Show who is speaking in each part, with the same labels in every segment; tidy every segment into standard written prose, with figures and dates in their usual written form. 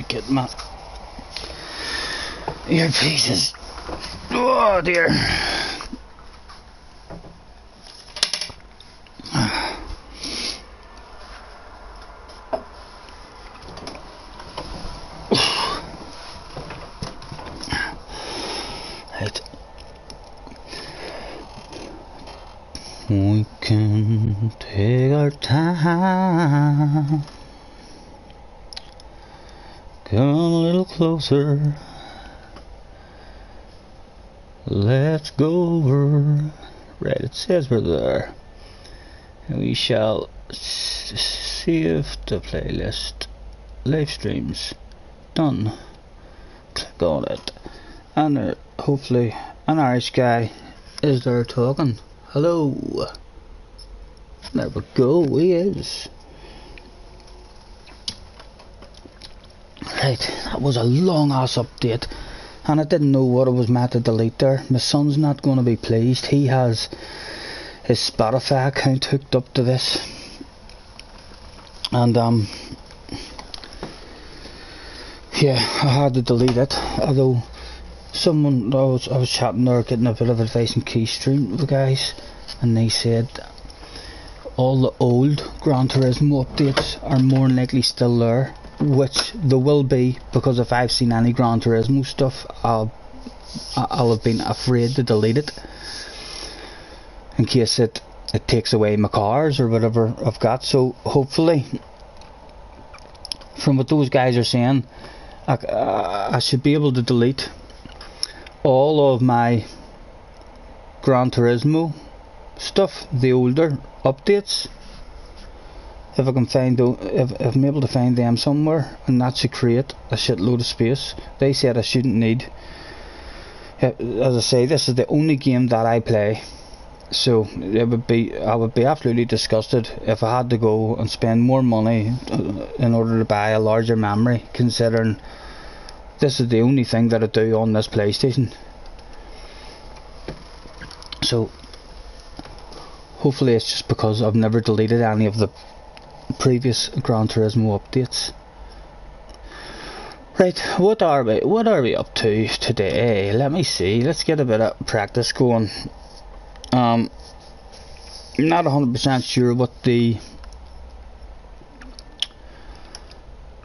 Speaker 1: get my earpieces. Oh dear. Right. We can take our time. Come a little closer. Let's go over. Right, it says we're there. And we shall save the playlist. Live streams. Done. Click on it. And hopefully an Irish guy is there talking. Hello. There we go, he is. Right, that was a long ass update. And I didn't know what I was meant to delete there. My son's not going to be pleased. He has his Spotify account hooked up to this. And yeah, I had to delete it. Although someone, I was chatting there, getting a bit of advice in Keystream with the guys, and they said all the old Gran Turismo updates are more than likely still there, which there will be, because if I've seen any Gran Turismo stuff, I'll have been afraid to delete it in case it takes away my cars or whatever I've got. So hopefully, from what those guys are saying, I should be able to delete all of my Gran Turismo stuff, the older updates, if I can find if I'm able to find them somewhere, and that should create a shitload of space. They said I shouldn't need, as I say, this is the only game that I play, so I would be absolutely disgusted if I had to go and spend more money in order to buy a larger memory, considering this is the only thing that I do on this PlayStation. So hopefully it's just because I've never deleted any of the previous Gran Turismo updates. Right, what are we up to today? Let me see. Let's get a bit of practice going. Not 100% sure what the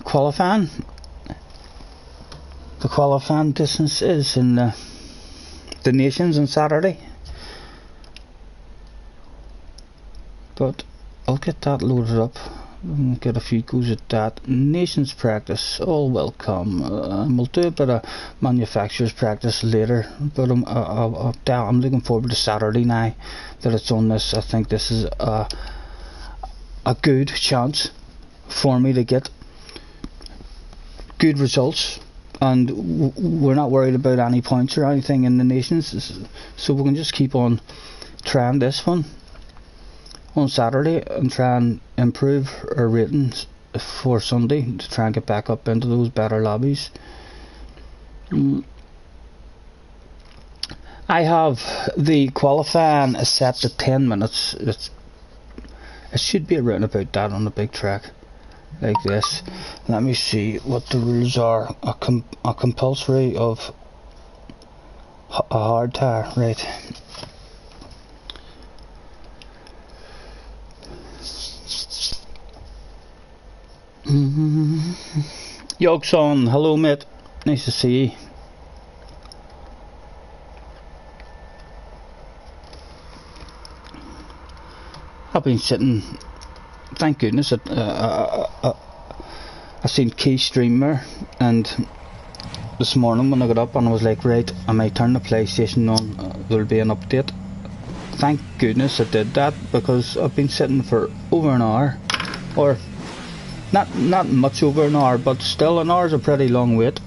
Speaker 1: qualifying distance is in the nations on Saturday, but I'll get that loaded up and get a few goes at that. Nations practice, all welcome, and we'll do a bit of manufacturers practice later, but I'm looking forward to Saturday now that it's on this. I think this is a good chance for me to get good results, and we're not worried about any points or anything in the nations, so we can just keep on trying this one on Saturday and try and improve our ratings for Sunday to try and get back up into those better lobbies. I have the qualifying set to 10 minutes. It should be around about that on the big track like this. Let me see what the rules are. A compulsory of a hard tire, right. Yokes on, hello mate, nice to see you. I've been sitting, thank goodness, I seen Keystreamer, and this morning when I got up and I was like, right, I might turn the PlayStation on, there'll be an update. Thank goodness I did that, because I've been sitting for over an hour, or not much over an hour, but still an hour's a pretty long wait.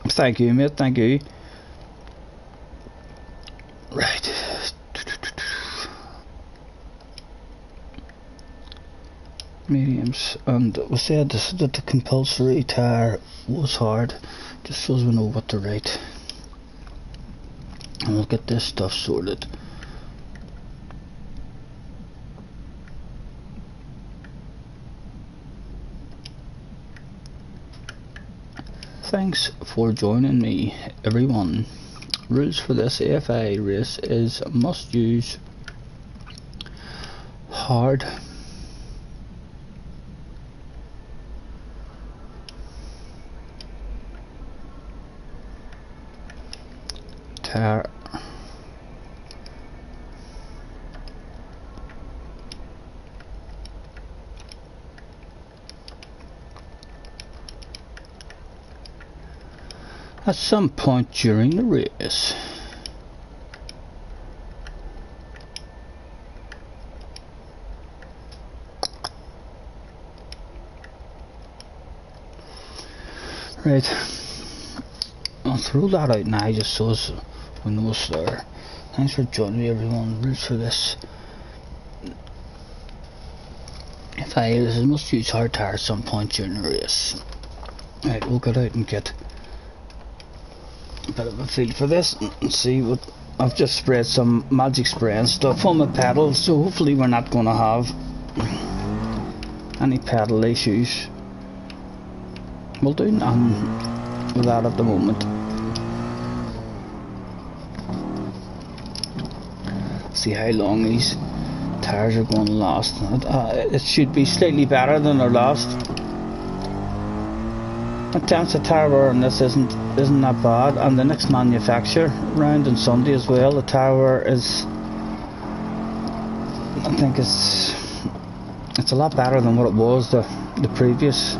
Speaker 1: Thank you mate, thank you. Right. Mediums, and we said that the compulsory tire was hard, just so as we know what to write. And we'll get this stuff sorted. Thanks for joining me, everyone. Rules for this AFI race is must use hard tire at some point during the race. Right, I'll throw that out now just so as we know it's there. Thanks for joining me, everyone. Rules for this. If I must use hard tire at some point during the race. Right, we'll get out and get a bit of a feel for this and see what. I've just sprayed some magic spray and stuff on my pedals, so hopefully we're not going to have any pedal issues. We'll do nothing with that at the moment. See how long these tires are going to last. It should be slightly better than our last attempts at tire wear, and this isn't that bad. And the next manufacturer round on Sunday as well, the tire wear is, I think it's a lot better than what it was the previous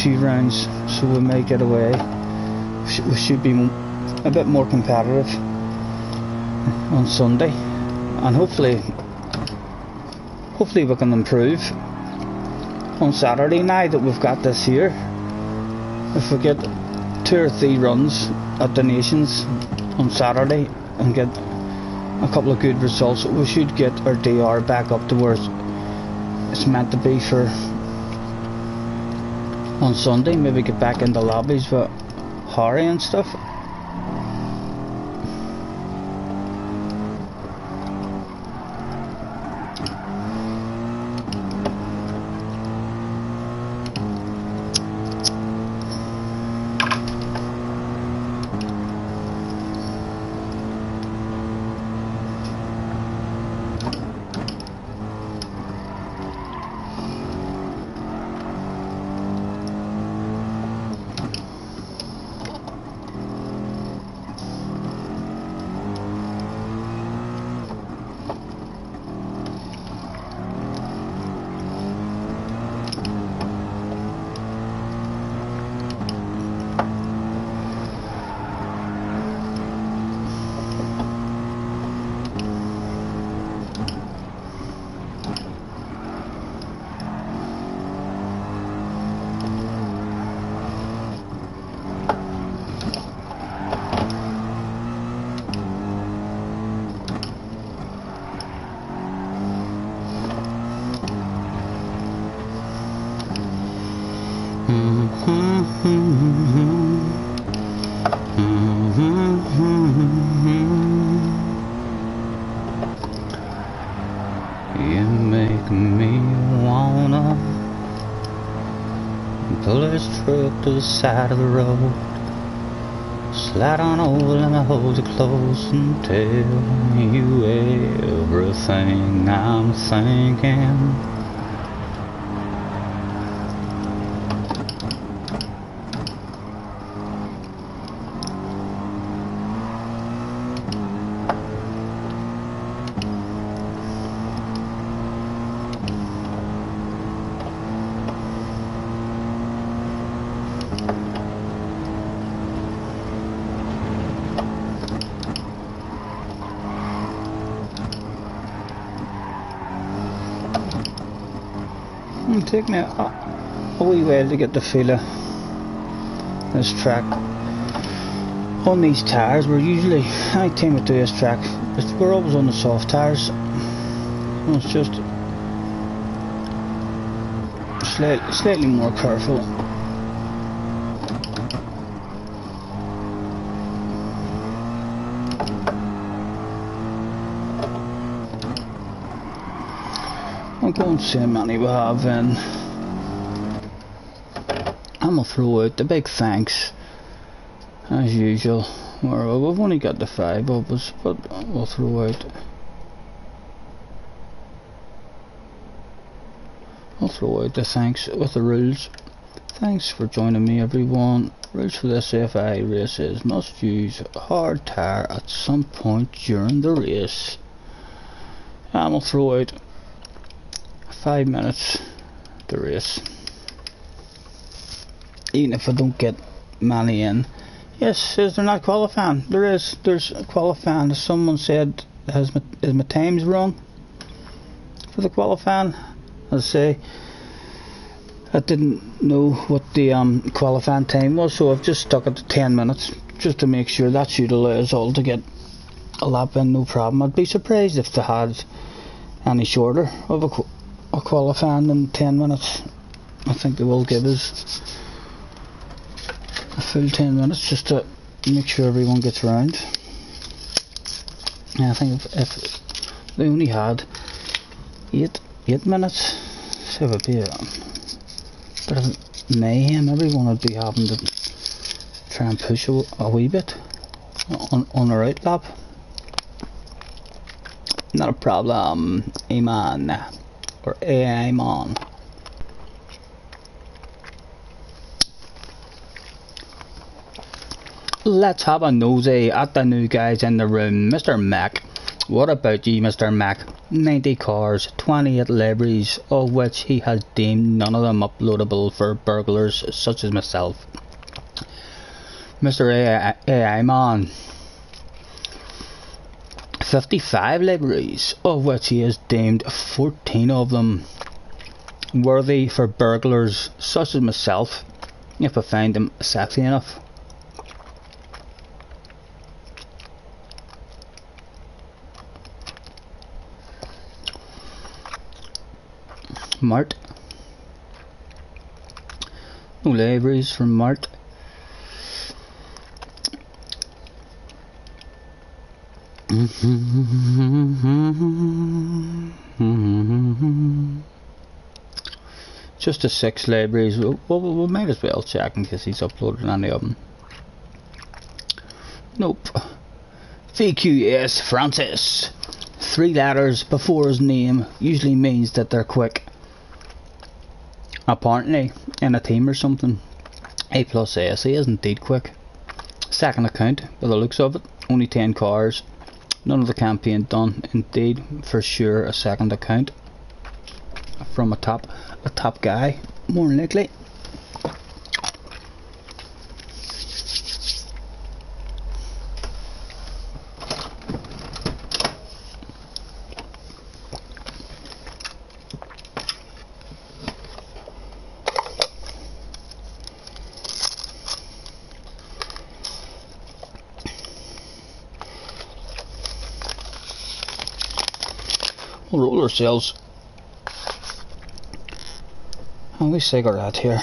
Speaker 1: few rounds, so we may get away. We should be a bit more competitive on Sunday, and hopefully we can improve on Saturday now that we've got this here. If we get 2 or 3 runs at the Nations on Saturday and get a couple of good results, we should get our DR back up to where it's meant to be for on Sunday. Maybe get back into lobbies with Harry and stuff. You make me wanna pull this truck to the side of the road, slide on over, let me hold you close and tell you everything I'm thinking. It'll take me a wee while to get the feel of this track. On these tyres, we're usually, anytime we do this track, we're always on the soft tyres. It's just slightly more careful. I'll go and see how many we have, and I'm gonna throw out the big thanks as usual. Well, we've only got the 5 of us, but we'll throw out. I'll throw out the thanks with the rules. Thanks for joining me, everyone. Rules for this FI race is must use hard tire at some point during the race. And we'll throw out 5 minutes to race. Even if I don't get many in. Yes, is there not qualifying? There is. There's qualifying. Someone said, is my times wrong for the qualifying? As I say, I didn't know what the qualifying time was, so I've just stuck it to 10 minutes just to make sure that should allow us all to get a lap in, no problem. I'd be surprised if they had any shorter of a qualifying than 10 minutes. I think they will give us a full 10 minutes just to make sure everyone gets round. And I think if they only had 8 minutes, so it would be a bit of mayhem. Everyone would be having to try and push a wee bit on the right lap. Not a problem, Iman, or Iman. Let's have a nosy at the new guys in the room. Mr. Mac, what about you, Mr. Mac? 90 cars, 28 liveries, of which he has deemed none of them uploadable for burglars such as myself. Mr. AI Man, 55 liveries, of which he has deemed 14 of them worthy for burglars such as myself, if I find them sexy enough. Mart. No liveries from Mart. Just the 6 libraries. We might as well check in case he's uploaded any of them. Nope. VQS Francis. 3 letters before his name usually means that they're quick. Apparently, in a team or something, A+S, he is indeed quick. Second account, by the looks of it, only 10 cars. None of the campaign done. Indeed, for sure, a second account from a top guy, more than likely. We'll roll ourselves a wee cigarette here,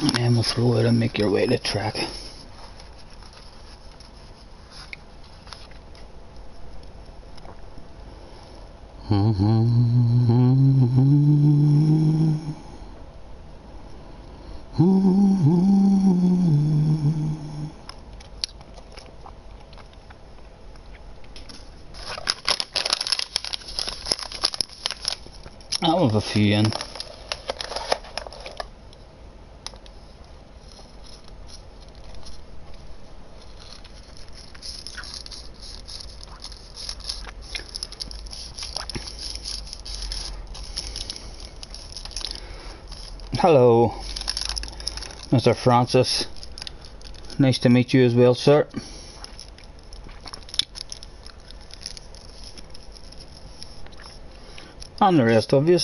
Speaker 1: and then we'll throw it and make your way to track. I'll have a few in. Hello, Mr. Francis. Nice to meet you as well, sir. And the rest of you,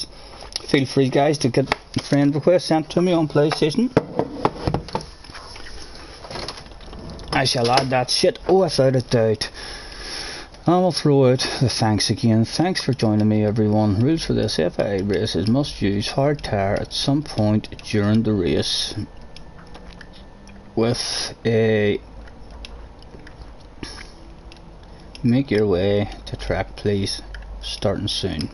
Speaker 1: feel free, guys, to get friend requests sent to me on PlayStation. I shall add that shit without a doubt. And we'll throw out the thanks again. Thanks for joining me, everyone. Rules for this FIA race is must use hard tire at some point during the race. With a make your way to track, please. Starting soon.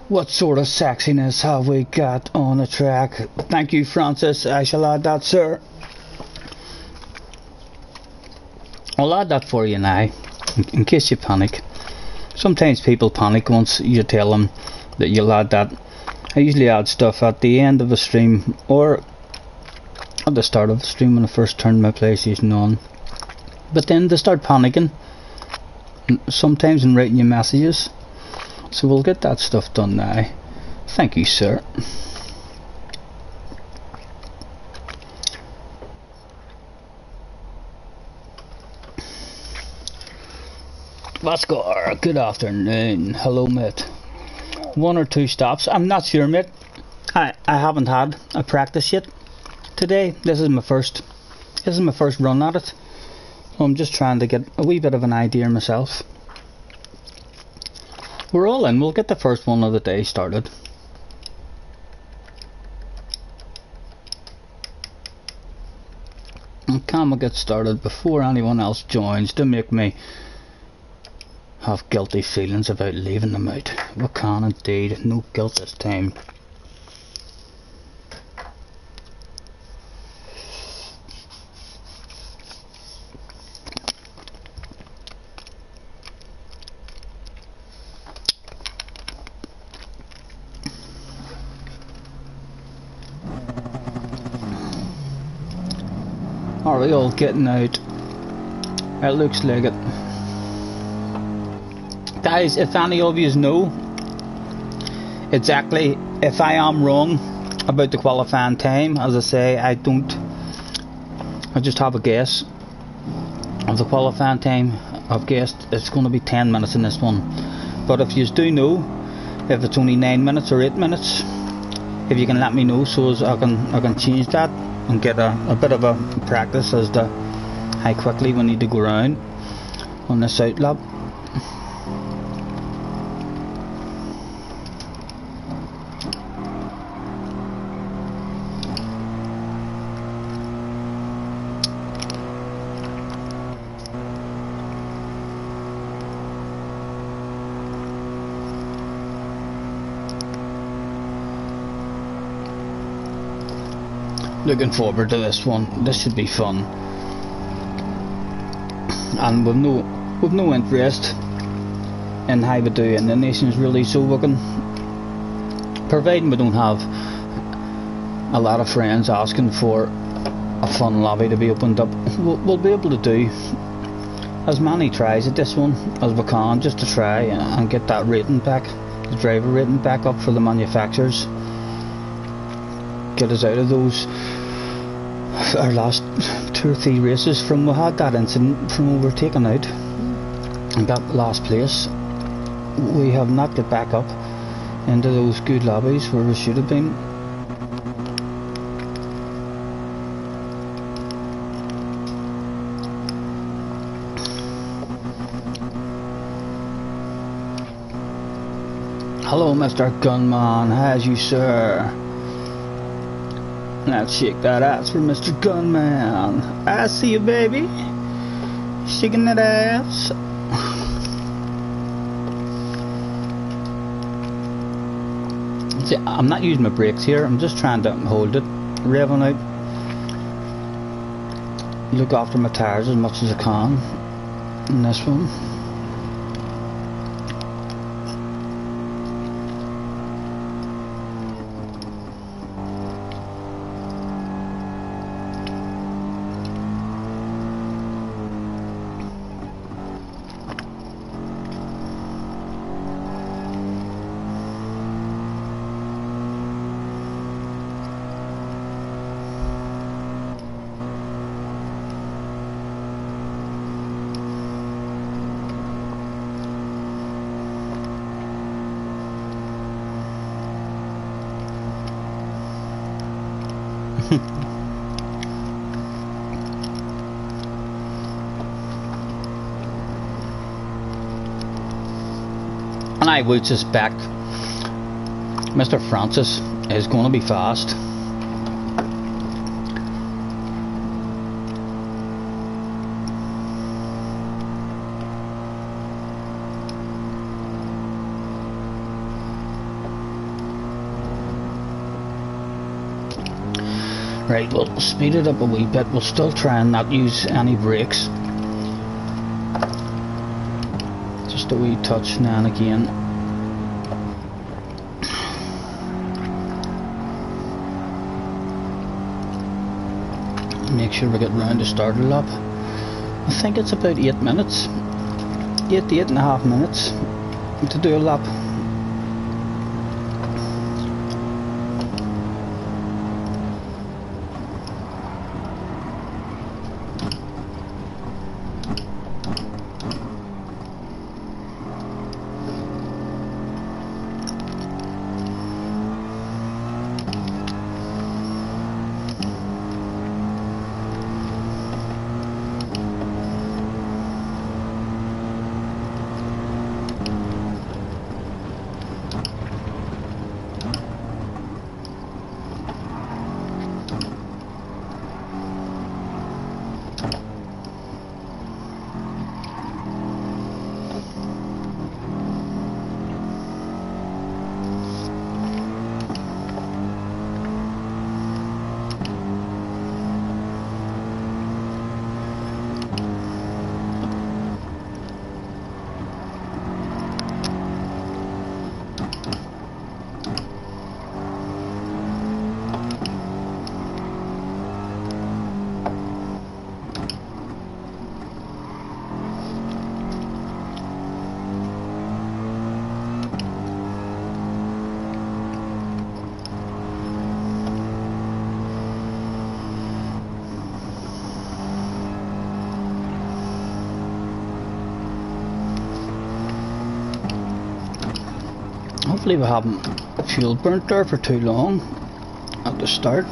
Speaker 1: What sort of sexiness have we got on the track? Thank you, Francis. I shall add that, sir. I'll add that for you now, in case you panic. Sometimes people panic once you tell them that you'll add that. I usually add stuff at the end of a stream or at the start of the stream when I first turn my PlayStation on. But then they start panicking, sometimes in writing you messages. So we'll get that stuff done now. Thank you, sir. Vascar, good afternoon. Hello, mate. 1 or 2 stops. I'm not sure, mate. I haven't had a practice yet today. This is my first run at it. So I'm just trying to get a wee bit of an idea myself. We're all in. We'll get the first one of the day started. And can we get started before anyone else joins to make me have guilty feelings about leaving them out? We can indeed. No guilt this time. Are we all getting out? It looks like it. Guys, if any of you know exactly if I am wrong about the qualifying time, as I say, I just have a guess of the qualifying time. I've guessed it's going to be 10 minutes in this one. But if you do know if it's only 9 minutes or 8 minutes, if you can let me know so as I can change that and get a bit of a practice as to how quickly we need to go around on this out lap. Looking forward to this one. This should be fun. And we've no interest in how we do in the nations really, so we can, providing we don't have a lot of friends asking for a fun lobby to be opened up, we'll be able to do as many tries at this one as we can, just to try and get that rating back, the driver rating back up for the manufacturers. Get us out of those, our last 2 or 3 races from we had that incident from we were taken out and got last place. We have not got back up into those good lobbies where we should have been. Hello, Mr. Gunman, how's you, sir? Let's shake that ass for Mr. Gunman. I see you, baby. Shaking that ass. See, I'm not using my brakes here. I'm just trying to hold it, revving out. Look after my tires as much as I can in this one. And I would suspect Mr. Francis is going to be fast. Right, we'll speed it up a wee bit. We'll still try and not use any brakes. Just a wee touch now and again. Make sure we get round to start a lap. I think it's about 8 minutes. 8 to 8.5 minutes to do a lap. Hopefully we haven't fuel burnt there for too long at the start.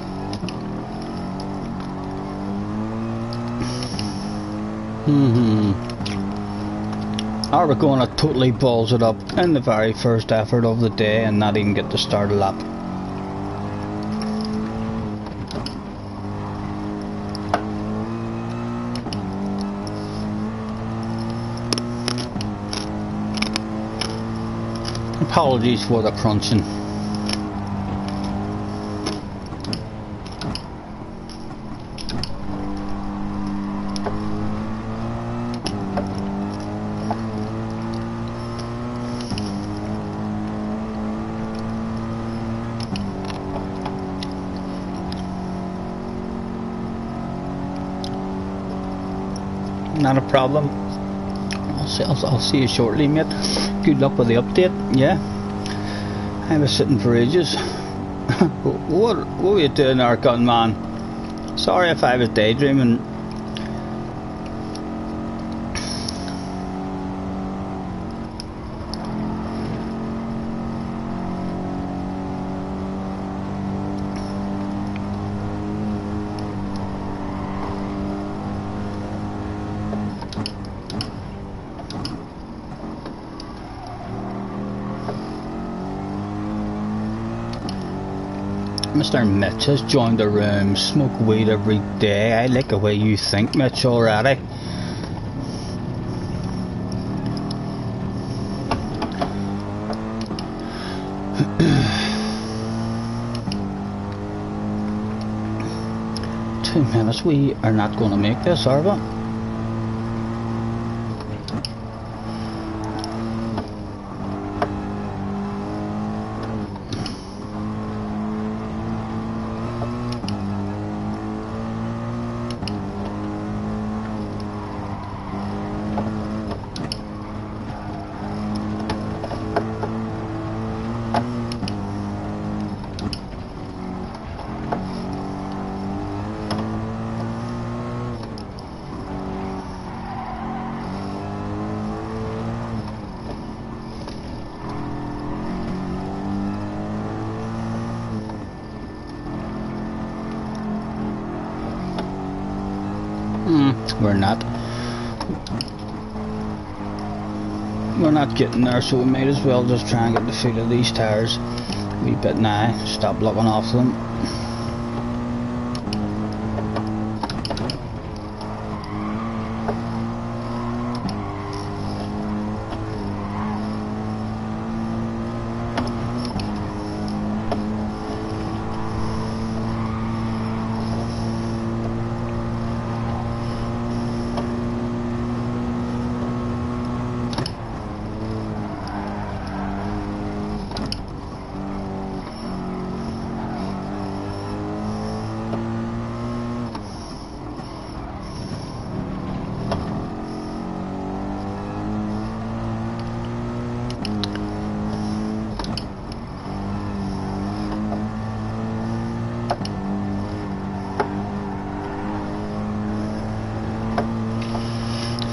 Speaker 1: Are we going to totally balls it up in the very first effort of the day and not even get to start a lap? Apologies for the crunching. Not a problem. I'll see you shortly, mate. Good luck with the update. Yeah, I was sitting for ages. What were you doing there, gunman? Sorry if I was daydreaming. Mr. Mitch has joined the room. Smoke weed every day. I like the way you think, Mitch, already. Two minutes. We are not going to make this, are we? We're not getting there, so we might as well just try and get the feel of these tires a wee bit now. Stop looking off them.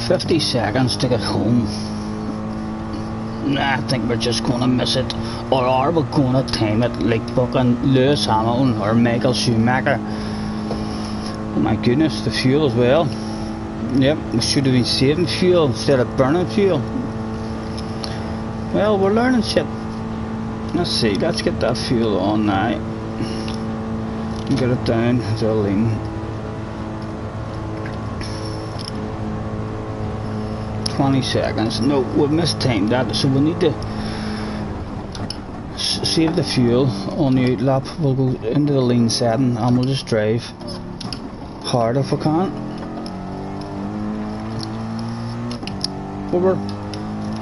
Speaker 1: 50 seconds to get home. Nah, I think we're just gonna miss it, or are we gonna time it like fucking Lewis Hamilton or Michael Schumacher? Oh my goodness, the fuel as well. Yep, we should have been saving fuel instead of burning fuel. Well, we're learning shit. Let's see, let's get that fuel on now. Get it down to a lean. 20 seconds. No, we've mistimed that, so we need to save the fuel on the outlap. We'll go into the lean setting and we'll just drive hard if we can. But we're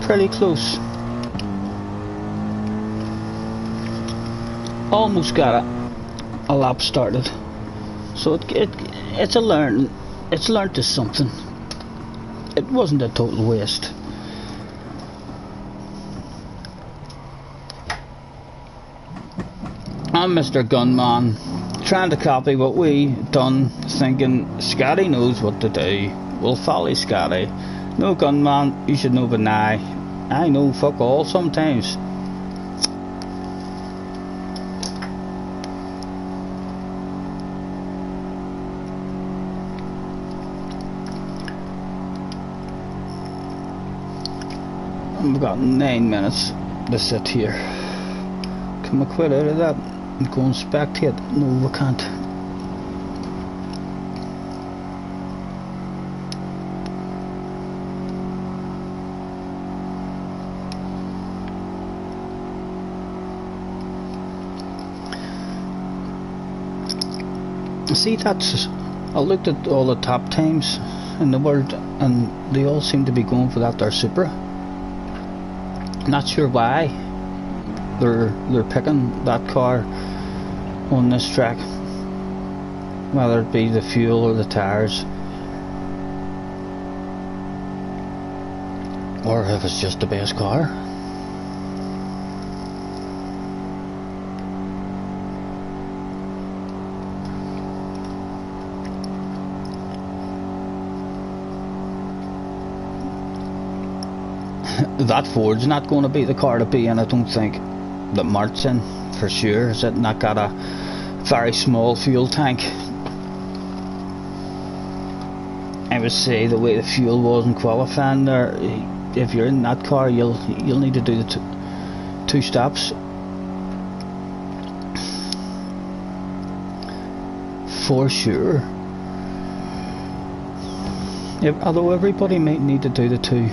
Speaker 1: pretty close. Almost got a lap started. So it's a learn. It's learned to something. It wasn't a total waste. I'm Mr. Gunman, trying to copy what we done, thinking Scottie knows what to do. We'll follow Scottie. No, Gunman, you should know by now. I know fuck all sometimes. We've got 9 minutes to sit here. Can we quit out of that and go and spectate? No, we can't. See, that's... I looked at all the top times in the world and they all seem to be going for that there Supra. Not sure why they're picking that car on this track, whether it be the fuel or the tires, or if it's just the best car. That Ford's not going to be the car to be in, I don't think. That Mart's in, for sure. Is it not got a very small fuel tank? I would say the way the fuel was in qualifying there, if you're in that car, you'll need to do the two stops. For sure. Although everybody might need to do the two.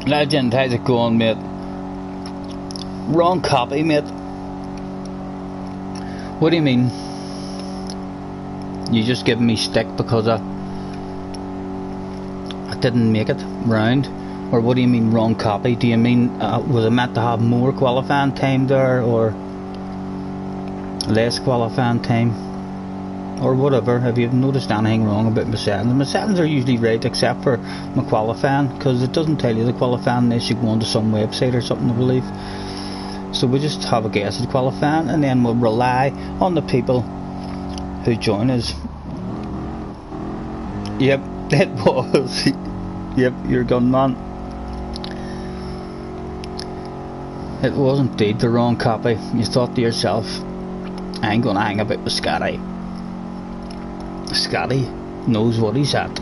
Speaker 1: Legend, how's it going, mate? Wrong copy, mate. What do you mean? You just giving me stick because I didn't make it round? Or what do you mean wrong copy? Do you mean was it meant to have more qualifying time there or less qualifying time? Or whatever. Have you noticed anything wrong about my settings? My settings are usually right except for my qualifying, because it doesn't tell you the qualifying unless you go onto some website or something, I believe. So we just have a guess at qualifying and then we'll rely on the people who join us. Yep, it was. Yep, you're Gunman. It was indeed the wrong copy. You thought to yourself, I ain't gonna hang about with Scottie. Scottie knows what he's at.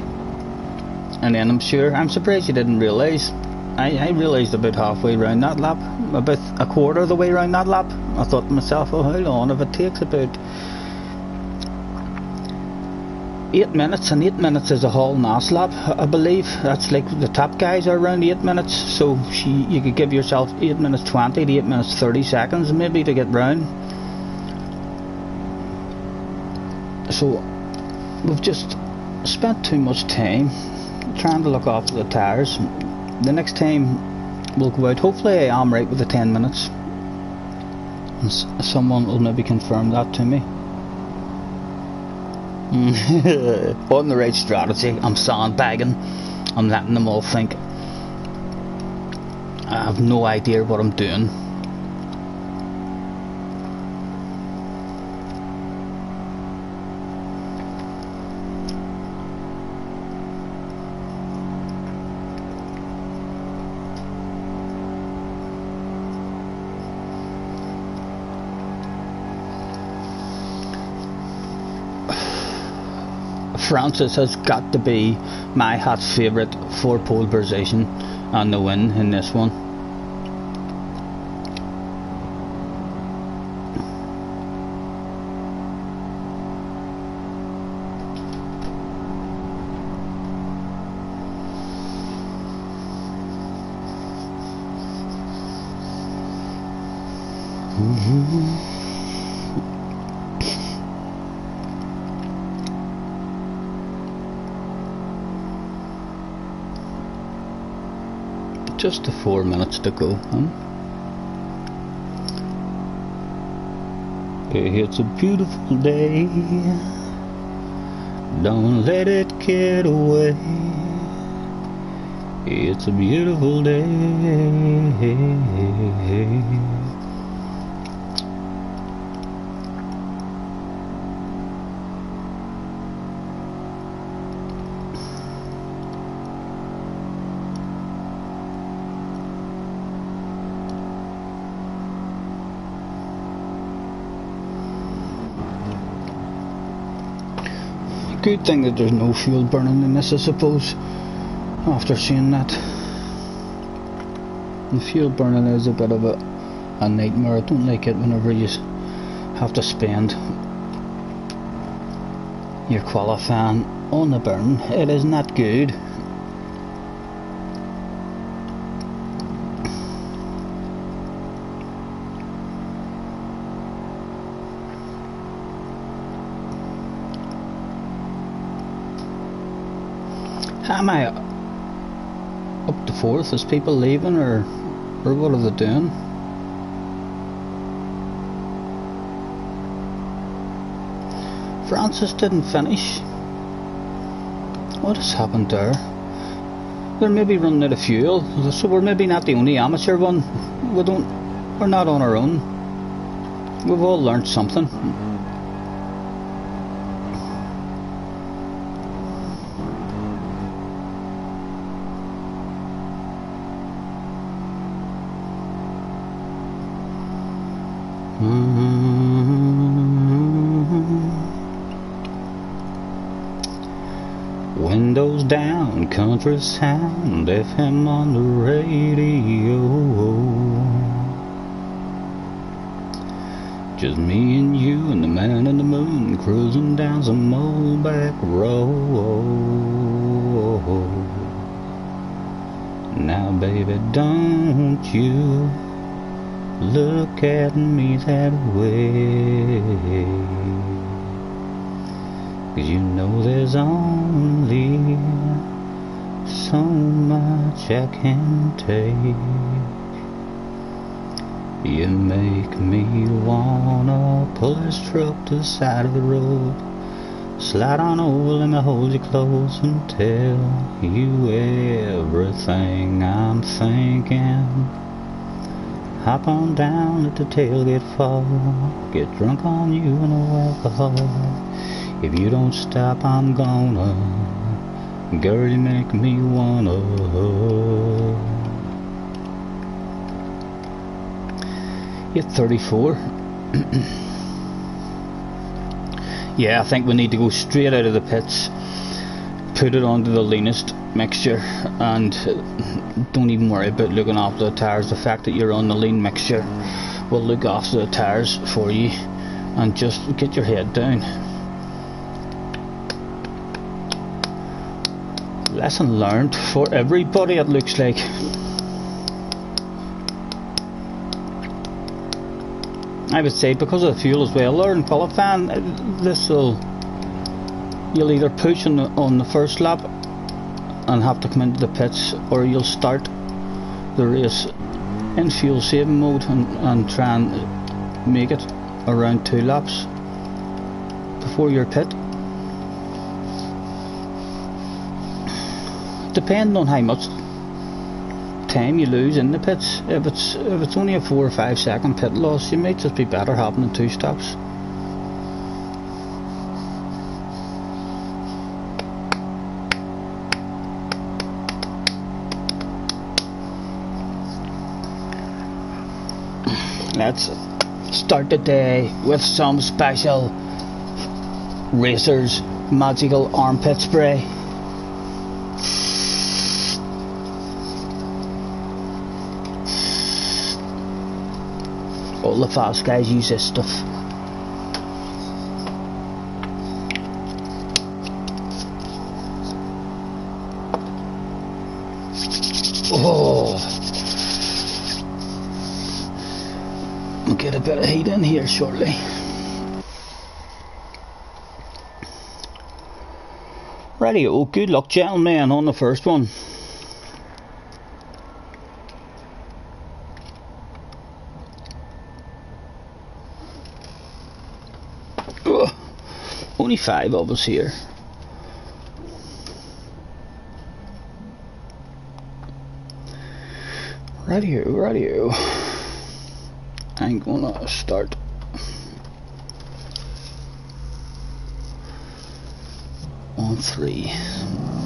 Speaker 1: And then I'm surprised you didn't realise. I realised about halfway round that lap, about a quarter of the way round that lap. I thought to myself, oh, how long? If it takes about 8 minutes, and 8 minutes is a whole NAS lap, I believe. That's like the top guys are around 8 minutes, so you could give yourself 8 minutes 20 to 8 minutes 30 seconds maybe to get round. So we've just spent too much time trying to look after the tyres. The next time we'll go out, hopefully I am right with the 10 minutes, and someone will maybe confirm that to me. Wasn't the right strategy. I'm sandbagging. I'm letting them all think I have no idea what I'm doing. Francis has got to be my hat's favourite for pole position and the win in this one. Just the 4 minutes to go, It's a beautiful day. Don't let it get away. It's a beautiful day. Good thing that there's no fuel burning in this, I suppose, after seeing that. The fuel burning is a bit of a nightmare. I don't like it whenever you have to spend your qualifying on the burn. It is not good. Am I up to 4th? Is people leaving or what are they doing? Francis didn't finish. What has happened there? They're maybe running out of fuel, so we're maybe not the only amateur one. We're not on our own. We've all learnt something. Windows down, country sound, FM on the radio. Just me and you and the man in the moon, cruising down some old back road. Now baby, don't you look at me that way, 'cause you know there's only so much I can take. You make me wanna pull this truck to the side of the road, slide on over, let me hold you close and tell you everything I'm thinking. Hop on down, let the tailgate fall, get drunk on you and no alcohol. If you don't stop, I'm gonna. Girl, you make me wanna. You're 34. Yeah, I think we need to go straight out of the pits, put it onto the leanest mixture, and don't even worry about looking after the tyres. The fact that you're on the lean mixture will look after the tyres for you, and just get your head down. Lesson learned for everybody, it looks like. I would say because of the fuel as well, learn qualifying, you'll either push on the first lap and have to come into the pits, or you'll start the race in fuel saving mode and try and make it around 2 laps before your pit. depending on how much time you lose in the pits. If it's only a 4 or 5 second pit loss, you might just be better having the 2 stops. Let's start the day with some special Racers magical armpit spray. All the fast guys use this stuff. Oh, we'll get a bit of heat in here shortly. Radio, good luck gentlemen on the first one. Only 5 of us here. Radio. I'm gonna start. On 3.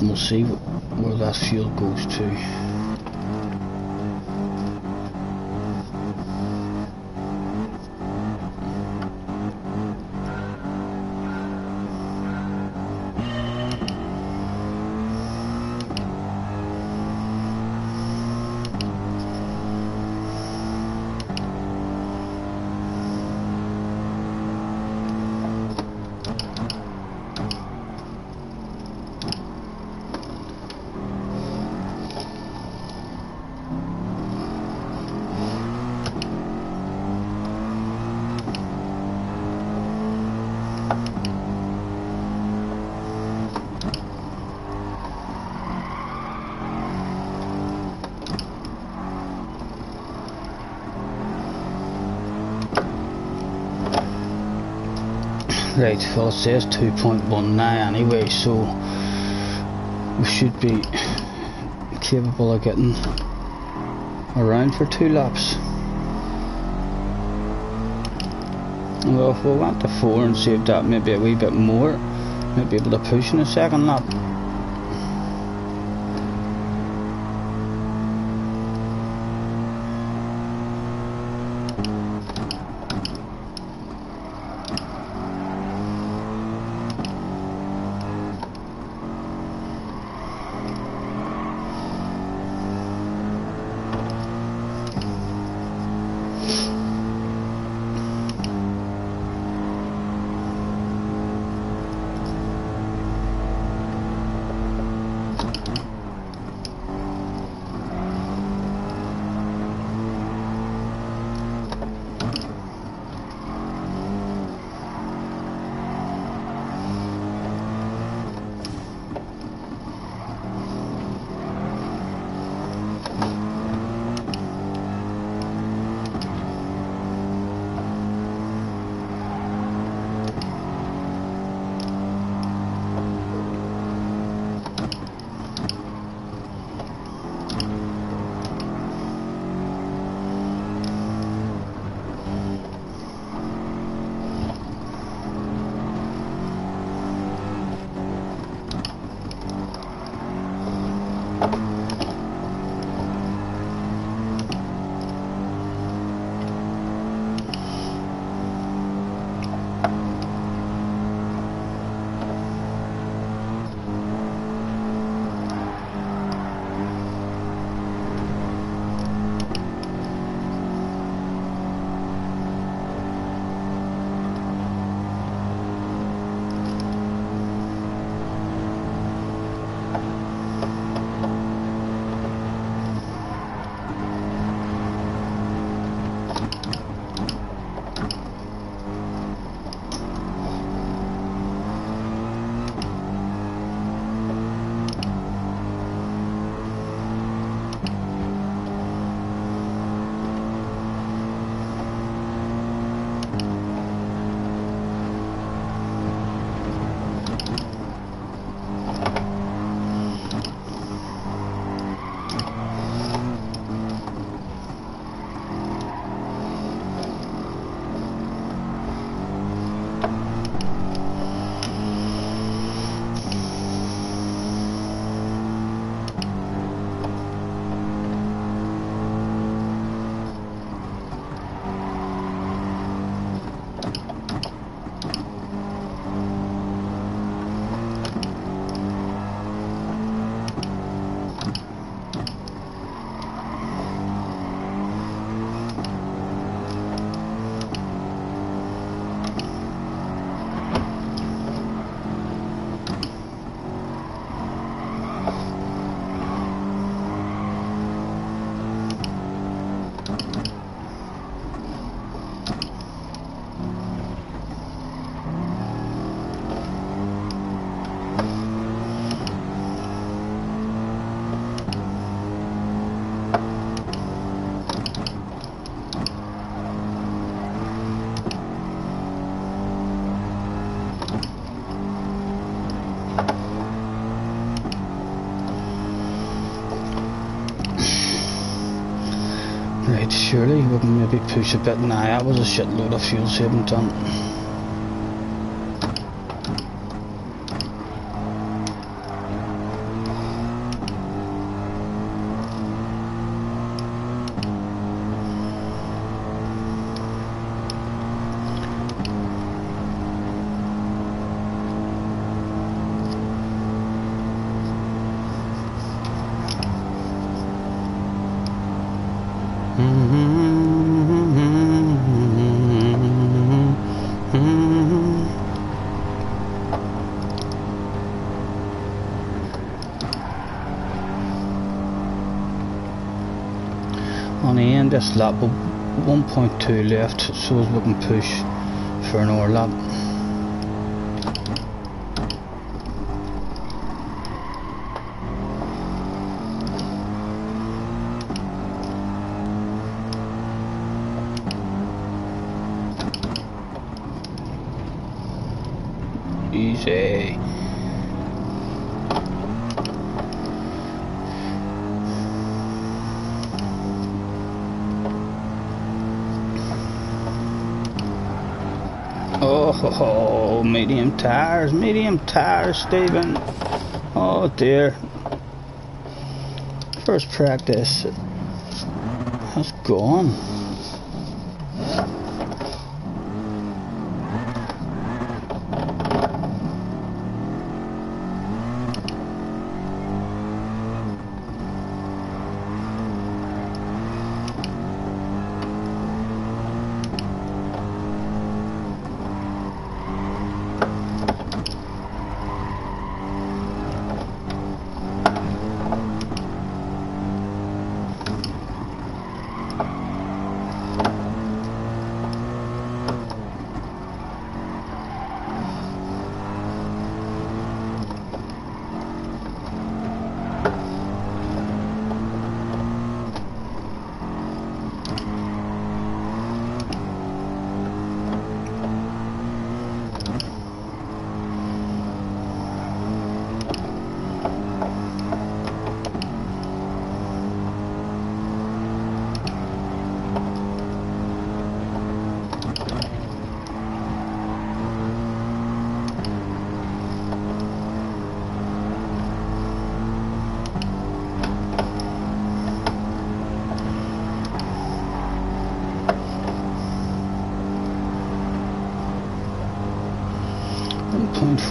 Speaker 1: We'll see where that fuel goes to. Right, well it says 2.19 anyway, so we should be capable of getting around for 2 laps. Well, if we went to 4 and saved that maybe a wee bit more, might be able to push in a second lap. Surely we can maybe push a bit. Nah, that was a shitload of fuel saving done. On the end this lap, 1.2 left, so as we can push for another lap. Easy. Oh, medium tires, Stephen. Oh dear. First practice. That's gone.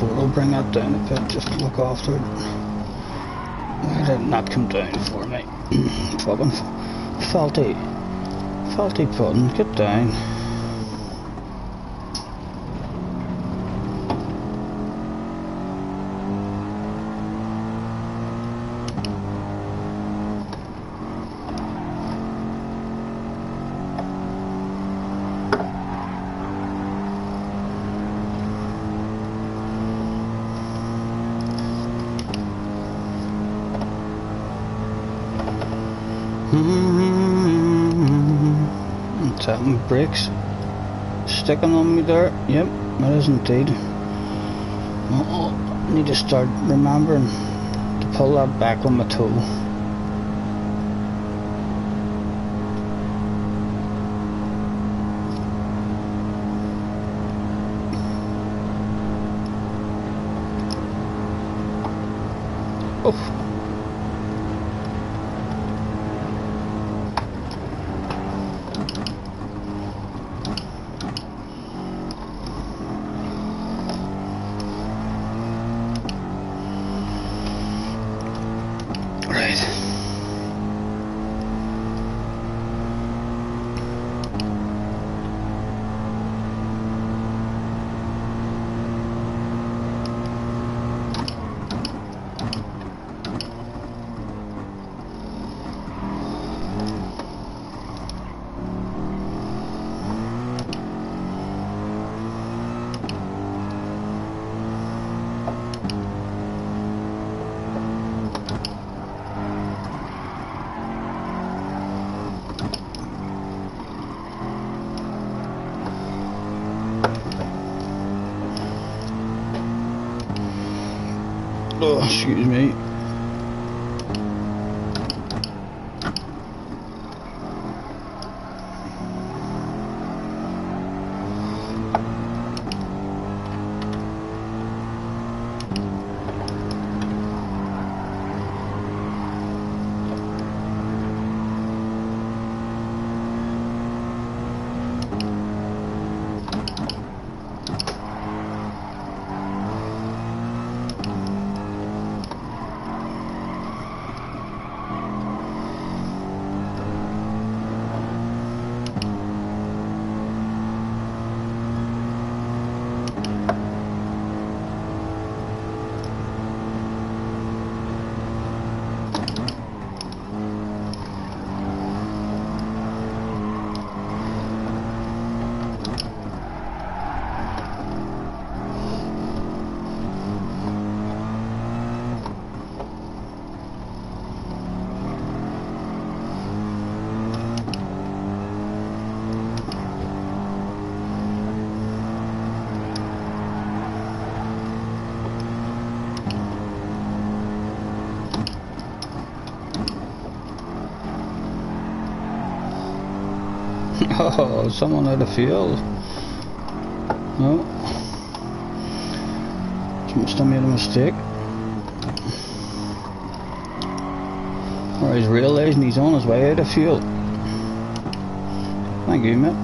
Speaker 1: I'll bring that down a bit, just to look after it. Why did it not come down for me? Fucking faulty button, get down. Tapping brakes, sticking on me there. Yep, that is indeed. I need to start remembering to pull that back on my toe. Oh. Oh, excuse me. Oh, someone out of fuel. No. Must have made a mistake. Or he's realising he's on his way out of fuel. Thank you, mate.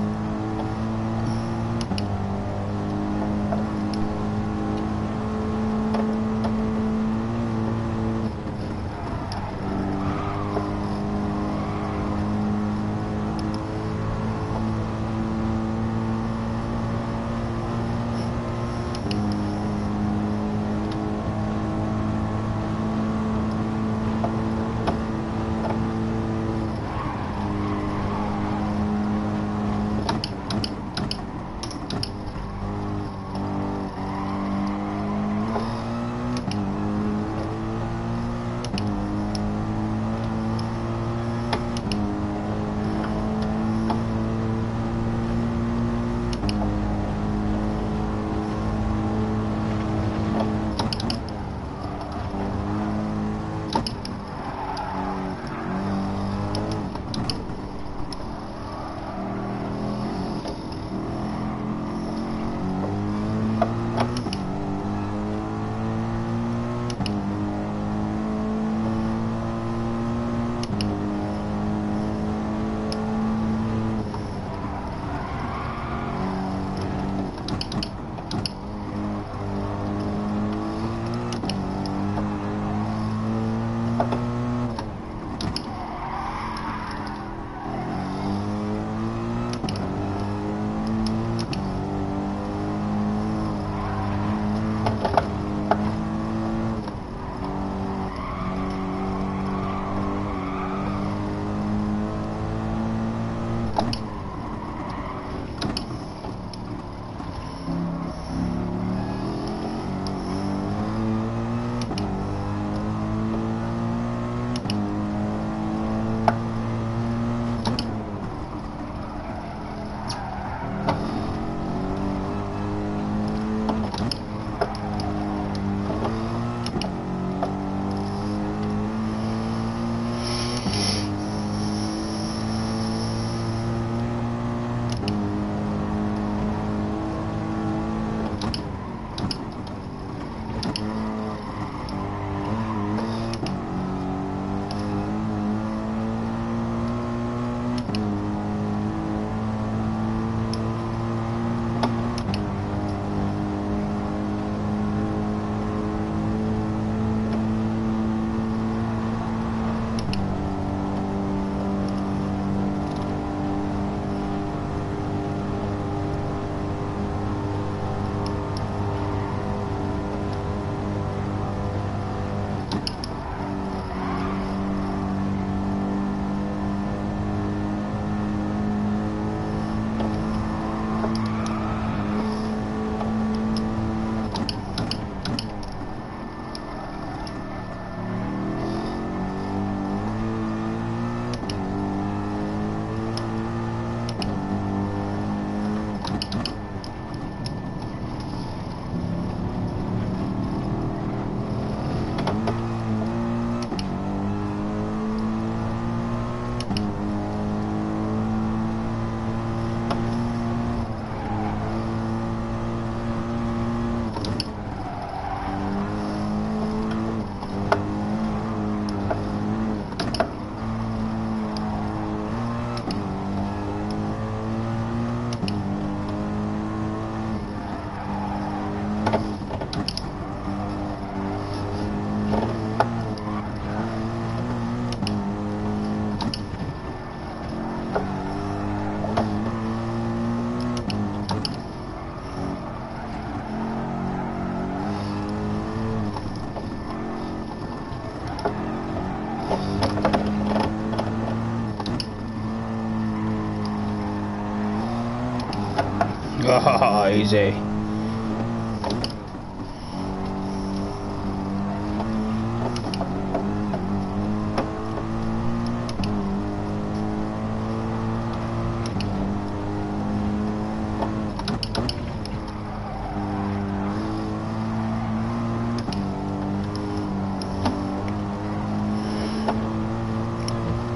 Speaker 1: Oh, easy.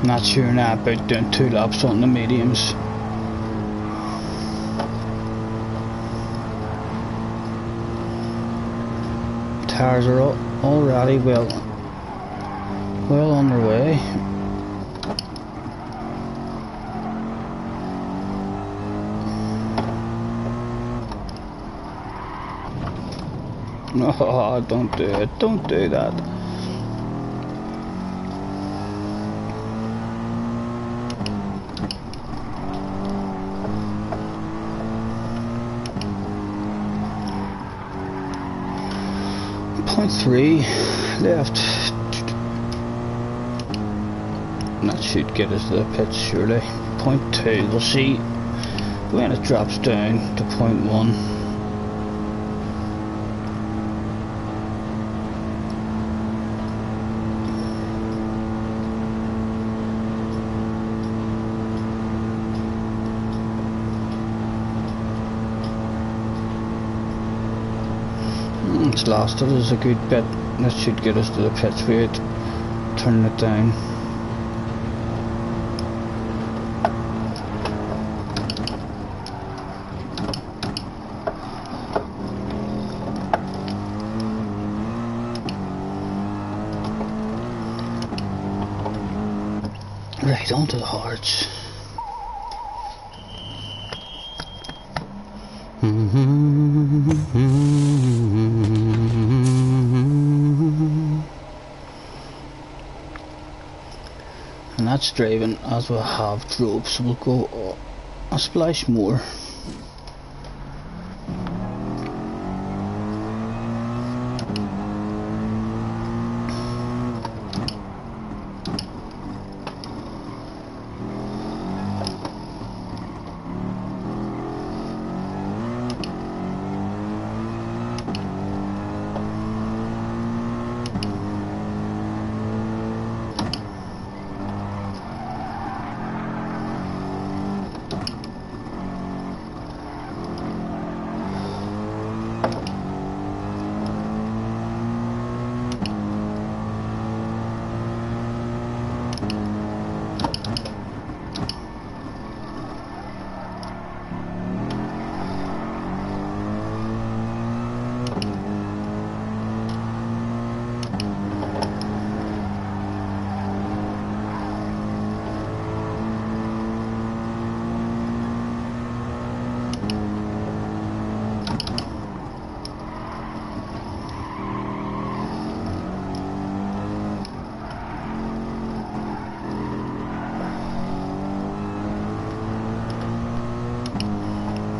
Speaker 1: Not sure now about doing 2 laps on the mediums. Tires are already well on their way. Oh, don't do it. Don't do that. .3 left. That should get us to the pits surely. .2, we'll see when it drops down to .1. It's lasted us a good bit. That should get us to the pits without turning it down. Right, onto the hearts. And that's driving as we have drove, so we'll go a splash more.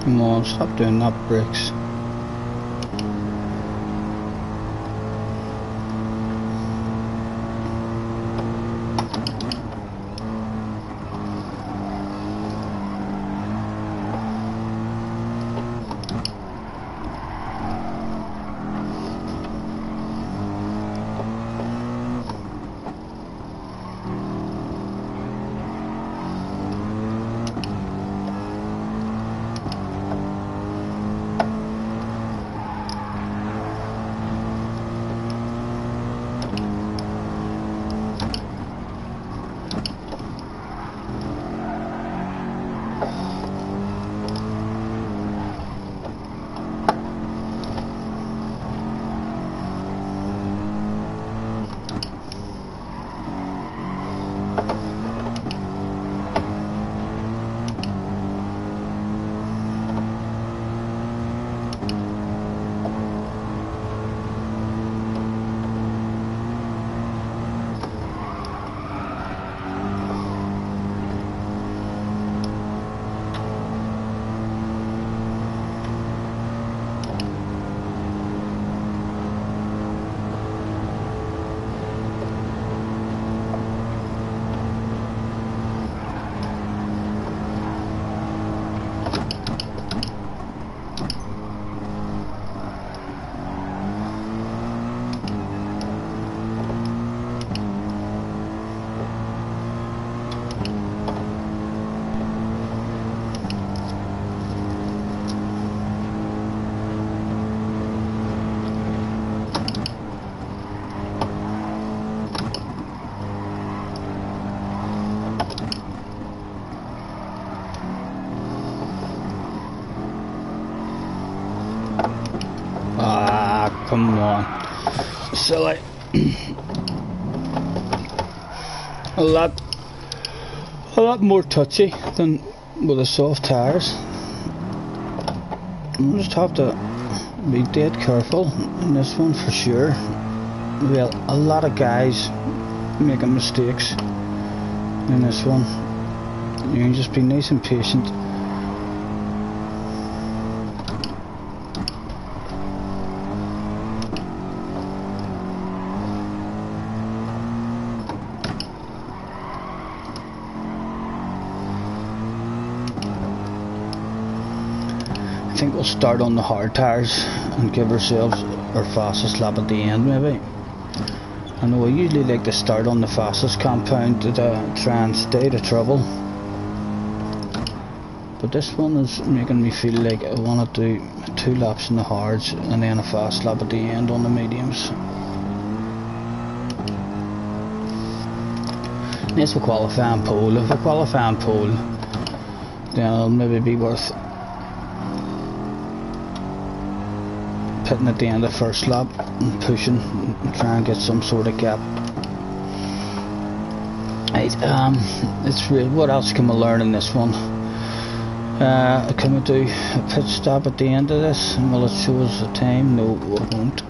Speaker 1: Come on, stop doing that, bricks. Come on. silly. a lot more touchy than with the soft tires. You just have to be dead careful in this one for sure. Well, a lot of guys making mistakes in this one. You can just be nice and patient. I think we'll start on the hard tires and give ourselves our fastest lap at the end maybe. I know I usually like to start on the fastest compound to try and stay the trouble, but this one is making me feel like I want to do 2 laps in the hards and then a fast lap at the end on the mediums. Nice for qualifying pole. If I qualify on pole, then it'll maybe be worth pitting at the end of the first lap and pushing and try and get some sort of gap. It's really, what else can we learn in this one? Can we do a pit stop at the end of this and will it show us the time? No, it won't.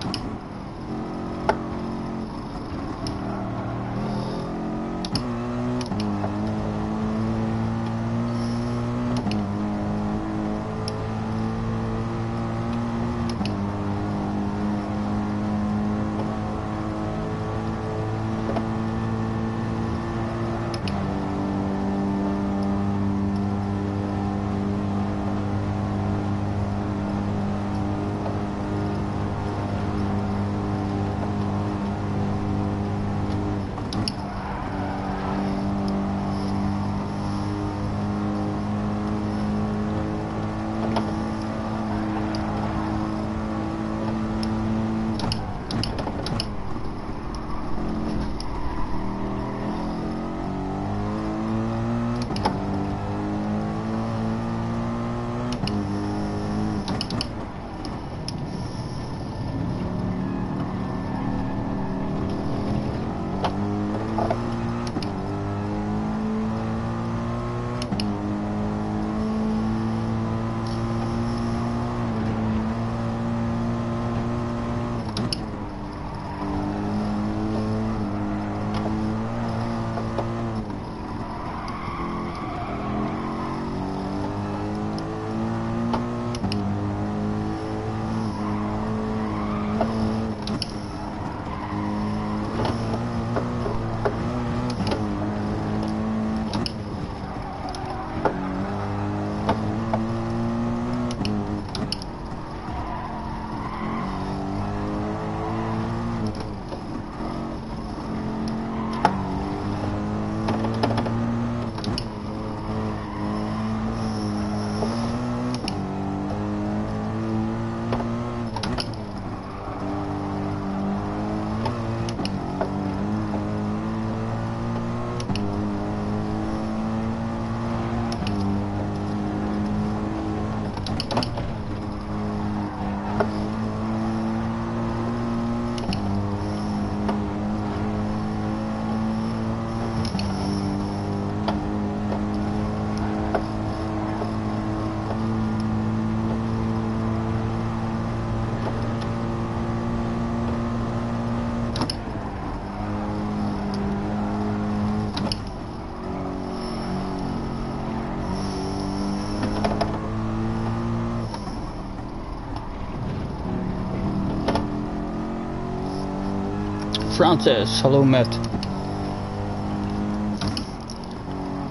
Speaker 1: Francis, hello mate.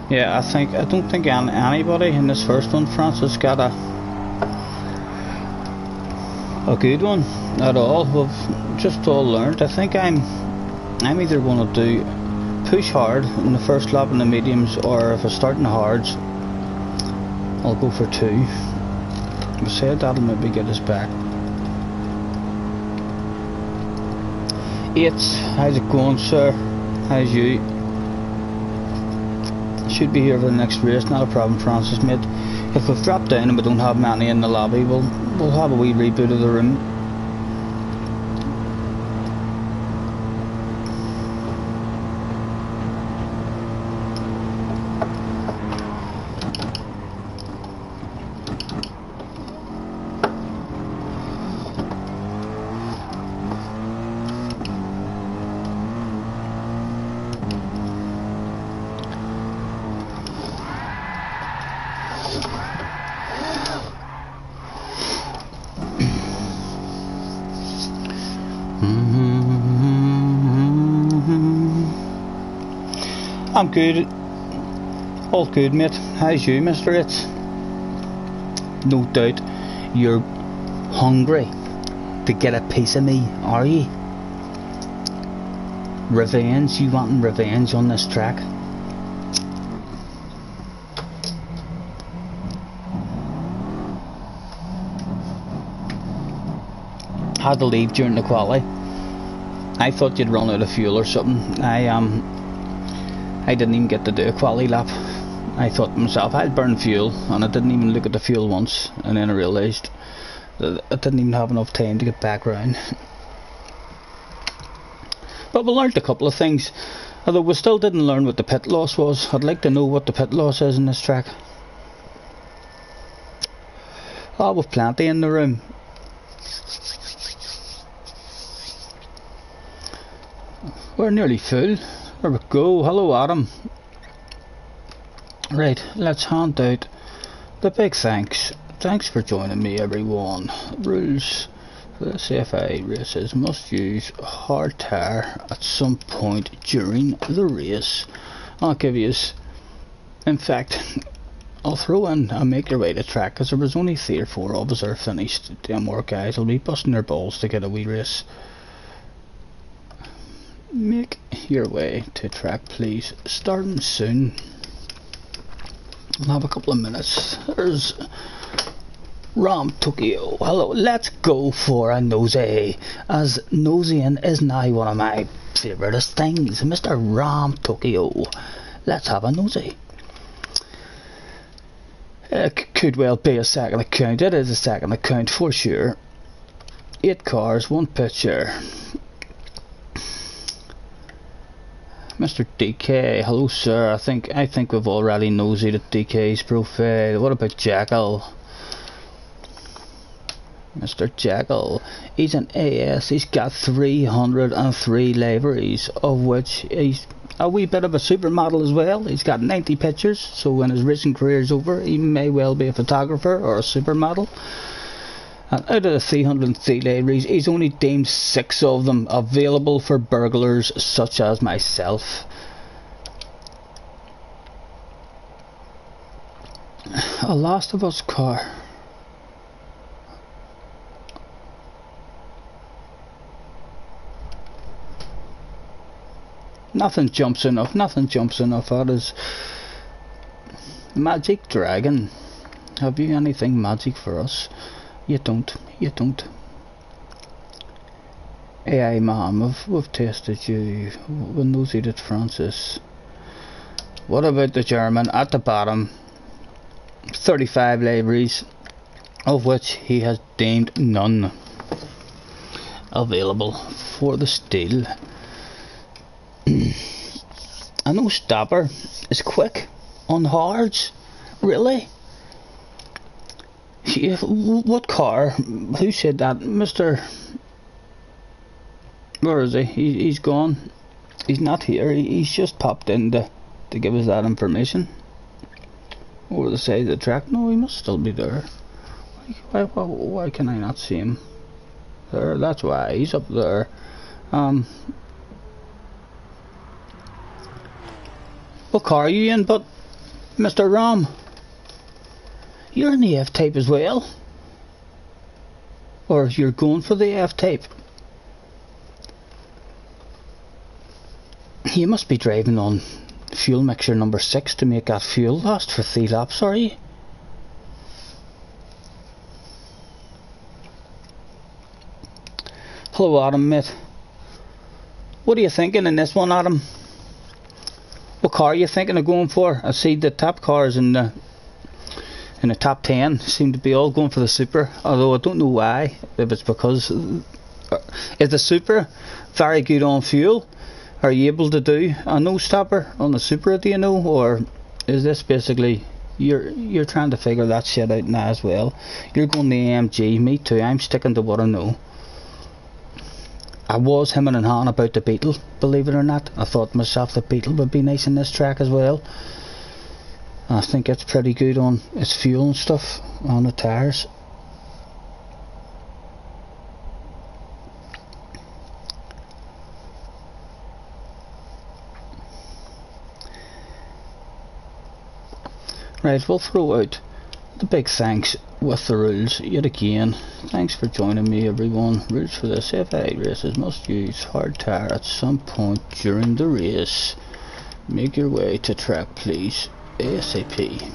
Speaker 1: Yeah, I don't think anybody in this first one, Francis, got a good one at all. We've just all learned. I think I'm either going to do push hard in the first lap in the mediums, or if I start in the hards, I'll go for 2. I said that'll maybe get us back. 8, how's it going, sir? How's you? Should be here for the next race, not a problem, Francis, mate. If we've dropped down and we don't have many in the lobby, we'll have a wee reboot of the room. I'm good. All good, mate. How's you, Mr. It's? No doubt you're hungry to get a piece of me, are you? Revenge? You wanting revenge on this track? Had to leave during the quali. I thought you'd run out of fuel or something. I didn't even get to do a quali lap. I thought to myself I'd burn fuel, and I didn't even look at the fuel once, and then I realised that I didn't even have enough time to get back round. But we learnt a couple of things, although we still didn't learn what the pit loss was. I'd like to know what the pit loss is in this track. Oh, we've plenty in the room. We're nearly full. There we go. Hello, Adam. Right, let's hand out the big thanks. Thanks for joining me, everyone. Rules for the CFI races: must use hard tire at some point during the race. I'll give you, in fact, I'll throw in a make your way to track, because there was only 3 or 4 of us are finished. Them more guys will be busting their balls to get a wee race. Make your way to track, please. Starting soon. We'll have a couple of minutes. There's Ram Tokyo. Hello, let's go for a nosy, as nosying is now one of my favouriteest things. Mr. Ram Tokyo, let's have a nosy. It could well be a second account. It is a second account for sure. 8 cars, 1 picture. Mr. DK, hello sir. I think we've already nosed at DK's profile. What about Jackal? Mr. Jackal, he's an AS. He's got 303 liveries, of which he's a wee bit of a supermodel as well. He's got 90 pictures, so when his racing career is over, he may well be a photographer or a supermodel. And out of the 303 liveries, he's only deemed 6 of them available for burglars such as myself. A Last of Us car. Nothing jumps enough. That is Magic Dragon. Have you anything magic for us? You don't. AI man, we've tested you. We'll nose it, Francis. What about the German at the bottom? 35 liveries, of which he has deemed none available for the steal. I know Stopper is quick on hards. Really? Yeah, what car? Who said that? Mr. Where is he? He's gone. He's not here. He's just popped in to give us that information. Over the side of the track. No, he must still be there. Why can I not see him? There, that's why. He's up there. What car are you in, but Mr. Ram? You're in the F-type as well? Or you're going for the F-type? You must be driving on fuel mixture number 6 to make that fuel last for 3 laps, are you? Hello Adam, mate. What are you thinking in this one, Adam? What car are you thinking of going for? I see the top cars in the top 10 seem to be all going for the Super, although I don't know why. If it's because is the Super very good on fuel? Are you able to do a no stopper on the Supra, do you know? Or is this basically you're trying to figure that shit out now as well? You're going the AMG, me too. I'm sticking to what I know. I was hemming and hawing about the Beetle, believe it or not. I thought to myself the Beetle would be nice in this track as well. I think it's pretty good on its fuel and stuff on the tyres. Right, we'll throw out the big thanks with the rules yet again. Thanks for joining me, everyone. Rules for this: FA races must use hard tire at some point during the race. Make your way to track, please, ASAP.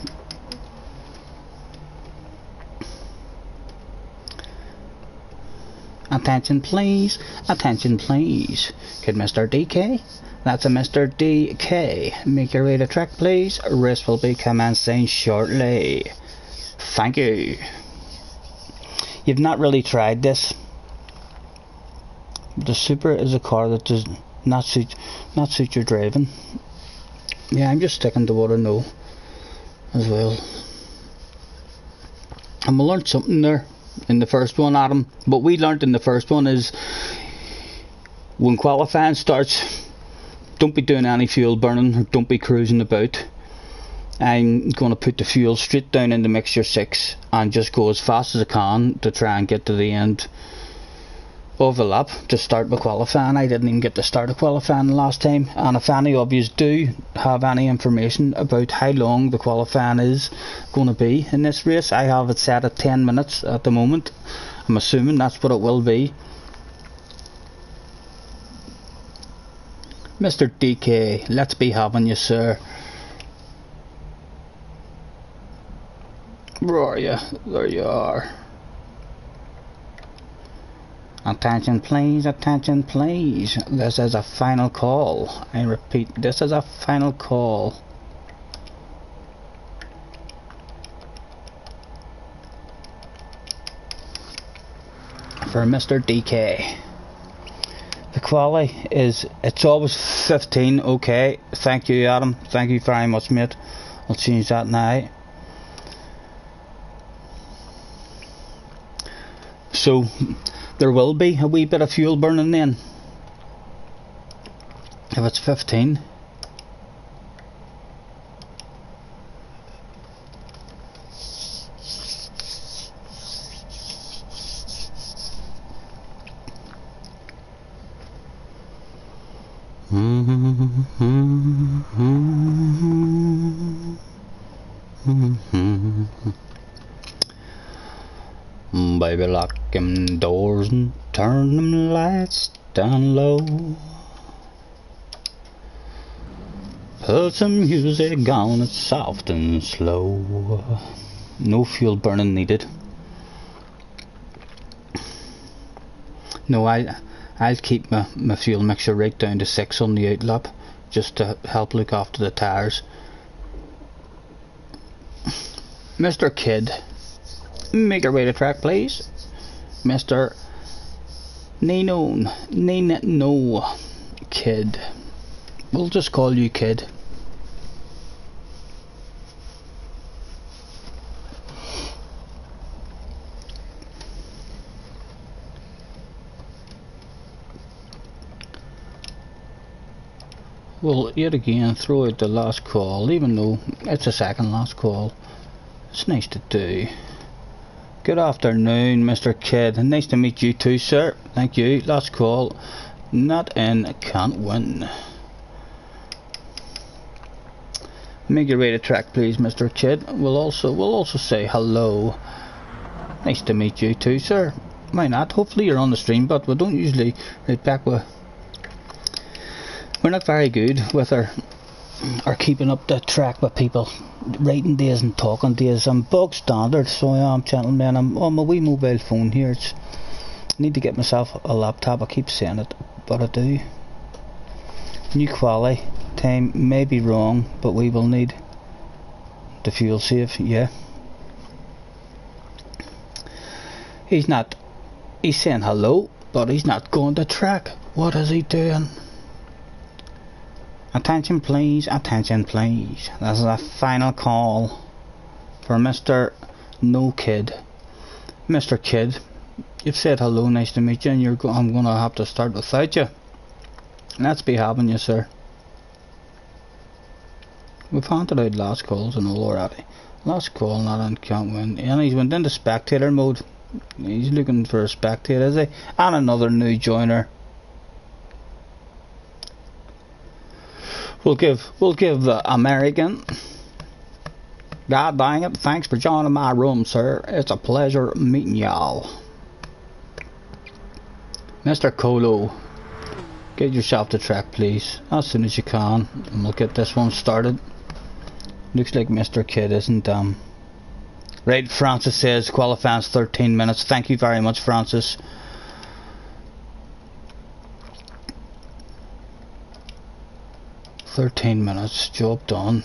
Speaker 1: Attention please, attention please. Could Mr. DK? That's a Mr. DK. Make your way to track, please. Race will be commencing shortly. Thank you. You've not really tried this. The Super is a car that does not suit your driving. Yeah, I'm just sticking to what I know as well. And we learned something there in the first one, Adam. What we learned in the first one is when qualifying starts, don't be doing any fuel burning, or don't be cruising about. I'm going to put the fuel straight down into mixture 6 and just go as fast as I can to try and get to the end of the lap to start the qualifying. I didn't even get to start the qualifying last time, and if any of you do have any information about how long the qualifying is going to be in this race, I have it set at 10 minutes at the moment. I'm assuming that's what it will be. Mr. DK, let's be having you, sir. Where are you? There you are. Attention please, attention please. This is a final call. I repeat, this is a final call. For Mr. DK. The quali is, it's always 15, okay. Thank you, Adam. Thank you very much, mate. I'll change that now. So there will be a wee bit of fuel burning then if it's 15. Baby, lock them doors and turn them lights down low. Put some music on, it's soft and slow. No fuel burning needed. No, I'll keep my fuel mixture right down to 6 on the outlap, just to help look after the tires. Mr. Kid, make your way to track, please. Mr. Nino Kid. We'll just call you Kid. Well, yet again, throw out the last call, even though it's a second last call. It's nice to do. Good afternoon, Mr. Kidd. Nice to meet you too, sir. Thank you. Last call. Not in, can't win. Make your way to track, please, Mr. Kidd. We'll also say hello. Nice to meet you too, sir. Why not? Hopefully you're on the stream, but we don't usually right back with. We're not very good with our keeping up the track with people. Writing days and talking days. I'm bog standard, so I am, gentlemen. I'm on my wee mobile phone here. I need to get myself a laptop. I keep saying it, but I do. New quali time may be wrong, but we will need the fuel save. Yeah. He's saying hello, but he's not going to track. What is he doing? Attention please, attention please. This is a final call for Mr. No Kid. Mr. Kid, you've said hello, nice to meet you, and I'm going to have to start without you. Let's be having you, sir. We've handed out last calls and all already. Last call, not on, can't win. And he's went into spectator mode. He's looking for a spectator, is he? And another new joiner. We'll give the American God dang it, thanks for joining my room, sir. It's a pleasure meeting y'all. Mr. Colo, get yourself to track, please, as soon as you can, and we'll get this one started. Looks like Mr. Kid isn't, Right, Francis says qualifying's 13 minutes. Thank you very much, Francis. "13 minutes, job done."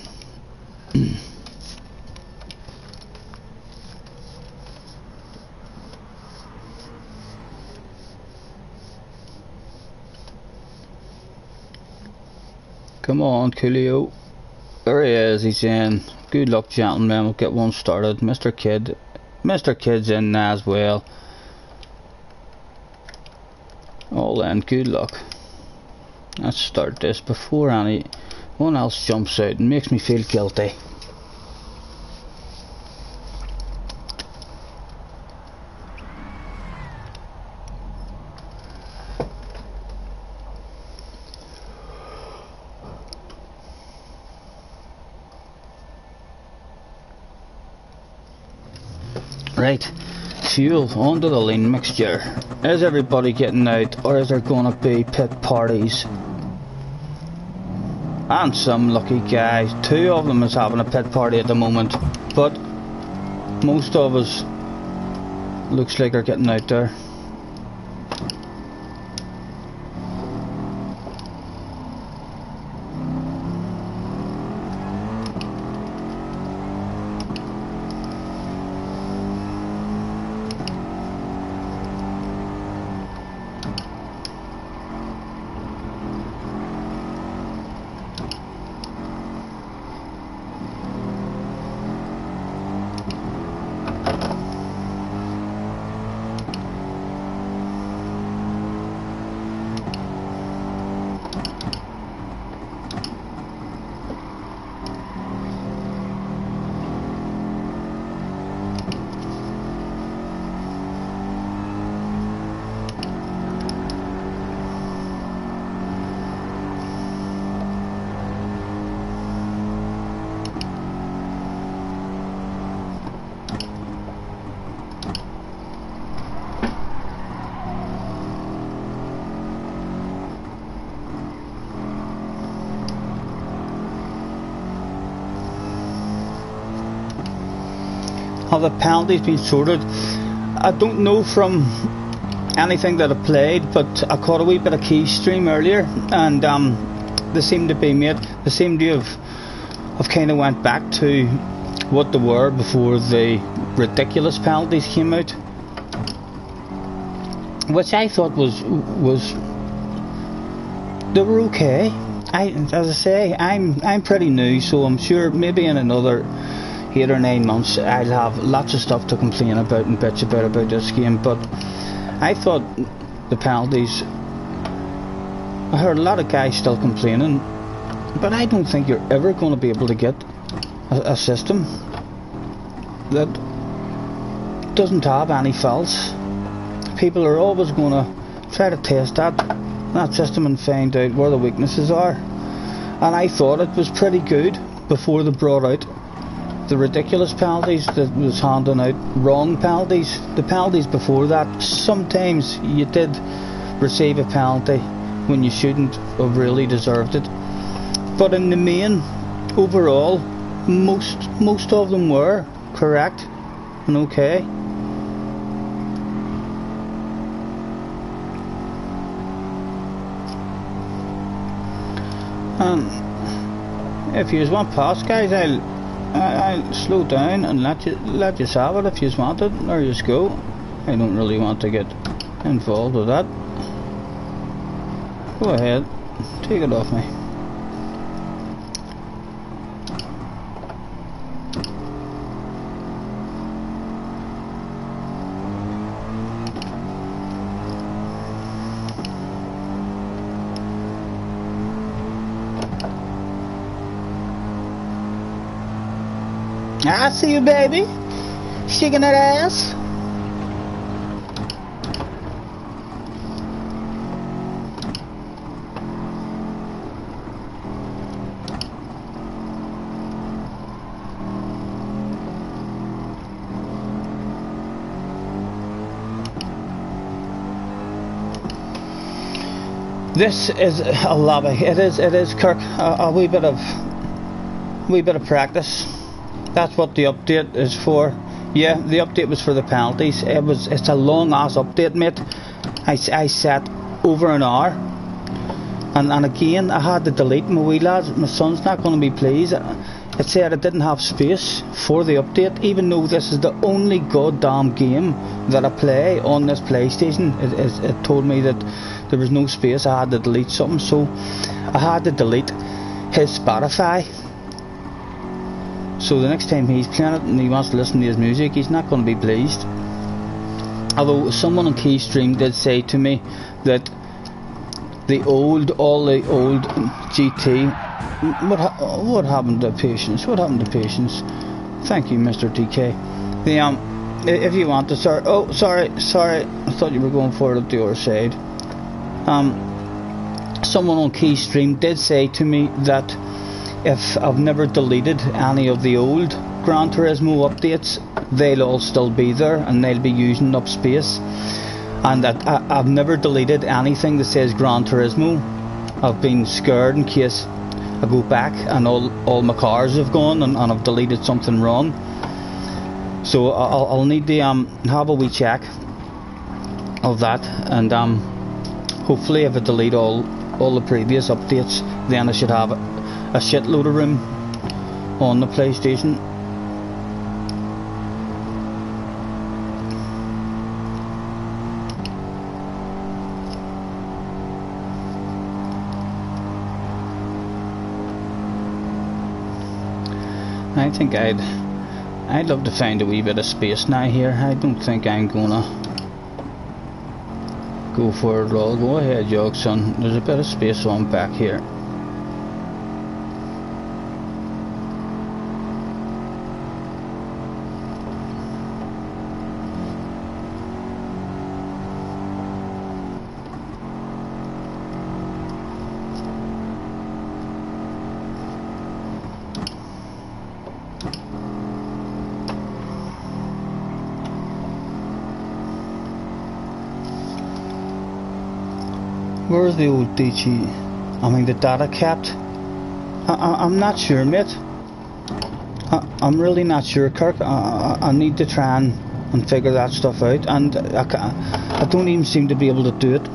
Speaker 1: Come on, Coolio. There he is, he's in. Good luck, gentlemen. We'll get one started. Mr. Kid's in as well. All in, good luck. Let's start this before anyone else jumps out and makes me feel guilty. Right, fuel onto the lean mixture. Is everybody getting out, or is there gonna be pit parties? And some lucky guys, 2 of them is having a pit party at the moment, but most of us looks like are getting out there. Have the penalties been sorted? I don't know from anything that I played, but I caught a wee bit of key stream earlier, and they seem to be made. They seem to have kind of went back to what they were before the ridiculous penalties came out, which I thought was they were okay. As I say, I'm pretty new, so I'm sure maybe in another 8 or 9 months I'll have lots of stuff to complain about and bitch about this game. But I thought the penalties, I heard a lot of guys still complaining, but I don't think you're ever going to be able to get a system that doesn't have any faults. People are always going to try to test that system and find out where the weaknesses are, and I thought it was pretty good before they brought out the ridiculous penalties that was handing out wrong penalties. The penalties before that, sometimes you did receive a penalty when you shouldn't have really deserved it, but in the main, overall, most of them were correct and okay. If you want past, guys, I'll slow down and let you have it if you want it. There you go. I don't really want to get involved with that. Go ahead, take it off me. I see you, baby. Shaking that ass. This is a lobby. It is Kirk. A wee bit of practice. That's what the update is for. Yeah, the update was for the penalties. It's a long ass update, mate. I sat over an hour, and again I had to delete my wee lads. My son's not going to be pleased. It said I didn't have space for the update, even though this is the only goddamn game that I play on this PlayStation. It told me that there was no space. I had to delete something, so I had to delete his Spotify. So the next time he's playing it and he wants to listen to his music, he's not going to be pleased. Although someone on Keystream did say to me that all the old GT, what happened to patience? What happened to patience? Thank you, Mr. TK. If you want to start, oh sorry, I thought you were going for it at the other side. Someone on Keystream did say to me that if I've never deleted any of the old Gran Turismo updates, they'll all still be there and they'll be using up space, and that I've never deleted anything that says Gran Turismo. I've been scared in case I go back and all my cars have gone and I've deleted something wrong. So I'll need to have a wee check of that, and hopefully if I delete all the previous updates, then I should have a shitload of room on the PlayStation. I think I'd love to find a wee bit of space now here. I don't think I'm gonna go for it all. Go ahead, Jog son. There's a bit of space on back here. Where's the old DG? I mean the data capped? I'm not sure, mate. I'm really not sure, Kirk. I need to try and figure that stuff out, and I don't even seem to be able to do it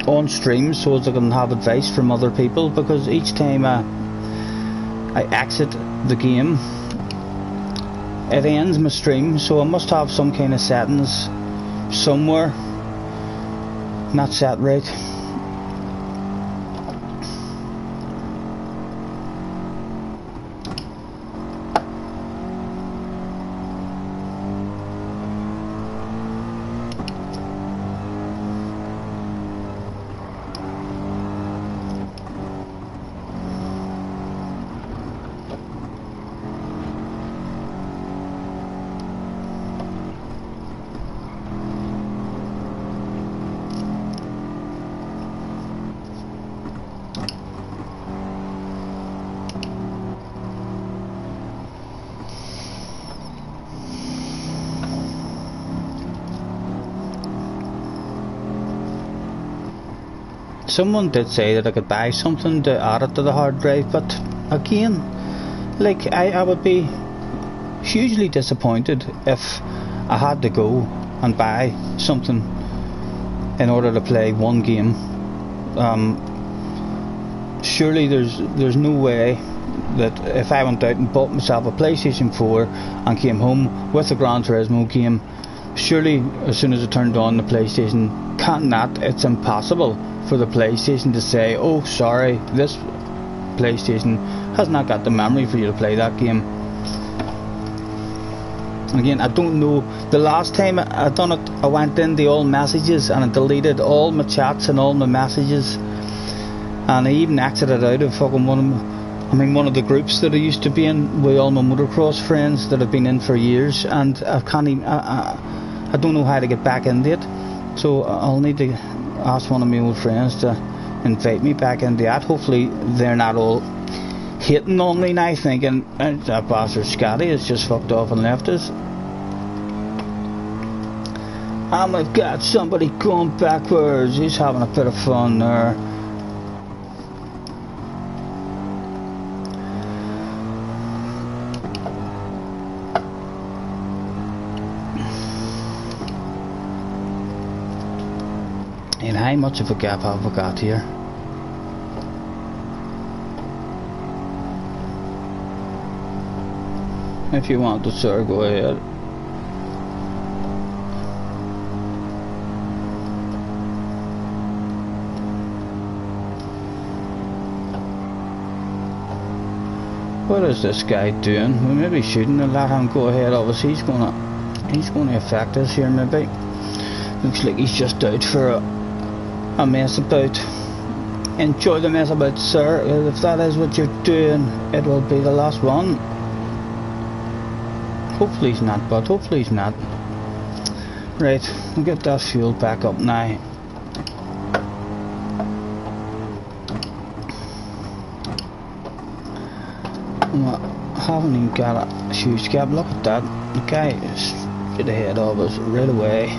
Speaker 1: on stream so as I can have advice from other people, because each time I exit the game, it ends my stream, so I must have some kind of settings somewhere not set right. Someone did say that I could buy something to add it to the hard drive, but again, like I would be hugely disappointed if I had to go and buy something in order to play one game. Surely there's no way that if I went out and bought myself a PlayStation 4 and came home with a Gran Turismo game, surely as soon as I turned on the PlayStation, it's impossible for the PlayStation to say, oh sorry, this PlayStation has not got the memory for you to play that game. Again, I don't know, the last time I done it, I went into all messages and I deleted all my chats and all my messages, and I even exited out of fucking one of the groups that I used to be in with all my motocross friends that I've been in for years, and I can't even, I don't know how to get back into it, so I'll need to ask one of my old friends to invite me back into that. Hopefully they're not all hating on me now thinking that bastard Scottie has just fucked off and left us. Oh my god, somebody going backwards. He's having a bit of fun there. How much of a gap have we got here? If you want to, sir, go ahead. What is this guy doing? We maybe shouldn't have let him go ahead. Obviously he's gonna affect us here maybe. Looks like he's just out for a mess about. Enjoy the mess about, sir. If that is what you're doing, it will be the last one. Hopefully he's not, but hopefully he's not. Right, we'll get that fuel back up now. I haven't even got a huge gap. Look at that. The guy is straight ahead of us right away.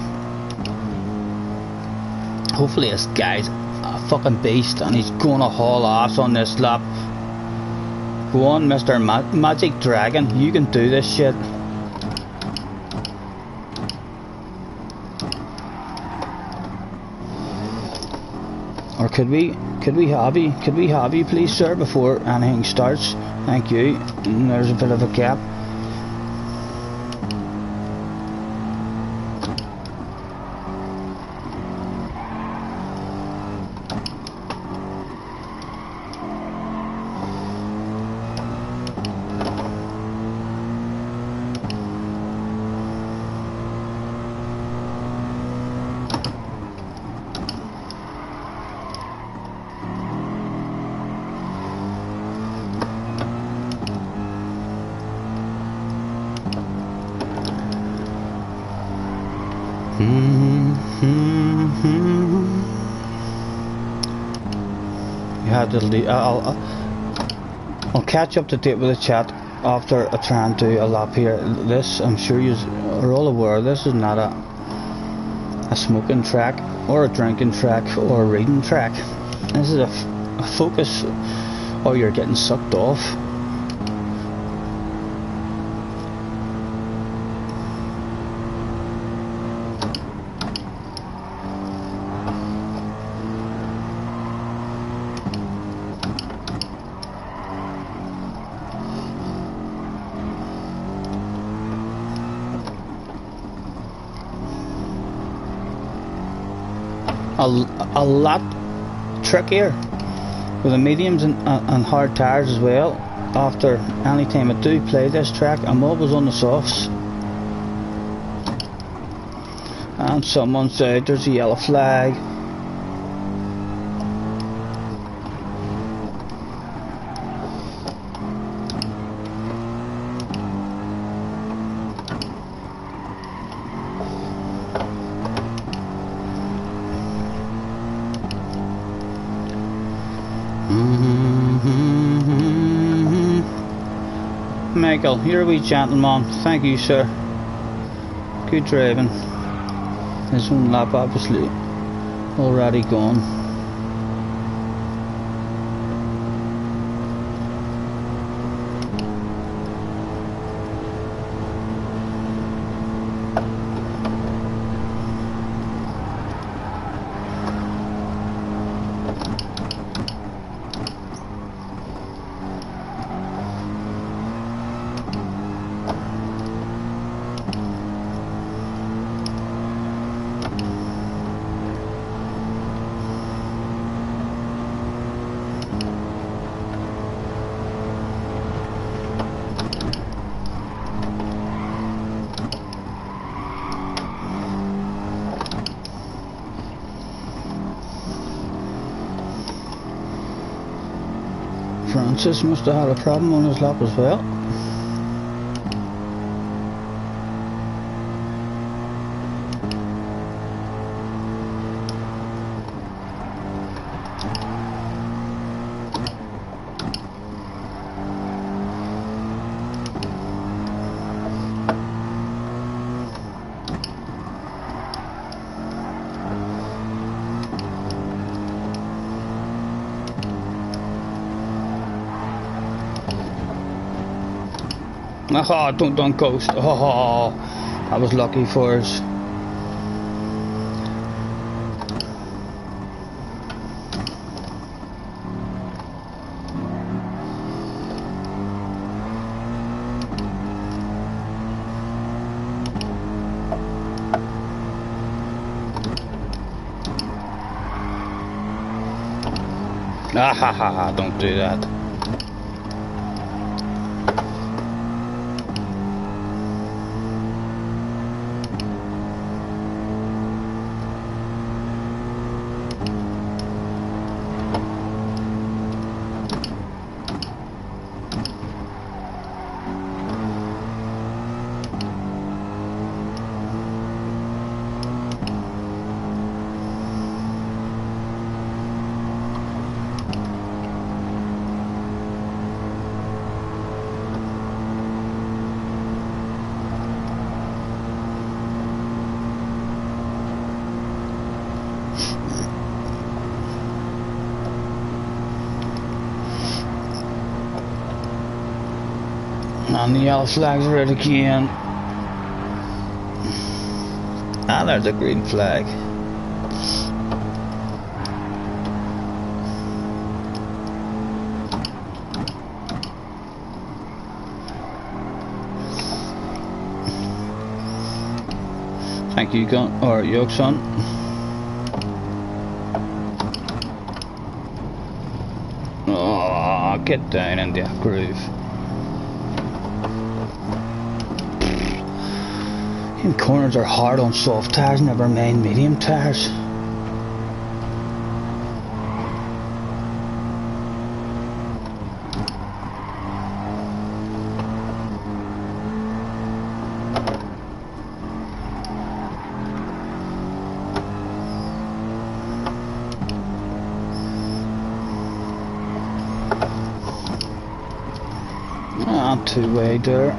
Speaker 1: Hopefully this guy's a fucking beast and he's gonna haul ass on this lap. Go on, Mr. Magic Dragon, you can do this shit. Or could we have you please, sir, before anything starts? Thank you. And there's a bit of a gap. I'll catch up to date with the chat after I try and do a lap here. This, I'm sure you are all aware, this is not a smoking track or a drinking track or a reading track. This is a focus, or you're getting sucked off. A lot trickier with the mediums and hard tires as well. After any time I do play this track, I'm always on the softs. And someone said there's a yellow flag. Michael, you're a wee gentleman. Thank you, sir. Good driving. His own lap obviously already gone. Francis must have had a problem on his lap as well. Oh, don't ghost. Oh, that was lucky for us. Ah ha ha ha, don't do that. And the yellow flag's red again. Ah, there's a green flag. Thank you, gun or yoke son. Oh, get down in the groove. Corners are hard on soft tires, never mind medium tires. Ah, two-way there.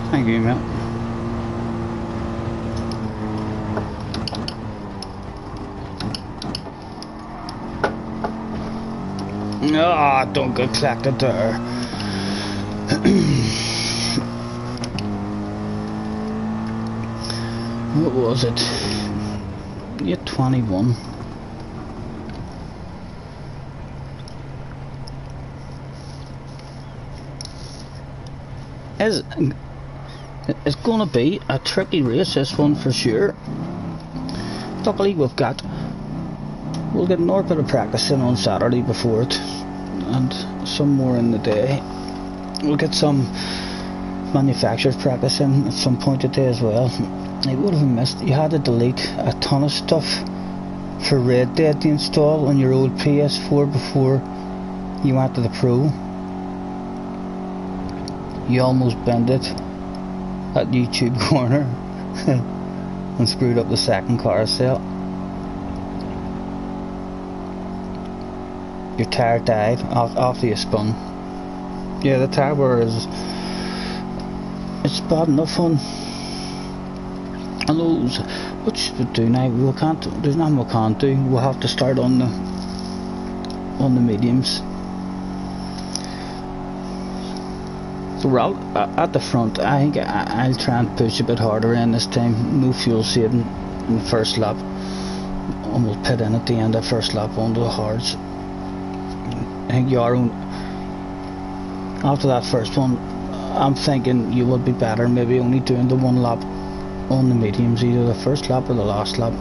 Speaker 1: Thank you, mate. Ah, don't get clacked there. What was it? Yeah, 21. It's going to be a tricky race, this one for sure. Luckily we'll get an hour bit of practicing on Saturday before it, and some more in the day. We'll get some manufacturers practicing at some point today as well. I would have missed, you had to delete a ton of stuff for Red Dead to install on your old PS4 before you went to the Pro. You almost bent it at YouTube corner and screwed up the second carousel. Your tire died after you spun. Yeah, the tower is, it's bad enough on. And those, what should we do now? We can't. There's nothing we can't do. We'll have to start on the mediums. So we're out at the front. I think I'll try and push a bit harder in this time. No fuel saving in the first lap, and we'll pit in at the end of the first lap onto the hards. I think you are on, after that first one. I'm thinking you would be better maybe only doing the one lap on the mediums, either the first lap or the last lap.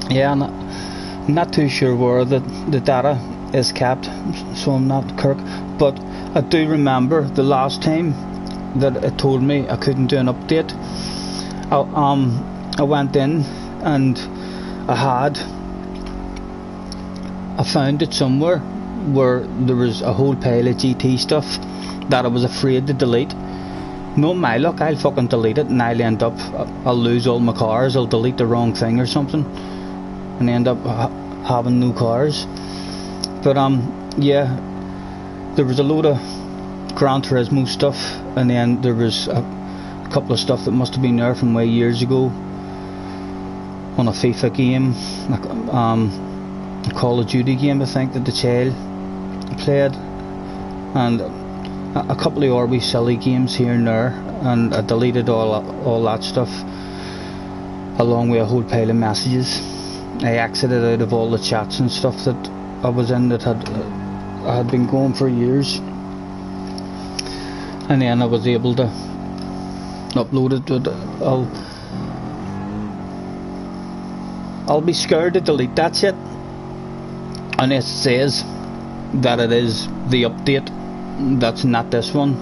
Speaker 1: Yeah, I'm not too sure where the data is kept, so I'm not Kirk, but I do remember the last time that it told me I couldn't do an update. I went in and I found it somewhere where there was a whole pile of GT stuff that I was afraid to delete. No, my luck, I'll fucking delete it and I'll lose all my cars. I'll delete the wrong thing or something and end up having no cars. But yeah, there was a load of Gran Turismo stuff, and then there was a couple of stuff that must have been there from way years ago on a FIFA game, a Call of Duty game I think that the child played, and a couple of RB silly games here and there, and I deleted all that stuff along with a whole pile of messages. I exited out of all the chats and stuff that I was in that I had been going for years, and then I was able to upload it. But I'll be scared to delete that shit unless it says that it is the update that's not this one.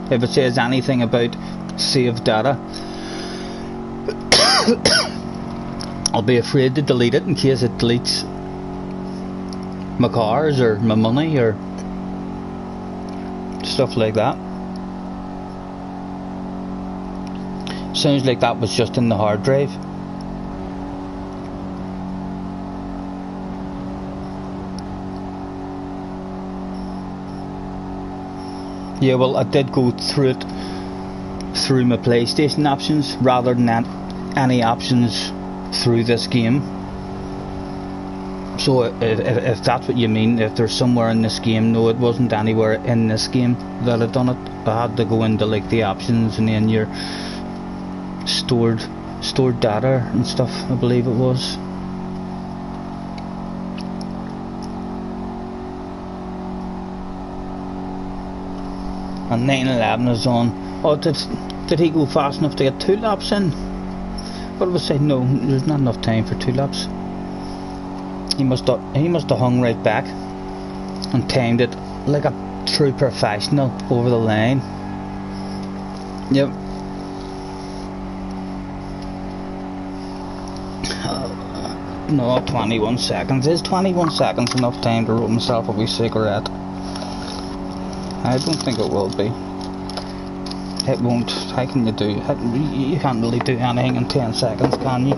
Speaker 1: If it says anything about save data, I'll be afraid to delete it in case it deletes my cars or my money or stuff like that. Sounds like that was just in the hard drive. Yeah, well, I did go through it through my PlayStation options rather than any options through this game. So if that's what you mean, if there's somewhere in this game, no, it wasn't anywhere in this game that I'd done it. I had to go into like the options and then your stored data and stuff, I believe it was. And 911 is on. Oh, did he go fast enough to get 2 laps in? But I was saying no, there's not enough time for 2 laps. He must have hung right back and timed it like a true professional over the line. Yep. No, 21 seconds. Is 21 seconds enough time to roll myself a wee cigarette? I don't think it will be. It won't. How can you do? You can't really do anything in 10 seconds, can you?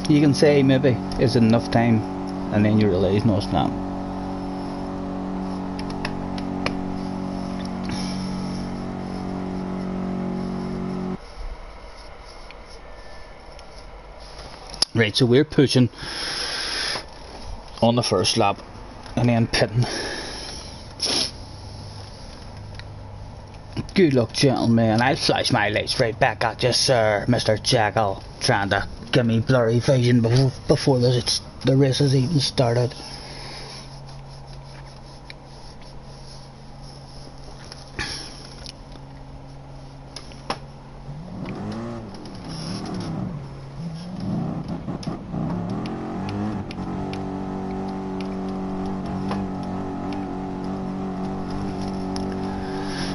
Speaker 1: You can say maybe, is it enough time? And then you realise no, it's not. Right, so we're pushing on the first lap and then pitting. Good luck, gentlemen. I'll flash my lights right back at you, sir, Mr. Jackal, trying to give me blurry vision before the race has even started.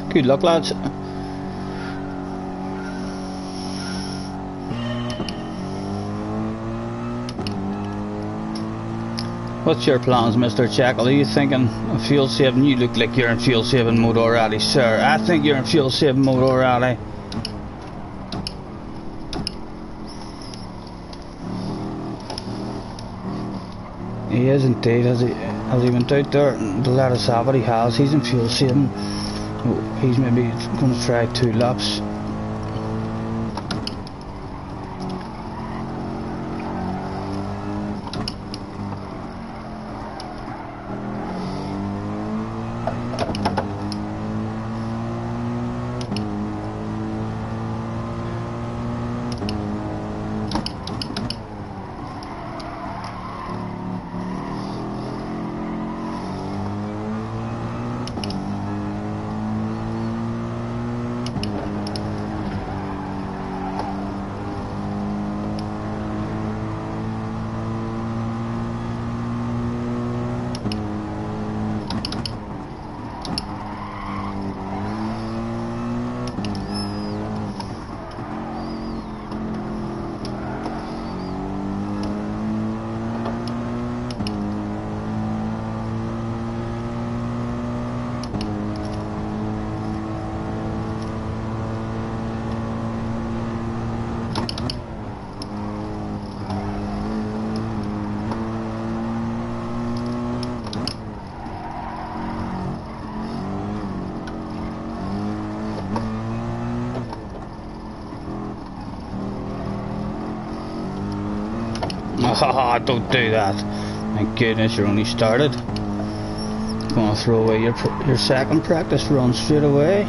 Speaker 1: Good luck, lads. What's your plans, Mr. Jackal? Are you thinking of fuel saving? You look like you're in fuel saving mode already, sir. I think you're in fuel saving mode already. He is indeed, as he went out there to let us have what he has. He's in fuel saving. He's maybe going to try 2 laps. Haha, don't do that. Thank goodness you're only started. Gonna throw away your second practice run straight away.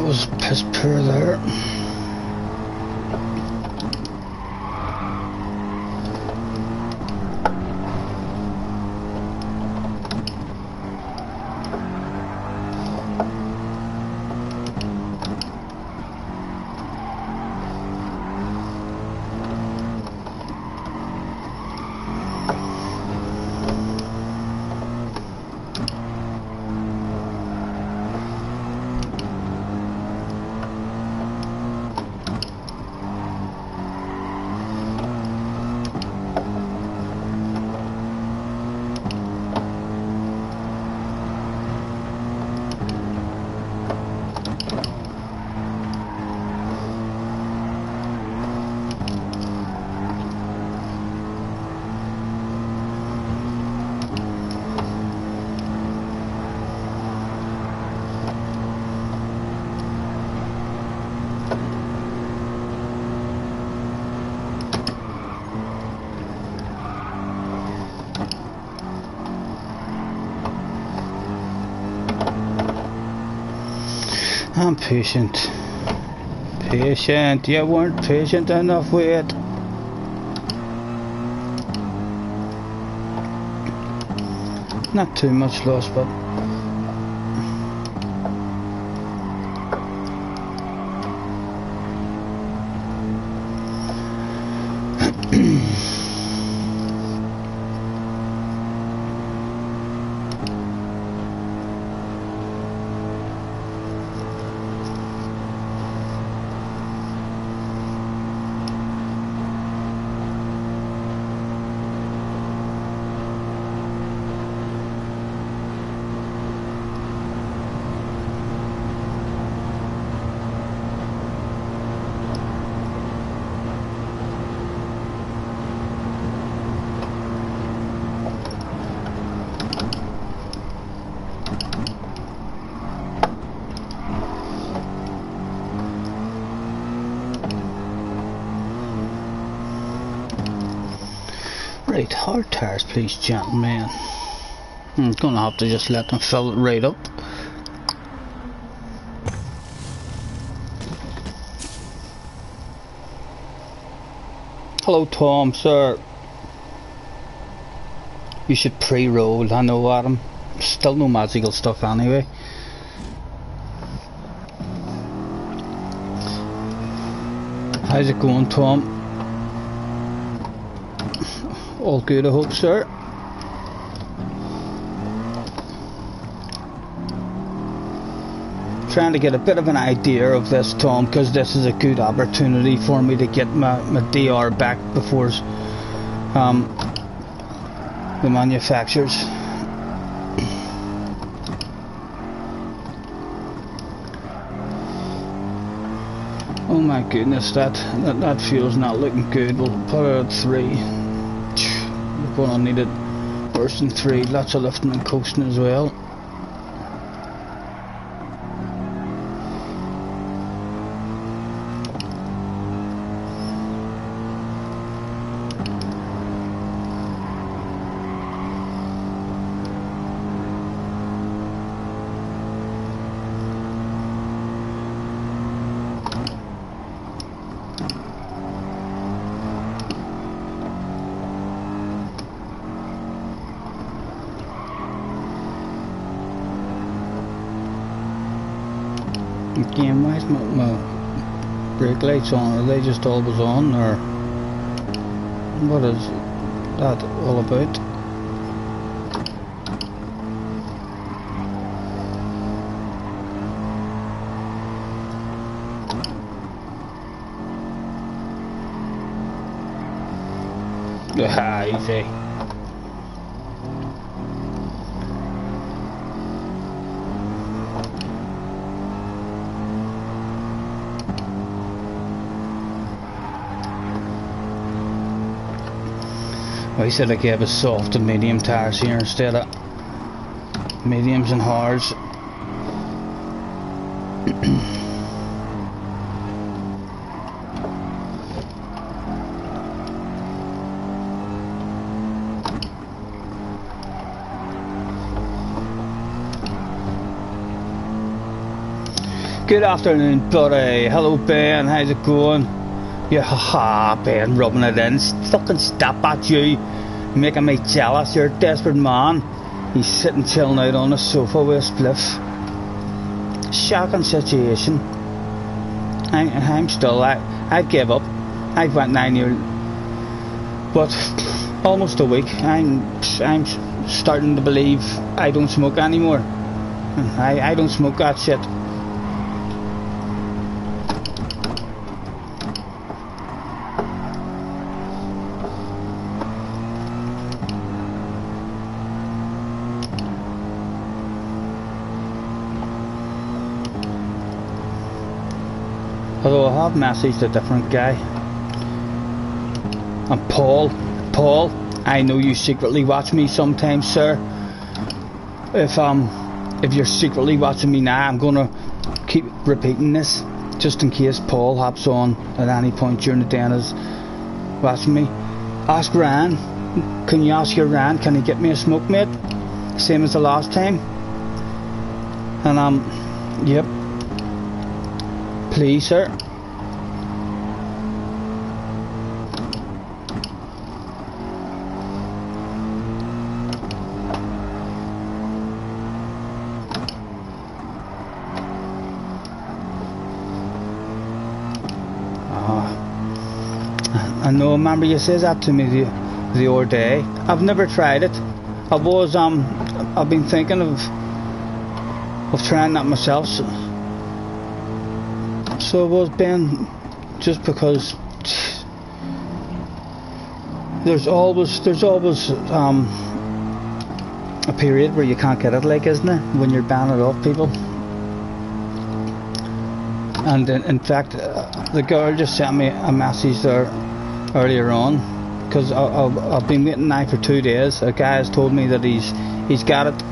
Speaker 1: was piss poor there. I'm patient. Patient. You weren't patient enough with it. Not too much loss, but right, hard tires please, gentlemen. I'm gonna have to just let them fill it right up. Hello Tom, sir. You should pre-roll, I know Adam. Still no magical stuff anyway. How's it going, Tom? All good, I hope, sir. Trying to get a bit of an idea of this, Tom, because this is a good opportunity for me to get my DR back before the manufacturers. Oh my goodness, that fuel's not looking good. We'll put it at 3. We're going to need it worse than 3. Lots of lifting and coasting as well. Again, why is my brake lights on? Are they just always on, or what is that all about? Ah, easy. Well, he said I gave us soft and medium tires here instead of mediums and hards. Good afternoon, buddy. Hello, Ben. How's it going? Yeah, haha, Ben, rubbing it in. Fucking stop at you. Making me jealous. You're a desperate man. He's sitting chilling out on the sofa with a spliff. Shocking situation. I'm still, I gave up. I've went 9 years, but almost a week. I'm starting to believe I don't smoke anymore. I don't smoke that shit. Although I have messaged a different guy. And Paul, I know you secretly watch me sometimes, sir. If you're secretly watching me now, I'm gonna keep repeating this, just in case Paul hops on at any point during the day and is watching me. Ask Ryan. Can you ask your Ryan, can he get me a smoke, mate? Same as the last time. And yep. Please, sir. I know, remember you says that to me the other day. I've never tried it. I've been thinking of trying that myself. So it was, Ben, just because there's always a period where you can't get it, like, isn't it, when you're banning off people. And in fact, the girl just sent me a message there earlier on, because I've been waiting now for 2 days. A guy has told me that he's got it,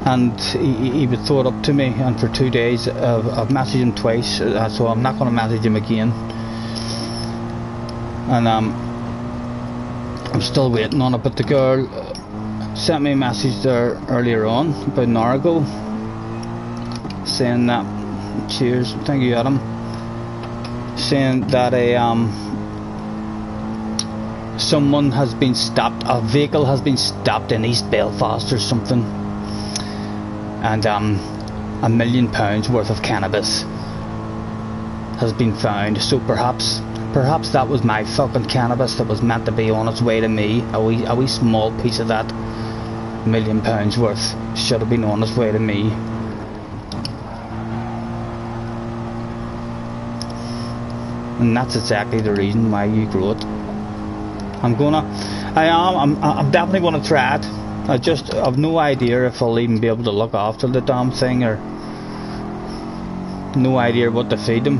Speaker 1: and he would throw it up to me, and for 2 days I've messaged him twice, so I'm not going to message him again. And I'm still waiting on it, but the girl sent me a message there earlier on, about an hour ago, saying that, cheers, thank you Adam, saying that someone has been stopped, a vehicle has been stopped in East Belfast or something, and £1 million worth of cannabis has been found. So perhaps that was my fucking cannabis that was meant to be on its way to me. A wee small piece of that £1 million worth should have been on its way to me. And that's exactly the reason why you grow it. I'm definitely gonna try it. I've no idea if I'll even be able to look after the damn thing, or no idea what to feed them.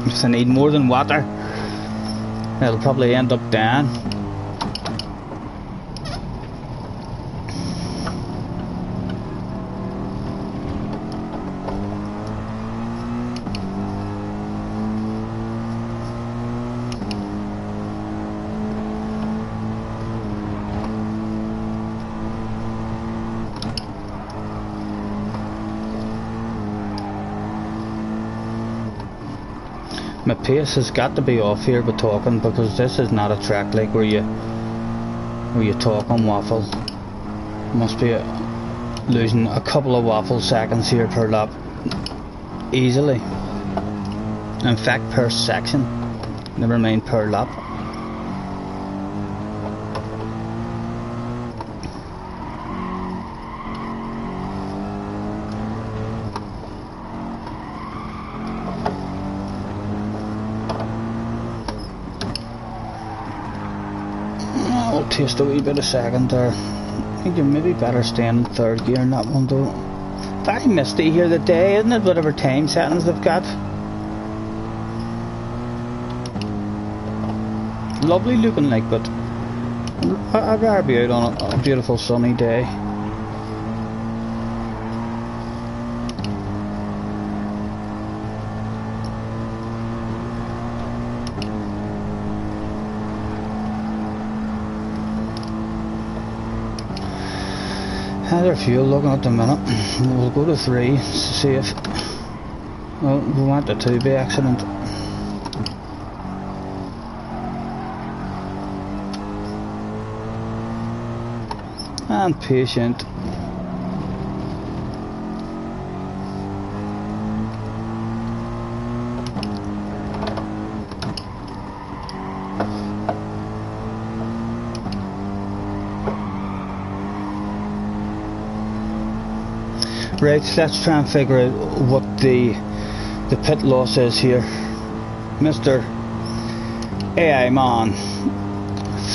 Speaker 1: If they need more than water, it'll probably end up dying. My pace has got to be off here with talking, because this is not a track like where you talk and waffle. Must be losing a couple of waffle seconds here per lap easily. In fact, per section, never mind per lap. Taste a wee bit of second there. I think you're maybe better staying in third gear in that one though. Very misty here today, isn't it? Whatever time settings they've got. Lovely looking like, but I'd rather be out on a beautiful sunny day. How's our fuel looking at the minute? We'll go to 3 to see if Well, we want it to be excellent. And patient. Right, let's try and figure out what the pit loss is here. Mr. AI man,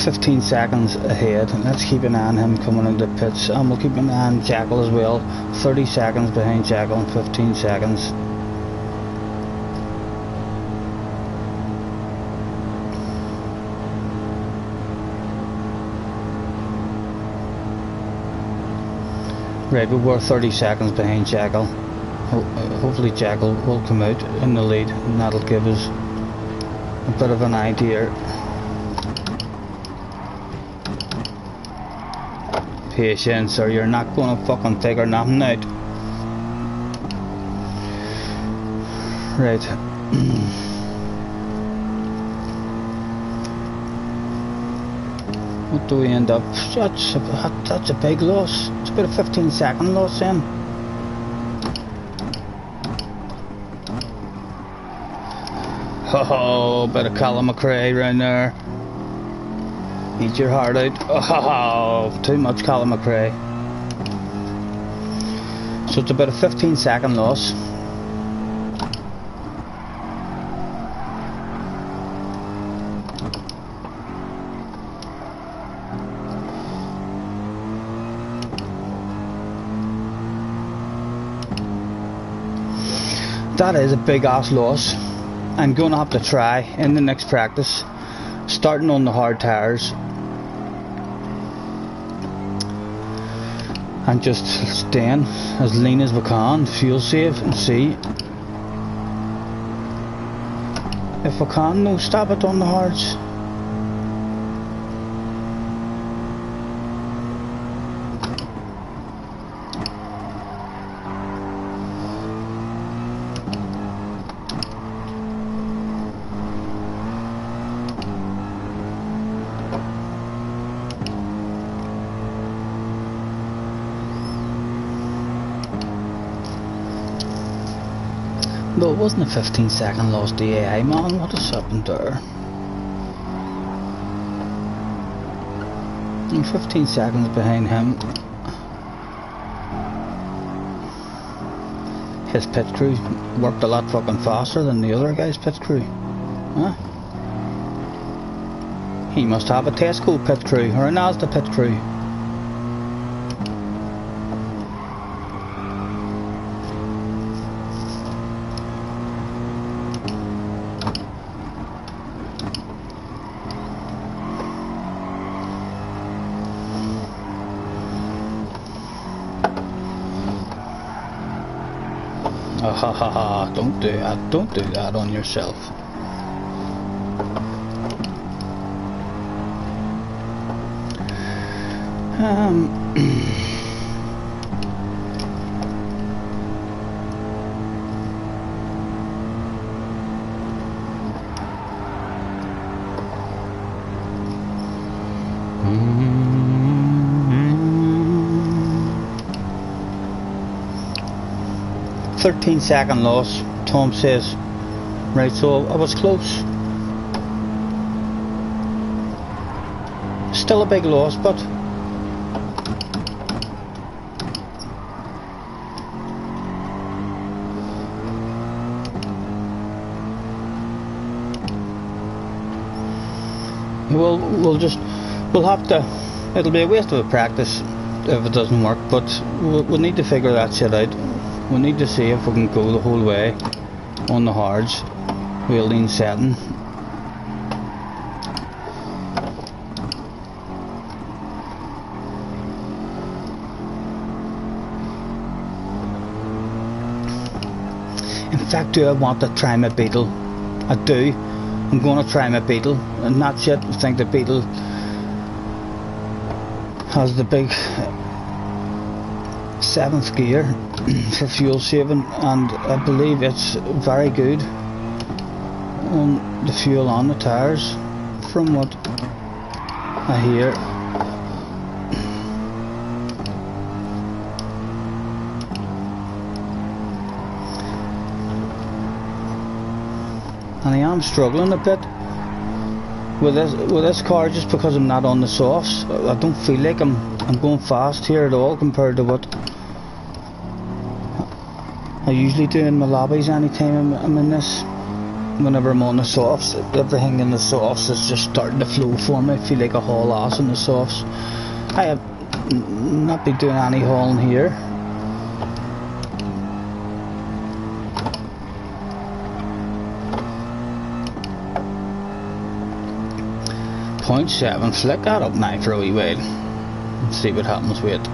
Speaker 1: 15 seconds ahead. Let's keep an eye on him coming into the pits, and we'll keep an eye on Jackal as well. 30 seconds behind Jackal and 15 seconds. Right, we were 30 seconds behind Jackal. Hopefully Jackal will come out in the lead, and that'll give us a bit of an idea. Patience, or you're not gonna fucking figure nothing out. Right. What do we end up? That's a big loss. It's about a 15-second loss then. Oh, bit of Colin McRae round there. Eat your heart out. Oh, too much Colin McRae. So it's about a 15-second loss. That is a big ass loss. I'm going to have to try in the next practice, starting on the hard tires and just staying as lean as we can, fuel save, and see if we can no stop it on the hards. No, it wasn't a 15-second loss to AI, man. What has happened there? I'm 15 seconds behind him. His pit crew worked a lot fucking faster than the other guy's pit crew. Huh? He must have a Tesco pit crew or an Asda pit crew. Ha ha ha, don't do that on yourself. "13-second loss," Tom says. Right, so I was close. Still a big loss, but we'll have to. It'll be a waste of a practice if it doesn't work, but we'll need to figure that shit out. We need to see if we can go the whole way on the hards with a lean setting. In fact, do I want to try my Beetle? I do. I'm going to try my Beetle, and that's it. I think the Beetle has the big 7th gear. for fuel saving, and I believe it's very good on the fuel on the tires from what I hear. And I am struggling a bit with this car just because I'm not on the softs. I don't feel like I'm going fast here at all compared to what I usually do in my lobbies anytime I'm in this. Whenever I'm on the softs, everything in the softs is just starting to flow for me. I feel like a haul ass in the softs. I have not been doing any hauling here. .7, flick that up now for a wee while and see what happens with it.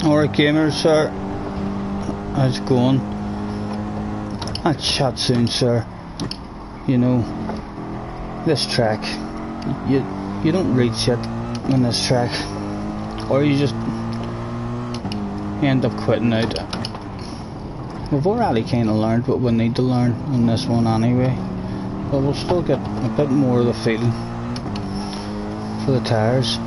Speaker 1: Alright gamers, sir, how's it going? I'll chat soon, sir. You know, this track, you don't reach it on this track, or you just end up quitting out. We've already kind of learned what we need to learn on this one anyway, but we'll still get a bit more of the feel for the tyres.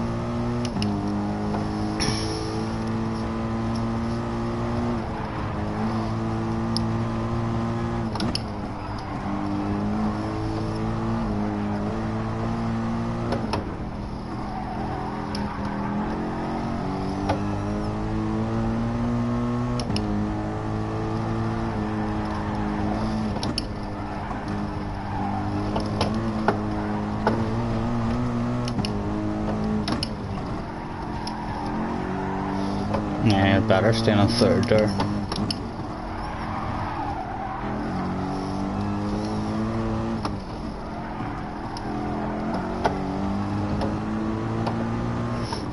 Speaker 1: Yeah, better staying on third there.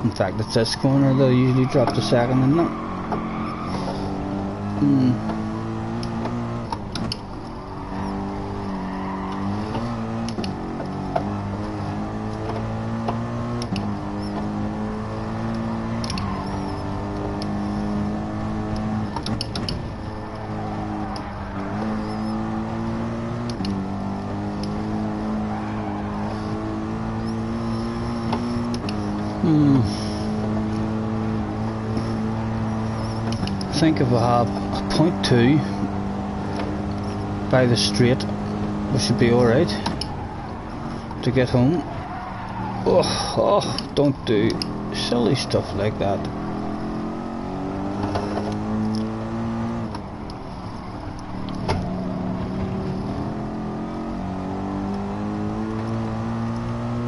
Speaker 1: In fact, it's this corner they'll usually drop the second, isn't it? I think if we have a .2 by the straight, we should be alright to get home. Oh, don't do silly stuff like that.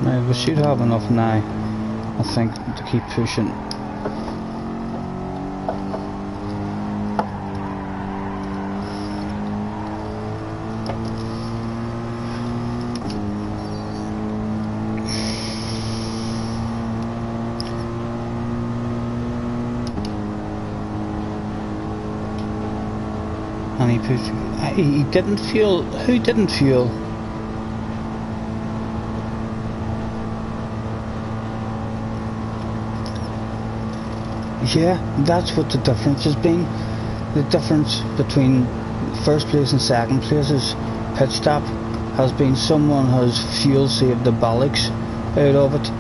Speaker 1: Now, we should have enough now, I think, to keep pushing. And he didn't fuel. Who didn't fuel? Yeah, that's what the difference has been. The difference between first place and second place is pit stop has been someone has fuel saved the bollocks out of it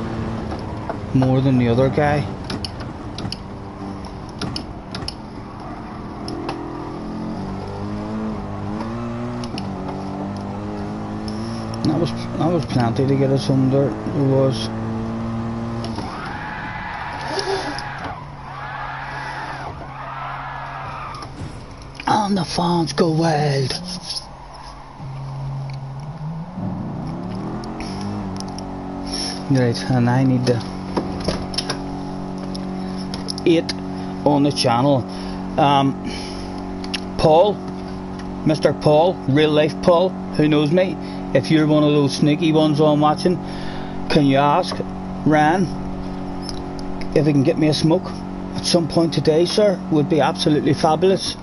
Speaker 1: more than the other guy. That was plenty to get us home there. It was. the fans go wild. Right, and I need the 8 on the channel. Paul, Mr. Paul, real life Paul, who knows me, if you're one of those sneaky ones I'm watching, can you ask Ryan if he can get me a smoke at some point today, sir? Would be absolutely fabulous.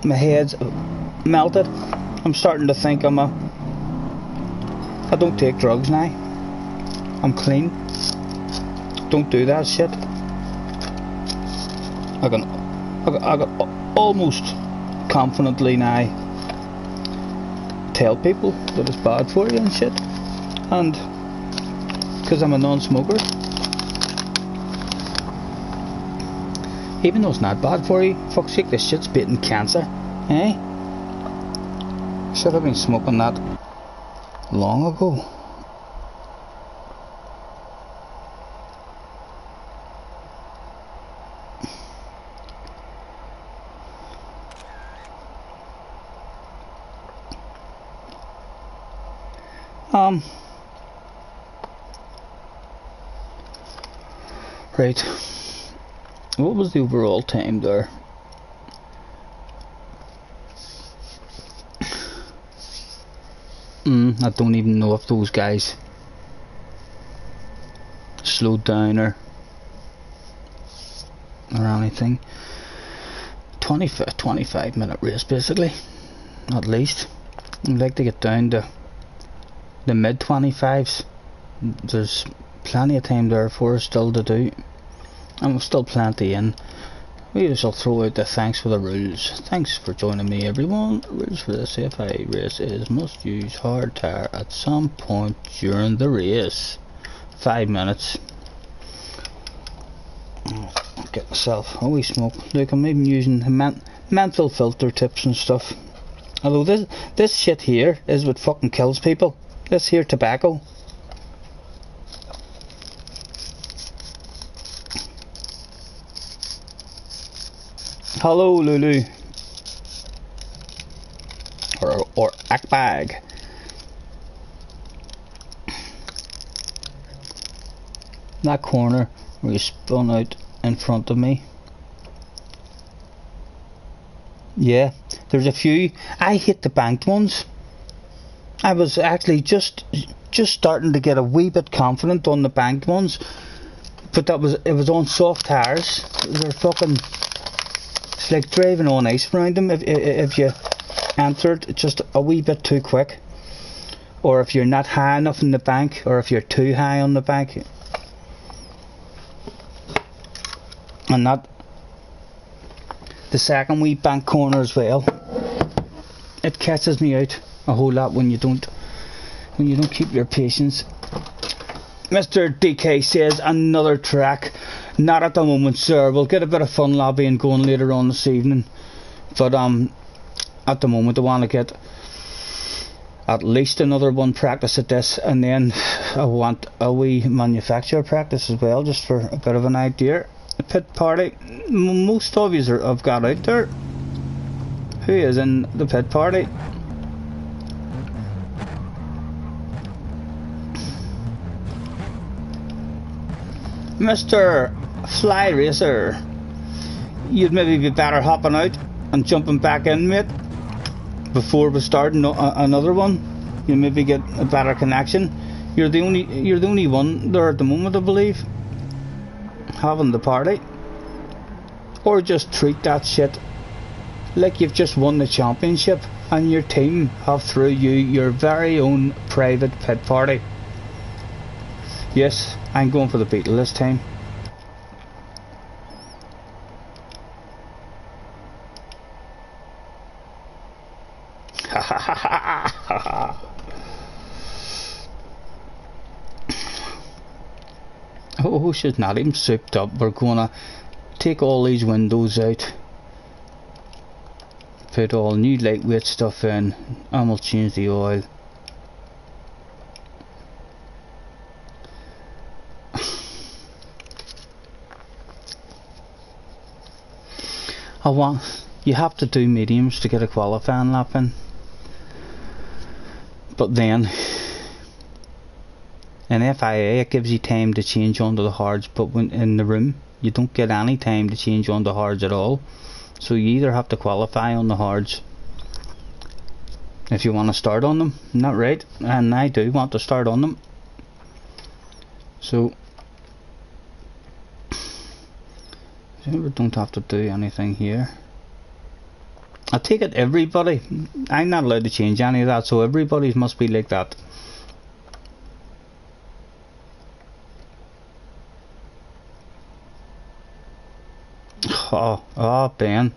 Speaker 1: My head's melted. I'm starting to think I don't take drugs now. I'm clean. Don't do that shit. I can almost confidently now tell people that it's bad for you and shit. And because I'm a non-smoker, even though it's not bad for you, fuck's sake, this shit's beating cancer, eh? Should have been smoking that long ago. Right. What was the overall time there? I don't even know if those guys slowed down or anything. 25 minute race basically, at least. I'd like to get down to the mid 25s. There's plenty of time there for us still to do, and we've still plenty in. We shall throw out the thanks for the rules. Thanks for joining me, everyone. Rules for the CFI race is must use hard tire at some point during the race. 5 minutes. I'll get myself a wee smoke. Look, I'm even using menthol filter tips and stuff. Although this shit here is what fucking kills people. This here tobacco. Hello, Lulu. Or Akbag. That corner where you spun out in front of me. Yeah, there's a few. I hit the banked ones. I was actually just starting to get a wee bit confident on the banked ones, but it was on soft tires. They're fucking. It's like driving on ice around them if you entered just a wee bit too quick, or if you're not high enough in the bank, or if you're too high on the bank. And that the second wee bank corner as well, it catches me out a whole lot when you don't keep your patience. Mr. DK says another track. Not at the moment, sir. We'll get a bit of fun lobbying going later on this evening, but at the moment I want to get at least another one practice at this, and then I want a wee manufacturer practice as well, just for a bit of an idea. The pit party, most of you have got out there. Who is in the pit party? Mr. Fly Racer, you'd maybe be better hopping out and jumping back in, mate, before we start another one. You maybe get a better connection. You're the only one there at the moment, I believe, having the party. Or just treat that shit like you've just won the championship and your team have through you your very own private pit party. Yes, I'm going for the Beetle this time. Oh shit, not even souped up. We're gonna take all these windows out, put all new lightweight stuff in, and we'll change the oil. You have to do mediums to get a qualifying lap in. But then in FIA it gives you time to change onto the hards, but when in the room you don't get any time to change onto hards at all. So you either have to qualify on the hards if you want to start on them. Not right, and I do want to start on them. So you don't have to do anything here. I take it everybody, I'm not allowed to change any of that, so everybody's must be like that. Oh, Ben.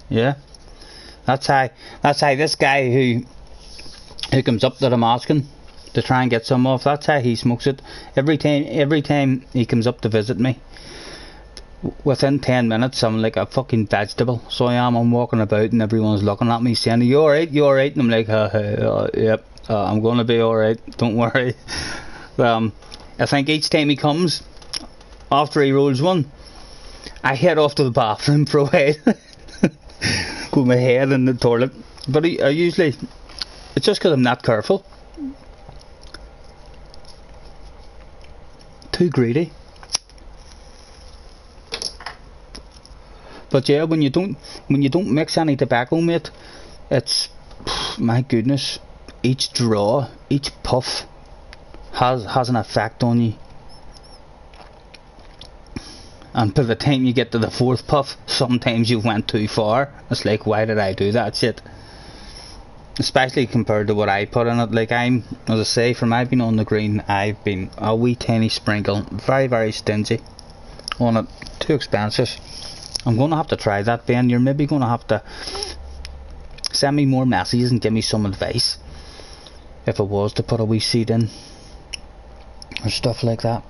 Speaker 1: Yeah. That's how this guy who comes up that I'm asking to try and get some off, that's how he smokes it. Every time he comes up to visit me, within 10 minutes I'm like a fucking vegetable. So I'm walking about and everyone's looking at me saying, you alright, and I'm like, yep, I'm gonna be alright, don't worry. I think each time he comes, after he rolls one, I head off to the bathroom for a while with my head in the toilet. But I usually, it's just because I'm not careful. Too greedy. But yeah, when you don't mix any tobacco, mate, it's, my goodness, each draw, each puff has an effect on you. And by the time you get to the fourth puff, sometimes you went too far. It's like, why did I do that shit? Especially compared to what I put in it. Like, as I say, from I've been on the green, I've been a wee tiny sprinkle, very, very stingy on it. Too expensive. I'm going to have to try that, Ben. You're maybe going to have to send me more messages and give me some advice if I was to put a wee seed in or stuff like that.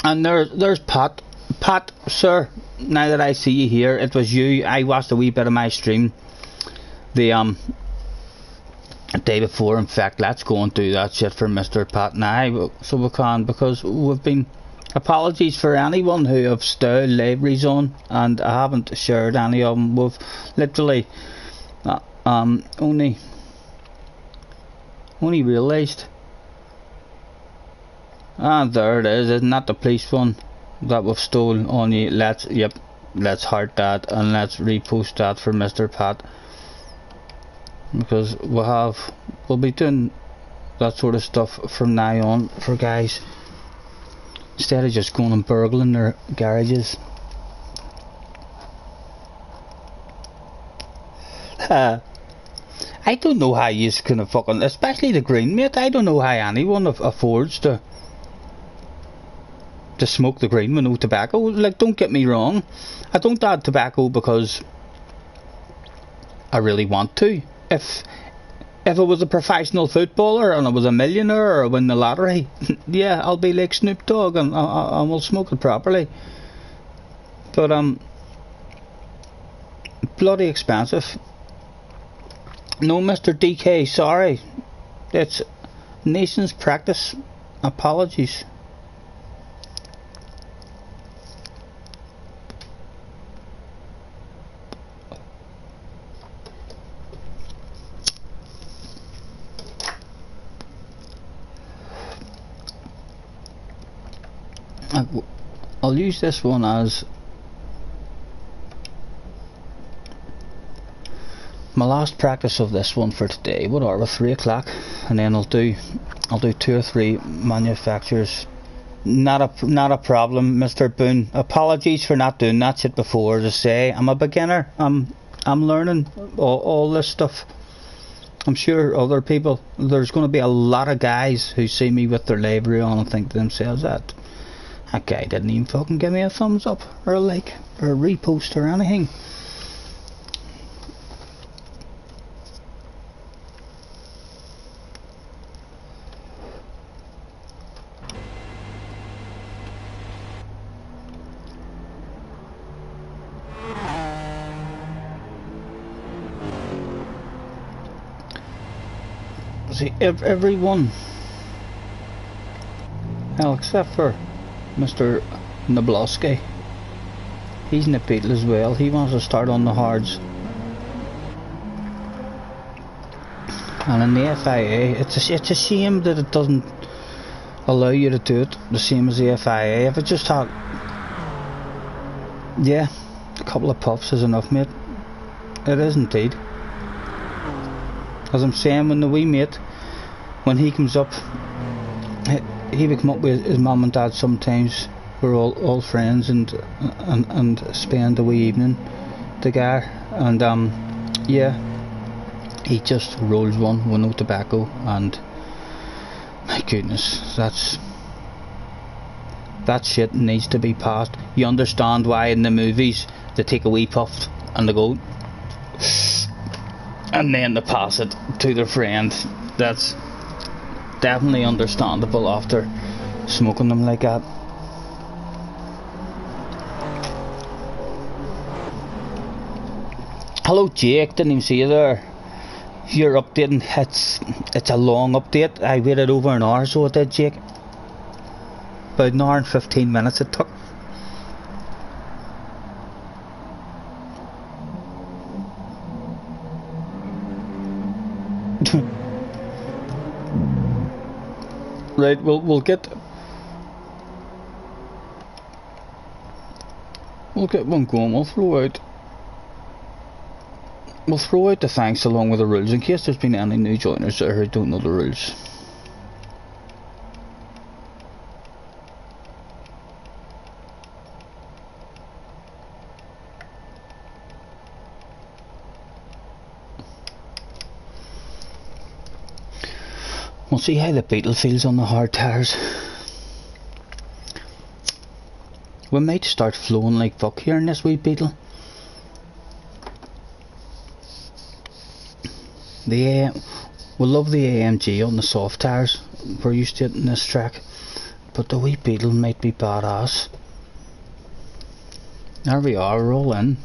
Speaker 1: And there's Pat, sir. Now that I see you here, it was you. I watched a wee bit of my stream the day before. In fact, let's go and do that shit for Mr. Pat now, so we can, because we've been. Apologies for anyone who have stole libraries on, and I haven't shared any of them. We've literally only realised. And there it is. Isn't that the police one that we've stolen on you? Let's heart that and let's repost that for Mr. Pat, because we'll be doing that sort of stuff from now on for guys, instead of just going and burgling their garages. I don't know how you can fucking, especially the green, mate. I don't know how anyone affords to smoke the green with no tobacco. Like, don't get me wrong, I don't add tobacco because I really want to. If I was a professional footballer and I was a millionaire or I win the lottery, yeah, I'll be like Snoop Dogg and I will smoke it properly. But bloody expensive. No, Mr. DK, sorry, it's nation's practice. Apologies. I'll use this one as my last practice of this one for today. What are we, 3 o'clock? And then I'll do 2 or 3 manufacturers. Not a problem, Mr. Boone. Apologies for not doing that shit before. As I say, I'm a beginner. I'm learning all this stuff. I'm sure other people, there's going to be a lot of guys who see me with their library on and think to themselves that guy didn't even fucking give me a thumbs up or a like or a repost or anything. See, everyone, well, except for Mr. Nablowski, he's in the Beatle as well. He wants to start on the hards. And in the FIA, it's a shame that it doesn't allow you to do it the same as the FIA. If it just had, yeah, a couple of puffs is enough, mate. It is indeed. As I'm saying, when the wee mate, when he comes up, he will come up with his mum and dad sometimes. We're all friends and spend the wee evening together. And yeah, he just rolls one with no tobacco, and my goodness, that shit needs to be passed. You understand why in the movies they take a wee puff and they go, and then they pass it to their friend. That's definitely understandable after smoking them like that. Hello Jake, didn't even see you there. You're updating, it's a long update. I waited over an hour, so it did, Jake. About an hour and 15 minutes it took. Right, we'll get one going. We'll throw out the thanks along with the rules in case there's been any new joiners there who don't know the rules. We'll see how the Beetle feels on the hard tires. We might start flowing like fuck here in this wee Beetle. We love the AMG on the soft tires. We're used to it in this track, but the wee Beetle might be badass. There we are, roll in.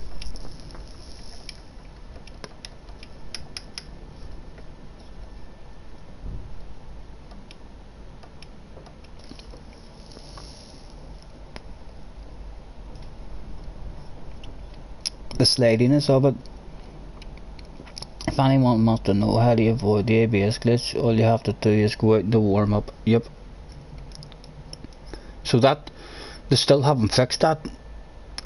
Speaker 1: The slidiness of it. If anyone wants to know how to avoid the ABS glitch, all you have to do is go out in the warm up. Yep. So that they still haven't fixed that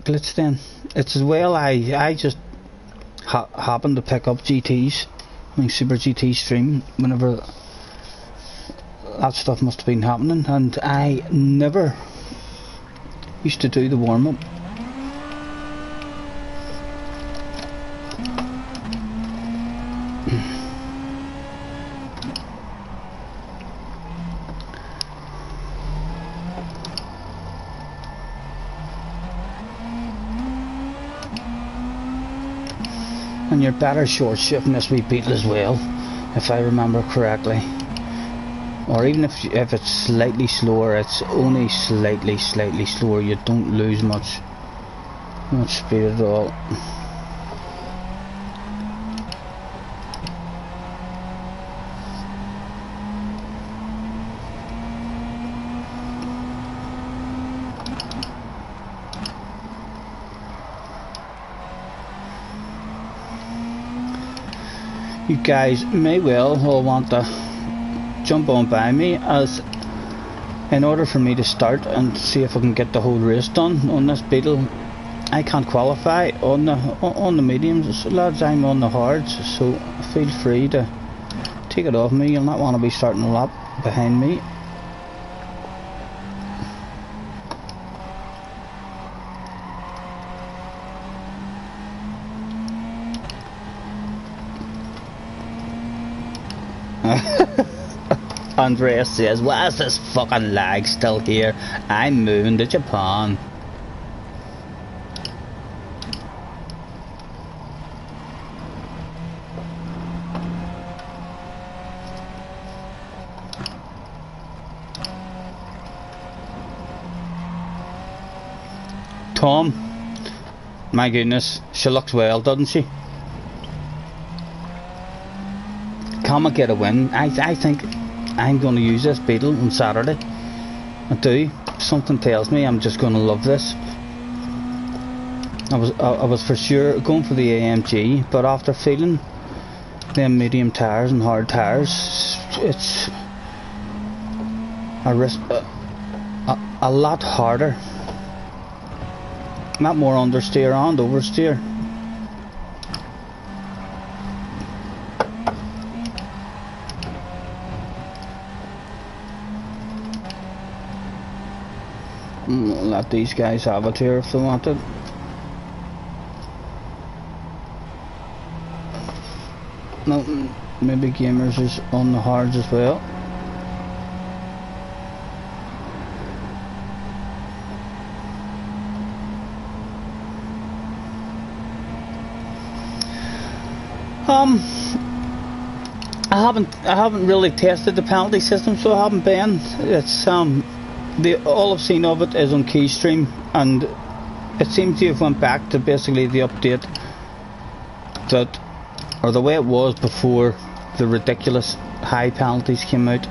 Speaker 1: glitch then. It's as well I just happened to pick up GTs, I mean Super GT stream whenever that stuff must have been happening, and I never used to do the warm up. And you're better short shifting this wee Beetle as well, if I remember correctly. Or even if it's slightly slower, it's only slightly slower. You don't lose much speed at all. You guys may well all want to jump on by me, as in order for me to start and see if I can get the whole race done on this Beetle. I can't qualify on the mediums, lads. I'm on the hards, so feel free to take it off me. You'll not want to be starting a lap behind me. Andreas says, why is this fucking lag still here? I'm moving to Japan. Tom, my goodness, she looks well, doesn't she? Comet get a win. I think I'm going to use this beetle on Saturday. I do. Something tells me I'm just going to love this. I was for sure going for the AMG, but after feeling them medium tires and hard tires, it's a lot harder. Not more understeer and oversteer. Let these guys have it here if they want it. No, maybe Gamers is on the hards as well. I haven't really tested the penalty system, so I haven't been. It's all I've seen of it is on Keystream, and it seems to have went back to basically the update that, or the way it was before the ridiculous high penalties came out,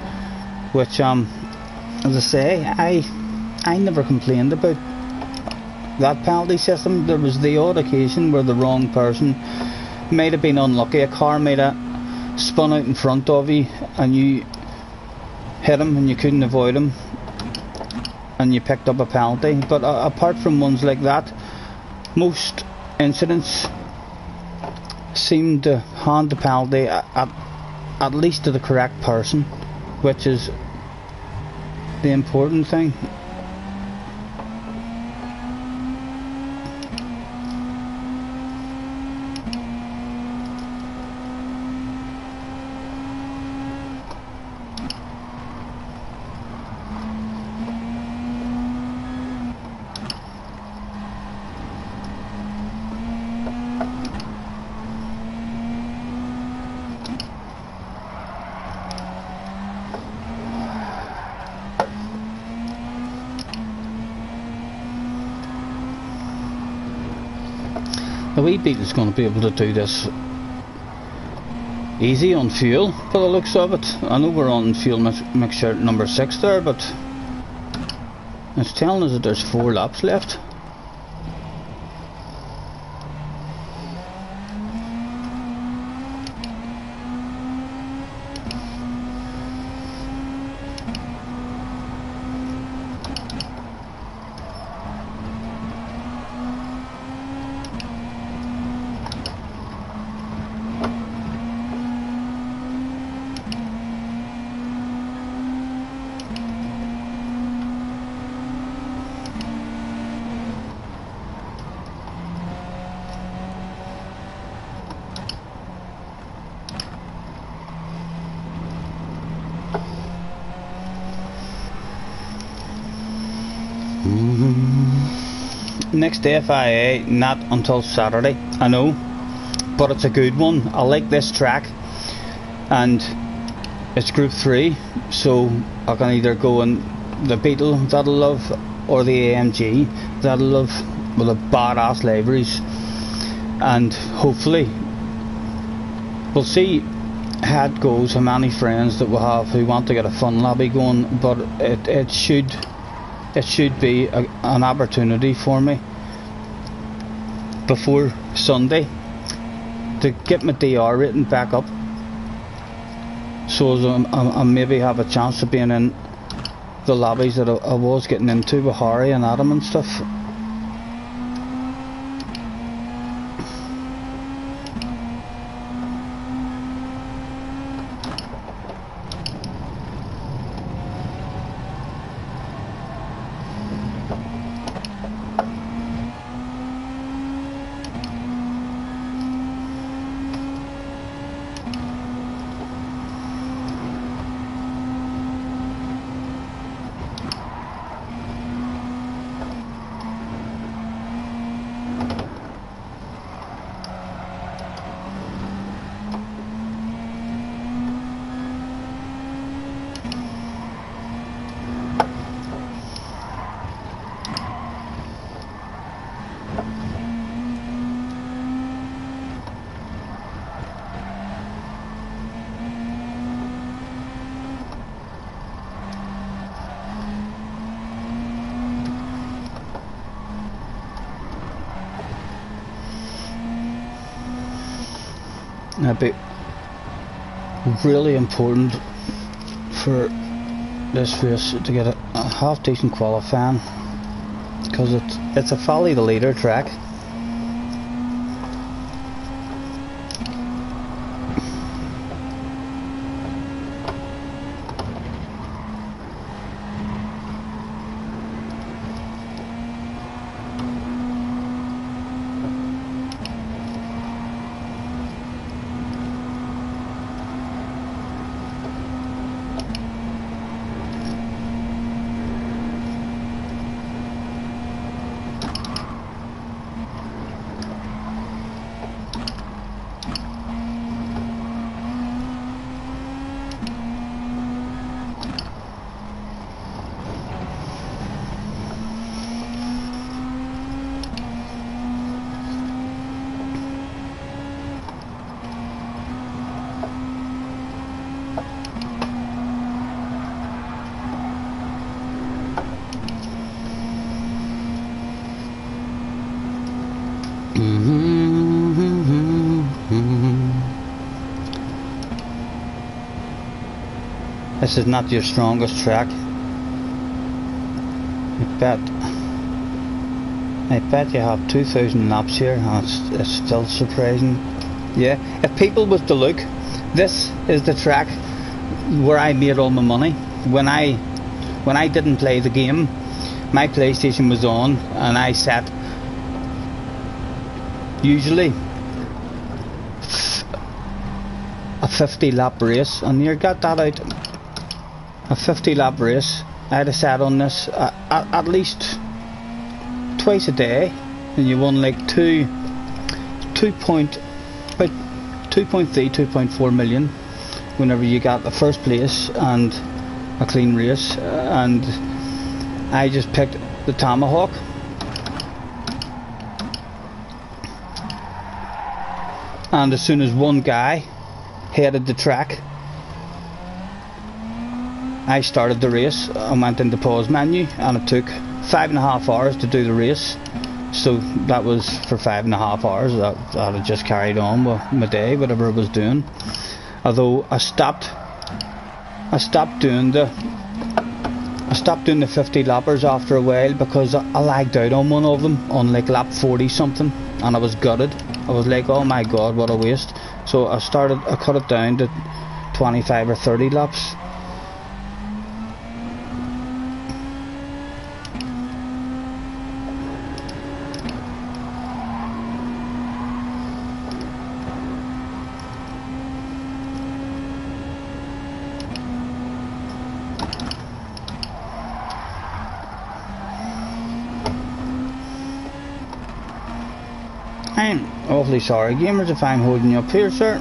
Speaker 1: which as I say, I never complained about that penalty system. There was the odd occasion where the wrong person might have been unlucky. A car might have spun out in front of you and you hit him and you couldn't avoid him and you picked up a penalty. But apart from ones like that, most incidents seem to hand the penalty at least to the correct person, which is the important thing. The wee beetle's going to be able to do this easy on fuel, by the looks of it. I know we're on fuel mixture number 6 there, but it's telling us that there's 4 laps left. Next FIA, not until Saturday, I know, but it's a good one. I like this track, and it's Group 3, so I can either go in the Beetle that I love or the AMG that I love, with the badass liveries, and hopefully we'll see how it goes, how many friends that we have who want to get a fun lobby going, but it should be an opportunity for me before Sunday to get my DR rating back up, so I maybe have a chance of being in the lobbies that I was getting into with Harry and Adam and stuff. It'd be really important for this race to get a half decent qualifying, because it's a folly the leader track. This is not your strongest track. I bet you have 2,000 laps here, and it's still surprising. Yeah, if people was to look, this is the track where I made all my money. When I didn't play the game, my PlayStation was on, and I set usually a 50 lap race, and you got that out. A 50 lap race. I had a set on this at least twice a day, and you won like 2.4 million whenever you got the first place and a clean race. And I just picked the Tomahawk. And as soon as one guy headed the track, I started the race and went into pause menu, and it took 5.5 hours to do the race. So that was for 5.5 hours that I just carried on with my day, whatever I was doing. Although I stopped doing the 50 lappers after a while, because I lagged out on one of them on like lap 40 something, and I was gutted. I was like, oh my god, what a waste. So I cut it down to 25 or 30 laps. I'm awfully sorry, gamers, if I'm holding you up here, sir.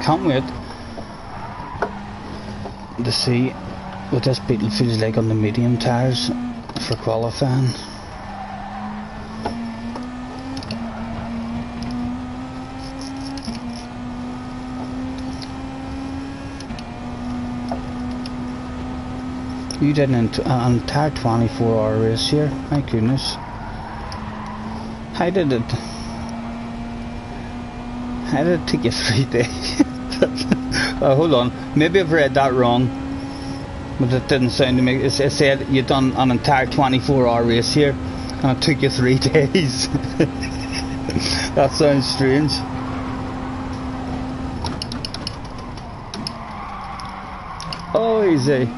Speaker 1: Can't wait to see what this Beetle feels like on the medium tyres for qualifying. You did an entire 24-hour race here, my goodness. How did it take you 3 days? Hold on, maybe I've read that wrong, but it didn't sound to me. It said you'd done an entire 24-hour race here and it took you 3 days. That sounds strange. Oh, easy.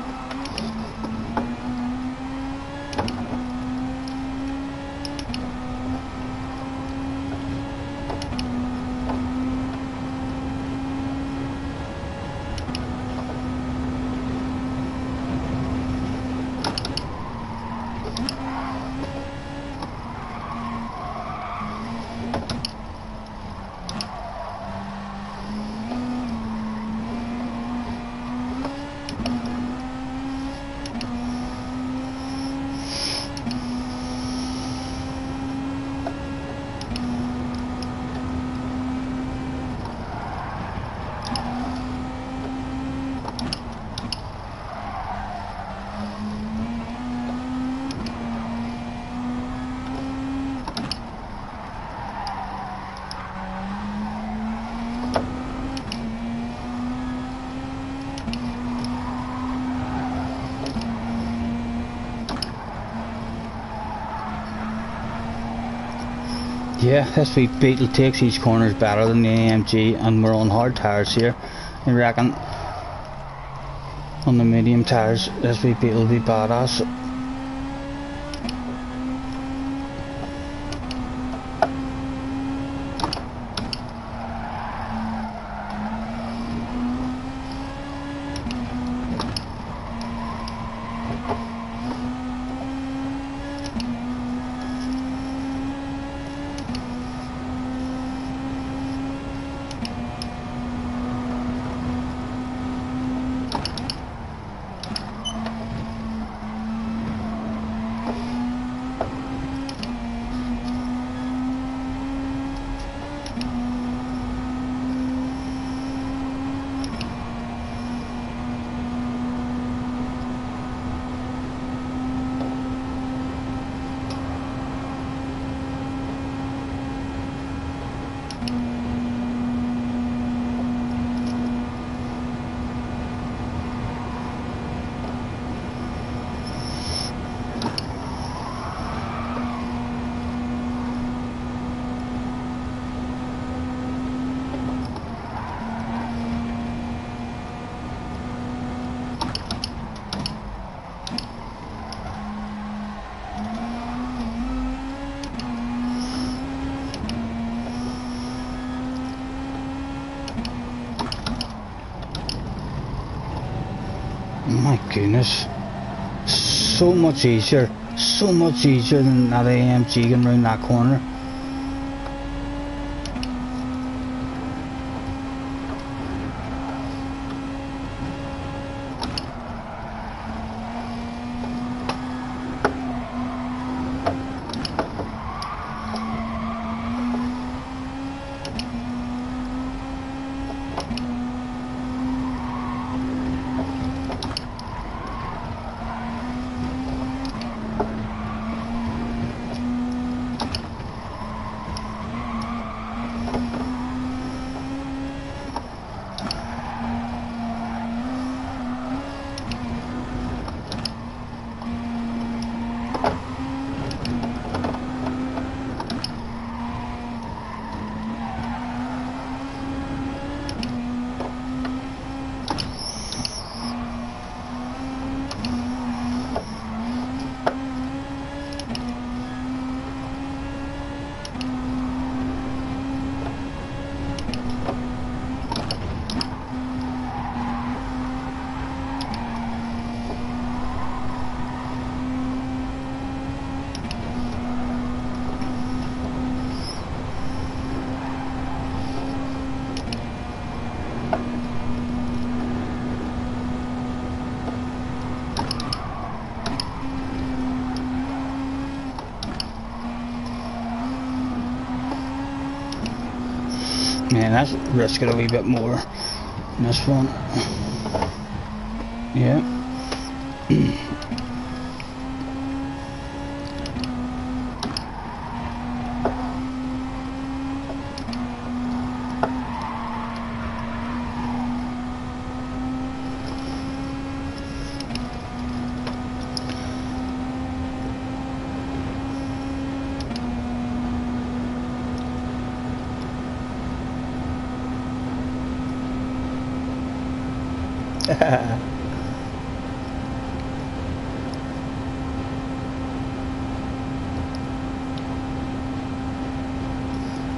Speaker 1: Yeah, this wee Beetle takes each corners better than the AMG, and we're on hard tyres here. I reckon on the medium tyres this wee Beetle will be badass. My goodness, so much easier than that AMG going round that corner. Man, that's risking a wee bit more in this one. Yeah.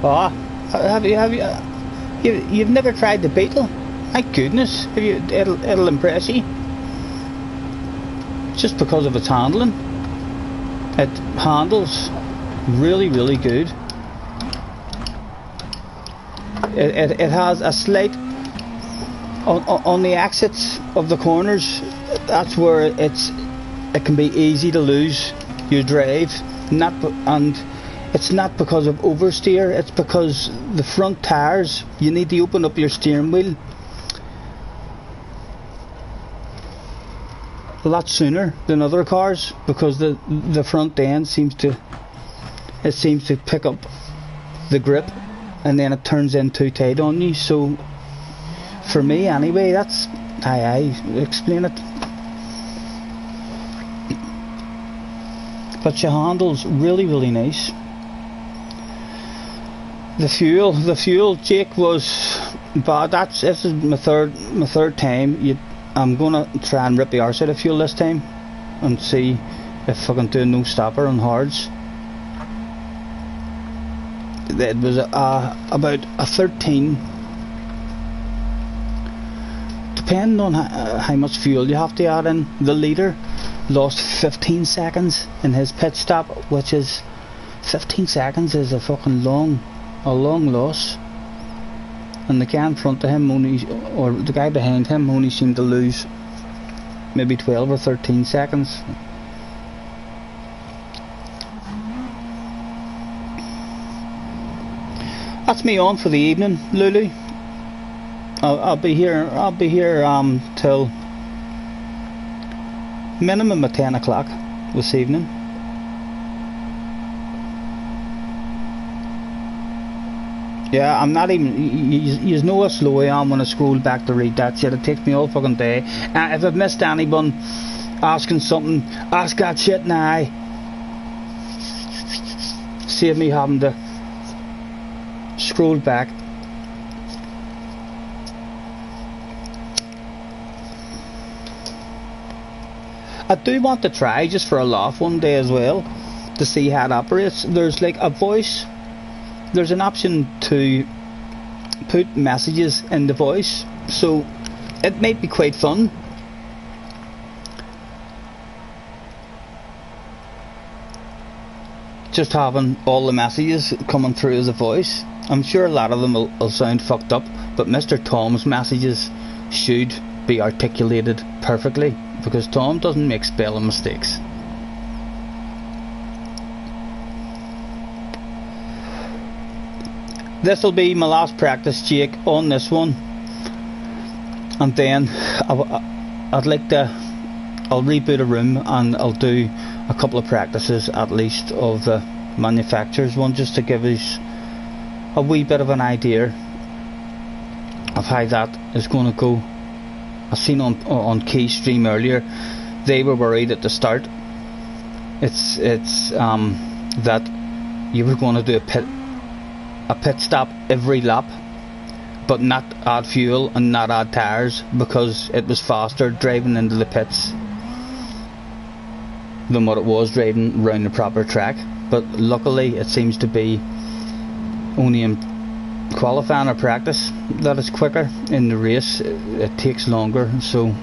Speaker 1: Oh, you've never tried the Beetle? My goodness, it'll impress you. Just because of its handling. It handles really, really good. It has a slight on the exits of the corners. That's where it can be easy to lose your drive. And it's not because of oversteer. It's because the front tires. You need to open up your steering wheel a lot sooner than other cars, because the front end seems to pick up the grip, and then it turns in too tight on you. So for me anyway, that's how I explain it. But she handles really, really nice. The fuel, Jake, was bad. This is my third time. I'm gonna try and rip the arse out of fuel this time and see if I can do a no stopper on hards. It was about a 13. Depending on how much fuel you have to add in, the leader lost 15 seconds in his pit stop, which is 15 seconds is a fucking long loss. And the guy in front of him or the guy behind him only seemed to lose maybe 12 or 13 seconds. That's me on for the evening, Lulu. I'll be here till minimum at 10 o'clock this evening. Yeah, I'm not even. You know how slow I am when I scroll back to read that shit. It takes me all fucking day. If I've missed anyone asking something, ask that shit now. Save me having to scroll back. I do want to try just for a laugh one day as well to see how it operates. There's like a voice. There's an option to put messages in the voice, so it might be quite fun. Just having all the messages coming through as a voice. I'm sure a lot of them will sound fucked up, but Mr. Tom's messages should be articulated perfectly, because Tom doesn't make spelling mistakes. This will be my last practice, Jake, on this one, and then I'll reboot a room and I'll do a couple of practices at least of the manufacturer's one, just to give us a wee bit of an idea of how that is going to go. I've seen on Keystream earlier, they were worried at the start. It's that you were going to do a pit stop every lap, but not add fuel and not add tyres, because it was faster driving into the pits than what it was driving around the proper track. But luckily it seems to be only in qualifying or practice that it's quicker. In the race it takes longer, so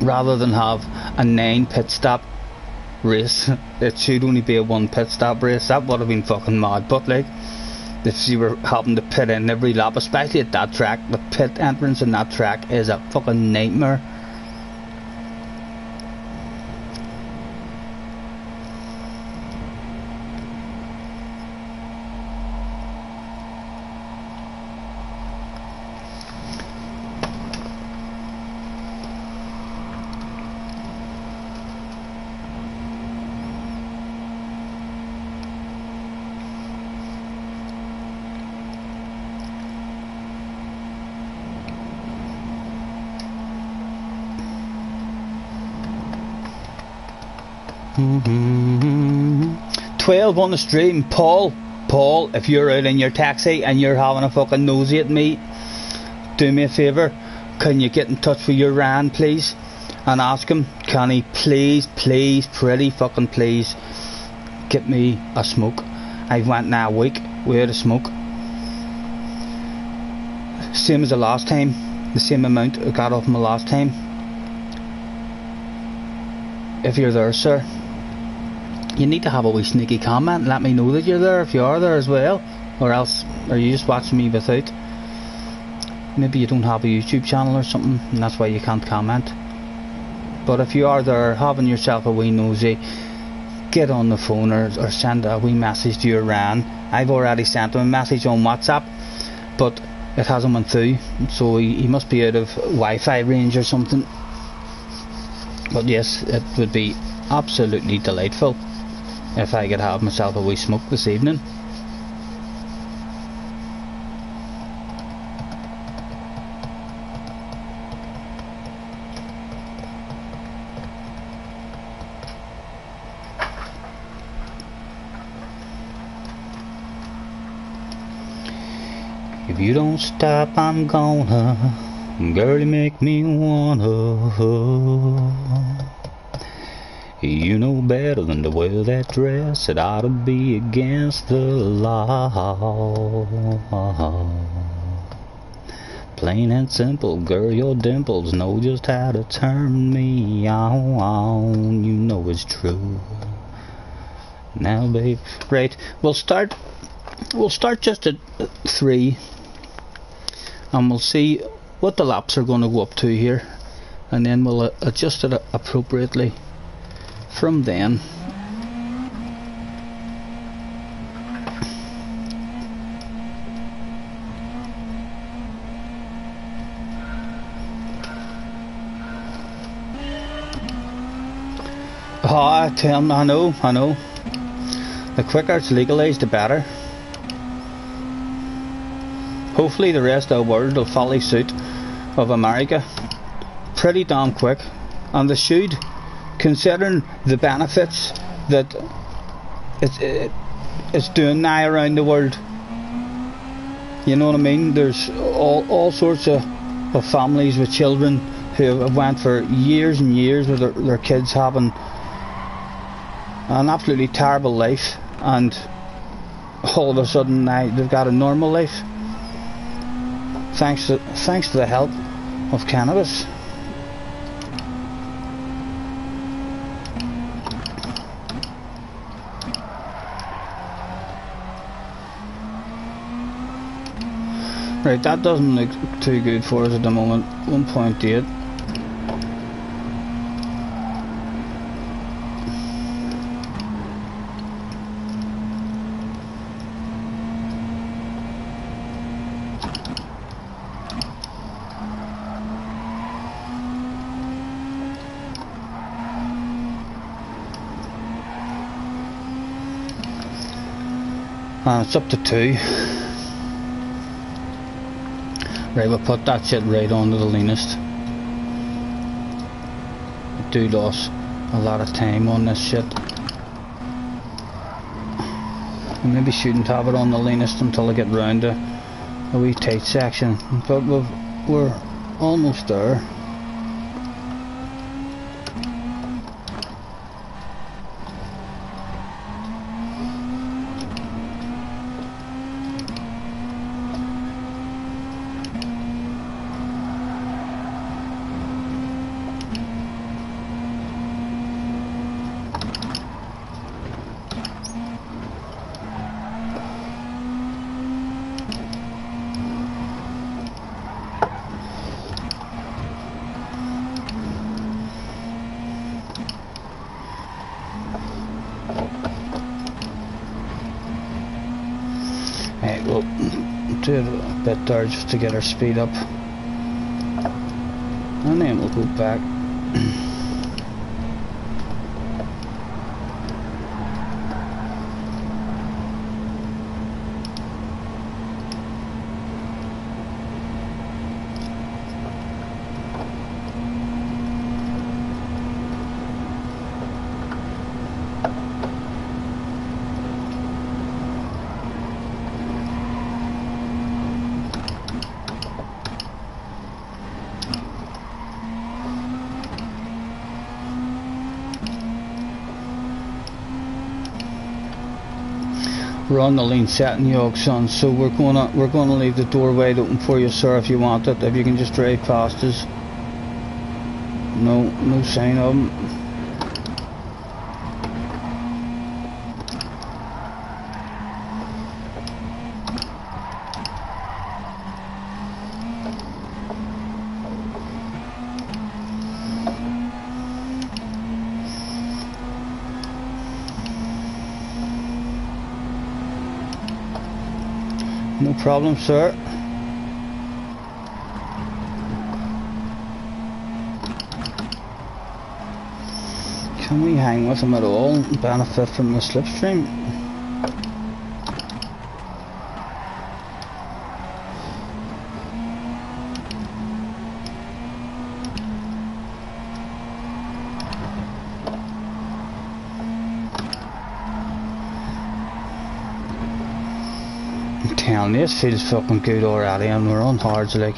Speaker 1: rather than have a 9 pit stop race, it should only be a 1 pit stop race. That would have been fucking mad. But like, if you were having to pit in every lap, especially at that track, the pit entrance in that track is a fucking nightmare. Mm-hmm. 12 on the stream. Paul, if you're out in your taxi and you're having a fucking nosy at me, do me a favour, can you get in touch with your Ryan please and ask him, can he please, pretty fucking please, get me a smoke. I went now a week without a smoke, same as the last time, the same amount I got off my last time. If you're there, sir, you need to have a wee sneaky comment and let me know that you're there, if you are there as well, or else are you just watching me without? Maybe you don't have a YouTube channel or something and that's why you can't comment. But if you are there having yourself a wee nosy, get on the phone or send a wee message to your Ryan. I've already sent him a message on WhatsApp, but it hasn't went through, so he must be out of Wi-Fi range or something. But yes, it would be absolutely delightful if I could have myself a wee smoke this evening. If you don't stop, I'm gonna. Girl, you make me wanna. You know better than to wear that dress. It ought to be against the law. Plain and simple, girl, your dimples know just how to turn me on. You know it's true. Now, babe, right? We'll start just at 3, and we'll see what the laps are going to go up to here, and then we'll adjust it appropriately from then. Oh, I know. The quicker it's legalised, the better. Hopefully the rest of the world will follow suit of America pretty damn quick, and they should, considering the benefits that it's doing now around the world. You know what I mean? There's all sorts of families with children who have went for years and years with their kids having an absolutely terrible life, and all of a sudden now they've got a normal life thanks to the help of cannabis. Right, that doesn't look too good for us at the moment. 1.8. And it's up to 2. Right, we'll put that shit right onto the leanest. I do lose a lot of time on this shit. I maybe shouldn't have it on the leanest until I get round to a wee tight section, but we're almost there. We'll do it a bit there just to get our speed up, and then we'll go back. We're on the lean setting, yoke son, so we're gonna leave the door wide open for you, sir, if you want it. If you can just drive past us. No sign of them. No problem, sir. Can we hang with him at all and benefit from the slipstream? telling you, this feels fucking good already, and we're on hards like.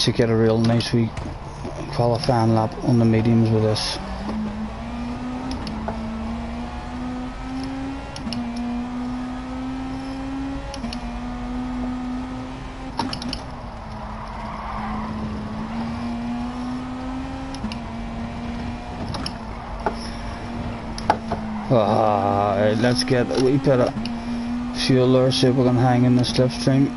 Speaker 1: To get a real nice wee qualifying lap on the mediums with this. Right, let's get a wee bit of fuel there, see if we can hang in the slipstream.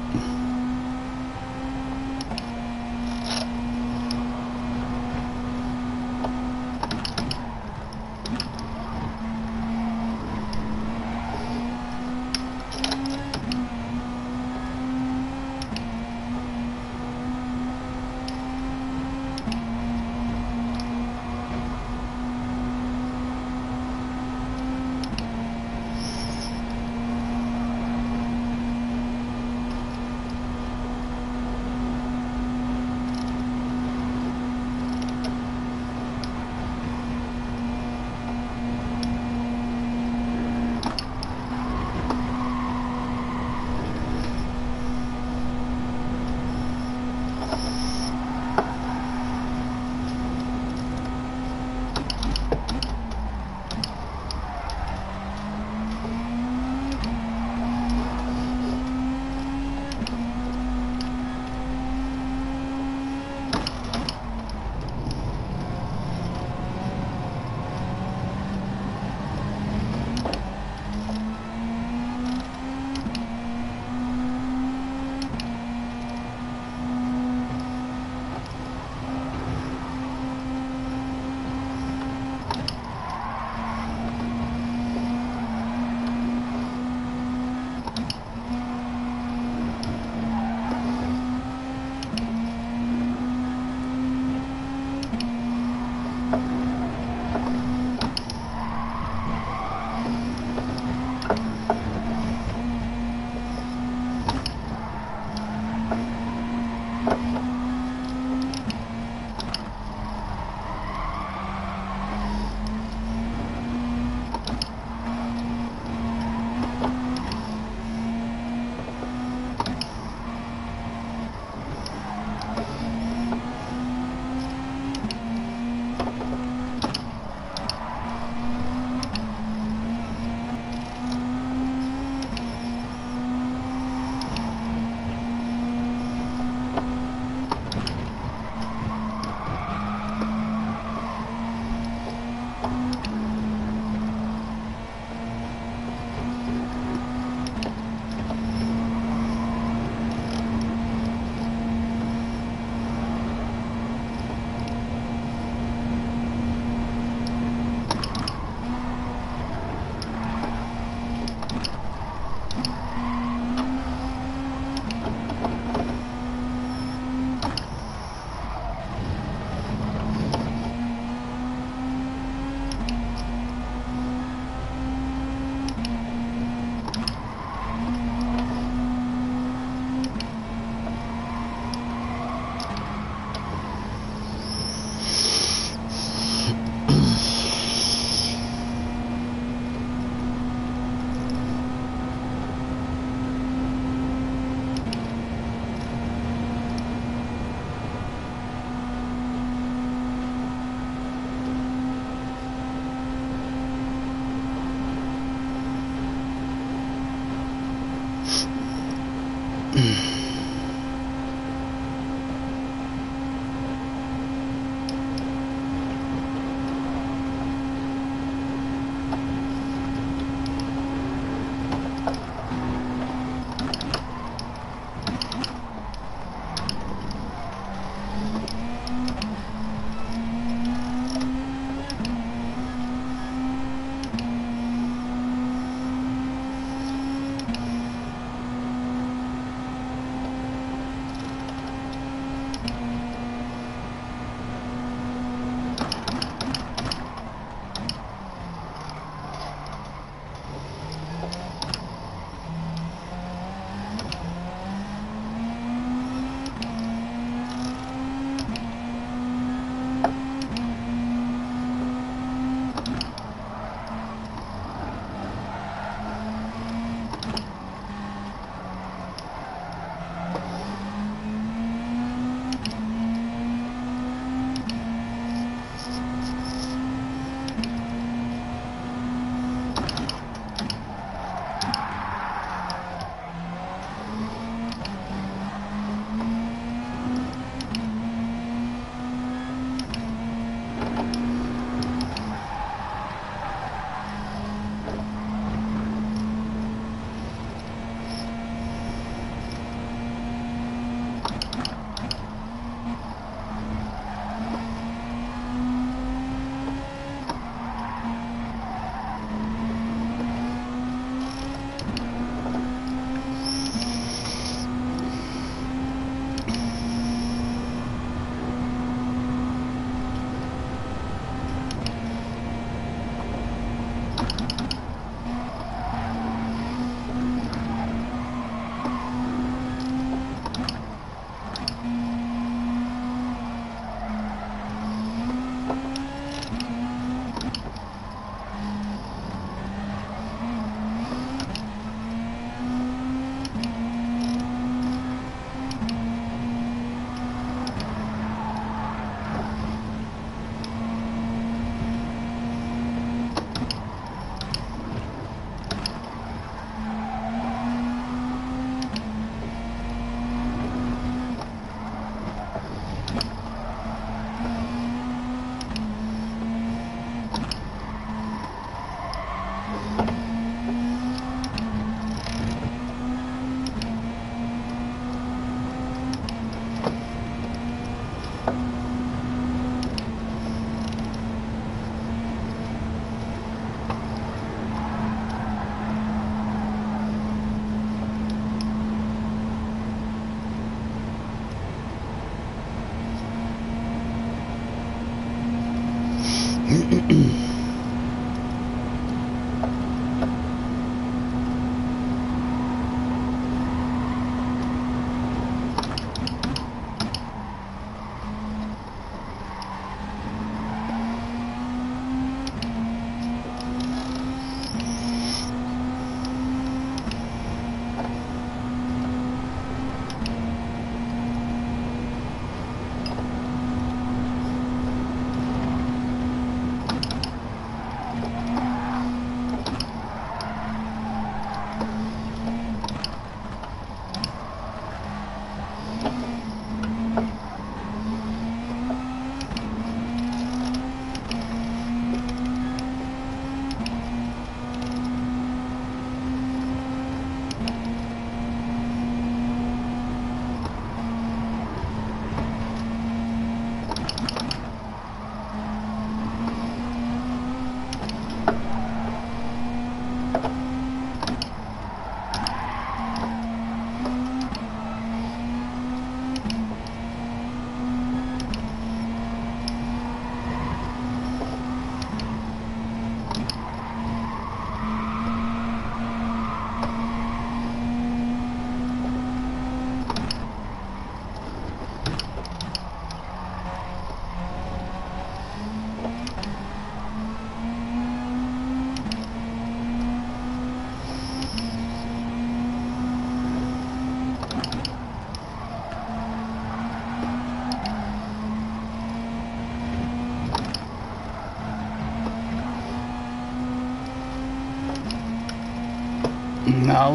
Speaker 1: No,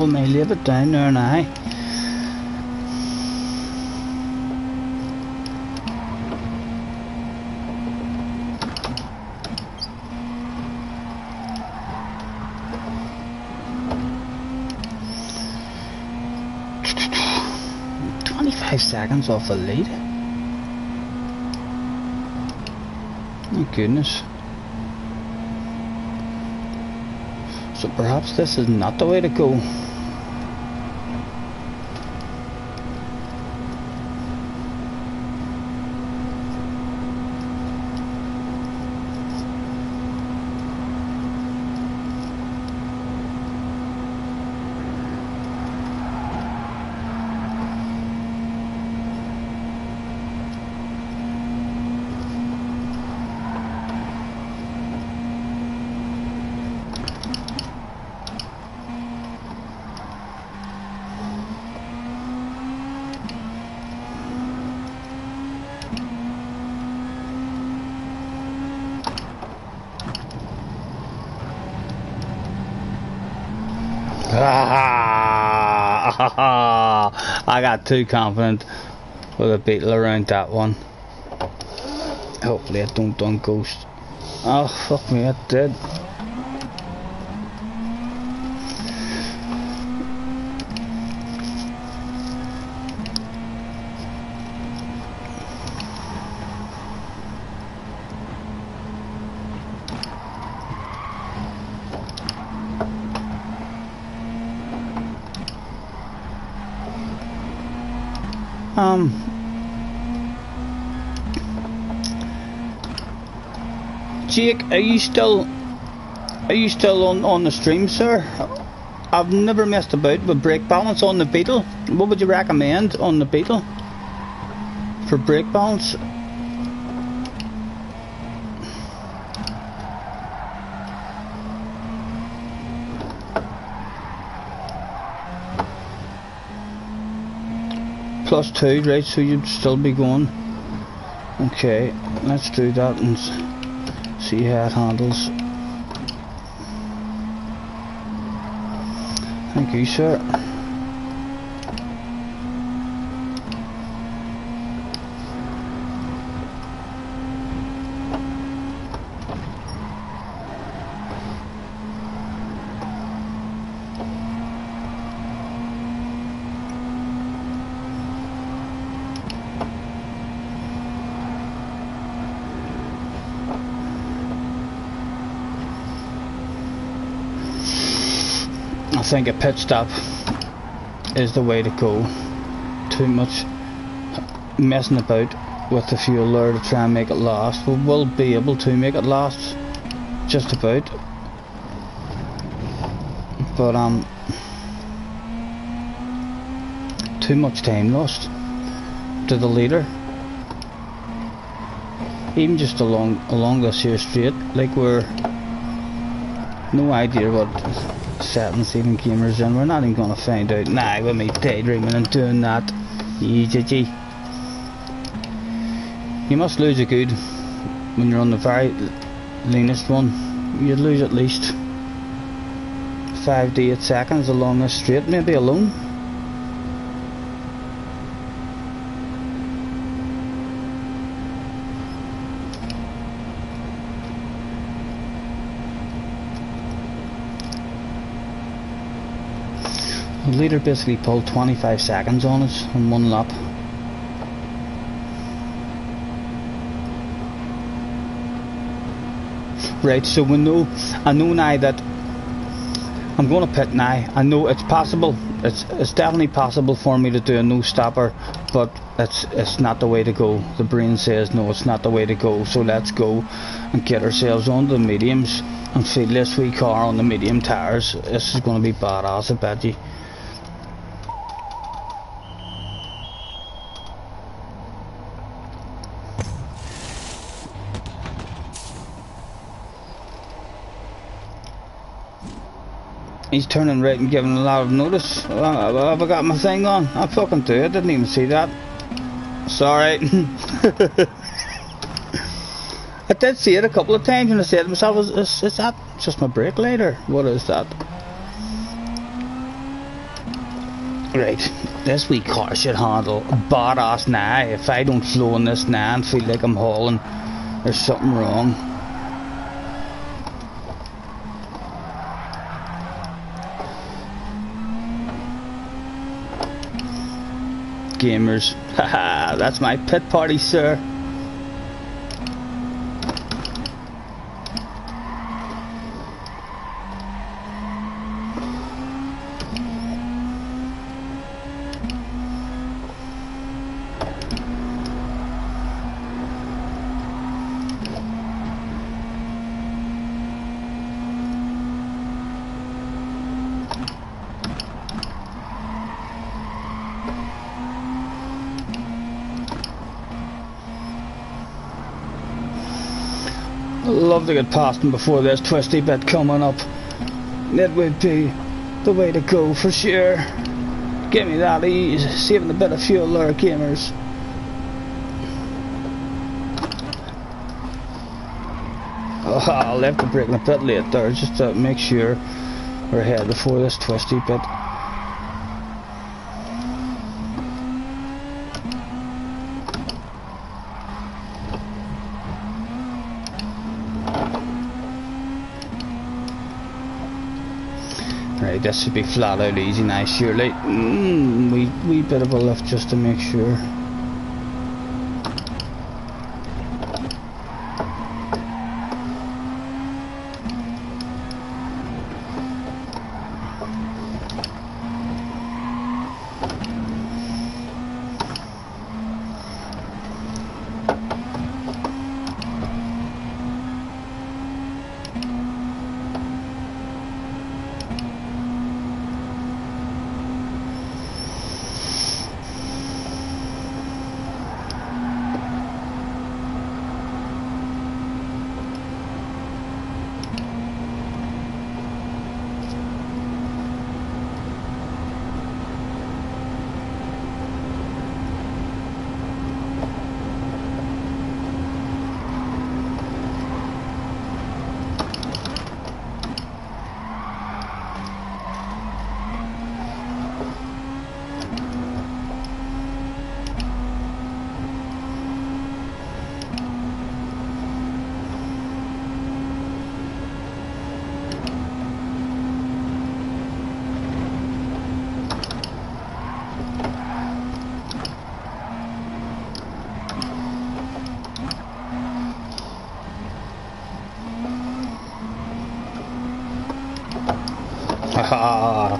Speaker 1: we may leave it down there now. Seconds off the lead. My goodness. So perhaps this is not the way to go. I got too confident with a beetle around that one. Hopefully it don't done ghost. Oh fuck me, it did. Jake, are you still on the stream, sir? I've never messed about with brake balance on the Beetle. What would you recommend on the Beetle for brake balance? +2, right, so you'd still be going. Okay, let's do that and see how it handles. Thank you, sir. I think a pit stop is the way to go. Too much messing about with the fuel there to try and make it last. We will be able to make it last just about. But too much time lost to the leader. Even just along this here straight, like we're no idea what settings even gamers in. We're not even gonna find out. Nah, with me daydreaming and doing that. Easy. You must lose a good when you're on the very leanest one. You'd lose at least 5 to 8 seconds along this straight, maybe alone. The leader basically pulled 25 seconds on us on one lap. Right, so I know now that I'm going to pit now. I know it's possible. It's definitely possible for me to do a no stopper, but it's not the way to go. The brain says no, it's not the way to go. So let's go and get ourselves on the mediums and feel this wee car on the medium tires. This is going to be badass, I bet you. He's turning right and giving a lot of notice. Have I got my thing on? I fucking do. I didn't even see that. Sorry. I did see it a couple of times and I said to myself, is that just my brake light or what is that? Right. This wee car should handle a badass now. If I don't flow in this now and feel like I'm hauling, there's something wrong. Gamers, haha, that's my pit party, sir. Love to get past him before this twisty bit coming up. It would be the way to go for sure. Give me that ease, saving a bit of fuel there, gamers. Oh, I left the brake a bit late there just to make sure we're ahead before this twisty bit. Right, this should be flat out easy now, surely. Wee bit of a lift just to make sure. Haha.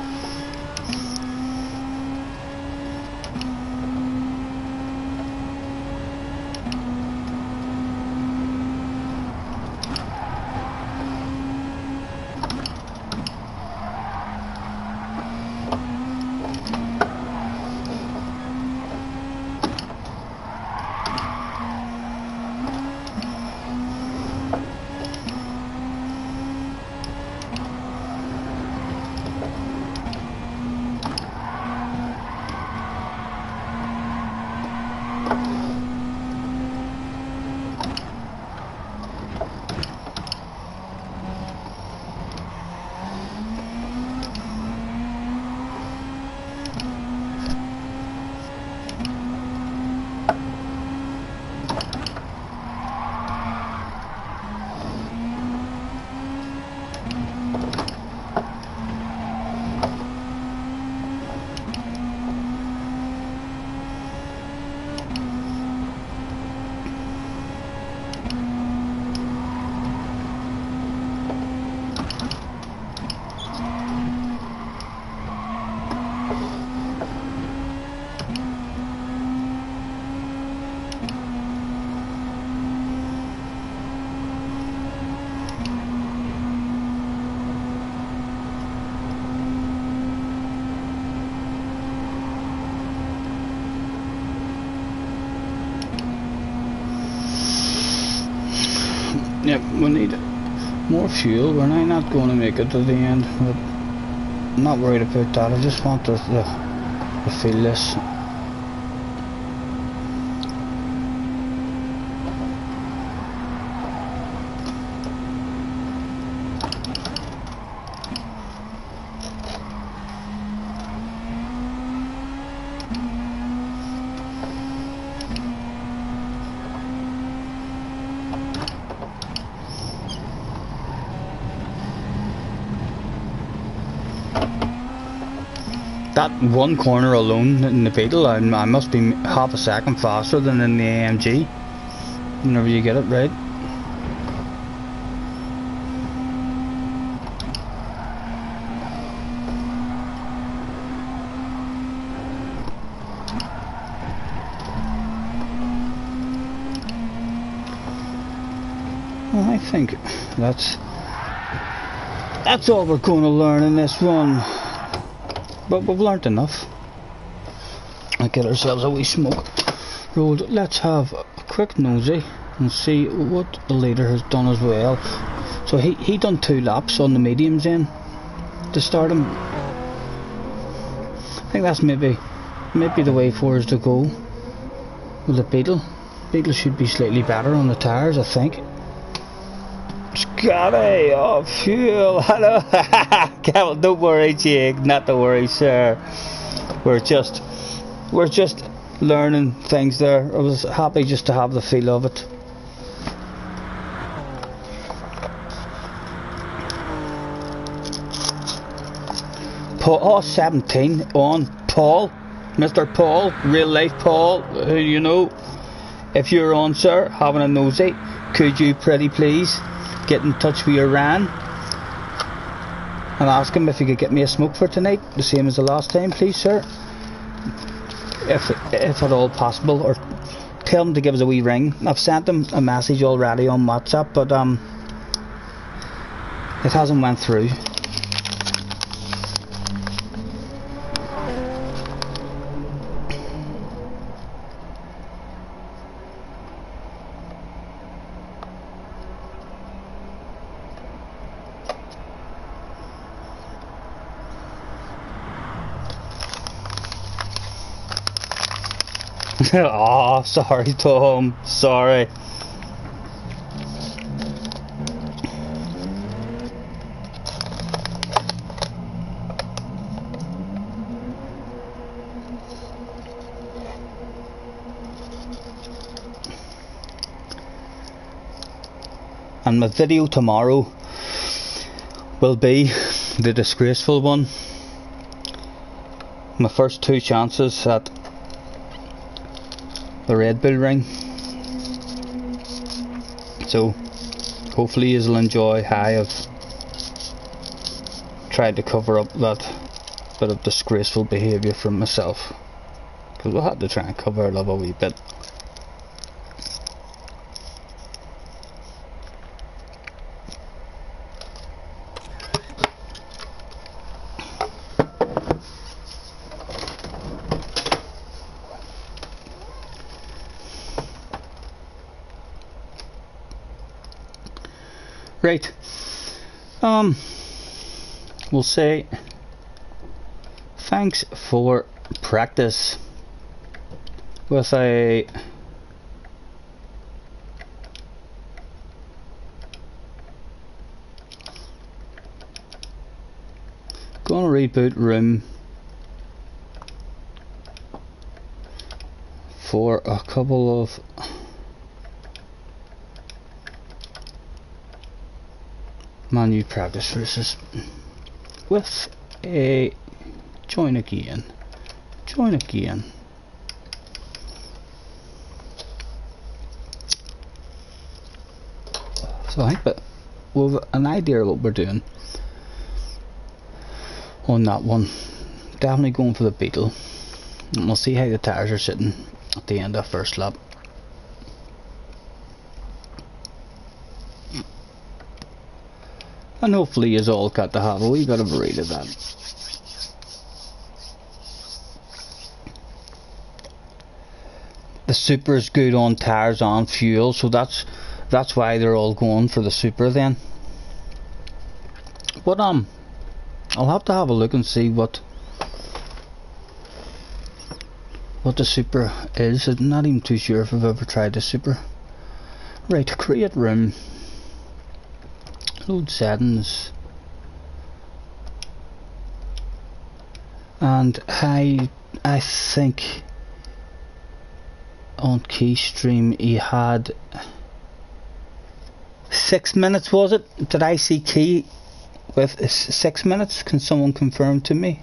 Speaker 1: Yep, we need more fuel. We're now not going to make it to the end, but I'm not worried about that. I just want to feel this. That one corner alone in the Beetle, I must be half a second faster than in the AMG. Whenever you get it right. Well, I think that's all we're going to learn in this one. But we've learnt enough. I'll get ourselves a wee smoke rolled. Let's have a quick nosy and see what the leader has done as well. So he done 2 laps on the mediums in to start him. I think that's maybe the way for us to go with the Beetle. Beetle should be slightly better on the tyres, I think. Scottie, oh fuel, hello. Kevin, don't worry, Jake, not to worry, sir. We're just learning things there. I was happy just to have the feel of it. Paul, 17 on Paul, Mr. Paul, real life Paul, who you know. If you're on, sir, having a nosy, could you pretty please get in touch with your Ran and ask him if he could get me a smoke for tonight, the same as the last time, please, sir, if at all possible, or tell him to give us a wee ring. I've sent him a message already on WhatsApp, but it hasn't went through. Oh, sorry, Tom. Sorry. And my video tomorrow will be the disgraceful one. My first 2 chances at the Red Bull ring. So hopefully you'll enjoy how I've tried to cover up that bit of disgraceful behaviour from myself, because we'll have to try and cover it up a wee bit. Right, we'll say thanks for practice with a gonna reboot room for a couple of new practice races with a join again. So I think that we've an idea of what we're doing on that one. Definitely going for the Beetle, and we'll see how the tyres are sitting at the end of first lap. And hopefully you's all got to have a wee bit of a read of that. The Super's good on tyres and fuel, so that's that's why they're all going for the Super then. But I'll have to have a look and see what the Super is. I'm not even too sure if I've ever tried the Super. Right, create room, load settings, and I think on Keystream he had 6 minutes, was it? Did I see Key with 6 minutes? Can someone confirm to me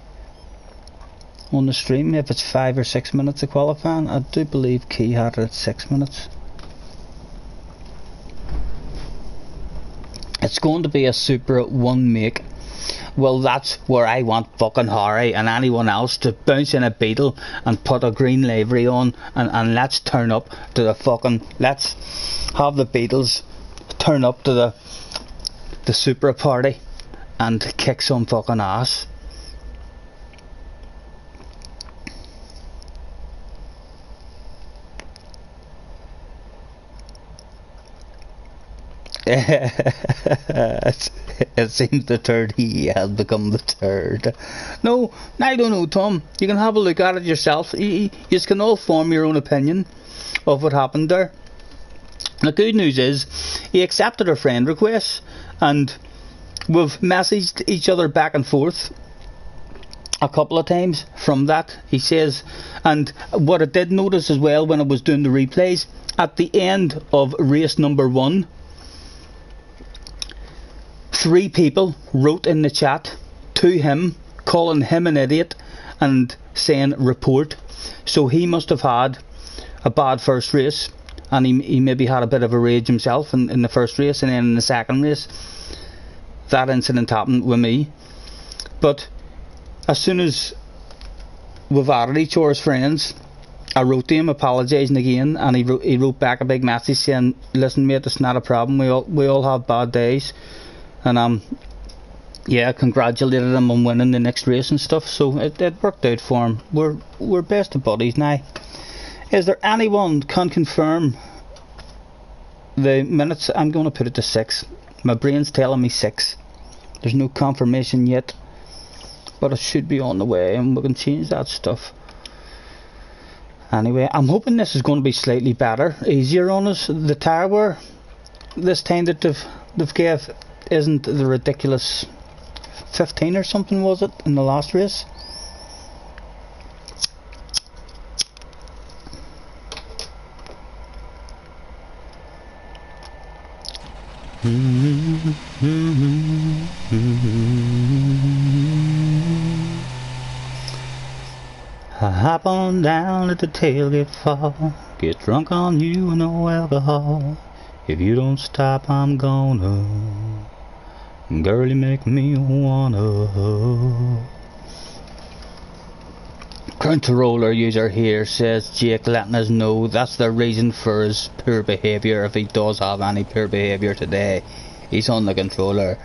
Speaker 1: on the stream if it's 5 or 6 minutes of qualifying? I do believe Key had it at 6 minutes. It's going to be a Super 1 make. Well, that's where I want fucking Harry and anyone else to bounce in a Beetle and put a green livery on, and let's turn up to the fucking, let's have the Beatles turn up to the Supra party and kick some fucking ass. It seems the third he has become the third. No, I don't know, Tom. You can have a look at it yourself. You can all form your own opinion of what happened there. The good news is he accepted our friend request, and we've messaged each other back and forth a couple of times from that, he says. And what I did notice as well when I was doing the replays, at the end of race number 1, 3 people wrote in the chat to him, calling him an idiot and saying report. So he must have had a bad first race, and he maybe had a bit of a rage himself in the first race, and then in the second race that incident happened with me. But as soon as we've added each other as friends, I wrote to him apologising again, and he wrote back a big message saying, listen mate, it's not a problem, we all have bad days. And yeah, congratulated him on winning the next race and stuff. So it worked out for him. We're best of buddies now. Is there anyone can confirm the minutes? I'm going to put it to 6. My brain's telling me 6. There's no confirmation yet, but it should be on the way, and we can change that stuff. Anyway, I'm hoping this is going to be slightly better, easier on us. The tyre wear this time that they've gave isn't the ridiculous 15 or something, was it, in the last race? I hop on down at the tailgate fall, get drunk on you and no alcohol. If you don't stop, I'm gonna. Girl, you make me wanna. Counter roller user here says Jake letting us know that's the reason for his poor behaviour. If he does have any poor behaviour today, he's on the controller.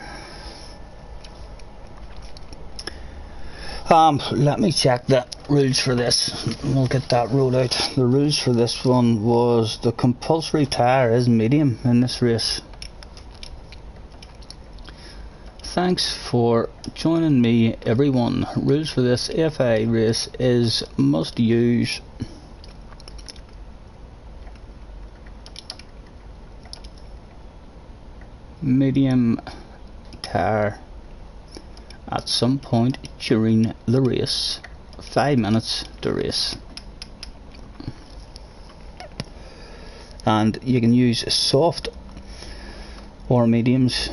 Speaker 1: Let me check the rules for this. We'll get that rolled out. The rules for this one was the compulsory tyre is medium in this race. Thanks for joining me, everyone. Rules for this FA race is must use medium tyre at some point during the race. 5 minutes to race. And you can use soft or mediums.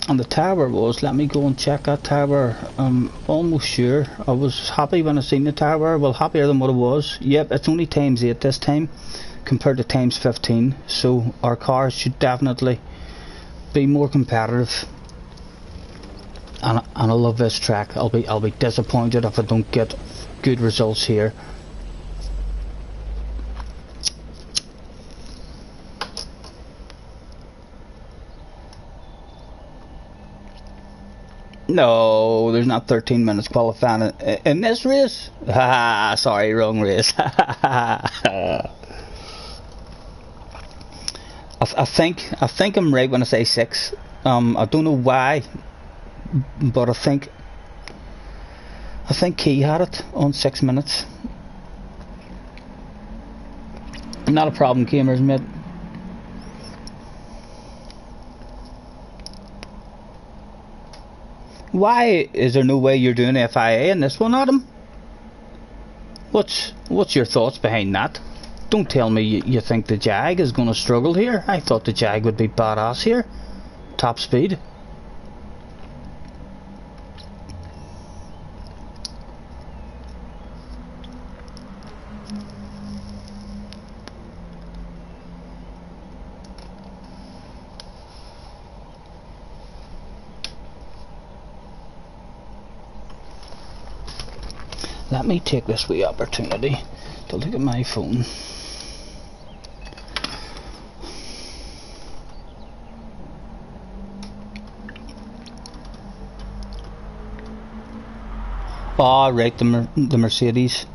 Speaker 1: And the tower was, let me go and check that tower. I'm almost sure. I was happy when I seen the tower. Well, happier than what it was. Yep, it's only ×8 this time compared to ×15. So our cars should definitely be more competitive. And I love this track. I'll be disappointed if I don't get good results here. No, there's not 13 minutes qualifying in this race. Sorry, wrong race. I think I'm right when I say 6. I don't know why, but I think he had it on 6 minutes. Not a problem, gamers, mate. Why is there no way you're doing FIA in this one, Adam? What's your thoughts behind that? Don't tell me you think the Jag is going to struggle here. I thought the Jag would be badass here. Top speed. Let me take this wee opportunity to look at my phone. Ah, right, the Mercedes.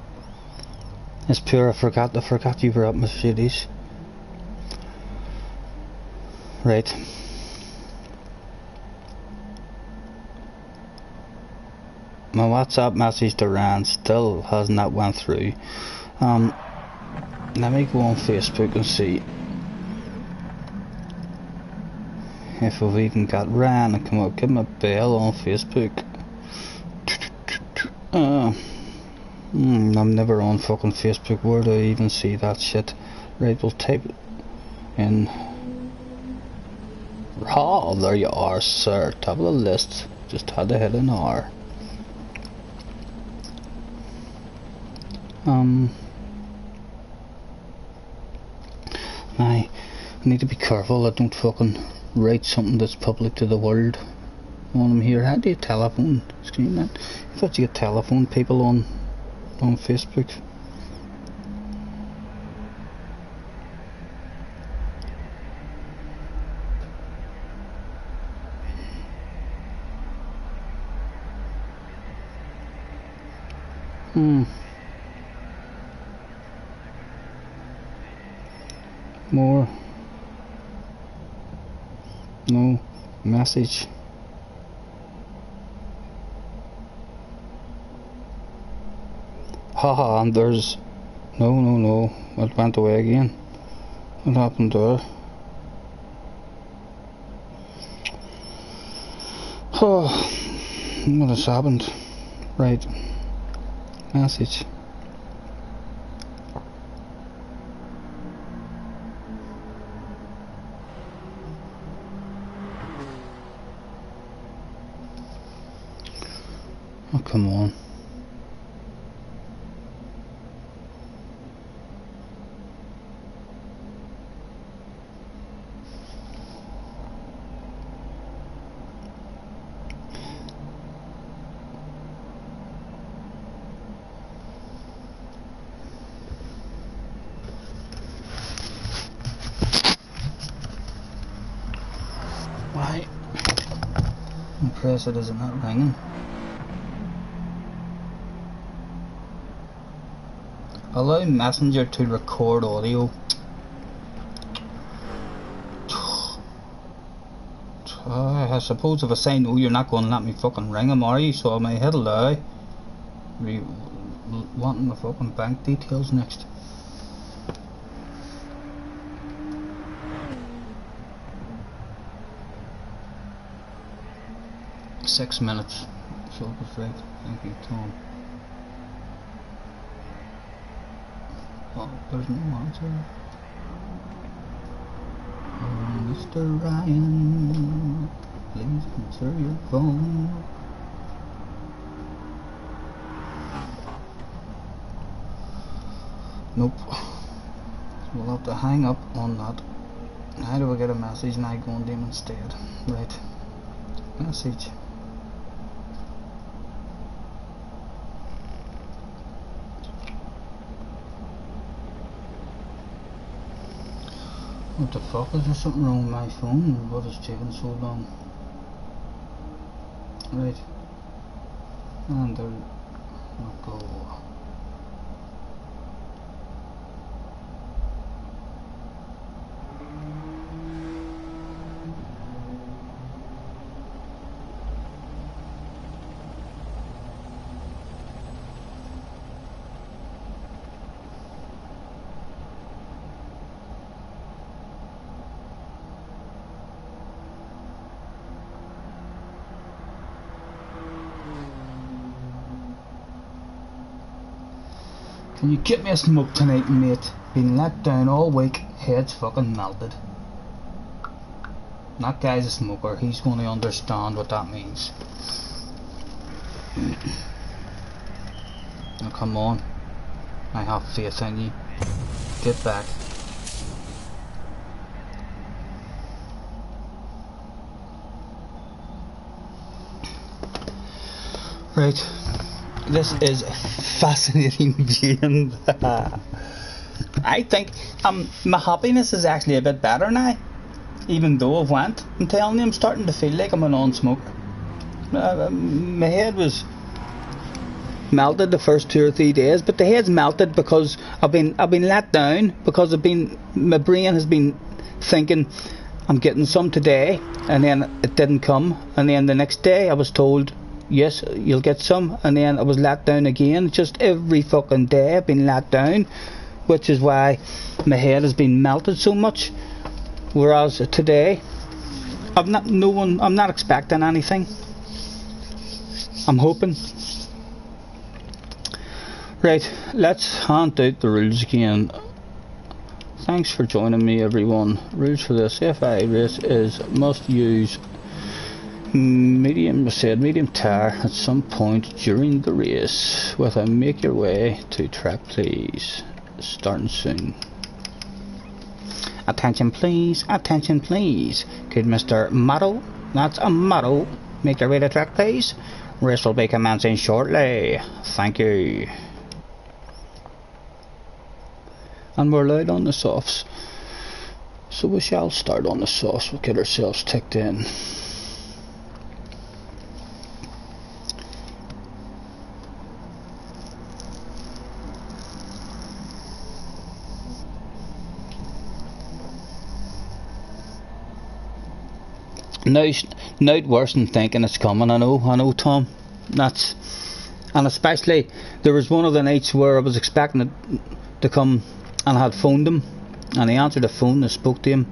Speaker 1: It's pure. I forgot you were up Mercedes. Right. My WhatsApp message to Rand still has not went through. Let me go on Facebook and see if we've even got Rand and come up. Give him a bell on Facebook. I'm never on fucking Facebook. Where do I even see that shit? Right, we'll type it in. Oh, there you are, sir. Top of the list. Just had to hit an R. I need to be careful I don't fucking write something that's public to the world on them here. How do you telephone? Screen that? I thought you could telephone people on Facebook. More. No message. Haha, and there's no, it went away again. What happened there? Oh, what has happened? Right, message. Oh, come on. Why? Press it, is it not ringing? Allow Messenger to record audio. I suppose if I say no, you're not going to let me fucking ring him, are you? So I may hit allow. Be wanting my fucking bank details next. Six minutes. So it was right. Thank you, Tom. Oh, there's no answer. Oh, Mr. Ryan, please answer your phone. Nope. We'll have to hang up on that. How do I get a message and I go on them instead? Right. Message. What the fuck, is there something wrong with my phone? What is taking so long? Right. And there we go. Can you get me a smoke tonight, mate? Been let down all week, head's fucking melted. That guy's a smoker, he's going to understand what that means. Now come on, I have faith in you. Get back. Right, this is a fascinating game. I think my happiness is actually a bit better now, even though I've went. I'm telling you, I'm starting to feel like I'm a non-smoker. My head was melted the first 2 or 3 days, but the head's melted because I've been let down, because my brain has been thinking I'm getting some today, and then it didn't come, and then the next day I was told yes, you'll get some, and then I was let down again. Just every fucking day I've been let down, which is why my head has been melted so much. Whereas today I'm not expecting anything. I'm hoping. Right, let's hand out the rules again. Thanks for joining me, everyone. Rules for this FI race is must use medium tire at some point during the race with a make your way to track please. Starting soon. Attention please, attention please. Could Mr. Motto, that's a motto, make your way to track please? Race will be commencing shortly. Thank you. And we're allowed on the softs, so we shall start on the softs. We'll get ourselves ticked in. Now it's worse than thinking it's coming. I know, Tom. And especially there was one of the nights where I was expecting it to come, and I had phoned him, and he answered the phone. I spoke to him,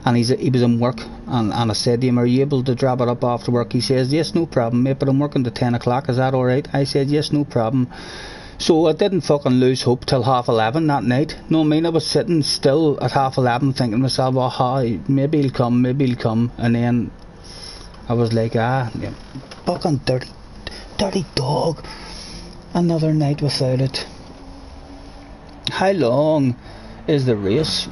Speaker 1: and he was in work, and I said to him, "Are you able to drop it up after work?" He says, "Yes, no problem, mate, but I'm working to 10 o'clock. Is that alright?" I said, "Yes, no problem." So I didn't fucking lose hope till 11:30 that night. No, I mean, I was sitting still at 11:30 thinking to myself, oh, maybe he'll come, and then I was like, yeah, fucking dirty dog. Another night without it. How long is the race?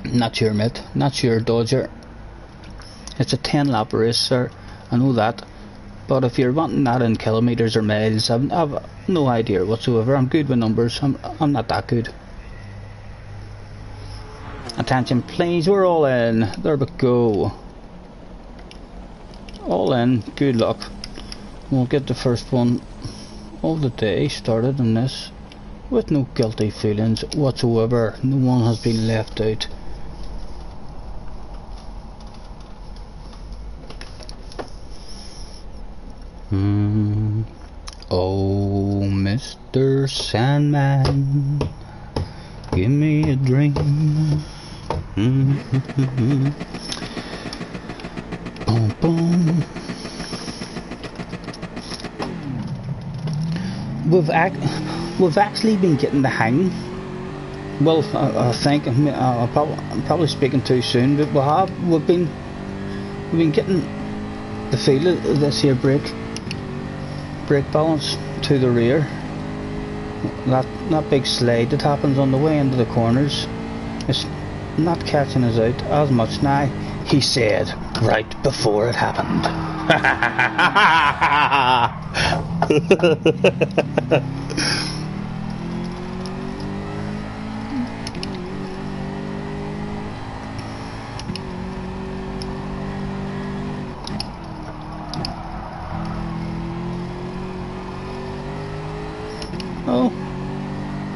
Speaker 1: Not sure, mate. Not sure, Dodger. It's a 10-lap race, sir. I know that. But if you're wanting that in kilometres or miles, I've no idea whatsoever. I'm good with numbers. I'm not that good. Attention please, we're all in. There we go. All in. Good luck. We'll get the first one of the day started in this with no guilty feelings whatsoever. No one has been left out. Oh, Mr. Sandman, give me a dream. Boom, boom. We've actually been getting the hang. Well, I think I'm probably speaking too soon, but we've been getting the feel of this here brake balance to the rear. That big slide that happens on the way into the corners, it's not catching us out as much now. He said right before it happened. Oh,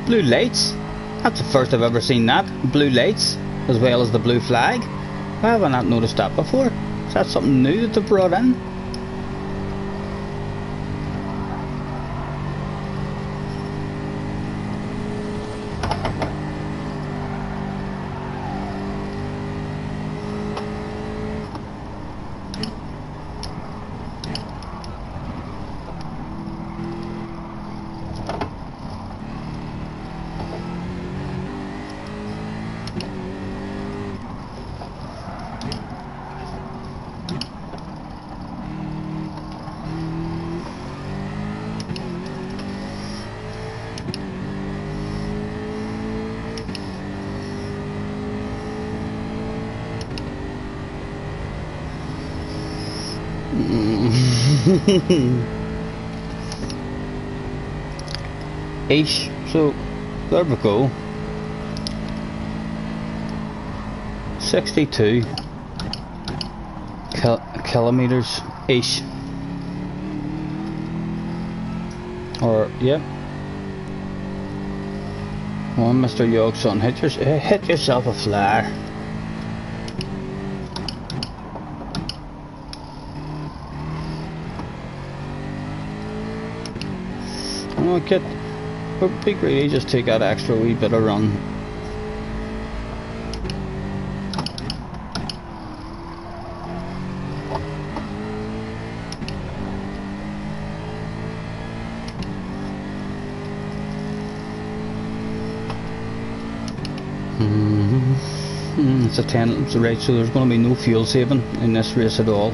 Speaker 1: blue lights. That's the first I've ever seen that. Blue lights, as well as the blue flag. Why have I not noticed that before? Is that something new that they brought in? Ish. So there we go. 62 kilometers ish. Or yeah. Come on, Mr. Yogson, hit yourself a flare. Oh, be greedy, just take that extra wee bit of run. It's a 10, right, so there's going to be no fuel saving in this race at all.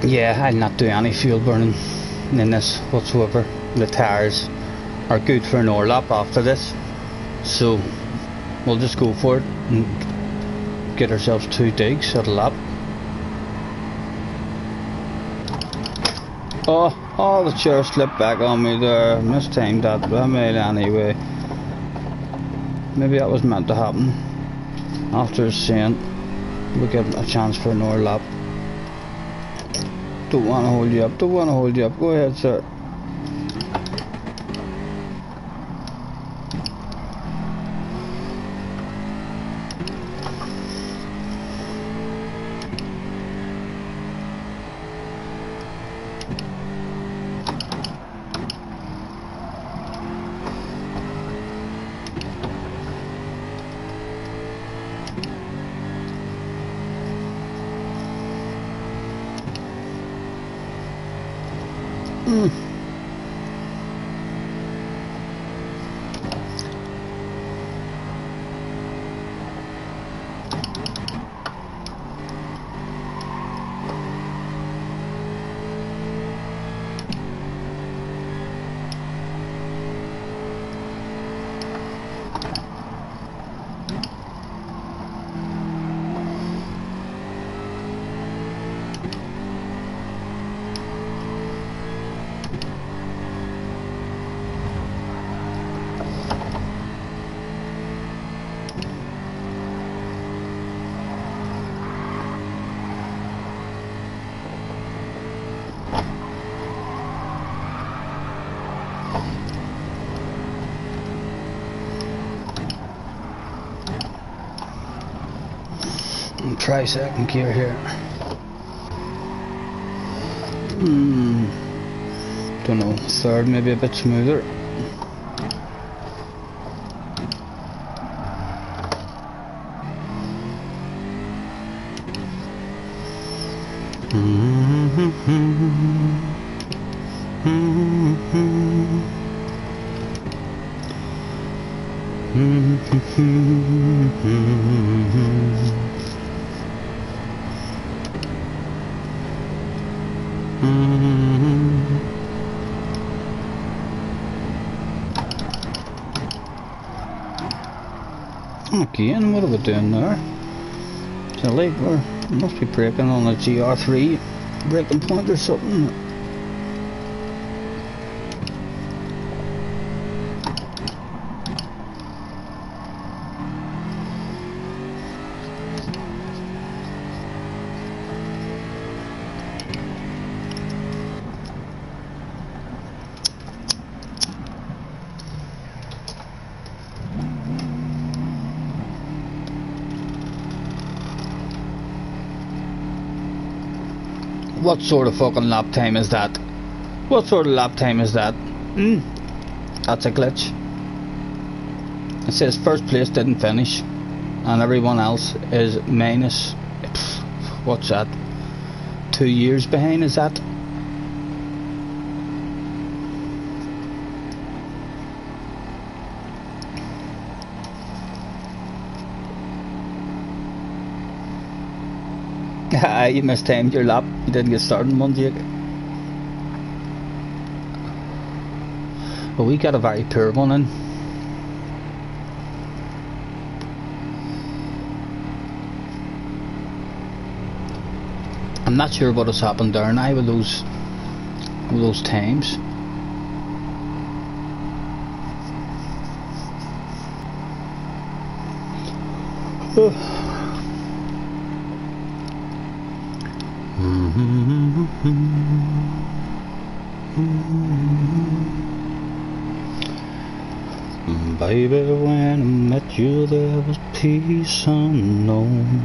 Speaker 1: Yeah, I'll not do any fuel burning in this whatsoever. The tyres are good for an hour lap after this, so we'll just go for it and get ourselves 2 digs at a lap. Oh, the chair slipped back on me there. Mistimed that, but I made anyway. Maybe that was meant to happen. After saying we'll give a chance for an hour lap. Don't want to hold you up, don't want to hold you up. Go ahead, sir. Try second gear here. Don't know, third maybe a bit smoother. Again, what are we doing there? Silly, we must be braking on a GR3 braking point or something. What sort of fucking lap time is that? What sort of lap time is that? That's a glitch. It says first place didn't finish, and everyone else is minus. What's that? 2 years behind, is that? You mistimed your lap. You didn't get started in one, Jake. Well, we got a very poor one in. I'm not sure what has happened there now with those times. Baby, when I met you there was peace unknown.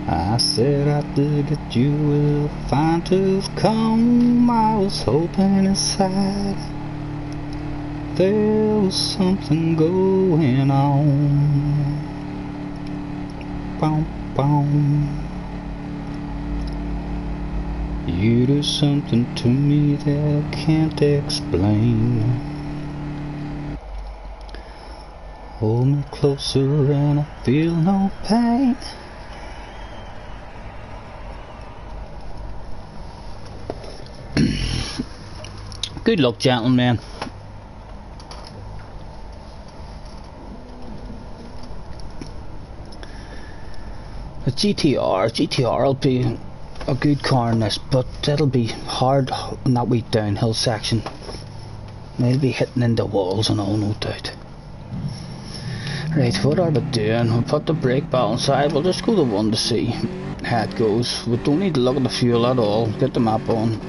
Speaker 1: I said I'd dig at you with a fine tooth comb. I was hoping inside there was something going on. Boom, boom. You do something to me that I can't explain. Hold me closer and I feel no pain. Good luck, gentlemen. The GTR will be a good car in this, but it'll be hard in that wee downhill section. They'll be hitting into walls and all, no doubt. Right, what are we doing? We'll put the brake balance side. We'll just go to 1 to see how it goes. We don't need to look at the fuel at all. Get the map on.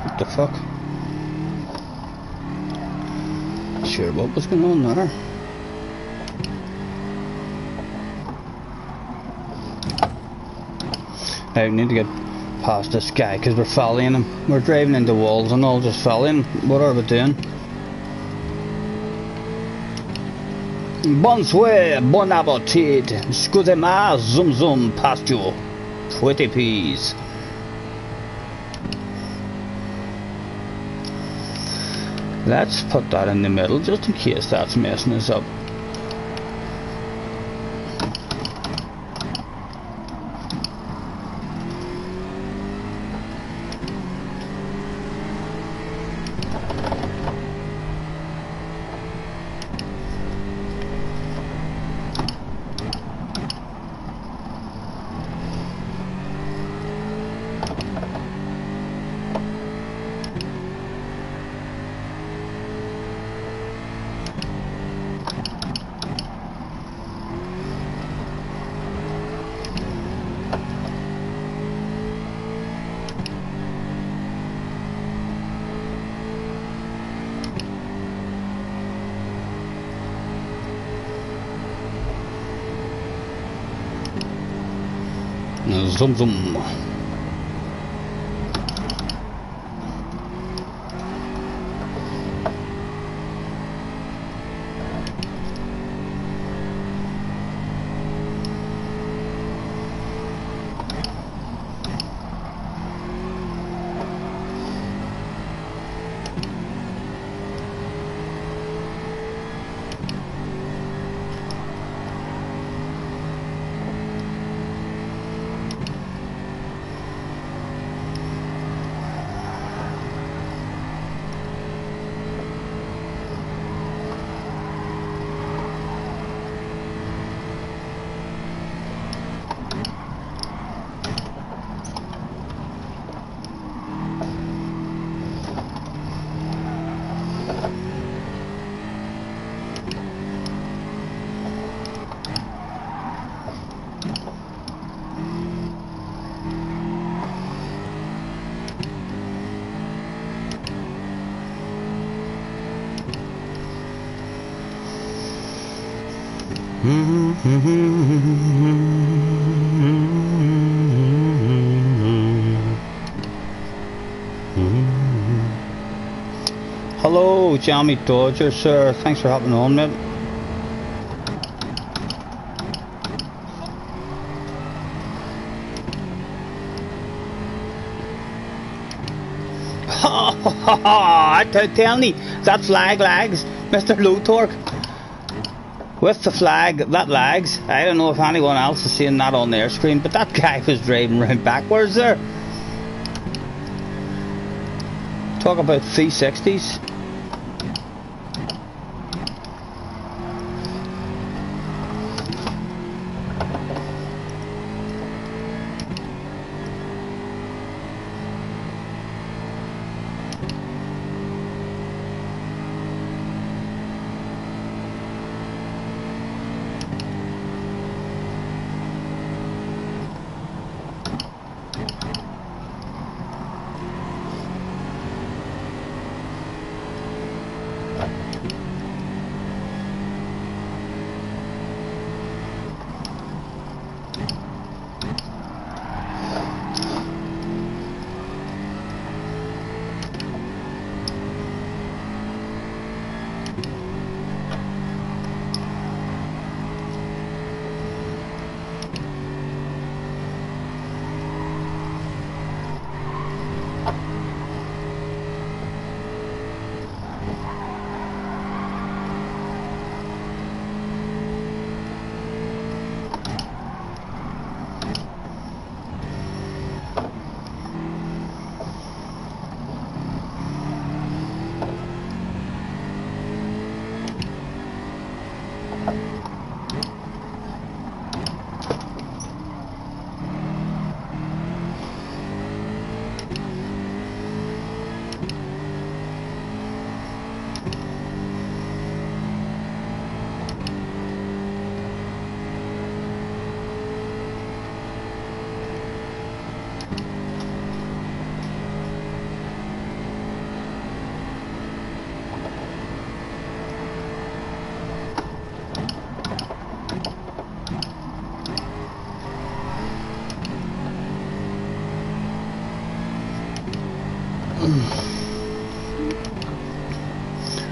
Speaker 1: What the fuck? Sure, what was going on there? I need to get past this guy because we're following him. We're driving into walls and all, just following. What are we doing? Bonsoir, bon appetit. Excusez-moi, zoom zoom past you. Pretty peas. Let's put that in the middle just in case that's messing us up. Zoom zoom. Hello, Jamie Dodger, sir. Thanks for hopping on, mate. I'm telling you, that flag lags, Mr. Low Torque. With the flag, that lags. I don't know if anyone else is seeing that on their screen, but that guy was driving round backwards there. Talk about 360s.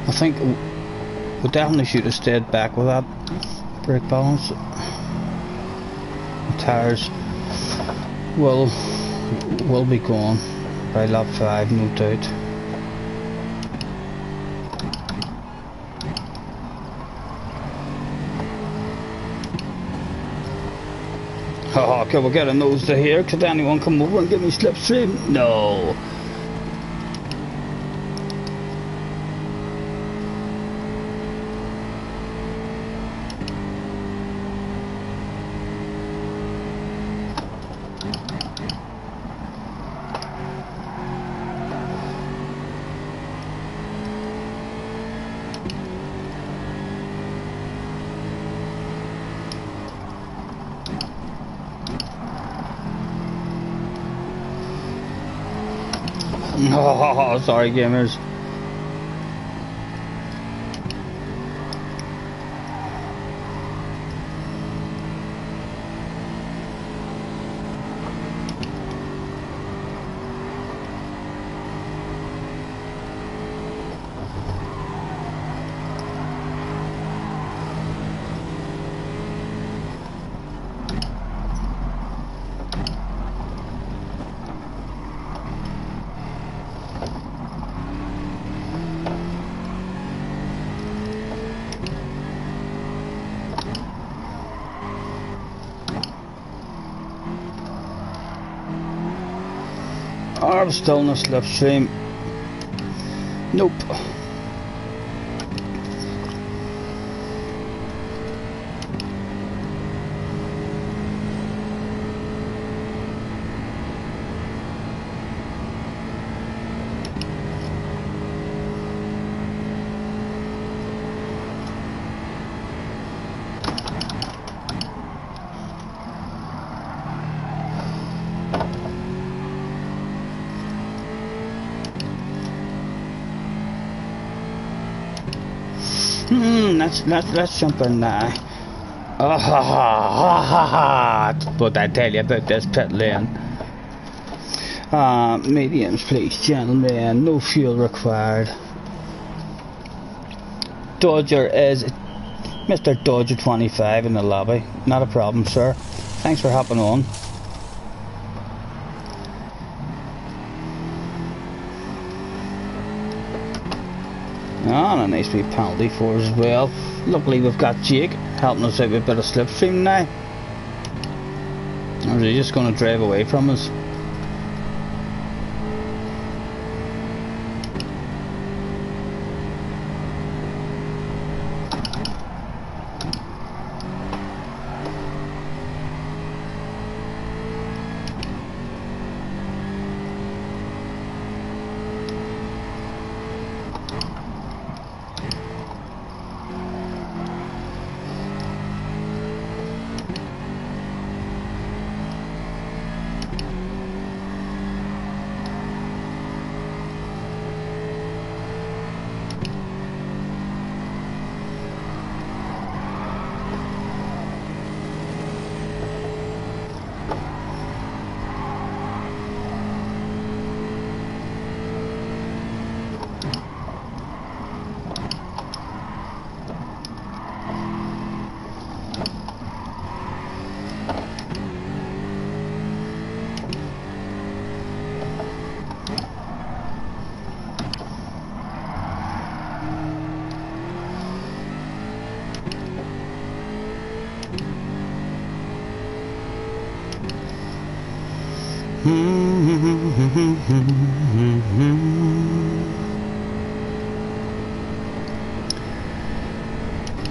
Speaker 1: I think we definitely should have stayed back with that brake balance. The tyres will be gone by lap 5, no doubt. Oh, can we get a nose to here? Could anyone come over and give me slipstream? No. Oh, sorry gamers. I'm still in a slipstream. Nope. Let's jump in now. Oh, ha, ha, ha, ha. What I tell you about this pit lane. Mediums, please, gentlemen. No fuel required. Dodger is Mr. Dodger 25 in the lobby. Not a problem, sir. Thanks for hopping on. And a nice wee penalty for us as well. Luckily we've got Jake helping us out with a bit of slipstream now. Or is he just going to drive away from us?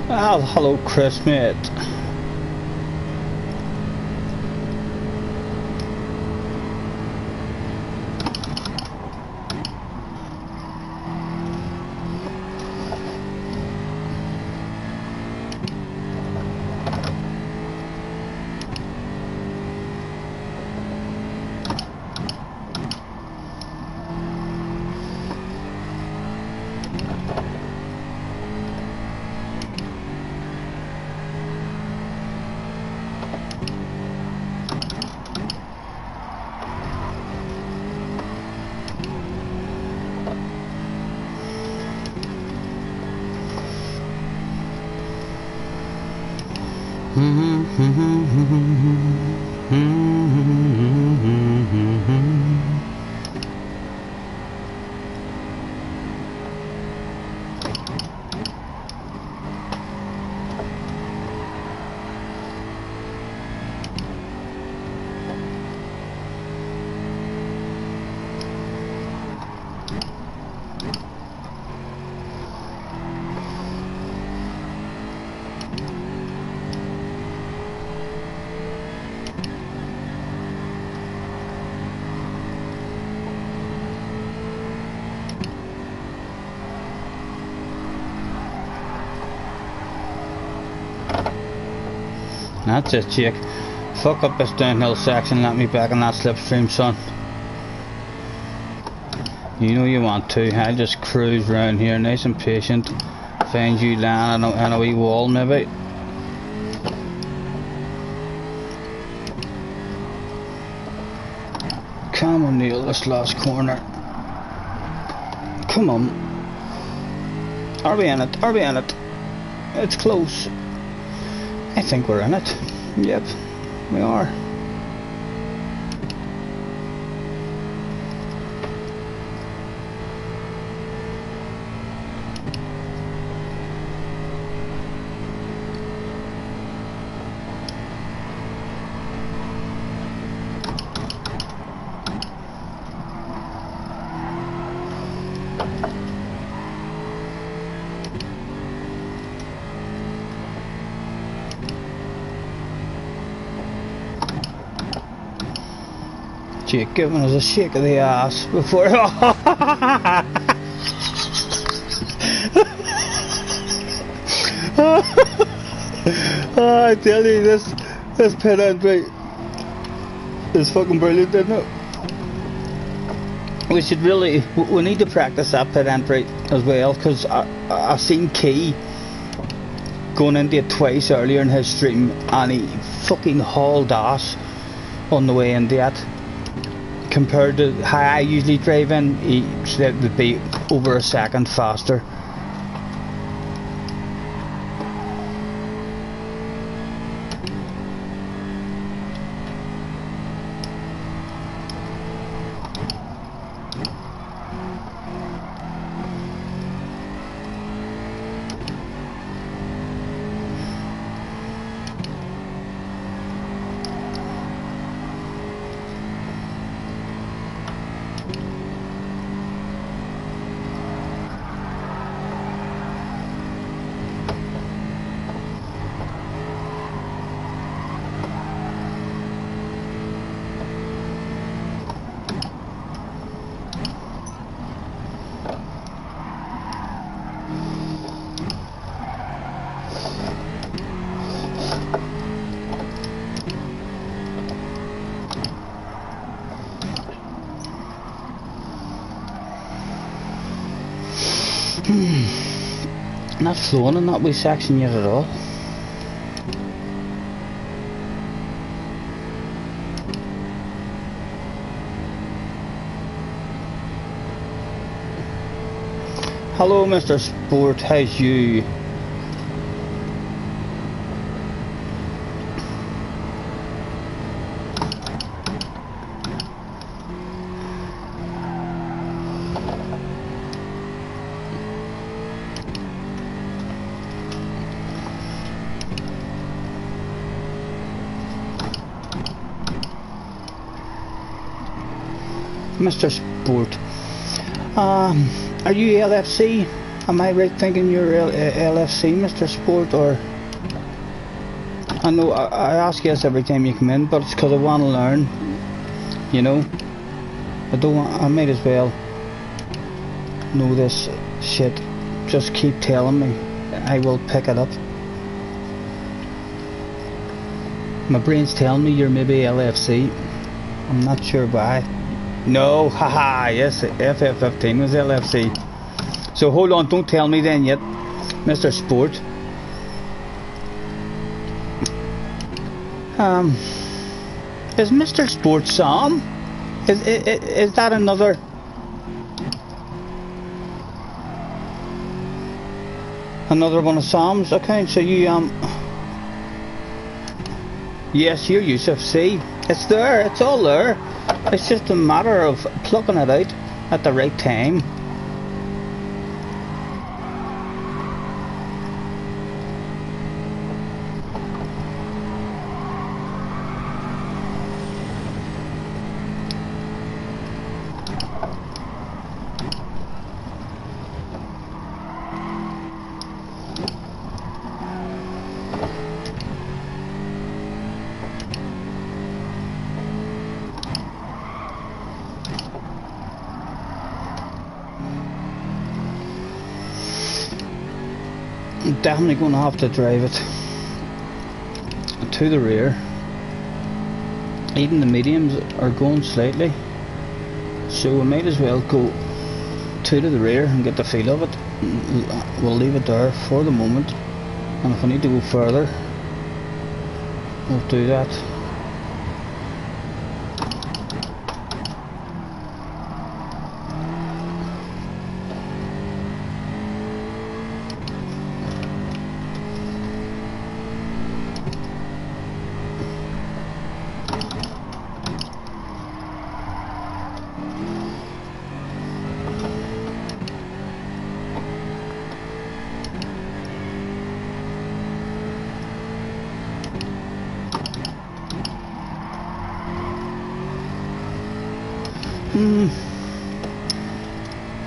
Speaker 1: Well, hello Chris, mate. That's it, Jake. Fuck up this downhill section, let me back on that slipstream, son. You know you want to. I just cruise round here, nice and patient. Find you land on a wee wall, maybe. Come on, nail this last corner. Come on. Are we in it? Are we in it? It's close. I think we're in it. Yep, we are. Jake giving us a shake of the ass before. Oh, I tell you, this pit entry is fucking brilliant, isn't it? We need to practice that pit entry as well, because I seen Key going into it twice earlier in his stream, and he fucking hauled ass on the way into it. Compared to how I usually drive in, he said it would be over a second faster. Not flowing in that wee section yet at all. Hello Mr. Sport, how's you? Mr. Sport, are you LFC? Am I right thinking you're LFC, Mr. Sport? Or I know I ask you this every time you come in, but it's because I want to learn. You know, I might as well know this shit. Just keep telling me, I will pick it up. My brain's telling me you're maybe LFC. I'm not sure why. No, haha, yes, FF15 was LFC. So hold on, don't tell me then yet, Mr. Sport. Is Mr. Sport Sam? Is that another? Another one of Sam's accounts? So you yes, you're Yusuf. See, it's there. It's all there. It's just a matter of plucking it out at the right time. I'm definitely going to have to drive it to the rear. Even the mediums are going slightly, so we might as well go to the rear and get the feel of it. We'll leave it there for the moment, and if we need to go further, we'll do that.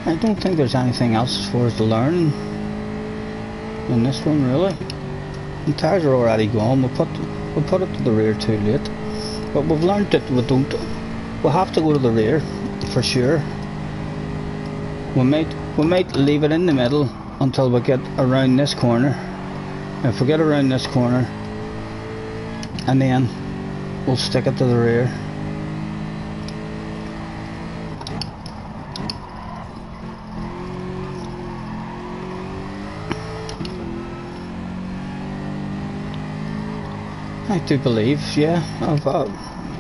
Speaker 1: I don't think there's anything else as far as the learning in this one really. The tires are already gone. We'll put it to the rear too late. But we've learned that we we'll have to go to the rear for sure. We might leave it in the middle until we get around this corner. If we get around this corner, and then we'll stick it to the rear. I do believe, yeah.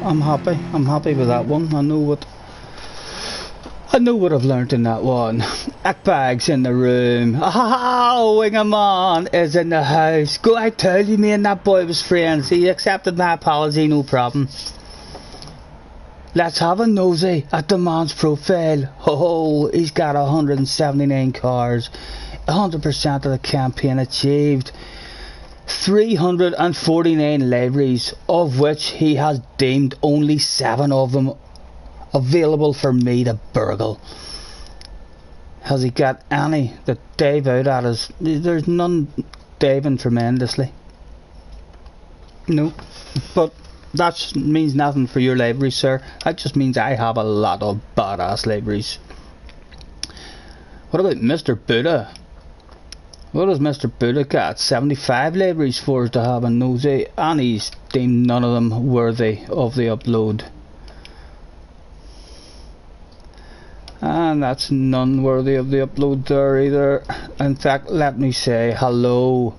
Speaker 1: I'm happy. I'm happy with that one. I know what I've learnt in that one. Akbag's in the room. Oh, Wingerman is in the house. Go, I tell you, me and that boy was friends. He accepted my apology, no problem. Let's have a nosy at the man's profile. Oh, he's got 179 cars. 100% of the campaign achieved. 349 liveries, of which he has deemed only 7 of them available for me to burgle. Has he got any that dive out at us? There's none diving tremendously. No, but that means nothing for your liveries, sir. That just means I have a lot of badass liveries. What about Mr. Buddha? What has Mr. Buddha got? 75 libraries for us to have a nosy, and he's deemed none of them worthy of the upload. And that's none worthy of the upload there either. In fact, let me say hello.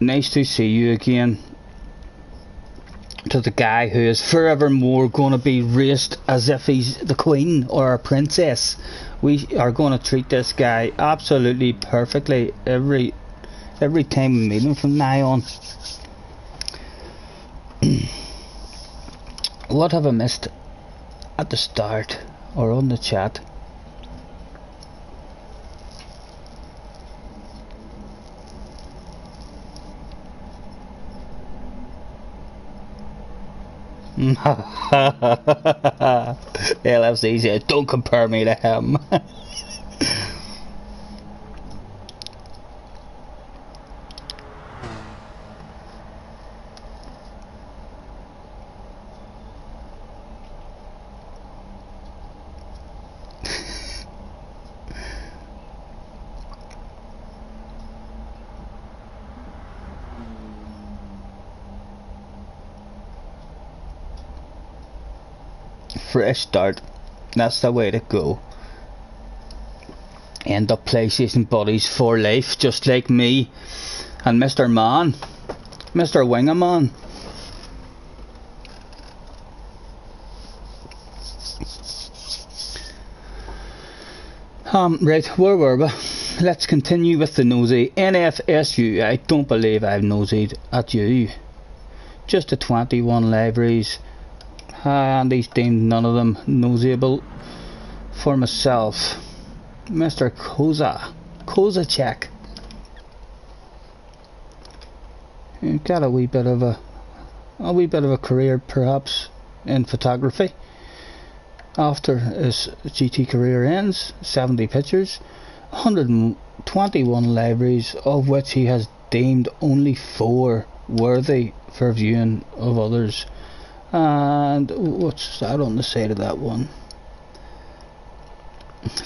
Speaker 1: Nice to see you again. To the guy who is forevermore going to be raced as if he's the queen or a princess. We are going to treat this guy absolutely perfectly every time we meet him from now on. What have I missed at the start or on the chat? LFC said, don't compare me to him. Fresh start, that's the way to go. End up PlayStation buddies for life, just like me and Mr. Man, Mr. Wingerman. Right, where were we? Let's continue with the nosy. NFSU, I don't believe I've nosied at you. Just the 21 libraries. And he's deemed none of them noseable for myself. Mr. Kozacek. He got a wee bit of a career perhaps in photography. After his GT career ends, 70 pictures, 121 libraries, of which he has deemed only 4 worthy for viewing of others. And what's that on the side of that one?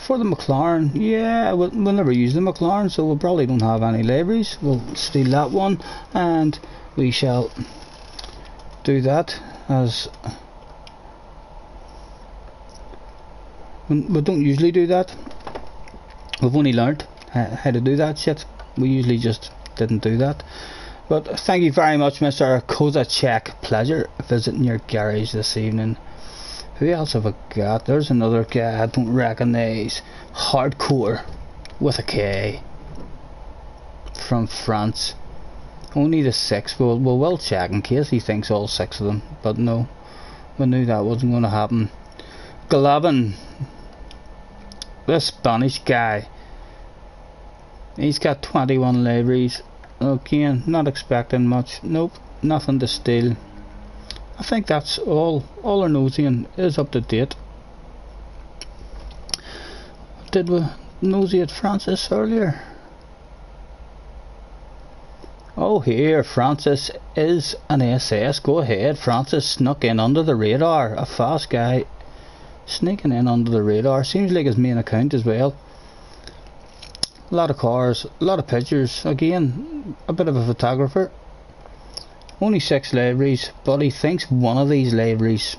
Speaker 1: For the McLaren, yeah, we'll never use the McLaren, so we probably don't have any libraries. We'll steal that one, and we shall do that as we don't usually do that. We've only learned how to do that shit. We usually just didn't do that. But thank you very much, Mr. Kozacek. Pleasure visiting your garage this evening. Who else have I got? There's another guy I don't recognise. Hardcore with a K. From France. Only the 6. We'll check in case he thinks all 6 of them. But no, we knew that wasn't going to happen. Galabin, the Spanish guy. He's got 21 libraries. Again, not expecting much. Nope, nothing to steal. I think that's all. All our nosing is up to date. Did we nosy at Francis earlier? Oh, here, Francis is an SS. Go ahead. Francis snuck in under the radar. A fast guy sneaking in under the radar. Seems like his main account as well. A lot of cars, a lot of pictures. Again, a bit of a photographer. Only 6 liveries, but he thinks one of these liveries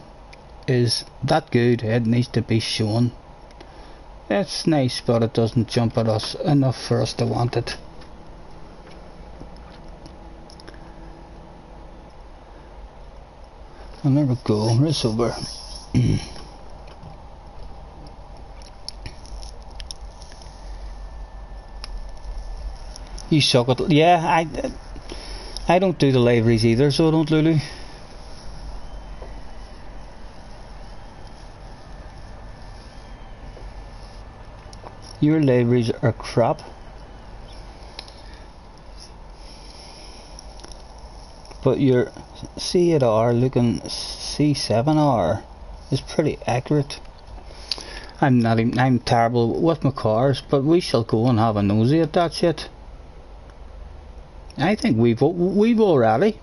Speaker 1: is that good it needs to be shown. It's nice, but it doesn't jump at us enough for us to want it. And there we go, race over. You suck at... Yeah, I don't do the liveries either, so I don't, Lulu. Your liveries are crap. But your C8R looking C7R is pretty accurate. I'm terrible with my cars, but we shall go and have a nosy at that shit. I think we've already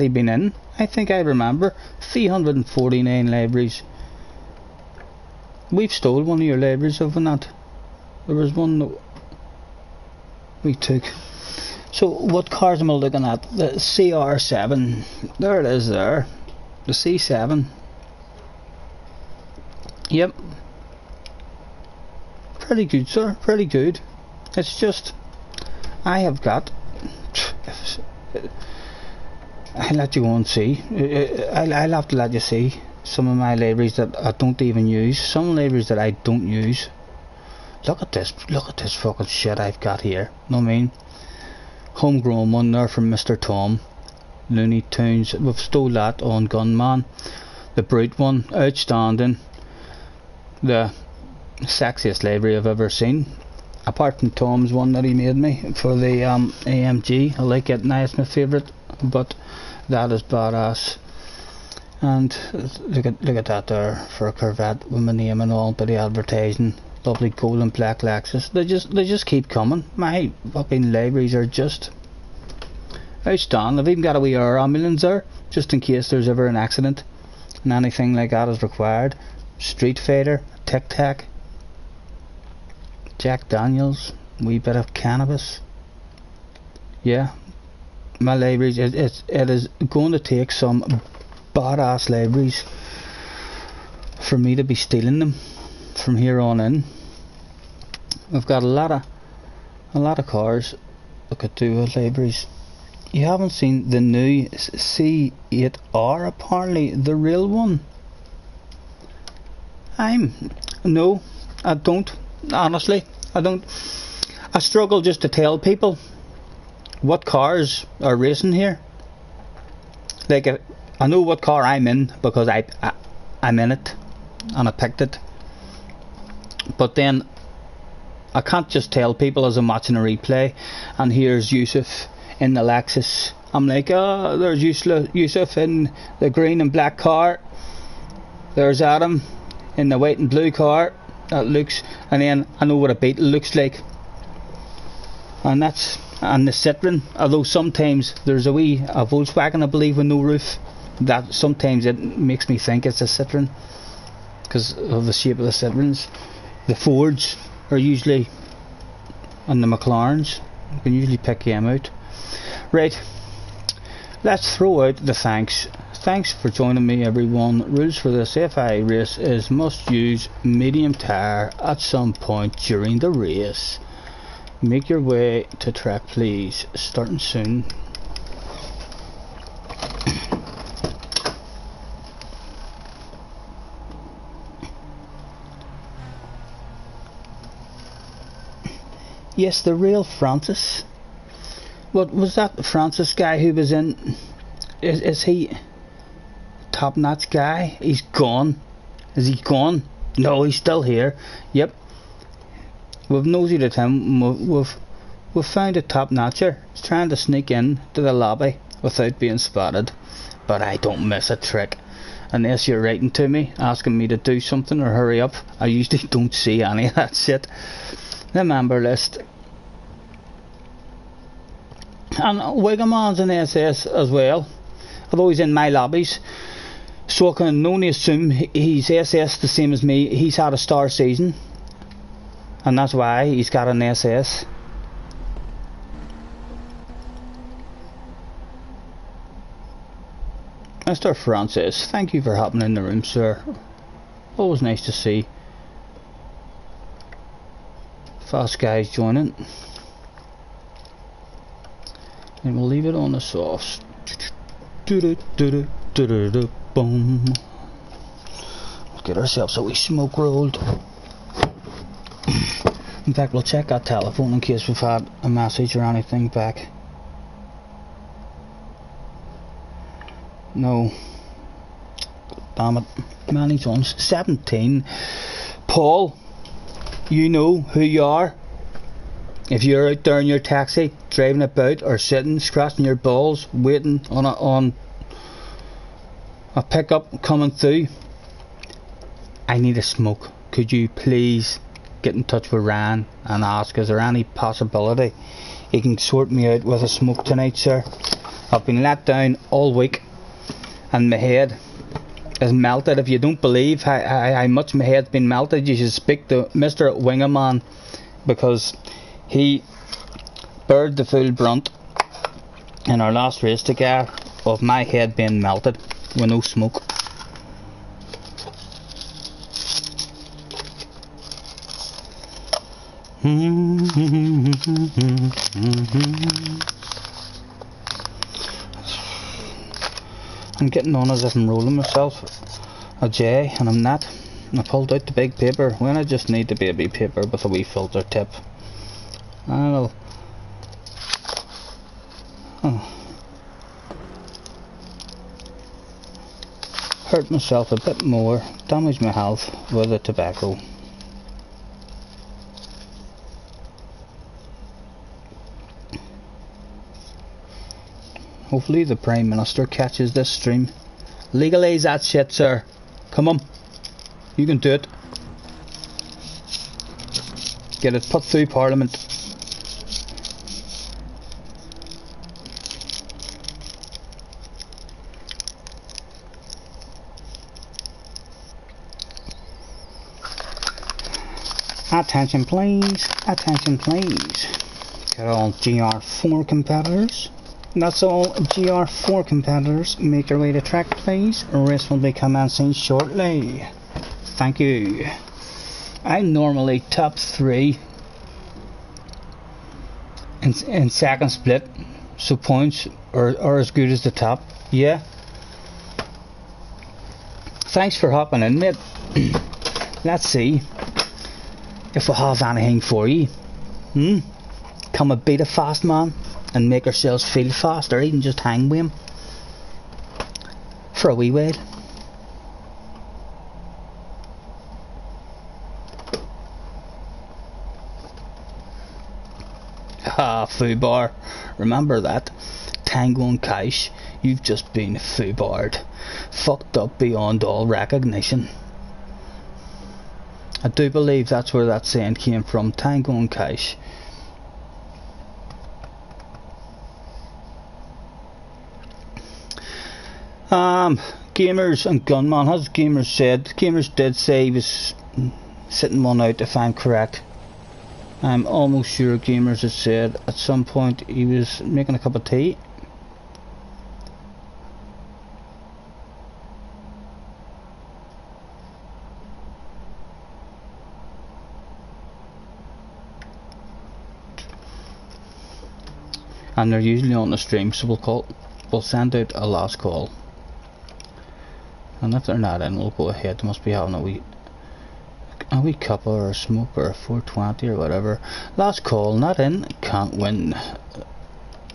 Speaker 1: been in. I think I remember 349 libraries. We've stole one of your libraries, haven't we not? There was one that we took. So what cars am I looking at? The CR7. There it is there. The C7. Yep. Pretty good, sir. Pretty good. It's just I have got... I'll let you go and see. I'll have to let you see some of my libraries that I don't even use. Some libraries that I don't use. Look at this fucking shit I've got here. Know what I mean? Homegrown one there from Mr. Tom. Looney Tunes. We've stole that on Gunman. The Brute one. Outstanding. The sexiest library I've ever seen. Apart from Tom's one that he made me for the AMG. I like it. Now it's my favourite. But that is badass. And look at that there for a Corvette with my name and all, but the advertising. Lovely gold and black Lexus. They just keep coming. My fucking libraries are just outstanding. I've even got a wee air ambulance there, just in case there's ever an accident and anything like that is required. Street Fighter, Tic Tac, Jack Daniels, wee bit of cannabis. Yeah, my libraries. It is going to take some badass libraries for me to be stealing them from here on in. We've got a lot of cars that could do with libraries. You haven't seen the new C8R, apparently, the real one. No, I don't. Honestly, I don't. I struggle just to tell people what cars are racing here. Like, I know what car I'm in because I'm in it and I picked it. But then I can't just tell people as I'm watching a replay and here's Yusuf in the Lexus. I'm like, oh, there's Yusuf in the green and black car. There's Adam in the white and blue car. That looks, and then I know what a Beetle looks like. And the Citroen, although sometimes there's a Volkswagen, I believe, with no roof. That sometimes it makes me think it's a Citroen because of the shape of the Citroens. The Fords are usually, and the McLarens, you can usually pick them out. Right, let's throw out the thanks. Thanks for joining me, everyone. Rules for this FI race is must use medium tire at some point during the race. Make your way to track, please. Starting soon. Yes, the real Francis. What was that? The Francis guy who was in? Is he top notch guy? He's gone. Is he gone? No, he's still here. Yep. We've nosed at him. We've found a top notcher. He's trying to sneak in to the lobby without being spotted. But I don't miss a trick. Unless you're writing to me asking me to do something or hurry up, I usually don't see any of that shit. The member list. And Wigamon's an SS as well, although he's in my lobbies, so I can only assume he's SS the same as me. He's had a star season, and that's why he's got an SS. Mr. Francis, thank you for hopping in the room, sir. Always nice to see fast guys joining. And we'll leave it on the sauce. Boom. Let's get ourselves a wee smoke rolled. In fact, we'll check that telephone in case we've had a message or anything back. No. Damn it. Manny's on 17. Paul, you know who you are. If you're out there in your taxi, driving about, or sitting, scratching your balls, waiting on a pickup coming through, I need a smoke. Could you please get in touch with Ryan and ask, is there any possibility he can sort me out with a smoke tonight, sir? I've been let down all week, and my head is melted. If you don't believe how much my head's been melted, you should speak to Mr. Wingerman, because he bared the full brunt in our last race together of my head being melted with no smoke. I'm getting on as if I'm rolling myself a J, and I'm not. I pulled out the big paper when I just need the baby paper with a wee filter tip. I'll hurt myself a bit more, damage my health with the tobacco. Hopefully the Prime Minister catches this stream. Legalise that shit, sir. Come on, you can do it. Get it put through Parliament. Attention please, attention please. Get all GR4 competitors. That's all GR4 competitors. Make your way to track please. Race will be commencing shortly. Thank you. I'm normally top 3 in second split, so points are as good as the top. Yeah. Thanks for hopping in, mate. Let's see if we have anything for you. Can we beat a fast man and make ourselves feel fast, or even just hang with him for a wee while? Foobar, remember that? Tango and Cash, you've just been foobarred. Fucked up beyond all recognition. I do believe that's where that saying came from, Tango and Cash. Gamers and Gunman, has Gamers said? Gamers did say he was sitting one out, if I'm correct. I'm almost sure Gamers had said at some point he was making a cup of tea. And they're usually on the stream, so we'll send out a last call. And if they're not in, we'll go ahead. They must be having a wee cuppa or a smoke or a 420 or whatever. Last call, not in, can't win.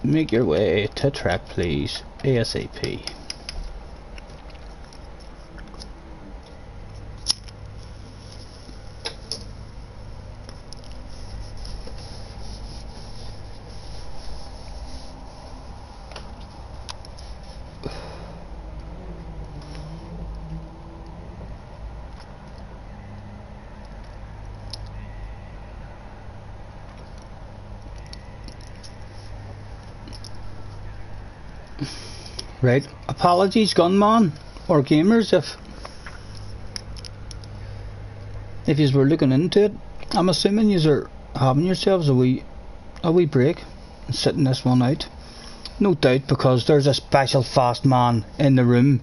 Speaker 1: Make your way to track please, ASAP. Right, apologies gunman or gamers if you were looking into it. I'm assuming you are having yourselves a wee break and sitting this one out. No doubt, because there's a special fast man in the room,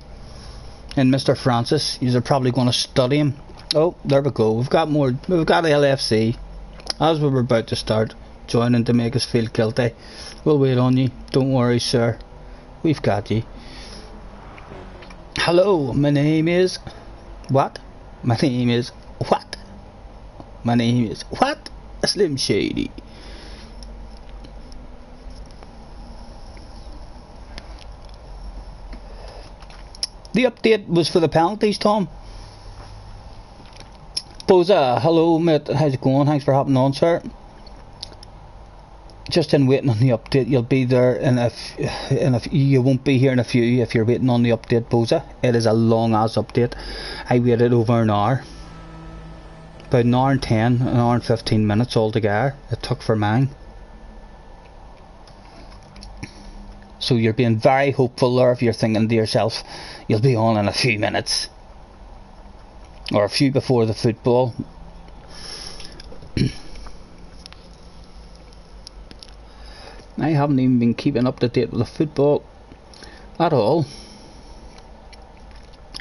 Speaker 1: and Mr. Francis. You're probably going to study him. Oh, there we go. We've got LFC as we were about to start joining to make us feel guilty. We'll wait on you. Don't worry, sir. We've got you. Hello, my name is what? My name is what? My name is what? Slim Shady. The update was for the penalties, Tom. Boza, hello mate, how's it going? Thanks for hopping on, sir. Just in waiting on the update. You'll be there if you won't be here in a few if you're waiting on the update, Boza. It is a long ass update. I waited over an hour. About an hour and 10, an hour and 15 minutes altogether it took for mine. So you're being very hopeful there if you're thinking to yourself, you'll be on in a few minutes. Or a few before the football. I haven't even been keeping up to date with the football at all.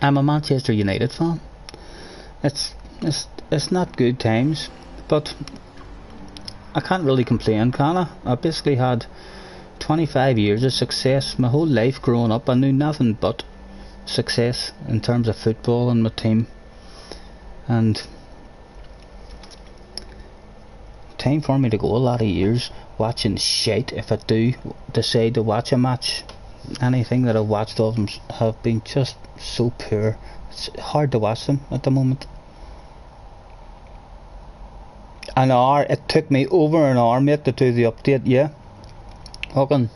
Speaker 1: I'm a Manchester United fan. It's not good times, but I can't really complain, can I? I basically had 25 years of success. My whole life growing up I knew nothing but success in terms of football and my team. And time for me to go a lot of years watching shite. If I do decide to watch a match, anything that I've watched of them have been just so poor. It's hard to watch them at the moment. An hour, it took me over an hour, mate, to do the update. Yeah, fucking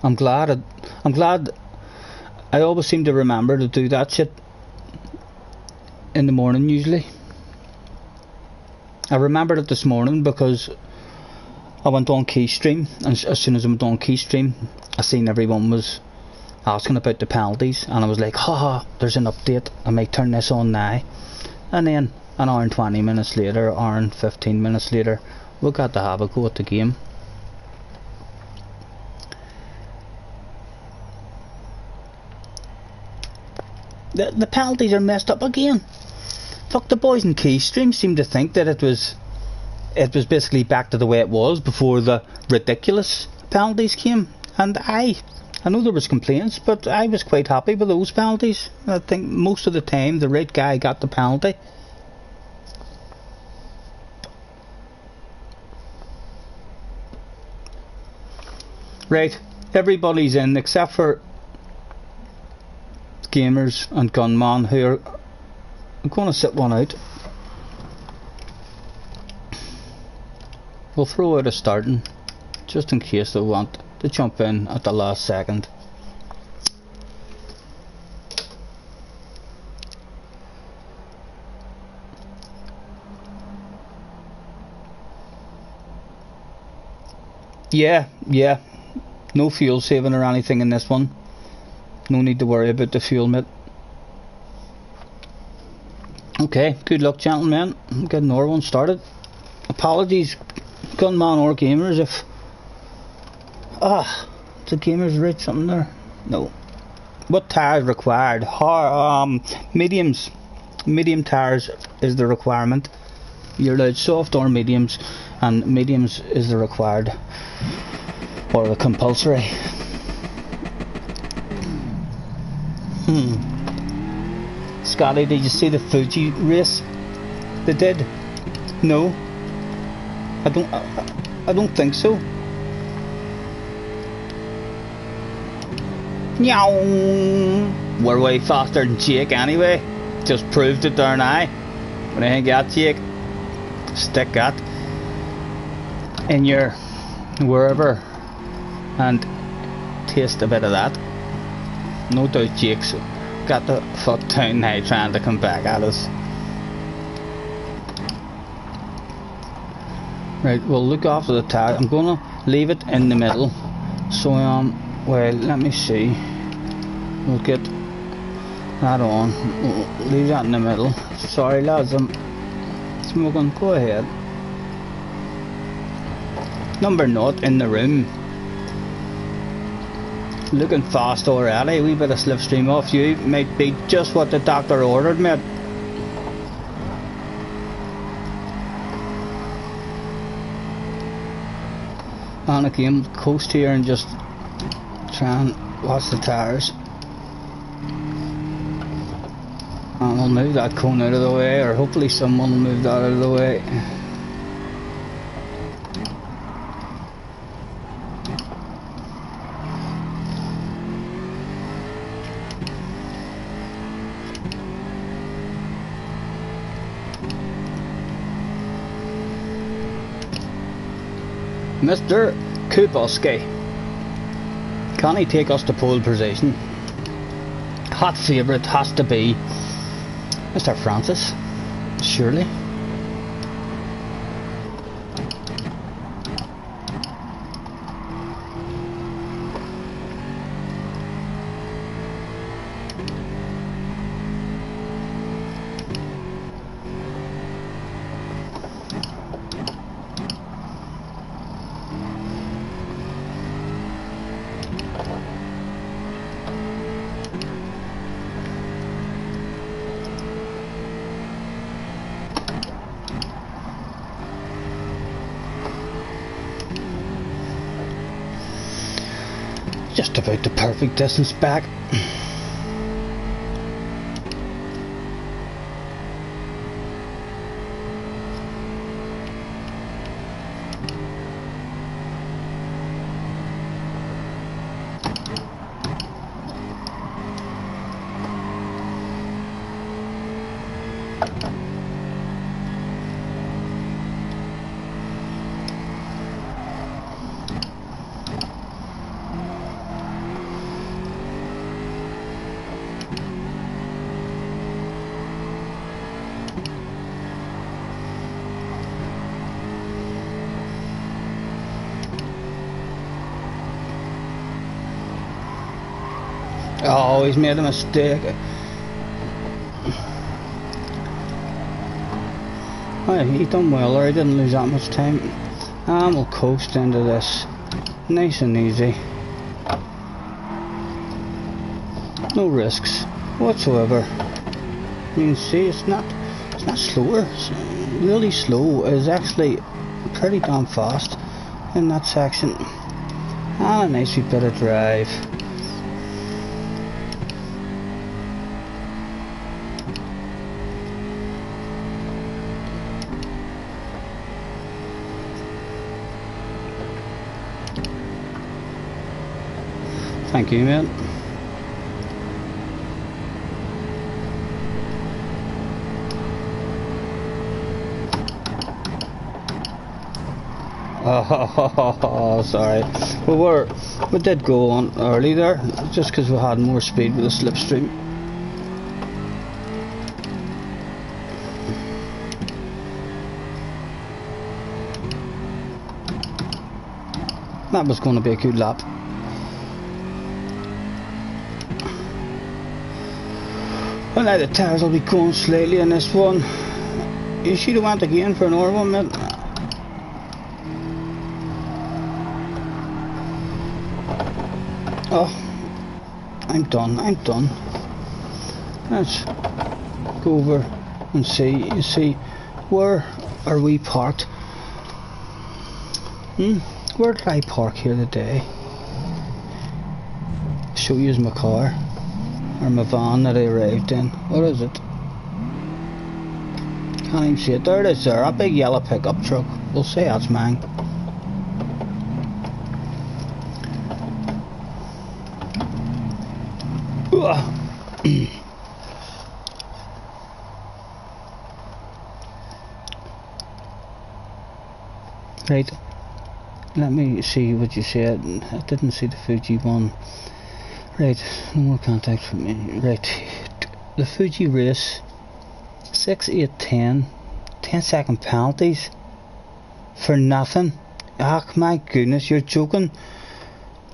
Speaker 1: I'm glad I always seem to remember to do that shit in the morning usually. I remembered it this morning because I went on Keystream, and as soon as I went on Keystream I seen everyone was asking about the penalties, and I was like, haha, there's an update, I might turn this on now. And then an hour and 20 minutes later, hour and 15 minutes later, we got to have a go at the game. The penalties are messed up again. Fuck, the boys in Keystream seem to think that it was basically back to the way it was before the ridiculous penalties came. And I know there was complaints, but I was quite happy with those penalties. I think most of the time the right guy got the penalty. Right, everybody's in except for gamers and gunman, who are I'm going to sit one out. We'll throw out a starting just in case they want to jump in at the last second. Yeah, no fuel saving or anything in this one. No need to worry about the fuel, mate. Okay, good luck, gentlemen. I'm getting another one started. Apologies, gunman or gamers, if the gamers write something there. No. What tires required? Mediums. Medium tires is the requirement. You're allowed soft or mediums, and mediums is the required or the compulsory. Scottie, did you see the Fuji race they did? No, I don't think so. Meow. We're way faster than Jake anyway. Just proved it there now. What do you think of that, Jake? Stick that in your wherever and taste a bit of that. No doubt Jake's got the foot down now trying to come back at us. Right, we'll look after the tire. I'm gonna leave it in the middle So well, let me see. We'll get that on. We'll leave that in the middle. Sorry lads, I'm smoking. Go ahead. Number not in the room. Looking fast already. A wee bit of slipstream off you might be just what the doctor ordered, mate. And again, coast here and just try and watch the tires. And I'll move that cone out of the way, or hopefully someone will move that out of the way. Mr. Kuposki, can he take us to pole position? Hot favourite has to be Mr. Francis, surely. Just about the perfect distance back. Oh, he's made a mistake. Oh, he done well there, he didn't lose that much time. And we'll coast into this nice and easy. No risks whatsoever. You can see it's not slower. It's really slow. It's actually pretty damn fast in that section. And a nice wee bit of drive. Thank you, mate. Oh, sorry. We did go on early there, just because we had more speed with the slipstream. That was going to be a good lap. Well, now the tyres will be going slightly in this one. You should have went again for another one, mate. Oh, I'm done. Let's go over and see. You see, where are we parked? Where did I park here today? Show you my car. Or my van that I arrived in. What is it? Can't even see it. There it is there. A big yellow pickup truck. We'll say that's mine. Right. Let me see what you said. I didn't see the Fuji one. Right, no more contact from me. Right, the Fuji race, 6, 8, 10, 10-second penalties for nothing. Ah, my goodness, you're joking.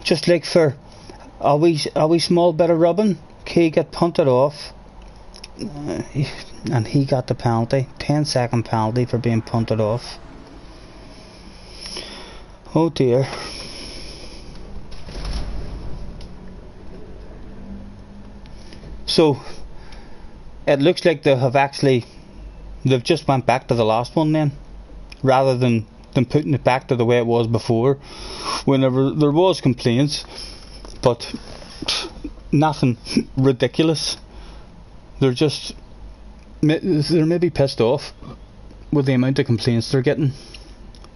Speaker 1: just like for a wee small bit of rubbing, Key got punted off, and he got the penalty, 10-second penalty for being punted off. Oh dear. So it looks like they've just went back to the last one then, rather than putting it back to the way it was before, whenever there was complaints, but nothing ridiculous. They're maybe pissed off with the amount of complaints they're getting.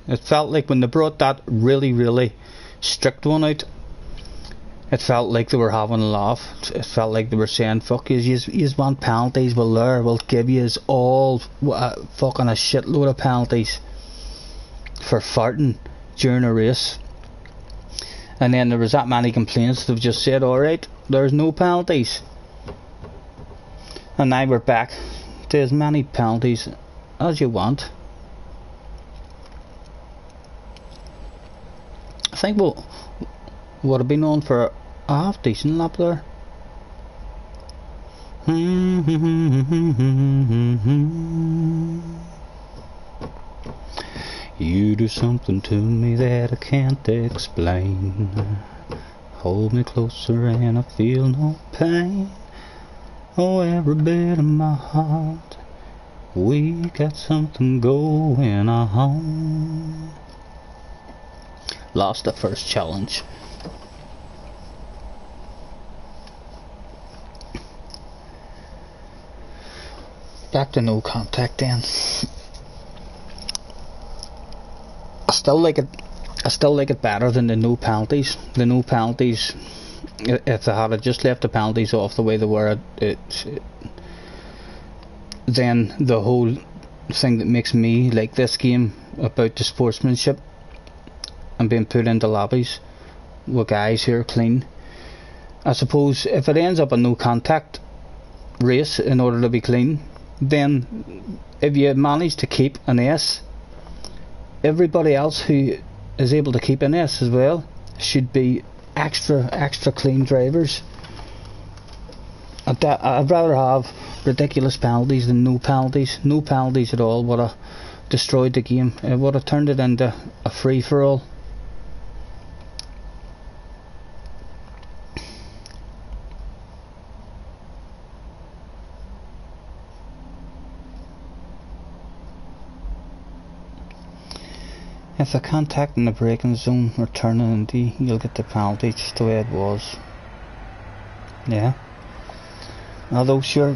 Speaker 1: It felt like when they brought that really strict one out, it felt like they were having a laugh. It felt like they were saying, fuck you want penalties, we'll give you all fucking a shitload of penalties for farting during a race. And then there was that many complaints, they've just said, alright, there's no penalties. And now we're back to as many penalties as you want. I think we'll would have been on for a half decent lap there. You do something to me that I can't explain. Hold me closer and I feel no pain. Oh, every bit of my heart, we got something going on. Lost the first challenge. Back to no contact then. I still like it better than the no penalties. The no penalties, if they had just left the penalties off the way they were, then the whole thing that makes me like this game about the sportsmanship and being put into lobbies with guys who are clean. I suppose if it ends up a no contact race in order to be clean, then if you manage to keep an S, everybody else who is able to keep an S as well should be extra clean drivers. I'd rather have ridiculous penalties than no penalties. No penalties at all would have destroyed the game. It would have turned it into a free-for-all. If a contact in the braking zone or turning in D, you'll get the penalty just the way it was. Yeah. Although sure,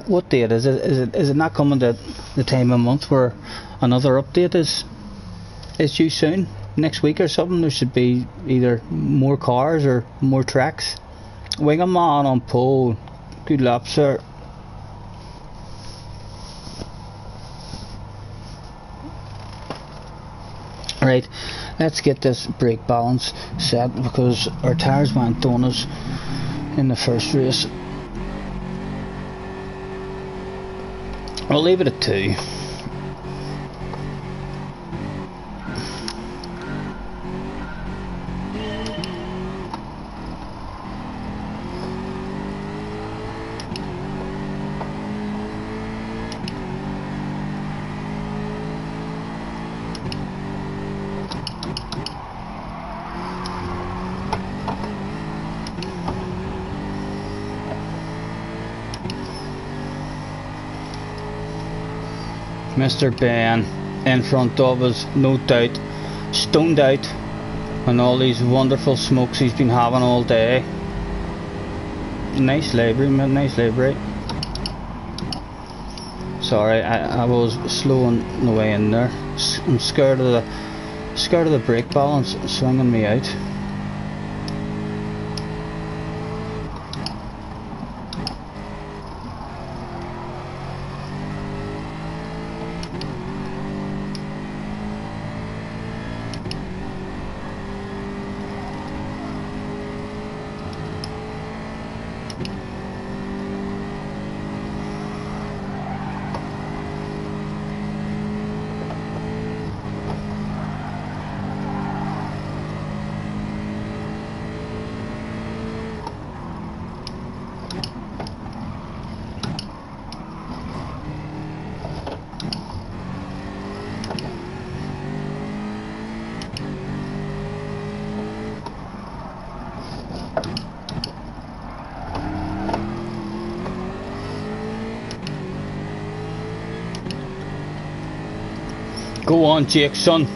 Speaker 1: what date is it? Is it not coming to the time of month where another update is due soon? Next week or something? There should be either more cars or more tracks. Winger man on pole. Good lap, sir. Right, let's get this brake balance set because our tyres went on us in the first race. I'll leave it at 2. Mr. Ben in front of us, no doubt, stoned out on all these wonderful smokes he's been having all day. Nice livery, man, nice livery. Sorry, I was slowing the way in there. I'm scared of the brake balance swinging me out. Go on, Jake, son.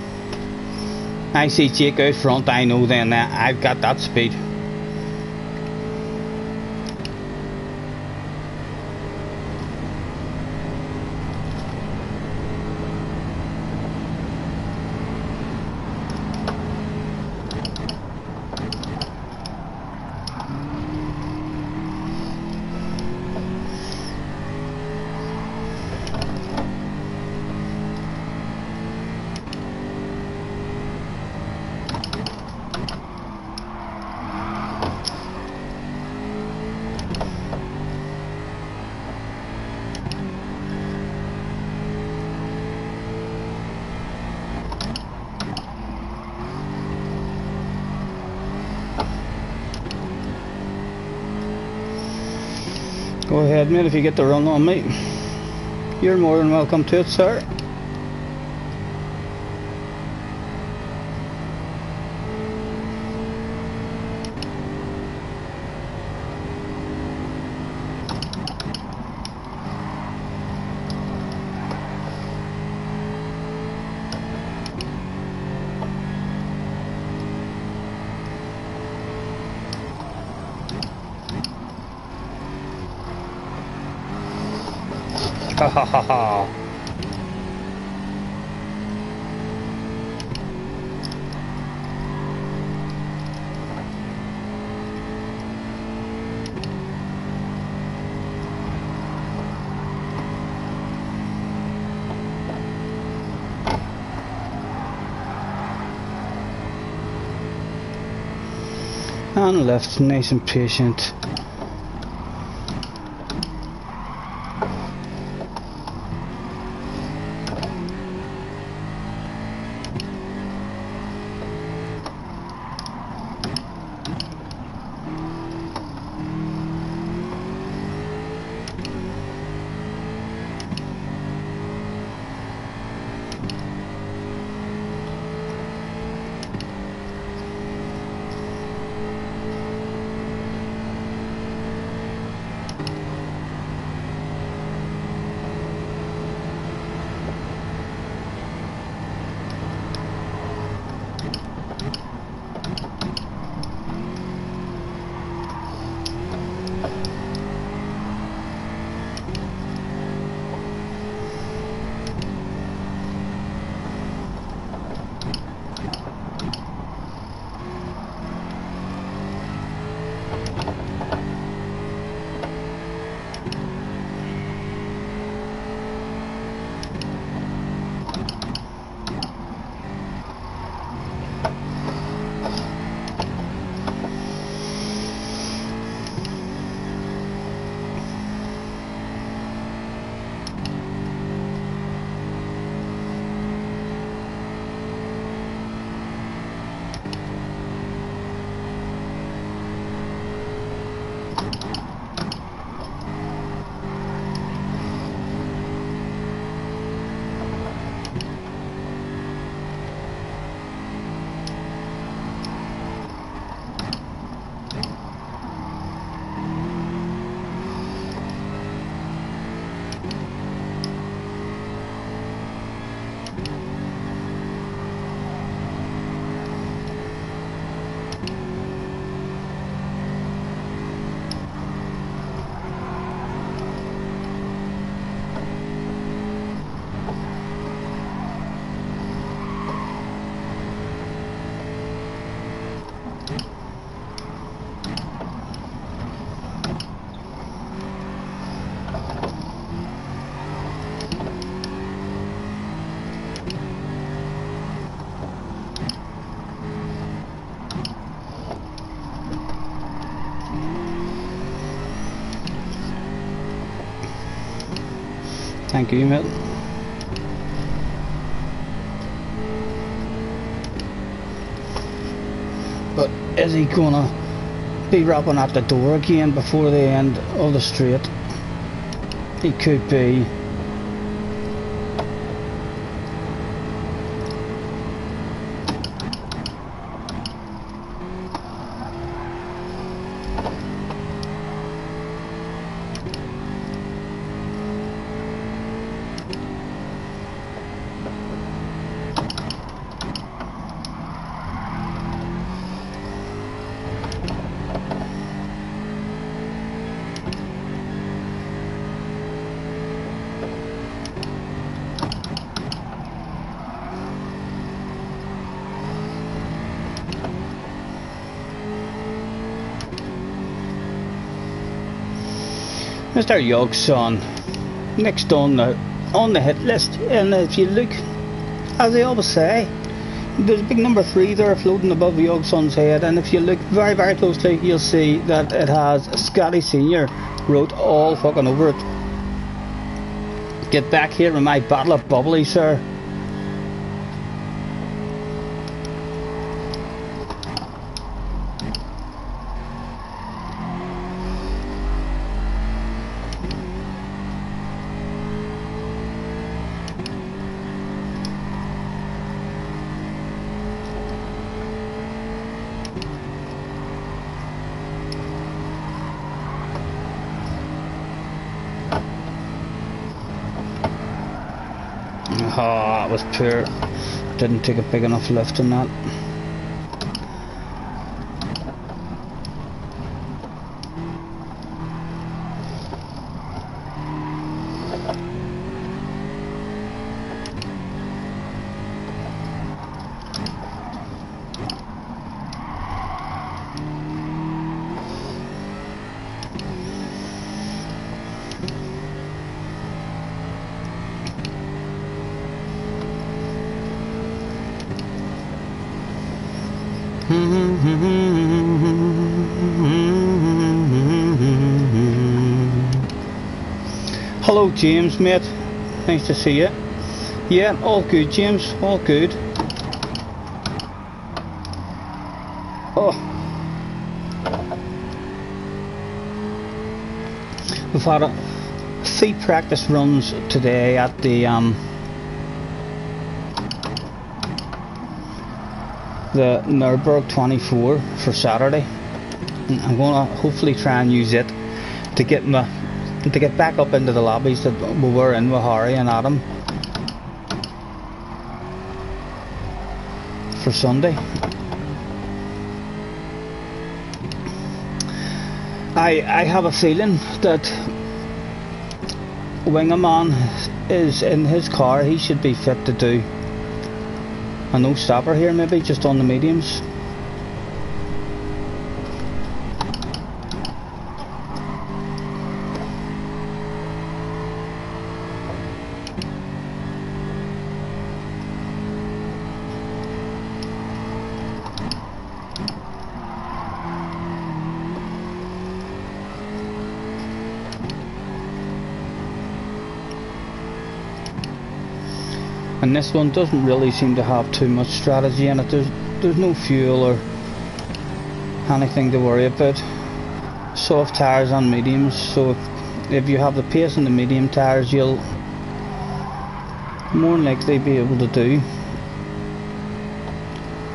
Speaker 1: I see Jake out front, I know then that I've got that speed. Go ahead, mate, if you get the run on me. You're more than welcome to it, sir. Ha ha ha ha. And left, nice and patient. Thank you, mate. But is he gonna be wrapping at the door again before the end of the straight? He could be. Mr. Yogson, next on the hit list, and if you look, as I always say, there's a big number 3 there floating above Yogson's head, and if you look very, very closely, you'll see that it has Scottie Senior wrote all fucking over it. Get back here with my bottle of bubbly, sir. Oh, that was poor. Didn't take a big enough lift on that. Hello James, mate, nice to see you. Yeah, all good James, all good. Oh, we've had a 3 practice runs today at the Nürburgring 24 for Saturday. I'm gonna hopefully try and use it to get back up into the lobbies that we were in with Harry and Adam for Sunday. I have a feeling that Wingerman is in his car. He should be fit to do a no stopper here, maybe just on the mediums. And this one doesn't really seem to have too much strategy in it. There's no fuel or anything to worry about. Soft tyres on mediums, so if you have the pace on the medium tyres, you'll more than likely be able to do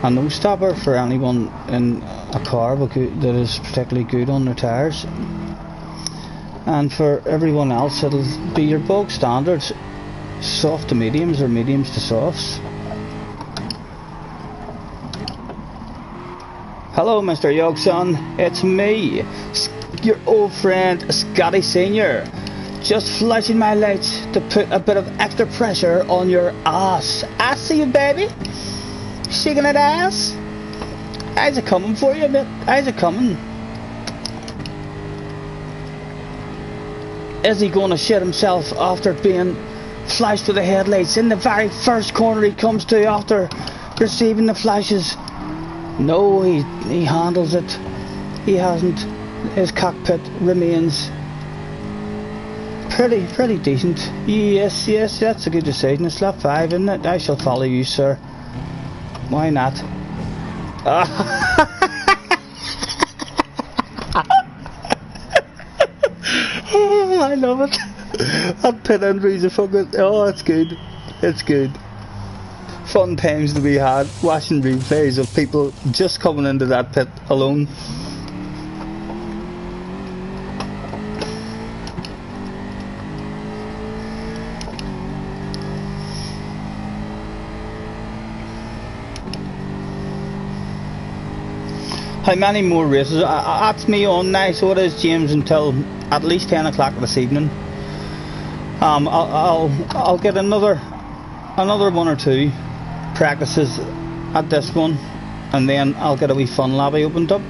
Speaker 1: a no stopper for anyone in a car that is particularly good on their tyres. And for everyone else, it'll be your bog standards. Soft to mediums or mediums to softs. Hello Mr. Yogson, it's me, your old friend Scottie Senior. Just flashing my lights to put a bit of extra pressure on your ass. I see you baby, shaking that ass. Eyes are coming for you, mate. Eyes are coming. Is he going to shit himself after being flashed with the headlights in the very first corner he comes to after receiving the flashes? No, he handles it. He hasn't. His cockpit remains pretty decent. Yes, that's a good decision. It's lap 5, isn't it? I shall follow you, sir. Why not? Oh, I love it. That pit entries are fucking. Oh, it's good. It's good. Fun times to be had watching replays of people just coming into that pit alone. How many more races? That's me on now, so it is James until at least 10 o'clock this evening. I'll get another 1 or 2 practices at this one, and then I'll get a wee fun lobby opened up.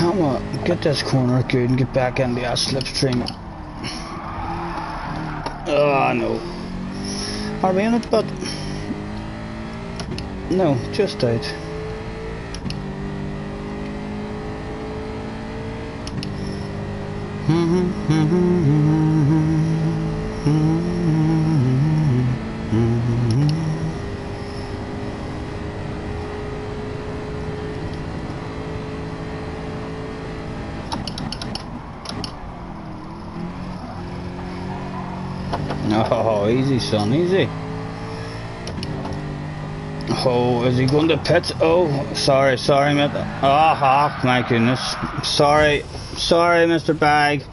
Speaker 1: Come on, get this corner good and get back into that slipstream. Oh no. Are we in it, but no, just out. Oh, easy son, easy. Oh, is he going to pits? Oh, sorry, mate. Oh, my goodness. Sorry, Mr. Bag.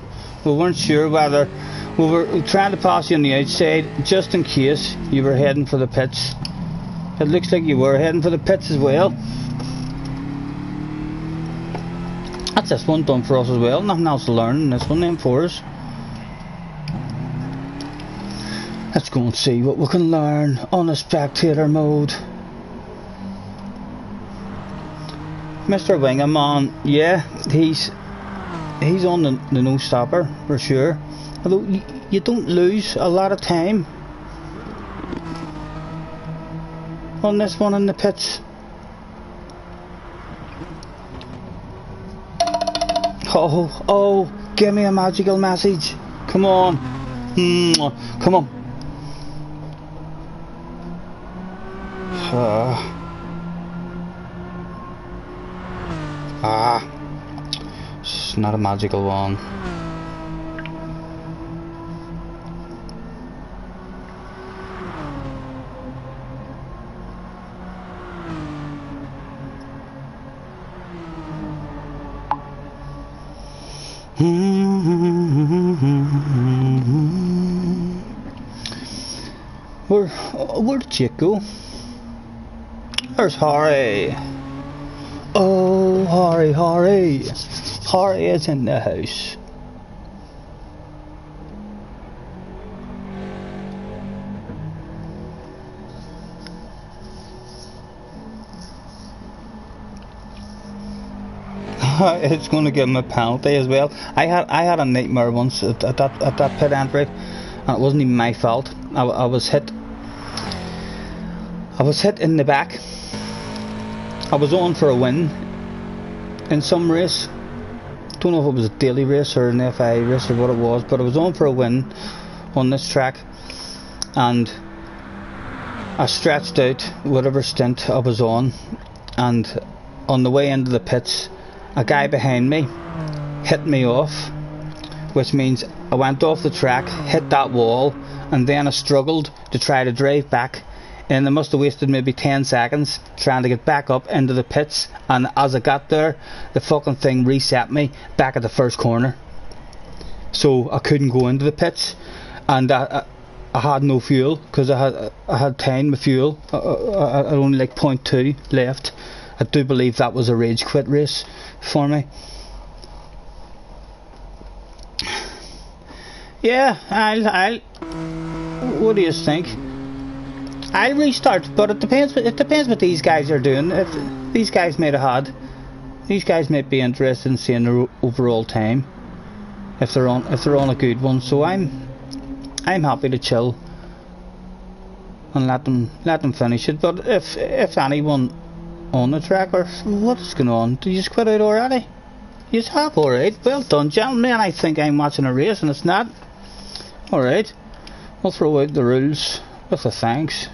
Speaker 1: We weren't sure whether we were trying to pass you on the outside just in case you were heading for the pits. It looks like you were heading for the pits as well. That's this one done for us as well. Nothing else to learn in this one then for us. Let's go and see what we can learn on a spectator mode. Mr. Wingerman, yeah, he's on the no stopper for sure. Although you don't lose a lot of time on this one in the pits. Oh, give me a magical message. Come on. Come on. It's not a magical one. Where did you go? There's Harry. Oh, Harry. Harry is in the house. It's going to give him a penalty as well. I had a nightmare once at that pit entry, and it wasn't even my fault. I was hit in the back. I was on for a win in some race. Don't know if it was a daily race or an FI race or what it was, but I was on for a win on this track, and I stretched out whatever stint I was on, and on the way into the pits, a guy behind me hit me off, which means I went off the track, hit that wall, and then I struggled to try to drive back, and I must have wasted maybe 10 seconds trying to get back up into the pits, and as I got there, the fucking thing reset me back at the first corner, so I couldn't go into the pits, and I had no fuel, because I had 10 with fuel. I had only like 0.2 left. I do believe that was a rage quit race for me. Yeah, I'll what do you think? I'll restart, but it depends what these guys are doing. If these guys might be interested in seeing their overall time if they're on a good one. So I'm happy to chill and let them finish it. But if anyone on the track or what's going on, do you just quit out already? You have, alright. Well done, gentlemen. I think I'm watching a race and it's not. Alright. We'll throw out the rules with a thanks.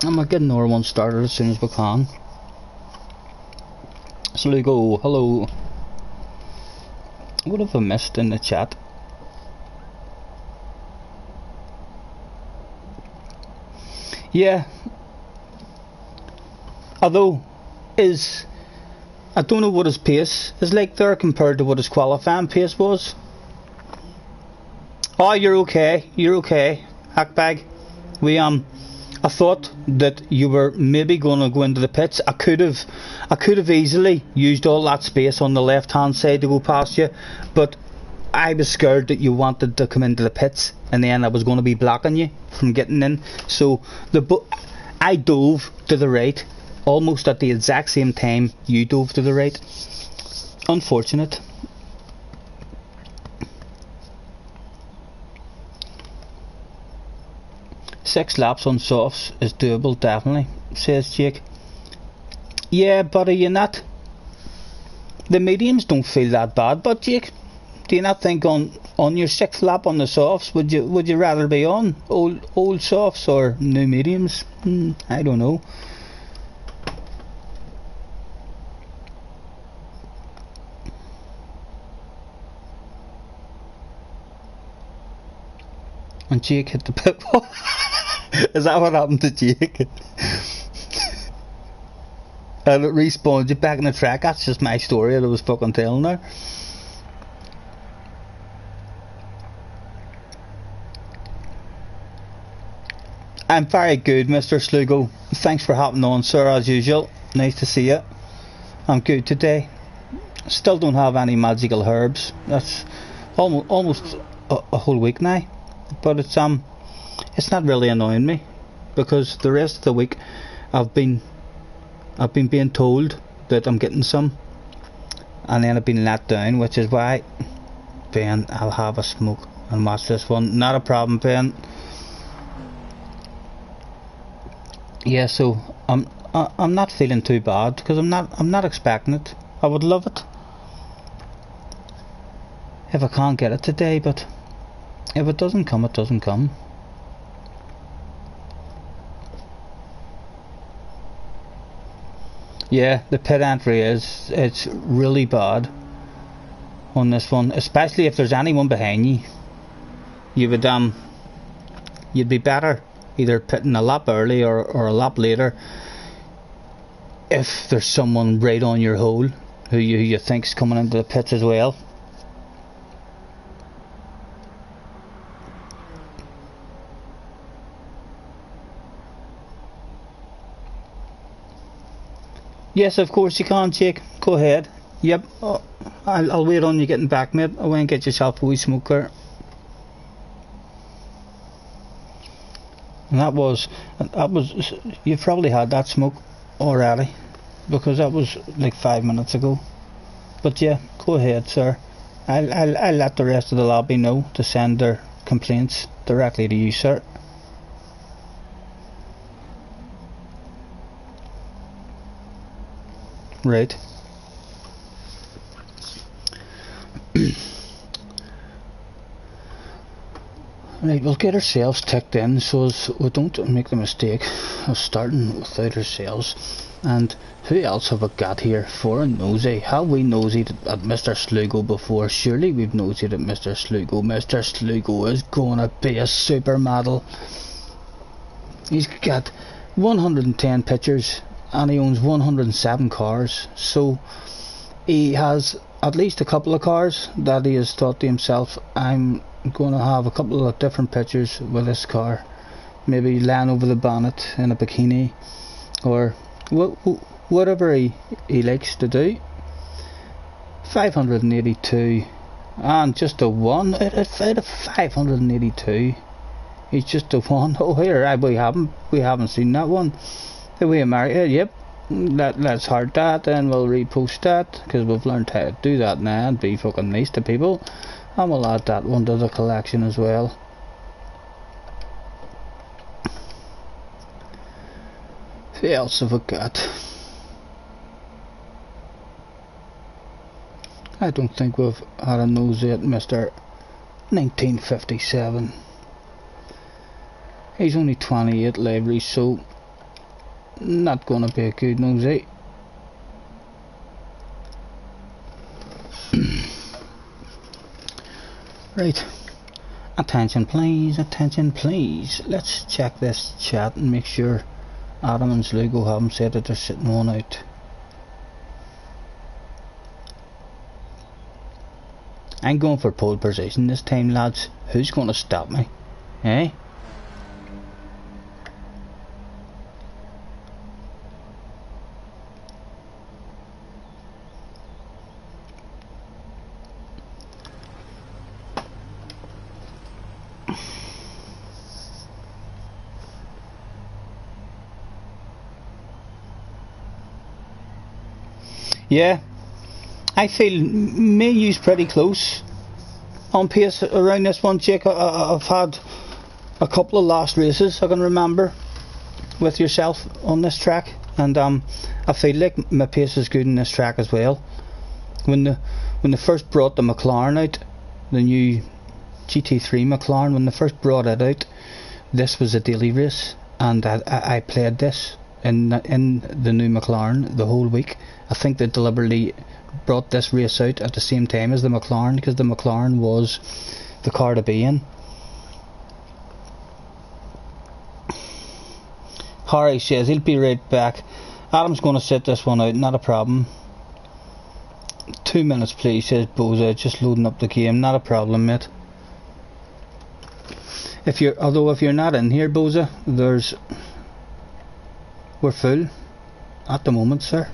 Speaker 1: I'm gonna get another one started as soon as we can. So we go, hello. What have I missed in the chat? Yeah. Although, I don't know what his pace is like there compared to what his qualifying pace was. Oh, you're okay, Hackbag. I thought that you were maybe going to go into the pits. I could have easily used all that space on the left hand side to go past you, but I was scared that you wanted to come into the pits, and then I was going to be blocking you from getting in. So I dove to the right, almost at the exact same time you dove to the right. Unfortunate. Six laps on softs is doable, definitely, says Jake. Yeah, but are you not? The mediums don't feel that bad, but Jake, do you not think on your sixth lap on the softs, would you rather be on old softs or new mediums? I don't know. And Jake hit the pit wall. Is that what happened to Jake? And it respawned you back in the track. That's just my story that I was fucking telling there. I'm very good, Mr. Slugo. Thanks for hopping on, sir, as usual. Nice to see you. I'm good today. Still don't have any magical herbs. That's almost a whole week now. But it's not really annoying me, because the rest of the week I've been being told that I'm getting some, and then I've been let down, which is why, Ben, I'll have a smoke and watch this one. Not a problem, Ben. Yeah, so I'm not feeling too bad, because I'm not expecting it. I would love it if I can't get it today, but if it doesn't come, it doesn't come. Yeah, the pit entry it's really bad on this one, especially if there's anyone behind you. You'd be better either pitting a lap early or a lap later if there's someone right on your hole who you think's coming into the pits as well. Yes, of course you can, Jake. Go ahead. Yep. I'll wait on you getting back, mate. I won't get yourself a wee smoker. And that was. You've probably had that smoke already, because that was like 5 minutes ago. But yeah, go ahead, sir. I'll let the rest of the lobby know to send their complaints directly to you, sir. Right. Right, we'll get ourselves ticked in so as we don't make the mistake of starting without ourselves. And who else have we got here for a nosy? Have we nosied at Mr. Slugo before? Surely we've nosied at Mr. Slugo. Mr. Slugo is gonna be a supermodel. He's got 110 pictures and he owns 107 cars, so he has at least a couple of cars that he has thought to himself, I'm going to have a couple of different pictures with this car, maybe laying over the bonnet in a bikini, or whatever he likes to do. 582 and just a 1 out of 582. He's just a 1. Oh, here, we haven't seen that one. We America, yep. Let's heart that and we'll repost that, because we've learned how to do that now and be fucking nice to people. And we'll add that one to the collection as well. Who else have we got? I don't think we've had a nosy at Mr. 1957. He's only 28 livery, so not gonna be a good nosy. Right, attention please, attention please. Let's check this chat and make sure Adam and Slugo haven't said that they're sitting one out. I'm going for pole position this time, lads. Who's gonna stop me? Eh? Yeah, I feel me use pretty close on pace around this one, Jake. I've had a couple of last races I can remember with yourself on this track, and I feel like my pace is good in this track as well. When they first brought the McLaren out, the new GT3 McLaren, when they first brought it out, this was a daily race, and I played this in the new McLaren the whole week. I think they deliberately brought this race out at the same time as the McLaren, because the McLaren was the car to be in. Harry says he'll be right back. Adam's going to sit this one out, not a problem. 2 minutes please, says Boza, just loading up the game, not a problem, mate. If you're not in here, Boza, we're full at the moment, sir.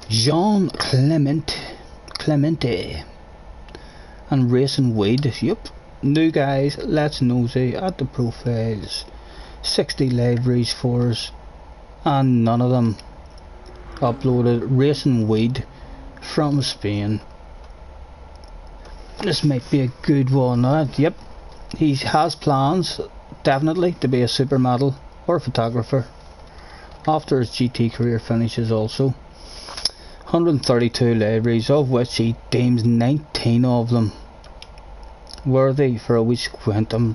Speaker 1: Jean Clemente and Racing Weed. Yep, new guys, let's nosy at the profiles. 60 libraries for us, and none of them uploaded. Racing Weed from Spain. This might be a good one. Yep, he has plans definitely to be a supermodel or a photographer after his GT career finishes also. 132 libraries, of which he deems 19 of them worthy for a wee quantum.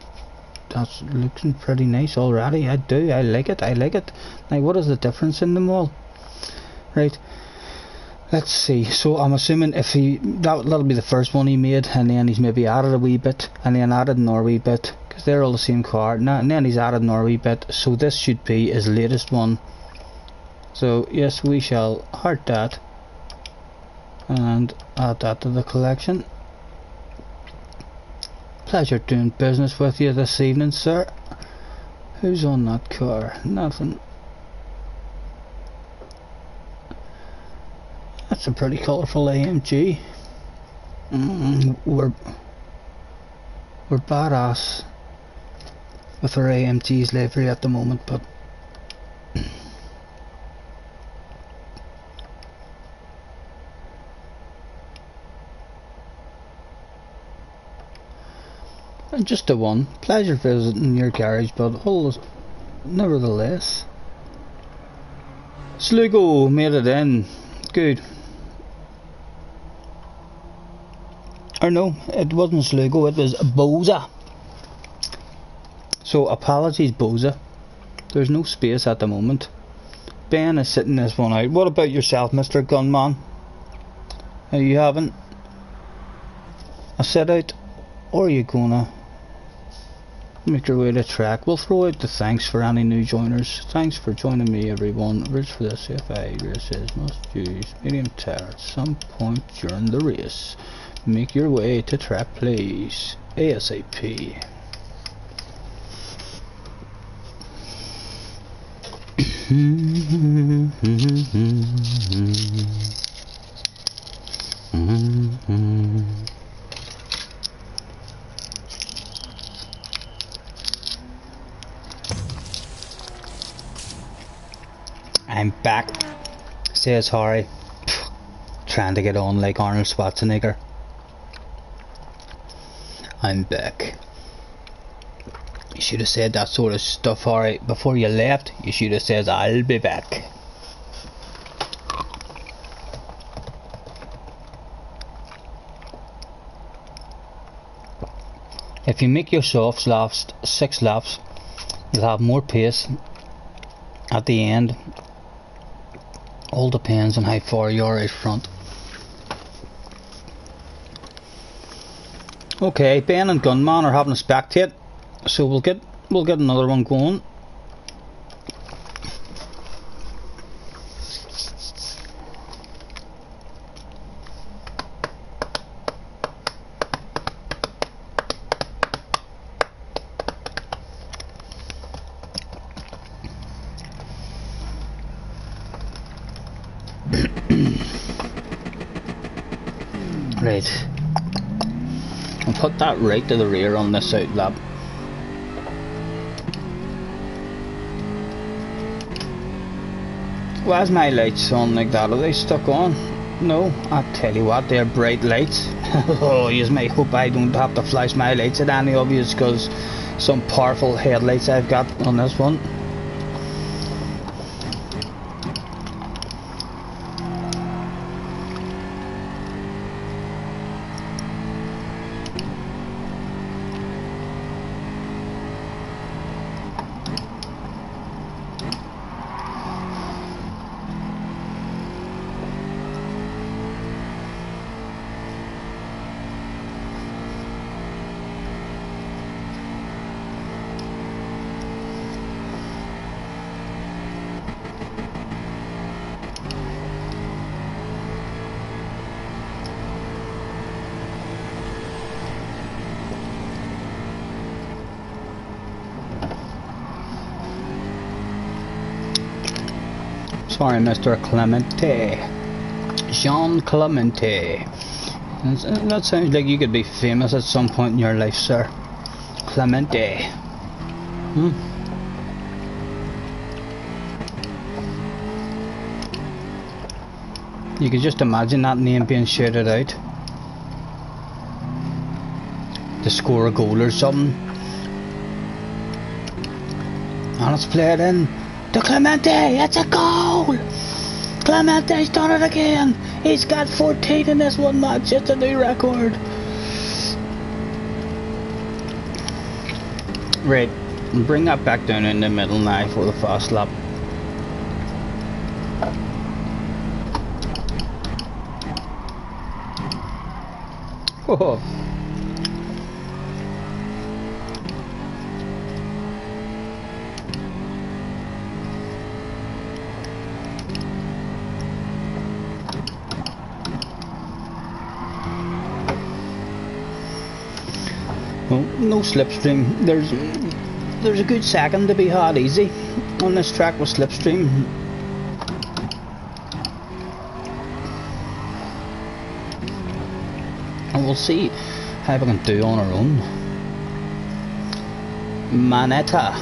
Speaker 1: That's looking pretty nice already. I like it. Now what is the difference in them all? Right, let's see. So I'm assuming if that'll be the first one he made, and then he's maybe added a wee bit, and then added another wee bit, because they're all the same car. And then he's added another wee bit, so this should be his latest one. So yes, we shall heart that and add that to the collection. Pleasure doing business with you this evening, sir. Who's on that car? Nothing. That's a pretty colourful AMG. We're badass with our AMG's livery at the moment, but and just the one. Pleasure visiting your garage, but nevertheless. Slugo made it in. Good. Or no, it wasn't Slugo, it was Boza. So apologies, Boza. There's no space at the moment. Ben is sitting this one out. What about yourself, Mr. Gunman? Are you having a sit out, or are you gonna make your way to track? We'll throw out the thanks for any new joiners. Thanks for joining me, everyone. Rules for the CFI races must use medium tire at some point during the race. Make your way to track, please. ASAP. I'm back, says Harry, trying to get on like Arnold Schwarzenegger. I'm back. You should have said that sort of stuff, Harry, before you left. You should have said, I'll be back. If you make yourself last 6 laps, you'll have more pace at the end. All depends on how far you are out front. Okay, Ben and Gunman are having a spectate, so we'll get another one going. Right. I'll put that right to the rear on this out lap. Why is my lights on like that? Are they stuck on? No, I tell you what, they're bright lights. Oh, you may hope I don't have to flash my lights at any of you, because some powerful headlights I've got on this one. Sorry, Mr. Clemente. Jean Clemente. That sounds like you could be famous at some point in your life, sir. Clemente. You could just imagine that name being shouted out to score a goal or something. And it's played in to Clemente. It's a goal! Clemente's done it again. He's got 14 in this one match. It's a new record. Right, bring that back down in the middle now for the fast lap. Whoa. Well, no slipstream. There's a good second to be had easy on this track with slipstream. And we'll see how we can do on our own. Manetta.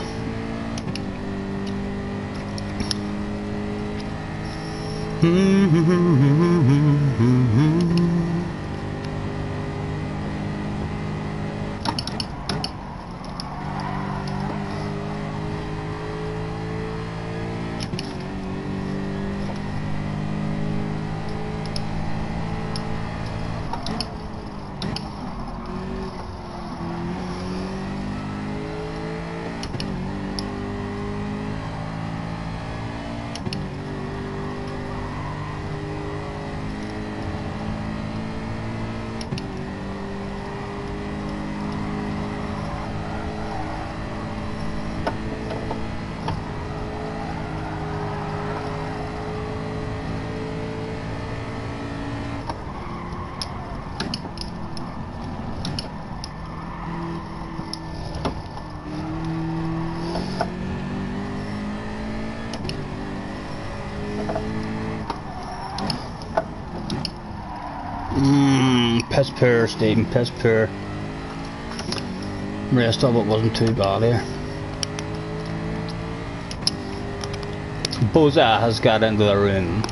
Speaker 1: Piss poor, Stephen, piss poor. Rest of it wasn't too bad here. Boza has got into the room.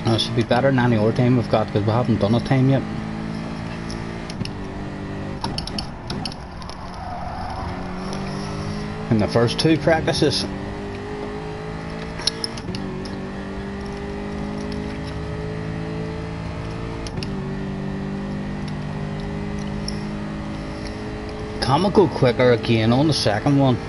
Speaker 1: It should be better than any other time we've got, because we haven't done a time yet. In the first two practices. Can we go quicker again on the second one?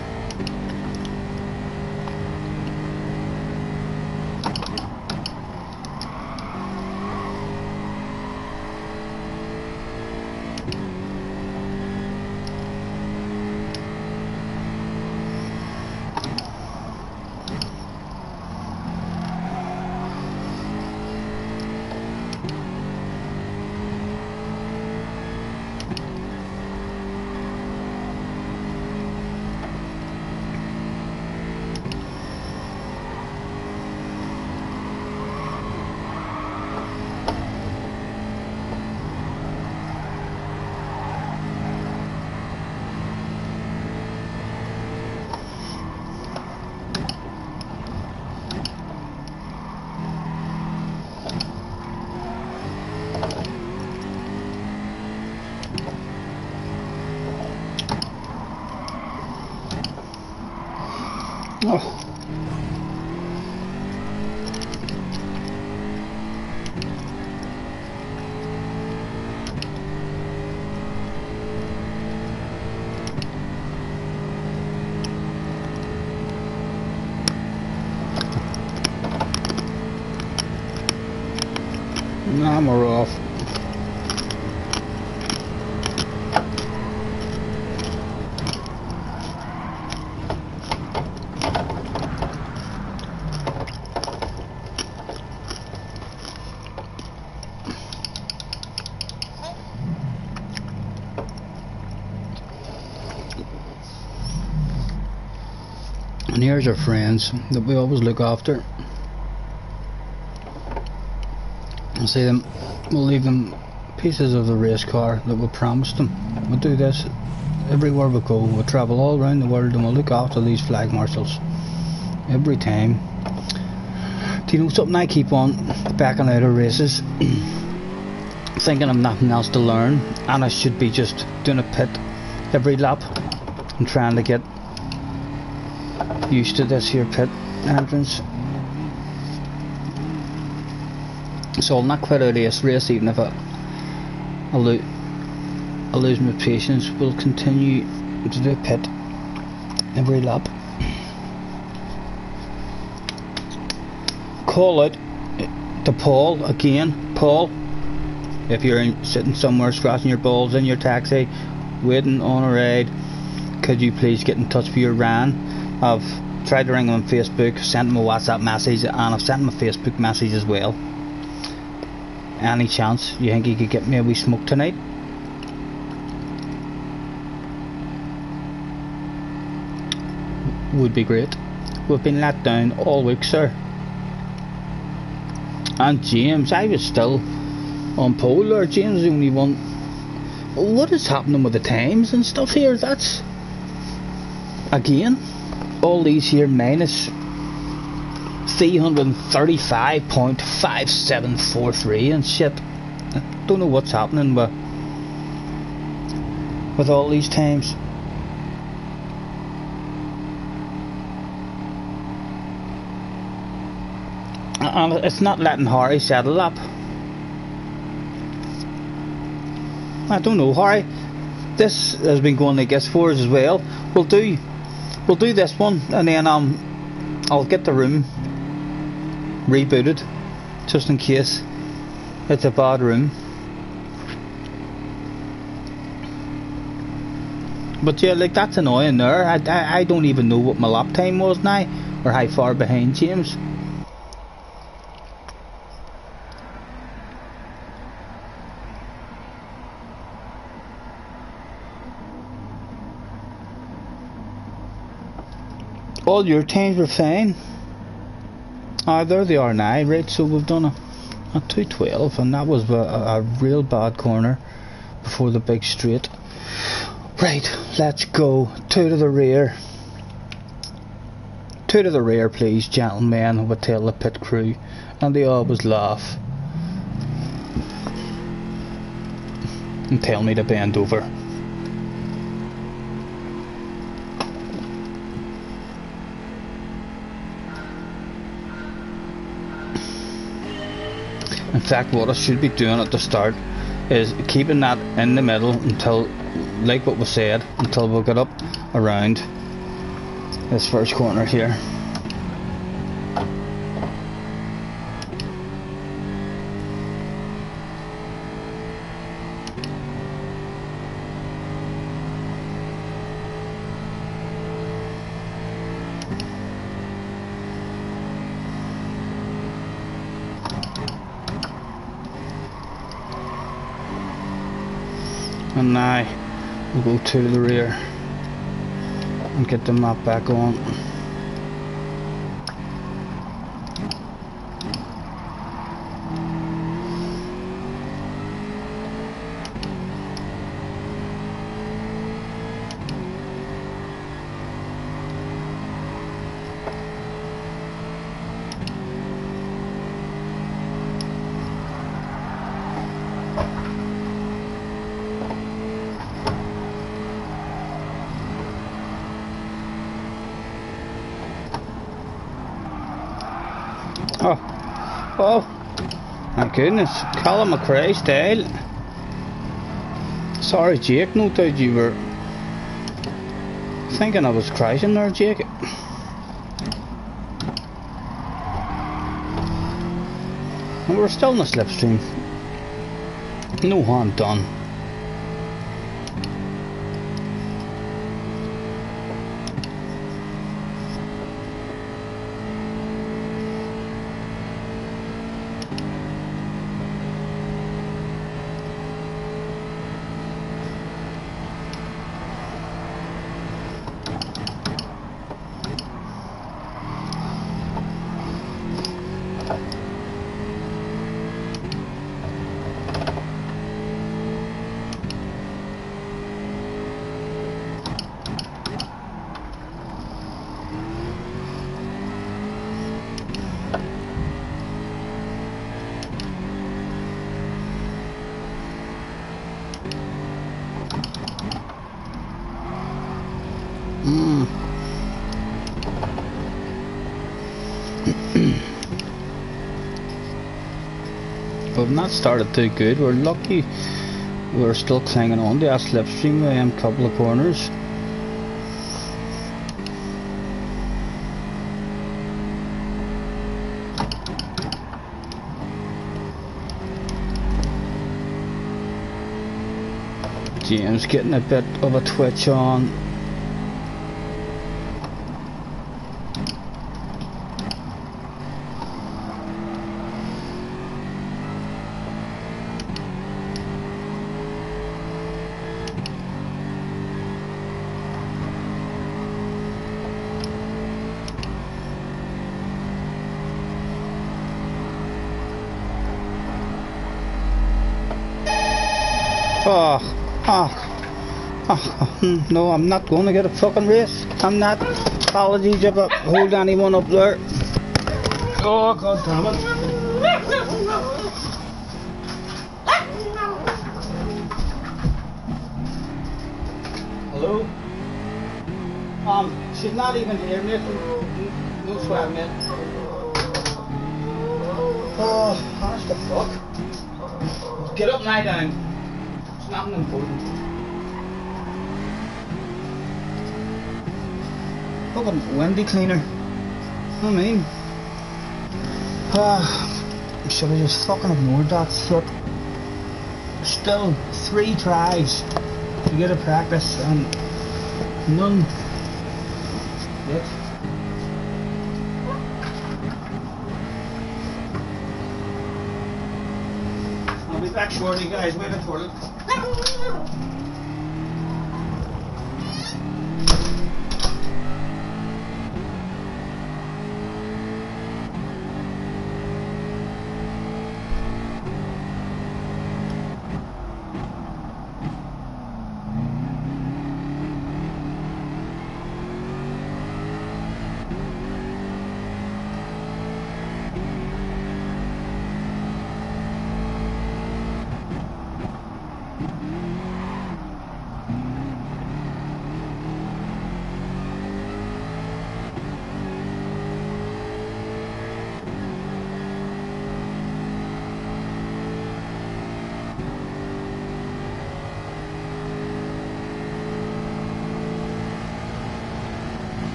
Speaker 1: Oh. Nah, we're off. And here's our friends that we always look after. I'll see them, we'll leave them pieces of the race car that we promised them. We'll do this everywhere we go. We'll travel all around the world and we'll look after these flag marshals every time. Do you know something? I keep on backing out of races thinking I've nothing else to learn, and I should be just doing a pit every lap and trying to get used to this here pit entrance. So I'll not quit out this race even if I lose my patience. We'll continue to do a pit every lap. Call out to Paul again. Paul, if you're sitting somewhere scratching your balls in your taxi waiting on a ride, could you please get in touch with your Ryan? I've tried to ring him on Facebook, sent him a WhatsApp message, and I've sent him a Facebook message as well. Any chance you think you could get me a wee smoke tonight? Would be great. We've been let down all week, sir. And James, I was still on pole there. James is the only one. What is happening with the times and stuff here? That's again all these here minus 335.5743 and shit. I don't know what's happening with all these times. And it's not letting Harry settle up. I don't know, Harry. This has been going like this for us as well. We'll do this one, and then I'll get the room rebooted just in case it's a bad room. But yeah, like that's annoying there. I don't even know what my lap time was now, or how far behind James. All your times were fine. Ah, there they are now. Right, so we've done a 2:12, and that was a real bad corner before the big straight. Right, let's go. Two to the rear. Two to the rear, please, gentlemen, would tell the pit crew, and they always laugh and tell me to bend over. In fact, what I should be doing at the start is keeping that in the middle until, like what was said, until we'll get up around this first corner here. And now we'll go to the rear and get the map back on. Oh, oh, my goodness, Colin McRae style. Sorry, Jake, no doubt you were thinking I was crashing there, Jake. And we're still in the slipstream. No harm done. We've not started too good. We're lucky we're still clinging on to our slipstream with a couple of corners. James getting a bit of a twitch on. No, I'm not going to get a fucking race. I'm not. Apologies if I hold anyone up there. Oh, god damn it. Hello? She's not even here, mate. No sweat, mate. Oh, honest to fuck. Get up and lie down. It's nothing important. Fucking windy cleaner. I mean, should have just fucking ignored that shit. Still 3 tries to get a practice and none yet. I'll be back shortly, guys. Wait for it.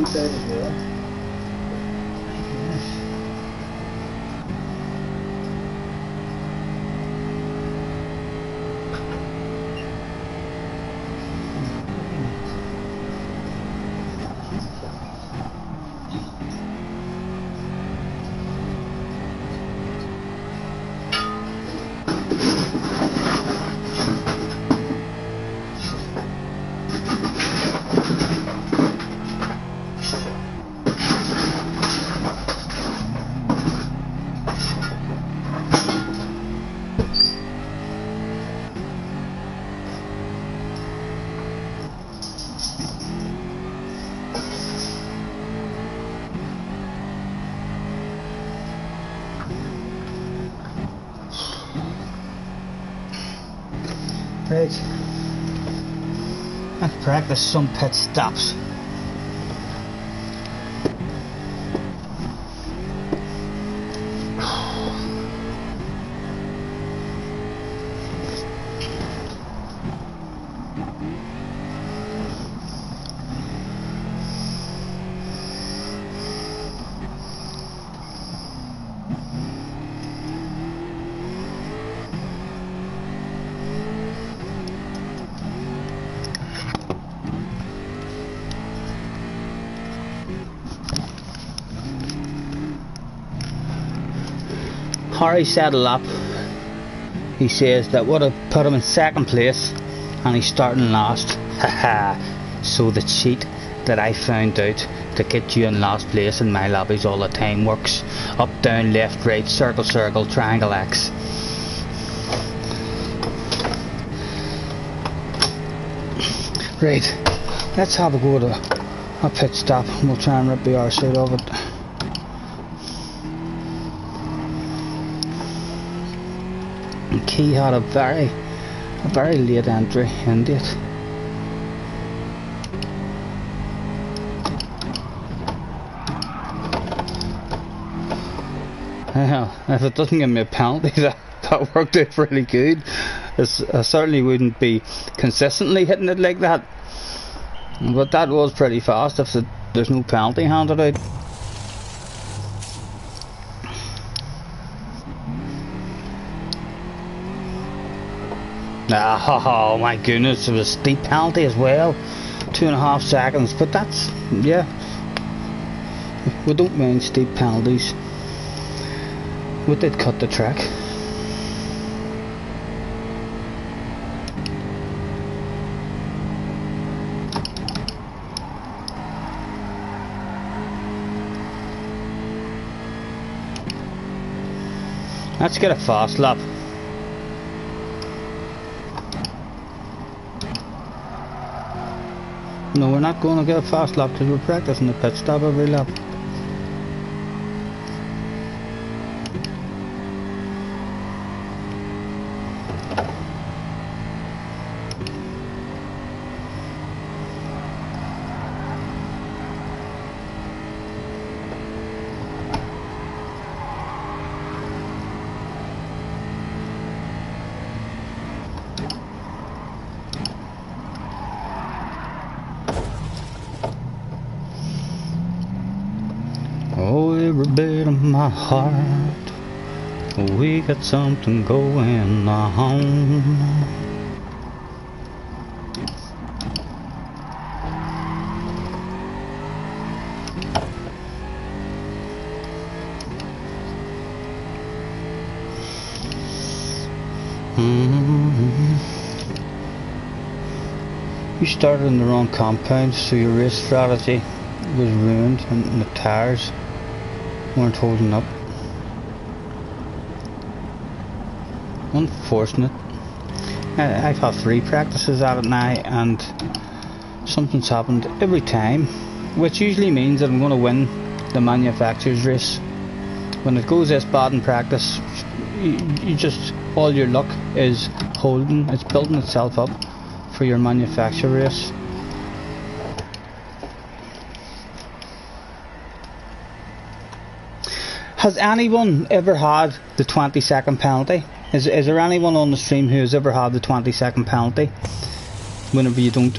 Speaker 1: side as well. Right, let's practice some pit stops. Harry settled up. He says that would have put him in second place and he's starting last. Haha. So the cheat that I found out to get you in last place in my lobbies all the time works. Up, down, left, right, circle, circle, triangle, X. Right, let's have a go at a pit stop and we'll try and rip the R side of it. He had a very late entry into it. Well, if it doesn't give me a penalty, that worked out really good. I certainly wouldn't be consistently hitting it like that, but that was pretty fast if there's no penalty handed out. Oh my goodness, it was a steep penalty as well. 2.5 seconds, but that's, yeah, we don't mind steep penalties. We did cut the track. Let's get a fast lap. No, we're not going to get a fast lap because we're practicing the pit stop every lap. Every bit of my heart, we got something going on. You started in the wrong compound, so your race strategy was ruined and the tires weren't holding up. Unfortunate. I've had 3 practices at it now and something's happened every time, which usually means that I'm going to win the manufacturer's race. When it goes this bad in practice, you just, all your luck is holding, it's building itself up for your manufacturer race. Has anyone ever had the 20-second penalty? Is there anyone on the stream who has ever had the 20-second penalty? Whenever you don't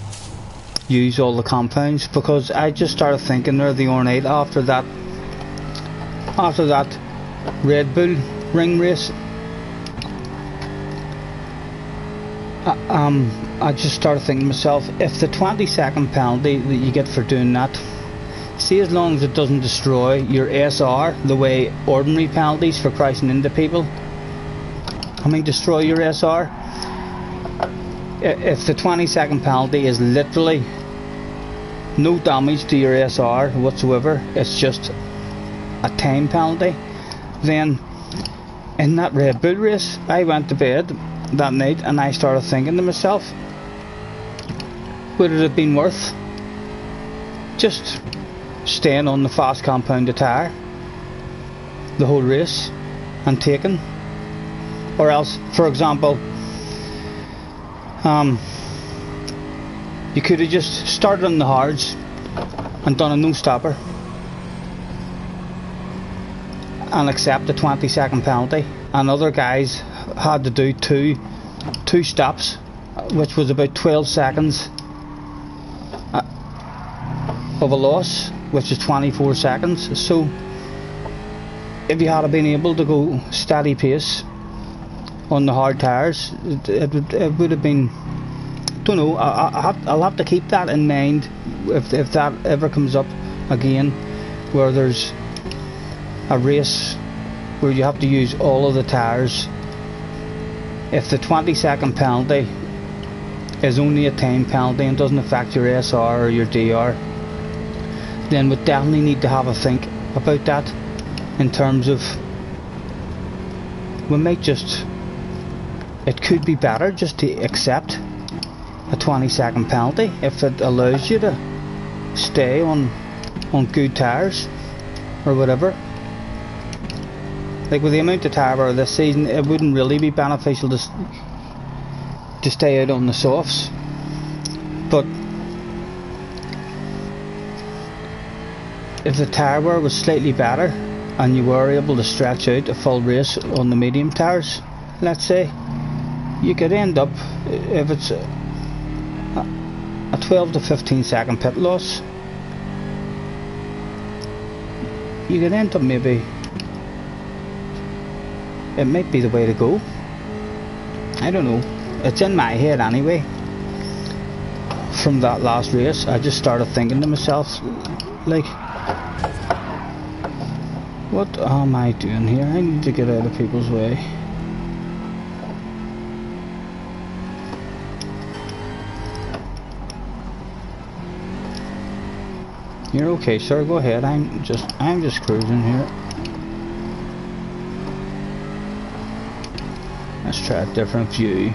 Speaker 1: use all the compounds, because I just started thinking there the other night after that Red Bull ring race. I just started thinking to myself, if the 20-second penalty that you get for doing that, see, as long as it doesn't destroy your SR the way ordinary penalties for crashing into people, I mean destroy your SR, if the 20-second penalty is literally no damage to your SR whatsoever, it's just a time penalty, then in that Red Bull race I went to bed that night and I started thinking to myself, would it have been worth just staying on the fast compounded tyre the whole race and taking, or else, for example, you could have just started on the hards and done a no stopper and accept the 20-second penalty, and other guys had to do two stops, which was about 12 seconds of a loss, which is 24 seconds. So if you had been able to go steady pace on the hard tyres, it would have been, don't know, I'll have to keep that in mind if that ever comes up again, where there's a race where you have to use all of the tyres. If the 20-second penalty is only a time penalty and doesn't affect your SR or your DR, then we definitely need to have a think about that, in terms of, we might just, it could be better just to accept a 20-second penalty if it allows you to stay on good tyres or whatever. Like with the amount of tyre wear this season, it wouldn't really be beneficial to stay out on the softs, but if the tyre wear was slightly better and you were able to stretch out a full race on the medium tyres, let's say, you could end up, if it's a 12 to 15 second pit loss, you could end up, maybe it might be the way to go. I don't know, it's in my head anyway. From that last race, I just started thinking to myself, like, what am I doing here? I need to get out of people's way. You're okay, sir, go ahead. I'm just cruising here. Let's try a different view.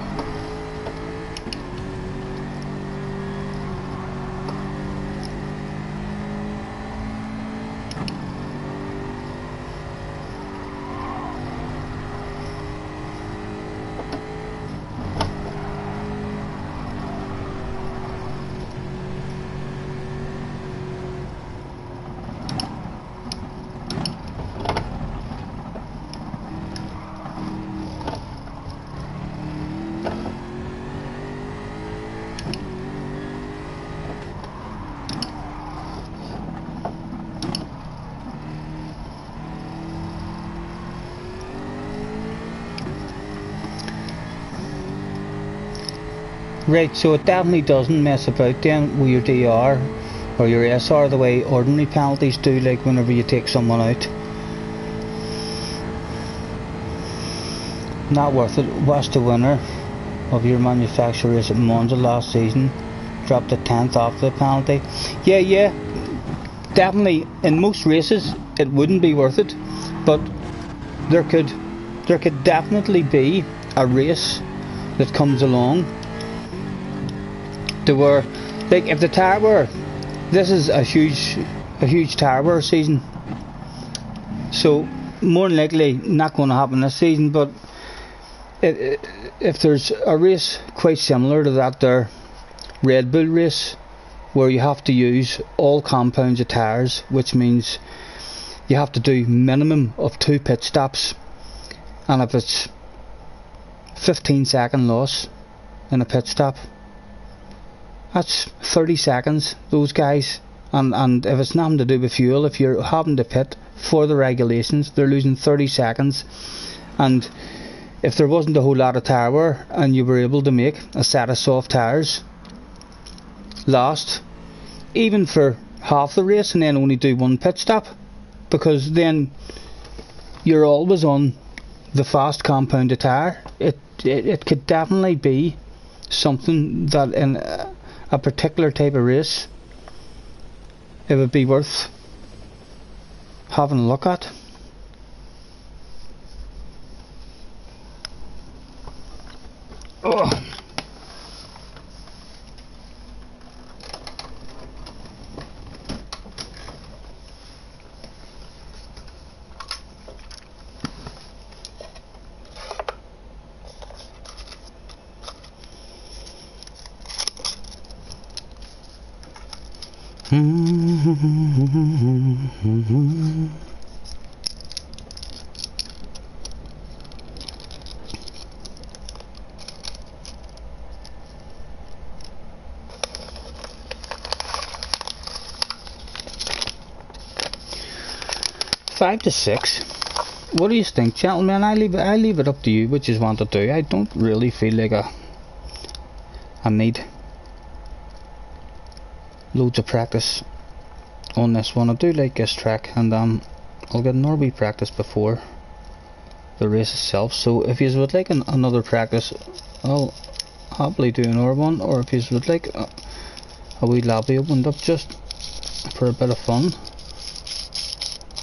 Speaker 1: Right, so it definitely doesn't mess about then with your DR or your SR the way ordinary penalties do, like whenever you take someone out. Not worth it. Was the winner of your manufacturer race at Monza last season, dropped a 10th off the penalty. Yeah, definitely in most races it wouldn't be worth it, but there could definitely be a race that comes along to where, like, if the tyre wear, this is a huge tyre wear season, so more than likely not going to happen this season, but if there's a race quite similar to that there Red Bull race, where you have to use all compounds of tyres, which means you have to do minimum of 2 pit stops, and if it's 15-second loss in a pit stop, That's 30 seconds, those guys. And if it's nothing to do with fuel, if you're having to pit for the regulations, they're losing 30 seconds. And if there wasn't a whole lot of tyre wear and you were able to make a set of soft tyres last even for half the race and then only do one pit stop, because then you're always on the fast compounded tyre, it could definitely be something that in a particular type of race it would be worth having a look at. Oh. Five to six. What do you think, gentlemen? I leave it up to you what you want to do. I don't really feel like I need loads of practice on this one. I do like this track, and I'll get another wee practice before the race itself. So if you would like another practice, I'll happily do another one, or if you would like a wee lobby opened up just for a bit of fun,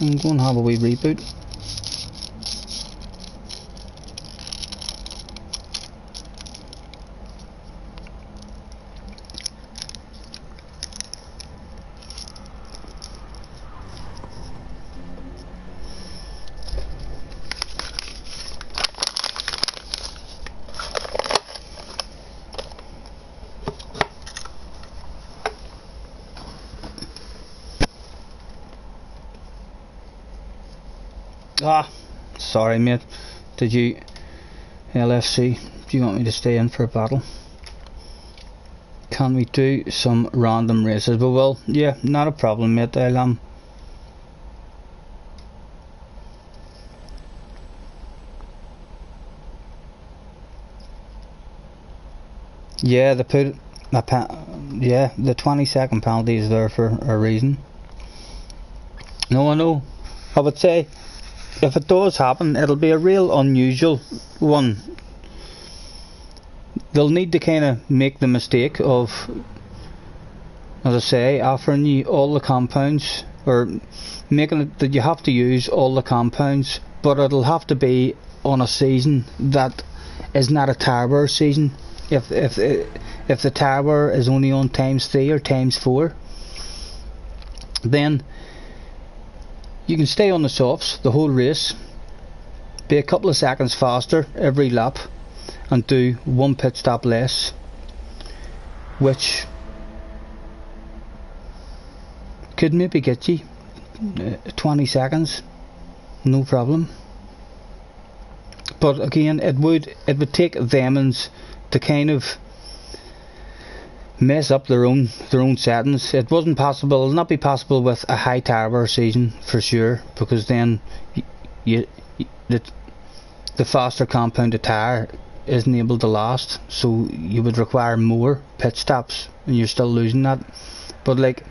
Speaker 1: I'm going to have a wee reboot. Ah, sorry mate, did you, LFC, do you want me to stay in for a battle? Can we do some random races? But well, yeah, not a problem mate, I'll yeah, they put yeah, the 20-second penalty is there for a reason. No, I know. I would say if it does happen, it'll be a real unusual one. They'll need to kind of make the mistake of, as I say, offering you all the compounds, or making it that you have to use all the compounds, but it'll have to be on a season that is not a tyre wear season. If the tyre wear is only on ×3 or ×4, then you can stay on the softs the whole race, be a couple of seconds faster every lap, and do one pit stop less, which could maybe get you 20 seconds, no problem. But again, it would take them to kind of mess up their own settings. It wasn't possible, it'll not be possible with a high tyre wear season for sure, because then the faster compounded tyre isn't able to last, so you would require more pit stops and you're still losing that. But like,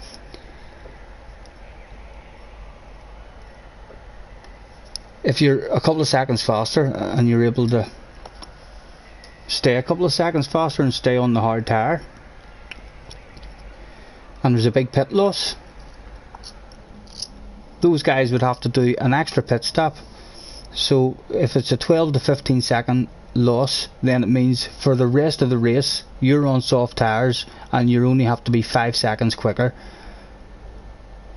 Speaker 1: if you're a couple of seconds faster and you're able to stay a couple of seconds faster and stay on the hard tyre, and there's a big pit loss, those guys would have to do an extra pit stop. So if it's a 12 to 15 second loss, then it means for the rest of the race you're on soft tyres and you only have to be 5 seconds quicker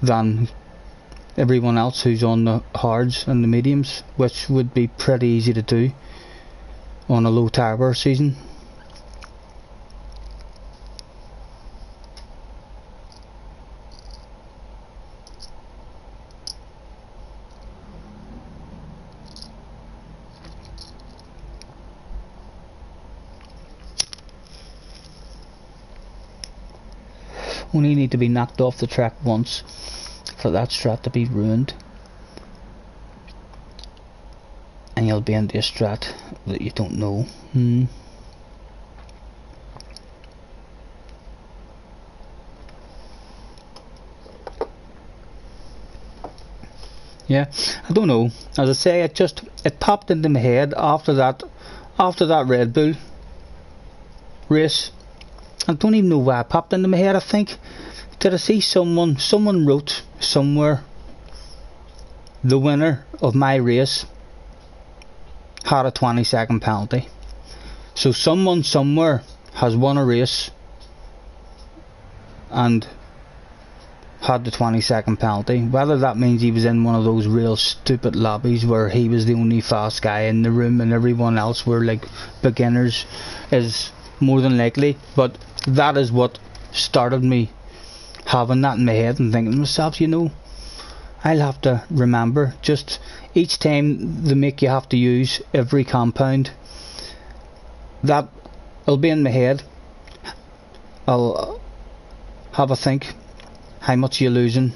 Speaker 1: than everyone else who's on the hards and the mediums, which would be pretty easy to do on a low tyre wear season. Only need to be knocked off the track once for that strat to be ruined. And you'll be into a strat that you don't know. Yeah, I don't know. As I say, it popped into my head after that Red Bull race. I don't even know why it popped into my head. I think, did I see someone wrote somewhere, the winner of my race had a 20-second penalty. So someone somewhere has won a race and had the 20-second penalty. Whether that means he was in one of those real stupid lobbies where he was the only fast guy in the room and everyone else were like beginners is more than likely, but that is what started me having that in my head and thinking to myself, you know, I'll have to remember, just each time they make you have to use every compound, that will be in my head. I'll have a think. How much are you losing?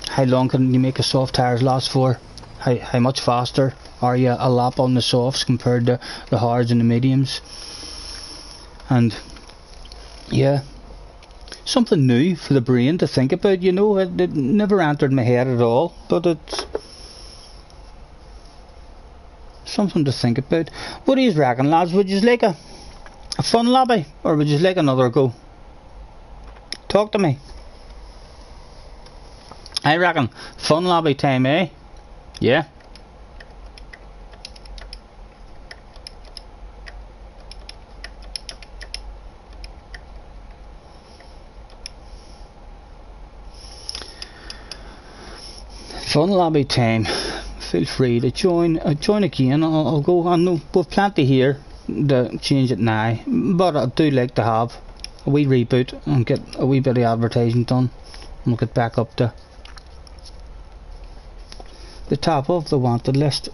Speaker 1: How long can you make a soft tyres last for? How much faster are you a lap on the softs compared to the hards and the mediums? And yeah, something new for the brain to think about, you know. It never entered my head at all, but it's something to think about. What do you reckon, lads? Would you like a fun lobby, or would you like another go? Talk to me. I reckon fun lobby time, eh? Yeah. Fun lobby time. Feel free to join. Join again. I'll go. I know we've plenty here to change it now, but I do like to have a wee reboot and get a wee bit of advertising done. And we'll get back up to the top of the wanted list.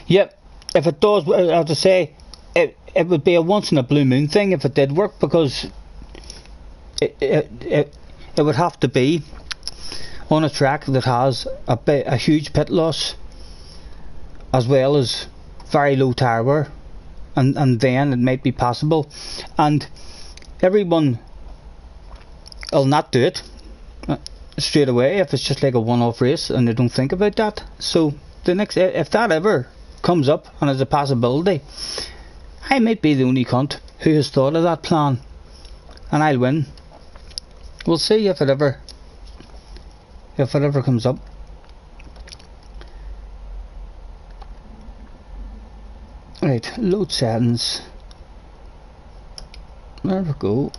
Speaker 1: Yep, if it does, as I say, it would be a once in a blue moon thing if it did work, because it would have to be on a track that has a huge pit loss as well as very low tyre wear, and then it might be possible. And everyone will not do it straight away if it's just like a one-off race and they don't think about that. So the next, if that ever comes up and is a possibility, I might be the only cunt who has thought of that plan and I'll win. We'll see if it ever comes up. Right, load settings. There we go.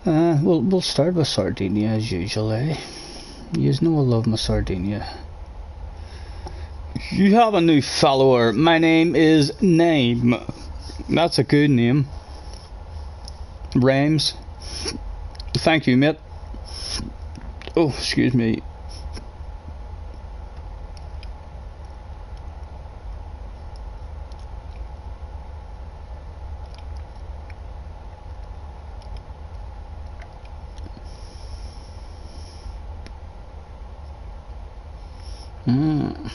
Speaker 1: We'll start with Sardinia as usual, eh? You know I love my Sardinia. You have a new follower. My name is Name. That's a good name. Rhymes. Thank you, mate. Oh, excuse me. Mm.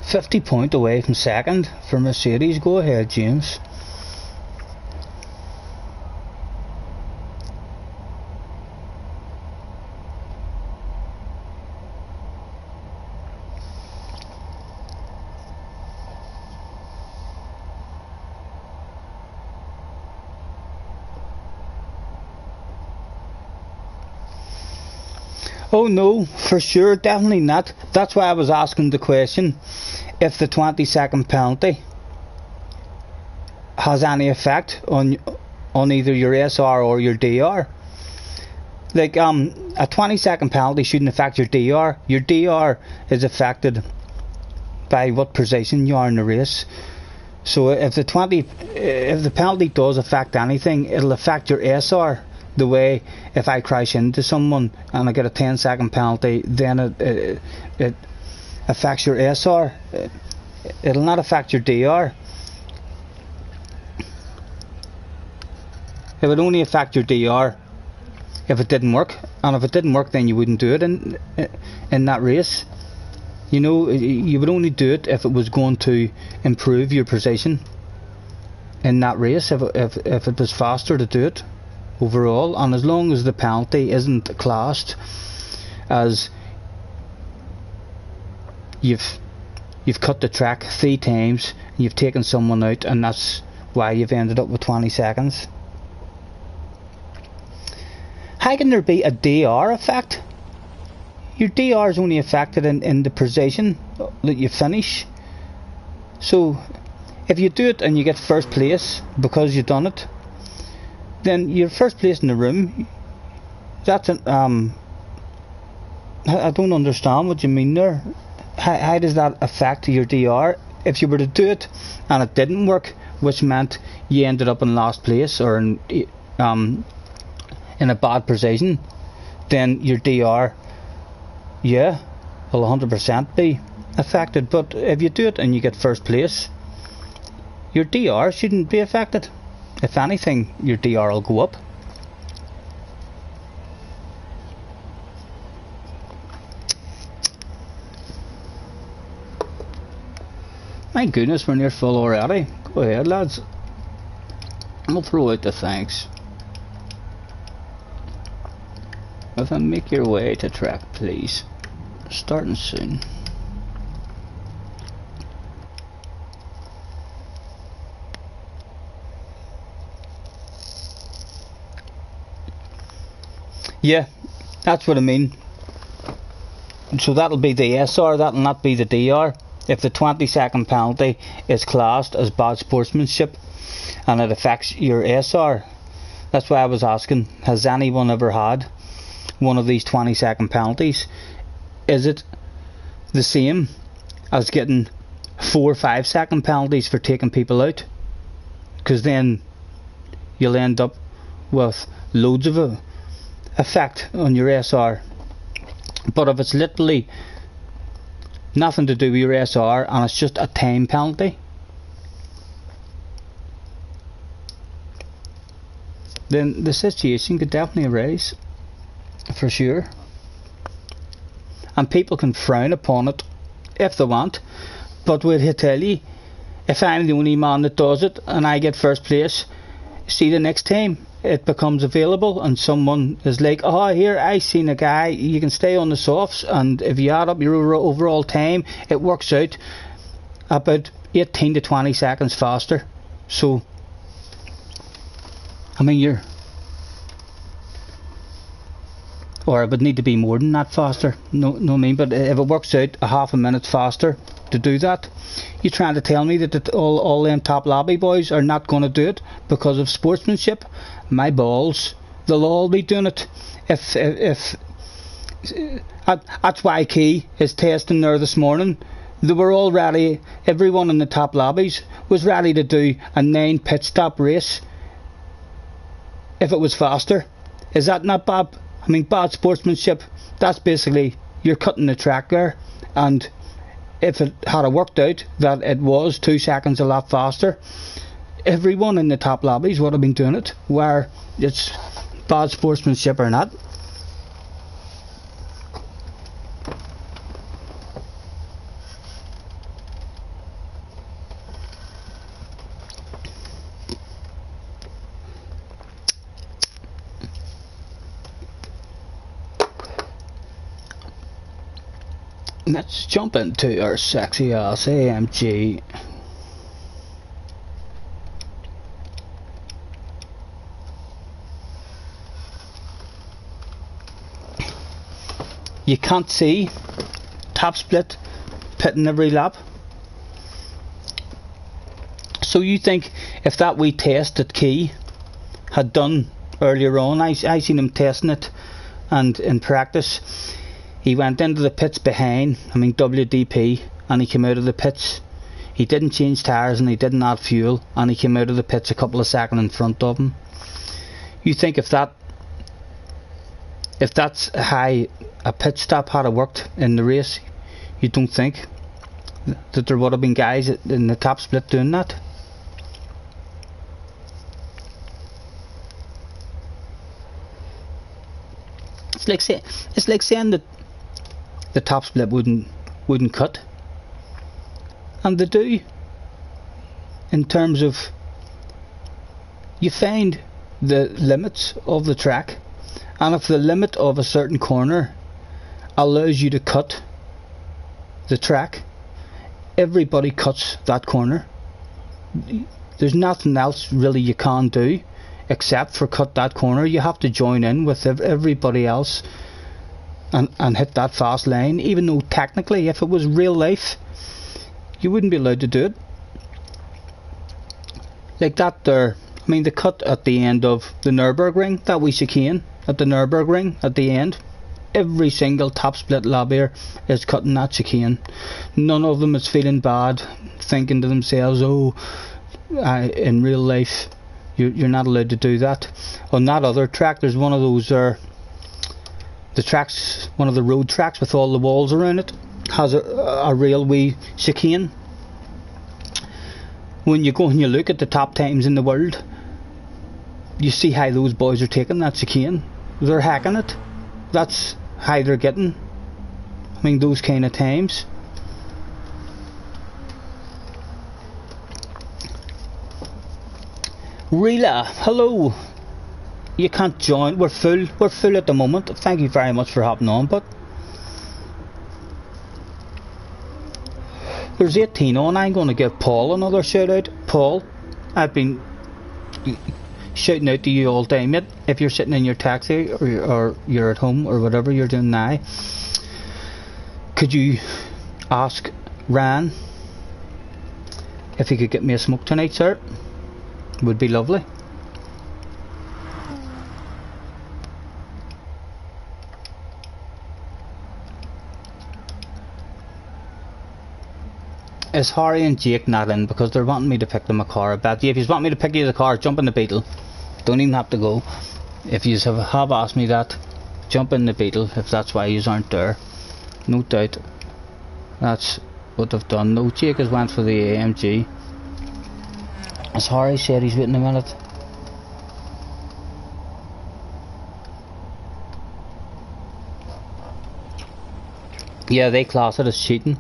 Speaker 1: .50 away from second for Mercedes. Go ahead, James. Oh no, for sure, definitely not. That's why I was asking the question if the 20-second penalty has any effect on either your SR or your DR. Like a 20-second penalty shouldn't affect your DR. Your DR is affected by what position you are in the race. So if the penalty does affect anything, it'll affect your SR. The way if I crash into someone and I get a 10-second penalty, then it affects your SR. It'll not affect your DR. It would only affect your DR if it didn't work, and if it didn't work, then you wouldn't do it in that race. You know, you would only do it if it was going to improve your position in that race. If it was faster to do it overall, and as long as the penalty isn't classed as you've cut the track 3 times, and you've taken someone out, and that's why you've ended up with 20 seconds. How can there be a DR effect? Your DR is only affected in the position that you finish. So if you do it and you get first place because you've done it, then you're first place in the room. That's I don't understand what you mean there. How does that affect your DR? If you were to do it and it didn't work, which meant you ended up in last place or in a bad position, then your DR, yeah, will 100% be affected. But if you do it and you get first place, your DR shouldn't be affected. If anything, your DR will go up. My goodness, we're near full already. Go ahead, lads. I'll throw out the thanks. If I make your way to track, please. Starting soon. Yeah, that's what I mean. So that'll be the SR, that'll not be the DR. If the 20-second penalty is classed as bad sportsmanship and it affects your SR, that's why I was asking, has anyone ever had one of these 20-second penalties? Is it the same as getting 4 or 5-second penalties for taking people out? Because then you'll end up with loads of effect on your SR. But if it's literally nothing to do with your SR and it's just a time penalty, then the situation could definitely arise, for sure. And people can frown upon it if they want, but we'll tell you, if I'm the only man that does it and I get first place, see, the next time it becomes available and someone is like, oh, here, I seen a guy, you can stay on the softs, and if you add up your overall time, it works out about 18 to 20 seconds faster. So I mean, or it would need to be more than that faster. No, I mean, but if it works out a half a minute faster to do that, you're trying to tell me that all them top lobby boys are not going to do it because of sportsmanship? My balls, they'll all be doing it. If that's why Key is testing there this morning. They were all ready. Everyone in the top lobbies was ready to do a 9 pit stop race if it was faster. Is that not bad? I mean, bad sportsmanship. That's basically, you're cutting the track there, and if it had worked out that it was 2 seconds a lot faster, everyone in the top lobbies would have been doing it, where it's bad sportsmanship or not. Let's jump into our sexy ass AMG. you can't see top split pitting every lap. So you think if that wee test that Key had done earlier on, I seen him testing it, and in practice he went into the pits behind, WDP, and he came out of the pits. He didn't change tyres and he didn't add fuel, and he came out of the pits a couple of seconds in front of him. You think if that's how a pit stop had worked in the race, you don't think that there would have been guys in the top split doing that? It's like saying that the top split wouldn't cut, and they do. In terms of, you find the limits of the track, and if the limit of a certain corner allows you to cut the track, everybody cuts that corner. There's nothing else really you can do except for cut that corner. You have to join in with everybody else and hit that fast line, even though technically if it was real life you wouldn't be allowed to do it like that there. The cut at the end of the Nürburgring, that wee chicane at the Nürburgring at the end, every single top split lobbier is cutting that chicane. None of them is feeling bad, thinking to themselves, in real life you're not allowed to do that. On that other track, there's one of those one of the road tracks with all the walls around it, has a real wee chicane. When you go and you look at the top times in the world, you see how those boys are taking that chicane. They're hacking it. That's how they're getting those kind of times. Rila, hello. You can't join. We're full at the moment. Thank you very much for hopping on, but there's 18 on. I'm going to give Paul another shout out. Paul, I've been shouting out to you all day, mate. If you're sitting in your taxi or you're at home or whatever you're doing now, could you ask Ryan if he could get me a smoke tonight, sir? Would be lovely. Is Harry and Jake not in because they're wanting me to pick them a car? I bet you if you want me to pick you the car, jump in the Beetle. Don't even have to go. If you have asked me that, jump in the Beetle if that's why you aren't there. No doubt that's what they've done. No, Jake has went for the AMG. As Harry said, he's waiting a minute. Yeah, they class it as cheating.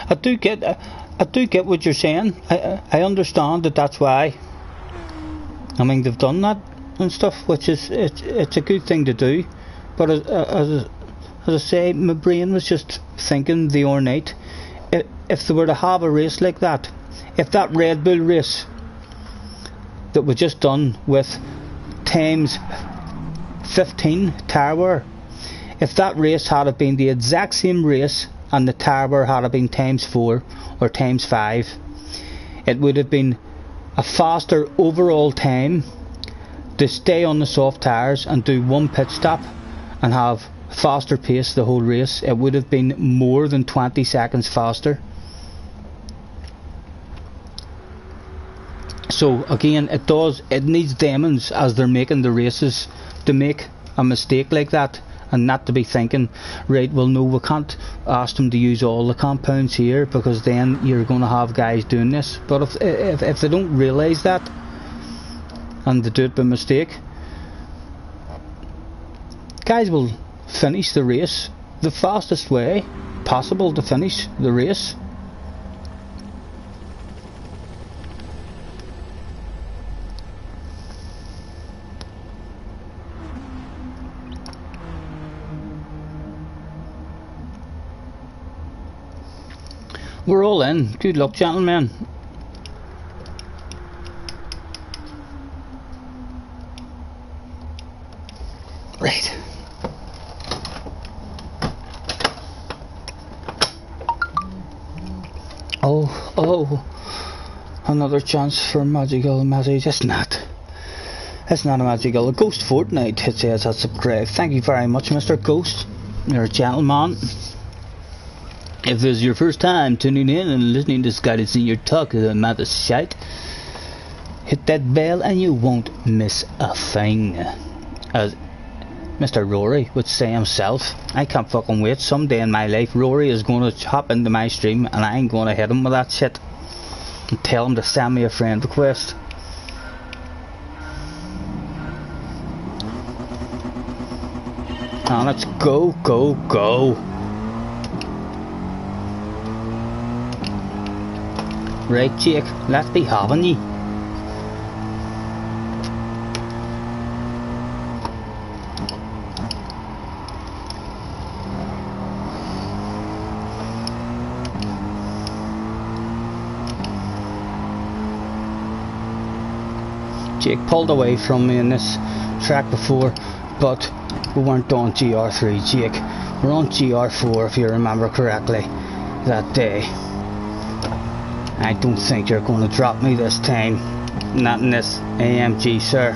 Speaker 1: I do get what you're saying. I understand that that's why. They've done that and stuff, which is it's a good thing to do. But as I say, my brain was just thinking the other night, if they were to have a race like that, if that Red Bull race that was just done with times 15 tyre wear, if that race had been the exact same race and the tyre wear had been times 4 or times 5, it would have been a faster overall time to stay on the soft tyres and do one pit stop and have faster pace the whole race. It would have been more than 20 seconds faster. So again, it needs demons as they're making the races to make a mistake like that and not to be thinking, right, well no, we can't ask them to use all the compounds here because then you're going to have guys doing this. But if they don't realise that and they do it by mistake, guys will finish the race the fastest way possible to finish the race. We're all in. Good luck, gentlemen. Right. Oh, another chance for magical message. It's not a magical. A Ghost Fortnite, it says. That's great. Thank you very much, Mr. Ghost. You're a gentleman. If this is your first time tuning in and listening to Scottie Senior talk about the shite, hit that bell and you won't miss a thing. As Mr. Rory would say himself, I can't fucking wait. Someday in my life, Rory is going to hop into my stream and I ain't going to hit him with that shit and tell him to send me a friend request. And let's go. Right, Jake, let's be having ye. Jake pulled away from me in this track before, but we weren't on GR3, Jake. We're on GR4 if you remember correctly that day. I don't think you're going to drop me this time. Not in this AMG, sir.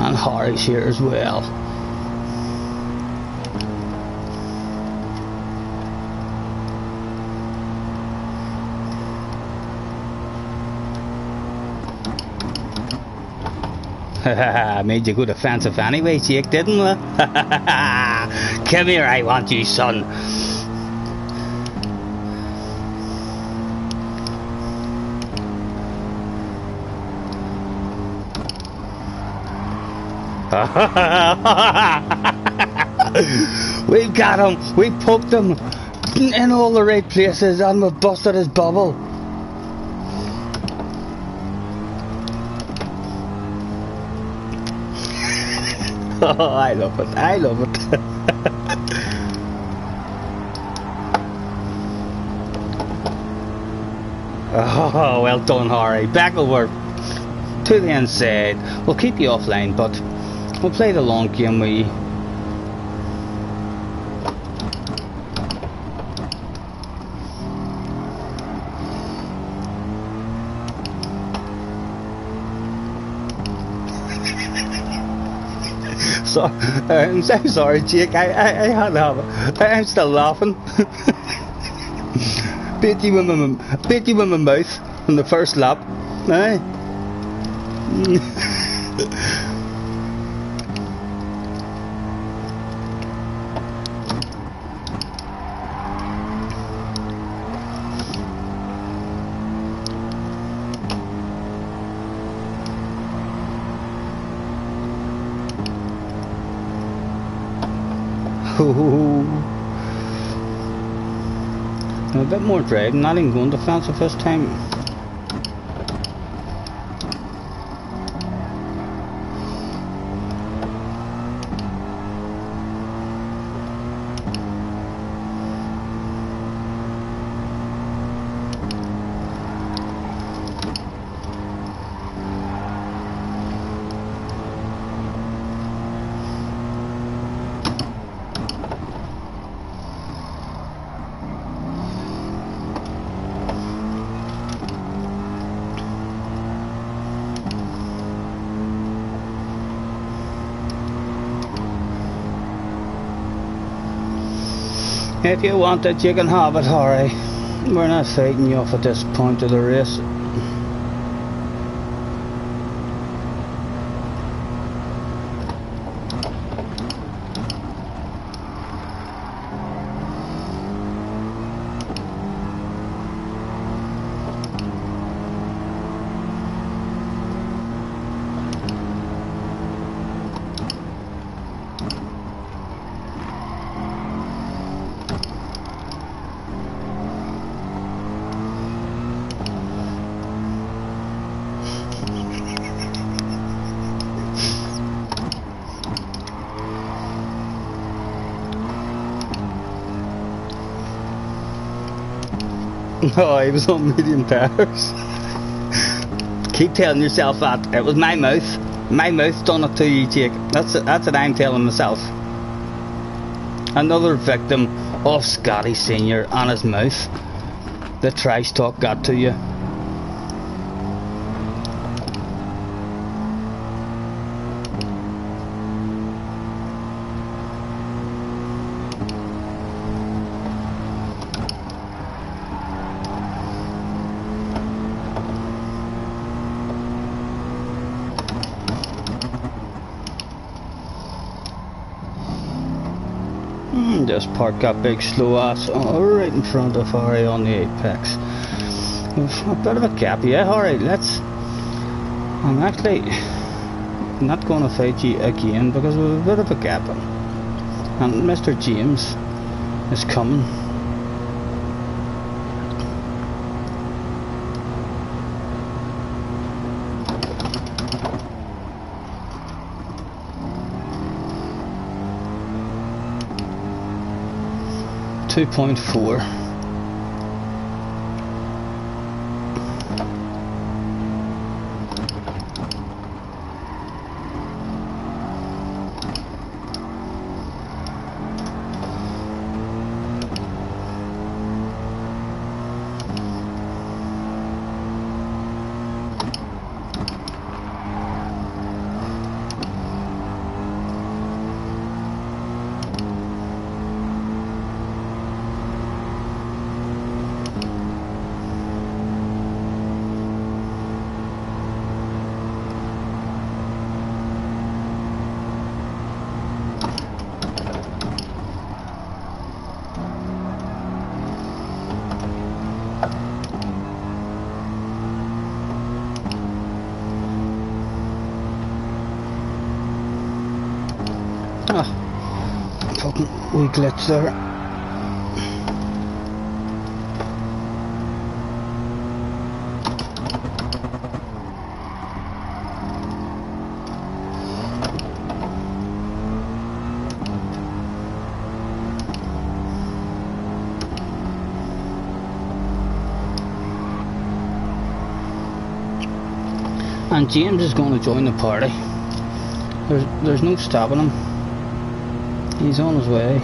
Speaker 1: And Harry's here as well. Made you go defensive anyway, Jake, didn't we? Come here, I want you, son. We've got him. We poked him in all the right places and we've busted his bubble. Oh, I love it. Oh, well done, Harry. Back over to the inside. We'll keep you offline, but we'll play the long game with you. I'm so sorry, Jake. I had to have it. I'm still laughing. Bit you with my mouth on the first lap. Aye. A bit more driving, not even going defensive this time. If you want it, you can have it, Harry. We're not fighting you off at this point of the race. Oh, he was on medium tires. Keep telling yourself that. It was my mouth. My mouth done it to you, Jake. That's what I'm telling myself. Another victim of Scottie Senior and his mouth. The trash talk got to you. Just park that big slow ass right in front of Harry on the apex. A bit of a gap, yeah. Alright, I'm actually not going to fight you again because of a bit of a gap. And Mr. James is coming. .4. Fucking wee glitch there. And James is going to join the party. There's no stopping him. He's on his way.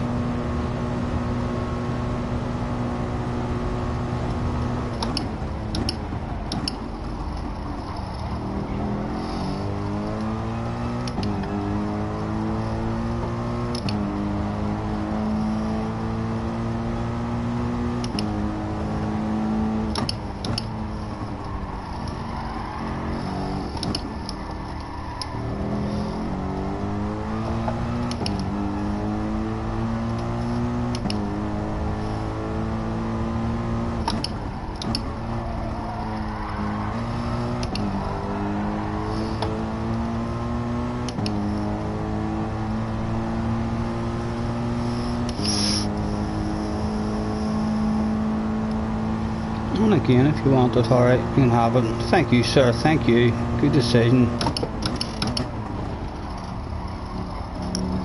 Speaker 1: And again, if you want it, alright, you can have it. Thank you, sir, thank you. Good decision.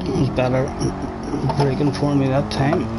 Speaker 1: It was better breaking for me that time.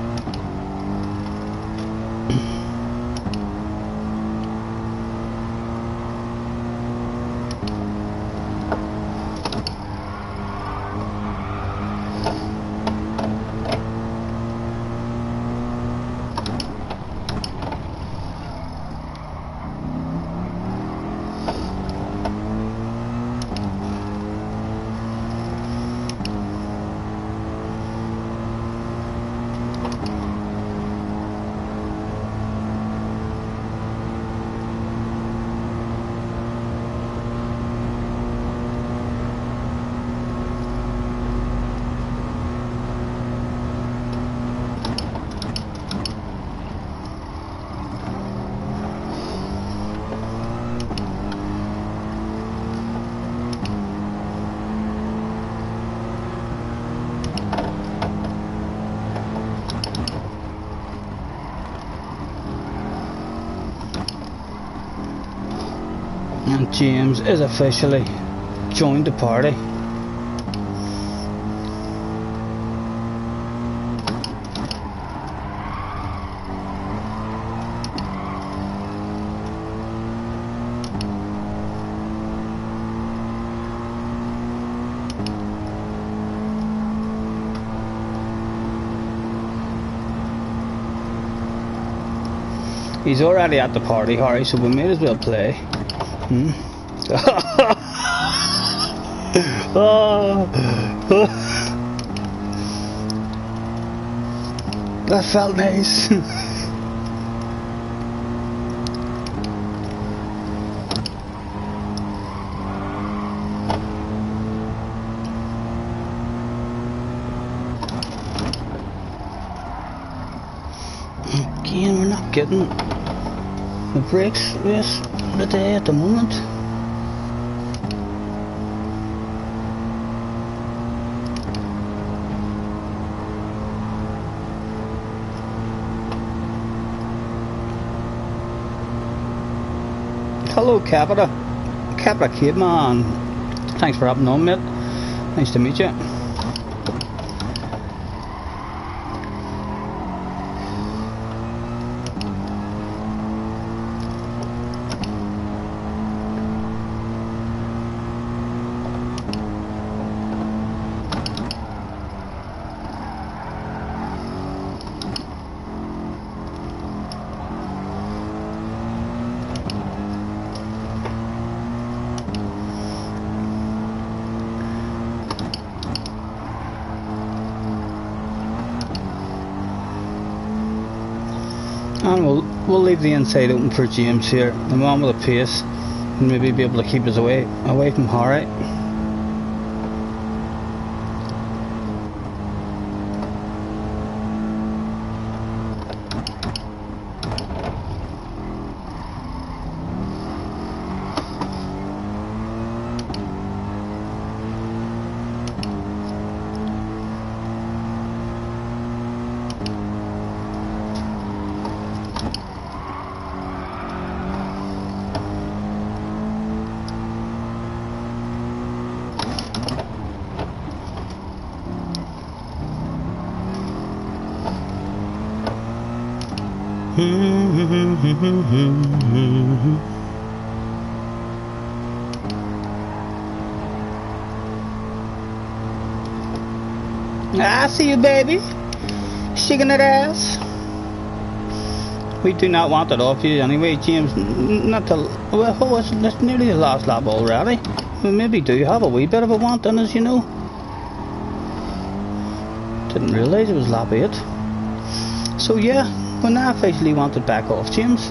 Speaker 1: And James is officially joined the party. He's already at the party, Harry, so we may as well play. Hmm? Oh. That felt nice. Again, we're not getting the breaks race of the day at the moment. Hello, Capita. Capita Kid, man. Thanks for hopping on, mate. Nice to meet you. And we'll leave the inside open for James here. The man with a pace and maybe be able to keep us away from Harry. I see you, baby. Shaking that ass. We do not want it off you anyway, James. Not to. Well, it's nearly the last lap already. We maybe do have a wee bit of a want in us, you know. Didn't realise it was lap 8. So yeah, we now officially want it back off, James.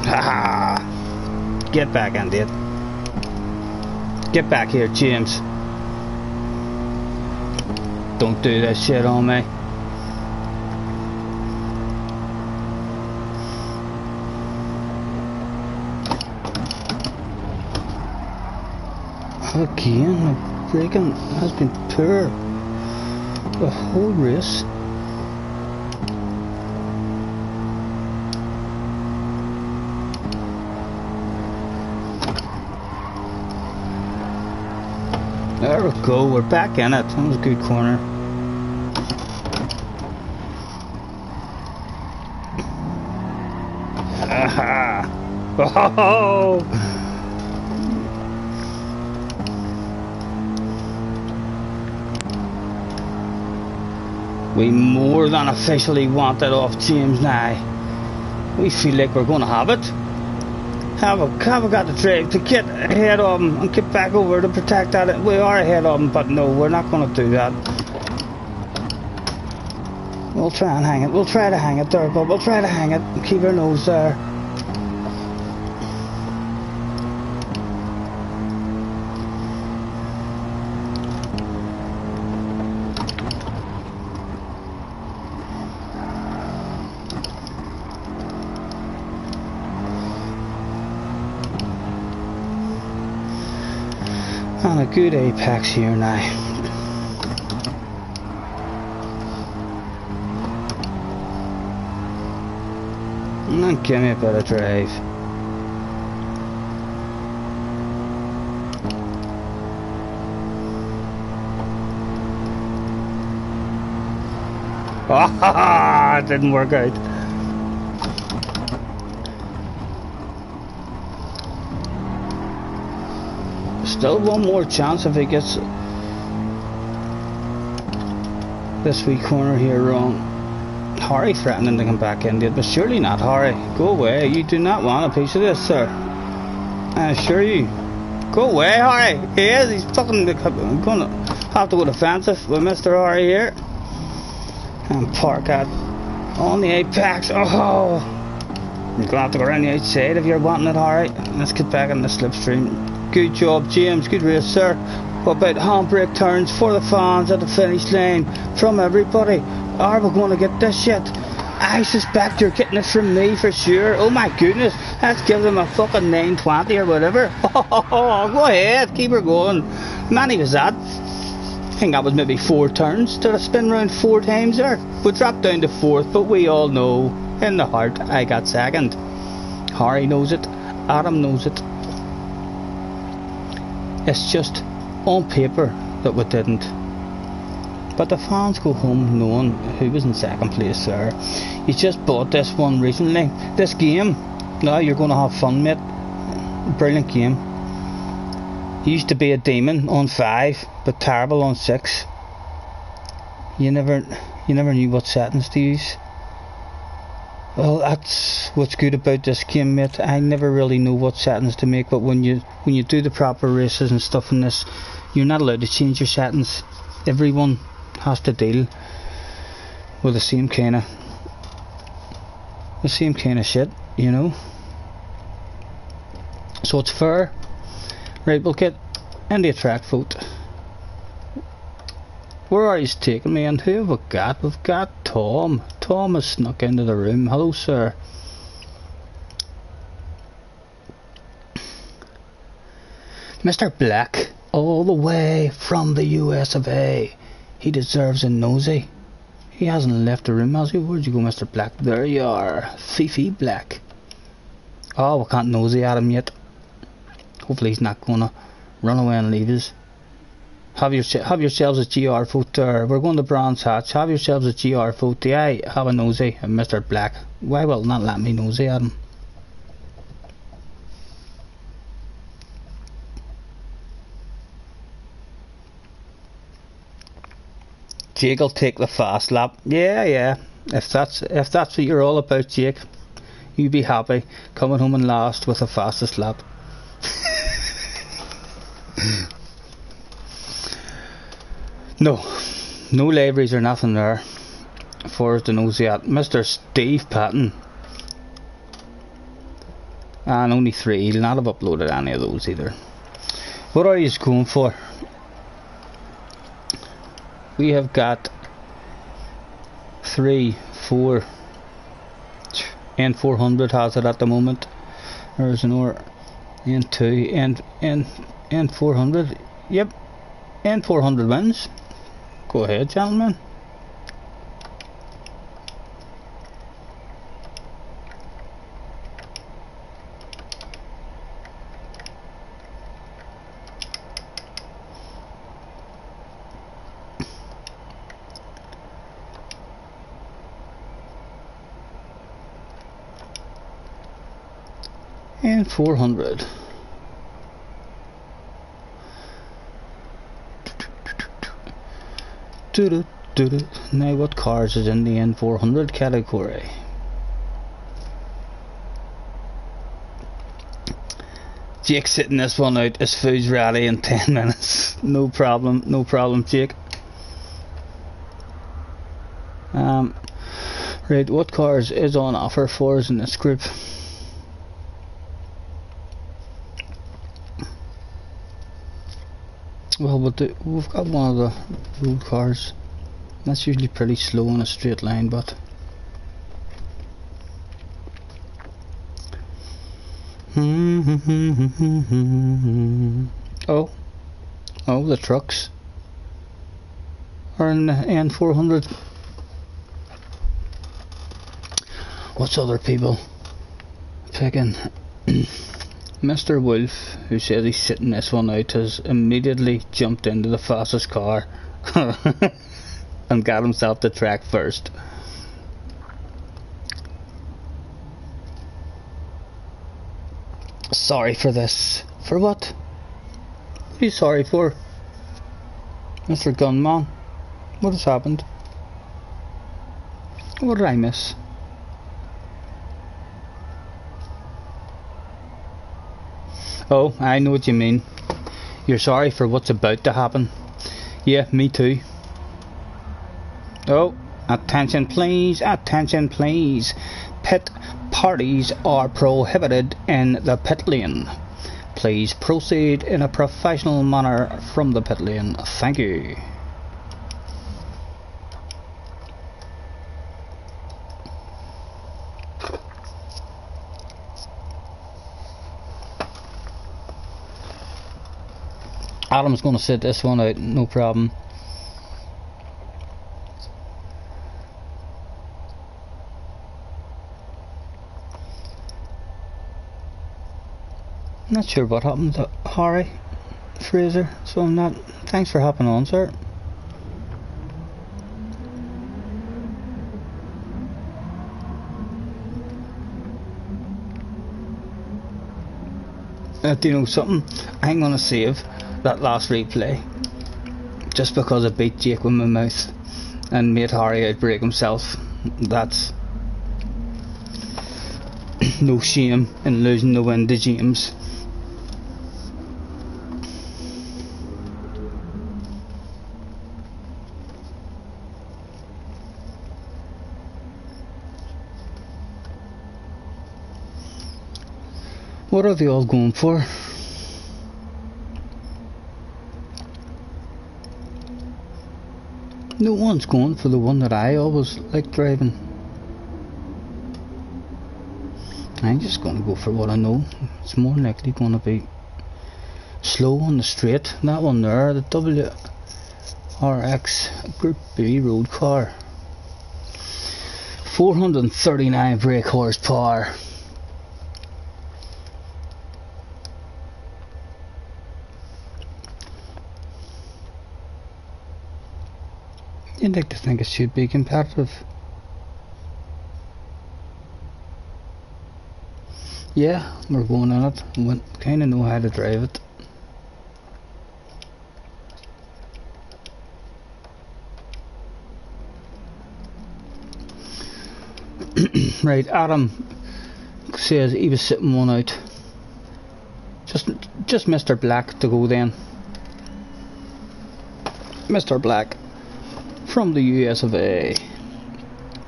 Speaker 1: Haha! Get back, Andy. Get back here, James. Don't do that shit on me. Again, the braking has been poor the whole race. There we go, we're back in it. That was a good corner. Aha! Oh! We more than officially want it off James now. We feel like we're going to have it. Have we got the drive to get ahead of him and get back over to protect that? We are ahead of him, but no, we're not going to do that. We'll try and hang it. We'll try to hang it there, but we'll try to hang it and keep our nose there. And a good apex here now. And give me a bit of drive. Ah, it didn't work out. Still one more chance if he gets this wee corner here wrong. Harry threatening to come back into it, but surely not, Harry. Go away. You do not want a piece of this, sir. I assure you. Go away, Harry. He is. He's fucking gonna have to go defensive with Mr. Harry here. And park at on the apex. Oh, you're gonna have to go around the outside if you're wanting it, Harry. Let's get back in the slipstream. Good job, James. Good race, sir. What about handbrake turns for the fans at the finish line from everybody? Are we going to get this shit? I suspect you're getting it from me for sure. Oh my goodness. Let's give them a fucking 920 or whatever. Oh, go ahead. Keep her going. Many was that? I think that was maybe 4 turns. Did I spin round 4 times there? We dropped down to 4th, but we all know in the heart I got 2nd. Harry knows it. Adam knows it. It's just on paper that we didn't. But the fans go home knowing who was in 2nd place, sir. You just bought this one recently. This game. Now you're going to have fun, mate. Brilliant game. You used to be a demon on 5, but terrible on 6. You never knew what settings to use. Well, that's what's good about this game, mate. I never really know what settings to make, but when you do the proper races and stuff in this, you're not allowed to change your settings. Everyone has to deal with the same kind of shit, you know. So it's fair. Right, we'll get into a track vote. Where are you taking me, and who have we got? We've got Tom. Tom has snuck into the room. Hello, sir. Mr. Black, all the way from the US of A. He deserves a nosy. He hasn't left the room, has he? Where'd you go, Mr. Black? There you are. Fifi Black. Oh, we can't nosy at him yet. Hopefully he's not gonna run away and leave us. Have yourselves a GR vote. We're going to Bronze Hatch. Have yourselves a GR vote. Do I have a nosy at Mr. Black? Why will not let me nosy at him? Jake will take the fast lap. Yeah. If that's what you're all about, Jake, you be happy coming home and last with the fastest lap. No liveries or nothing there for the nosy at Mr. Steve Patton. And only 3. He'll not have uploaded any of those either. What are you going for? We have got 3, 4, and 400 has it at the moment. There's an or and 2 and 400. Yep, and 400 wins. Go ahead, gentlemen. And 400. Now what cars is in the N400 category? Jake's sitting this one out. His food's ready in 10 minutes. No problem, Jake. Right, what cars is on offer for us in this group? Well, we've got one of the road cars. That's usually pretty slow in a straight line, but oh, the trucks are in the N400. What's other people picking? Mr. Wolf, who says he's sitting this one out, has immediately jumped into the fastest car. And and got himself to track first. Sorry for this. For what? What are you sorry for? Mr. Gunman? What has happened? What did I miss? Oh, I know what you mean. You're sorry for what's about to happen. Yeah, me too. Oh, attention please, attention please. Pit parties are prohibited in the pit lane. Please proceed in a professional manner from the pit lane. Thank you. Adam's going to sit this one out, no problem. Not sure what happened to Harry Fraser, so I'm not. Thanks for hopping on, sir. Do you know something? I'm gonna save that last replay just because I beat Jake with my mouth and made Harry outbreak himself. That's no shame in losing the win to James. What are they all going for? No one's going for the one that I always like driving. I'm just going to go for what I know. It's more likely going to be slow on the straight. That one there, the WRX Group B road car. 439 brake horsepower. You'd like to think it should be competitive. Yeah, we're going in it. We kind of know how to drive it. Right, Adam says he was sitting one out. Just Mr. Black to go then. Mr. Black from the US of A.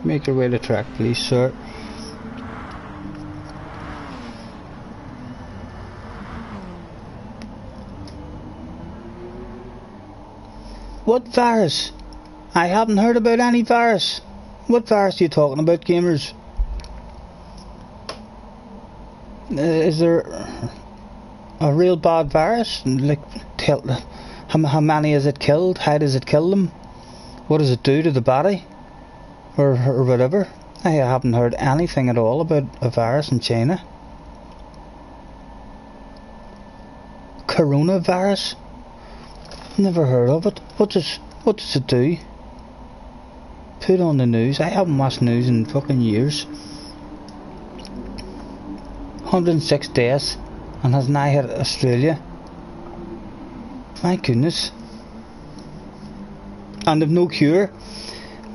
Speaker 1: Make your way to track, please, sir. What virus? I haven't heard about any virus. What virus are you talking about, gamers? Is there a real bad virus? Like, how many has it killed? How does it kill them? What does it do to the body? Or whatever? I haven't heard anything at all about a virus in China. Coronavirus? Never heard of it. What does it do? Put on the news. I haven't watched news in fucking years. 106 deaths and has now hit Australia. My goodness. And they've no cure.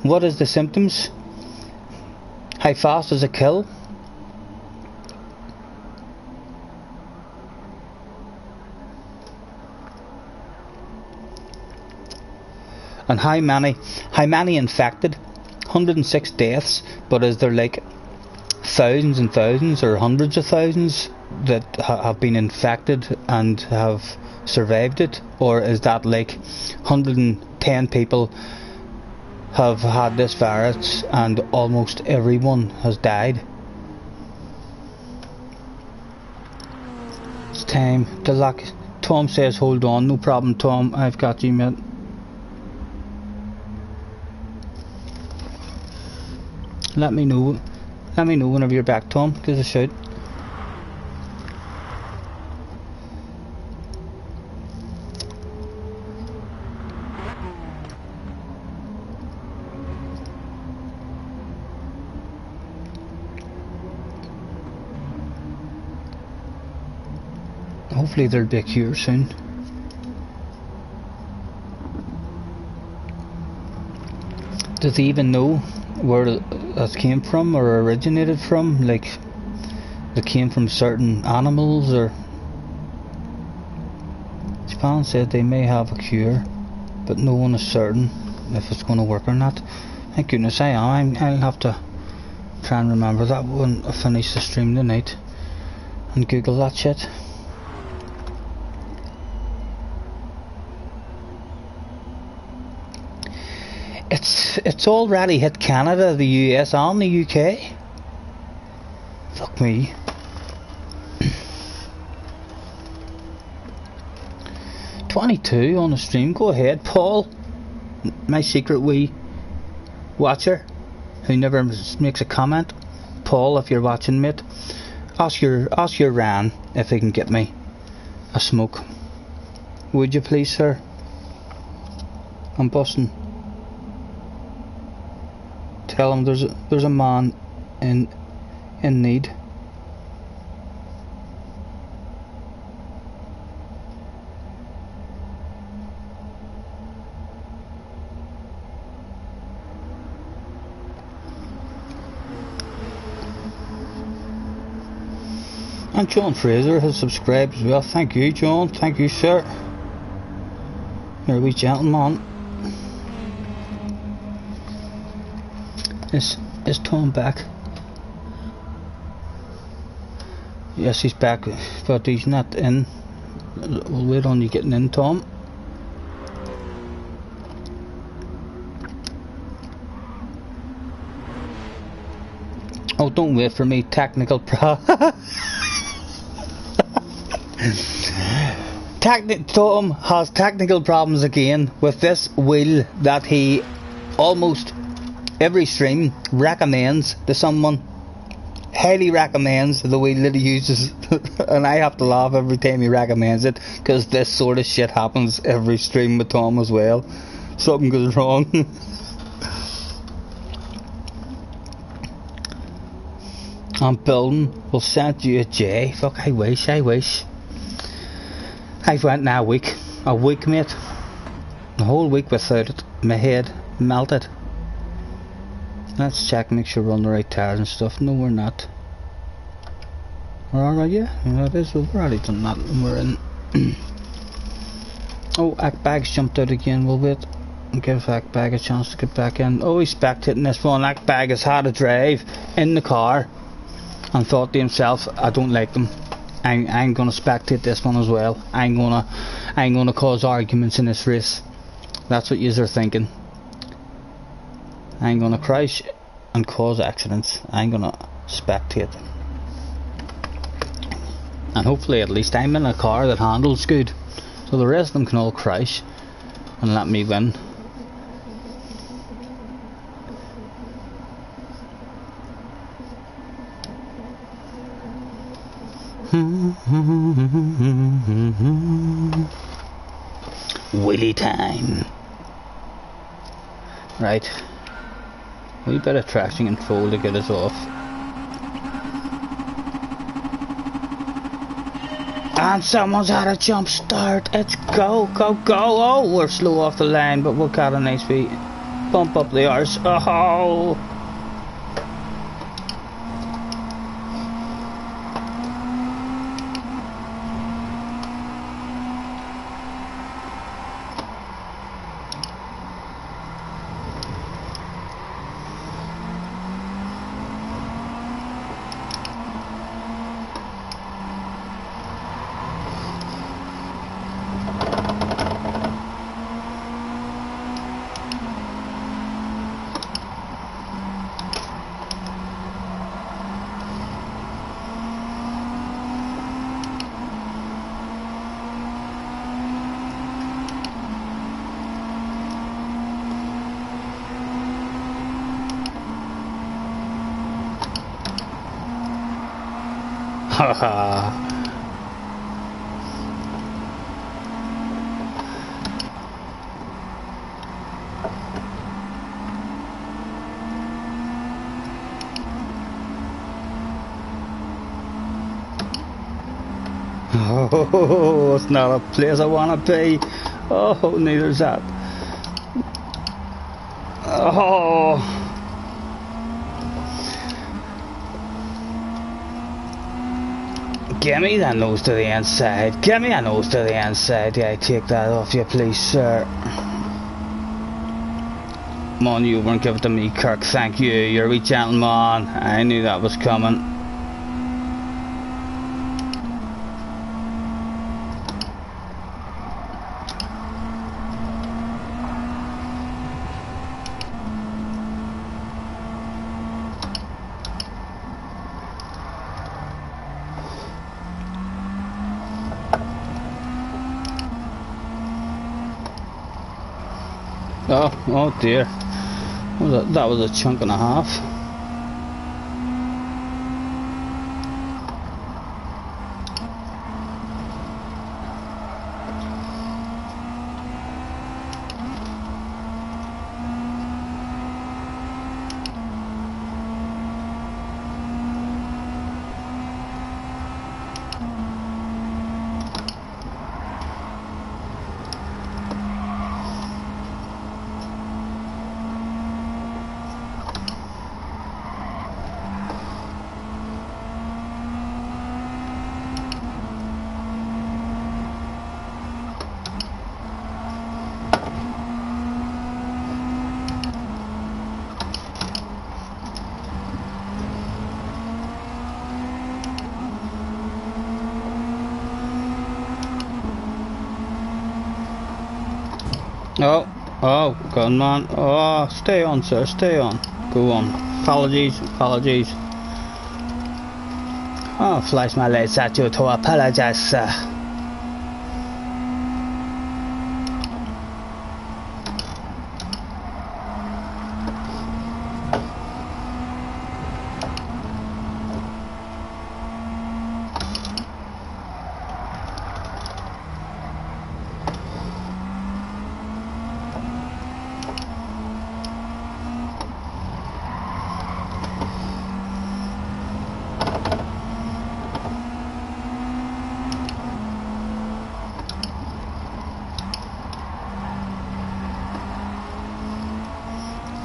Speaker 1: What is the symptoms? How fast does it kill? And how many infected? 106 deaths, but is there like thousands and thousands or hundreds of thousands that have been infected and have survived it? Or is that like 110 people have had this virus and almost everyone has died? It's time to lock. Tom says hold on, no problem Tom, I've got you mate. Let me know whenever you're back, Tom. Give us a shout. Hopefully there'll be a cure soon. Does he even know where it came from or originated from? Like, it came from certain animals, or... Japan said they may have a cure, but no one is certain if it's going to work or not. Thank goodness I am. I'll have to try and remember that when I finish the stream tonight and Google that shit. It's already hit Canada, the US and the UK. Fuck me. $22 on the stream. Go ahead, Paul, my secret wee watcher who never makes a comment. Paul, if you're watching, mate, ask your Ran if he can get me a smoke. Would you please, sir? I'm busting. Tell him there's a man in need. And John Fraser has subscribed as well. Thank you, John. Thank you, sir. You're a wee gentleman. Is Tom back? Yes, he's back, but he's not in. We'll wait on you getting in, Tom. Oh, don't wait for me. Technical Tom has technical problems again with this wheel that he almost every stream recommends to someone. Highly recommends the wheel that he uses. And I have to laugh every time he recommends it, because this sort of shit happens every stream with Tom as well. Something goes wrong. I'm building. We'll send you a J. Fuck, I wish. I've went now a week, mate. A whole week without it. My head melted. Let's check, make sure we're on the right tires and stuff. No, we're not. We're alright, yeah? Yeah, it is. We've already done that when we're in. Oh, Akbag's jumped out again. We'll wait and give Akbag a chance to get back in. Oh, he's spectating this one. Akbag has had a drive in the car and thought to himself, I don't like them. I'm gonna spectate this one as well. I'm gonna cause arguments in this race. That's what yous are thinking. I'm gonna crash and cause accidents. I'm gonna spectate. And hopefully at least I'm in a car that handles good, so the rest of them can all crash and let me win. Wheelie time. Right. A wee bit of traction control to get us off. And someone's had a jump start. It's go. Oh, we're slow off the line, but we've got a nice wee bump up the arse. Oh. Haha. Oh, it's not a place I want to be. Oh, neither's that. Oh. Give me that nose to the inside. Give me a nose to the inside. Yeah, take that off you, please, sir. Come on, you weren't give it to me, Kirk. Thank you. You're a wee gentleman. I knew that was coming. Oh dear. That was a chunk and a half. Oh, gone, man. Oh, stay on, sir, stay on. Go on. Apologies. Oh, flash my lights at you to apologize, sir.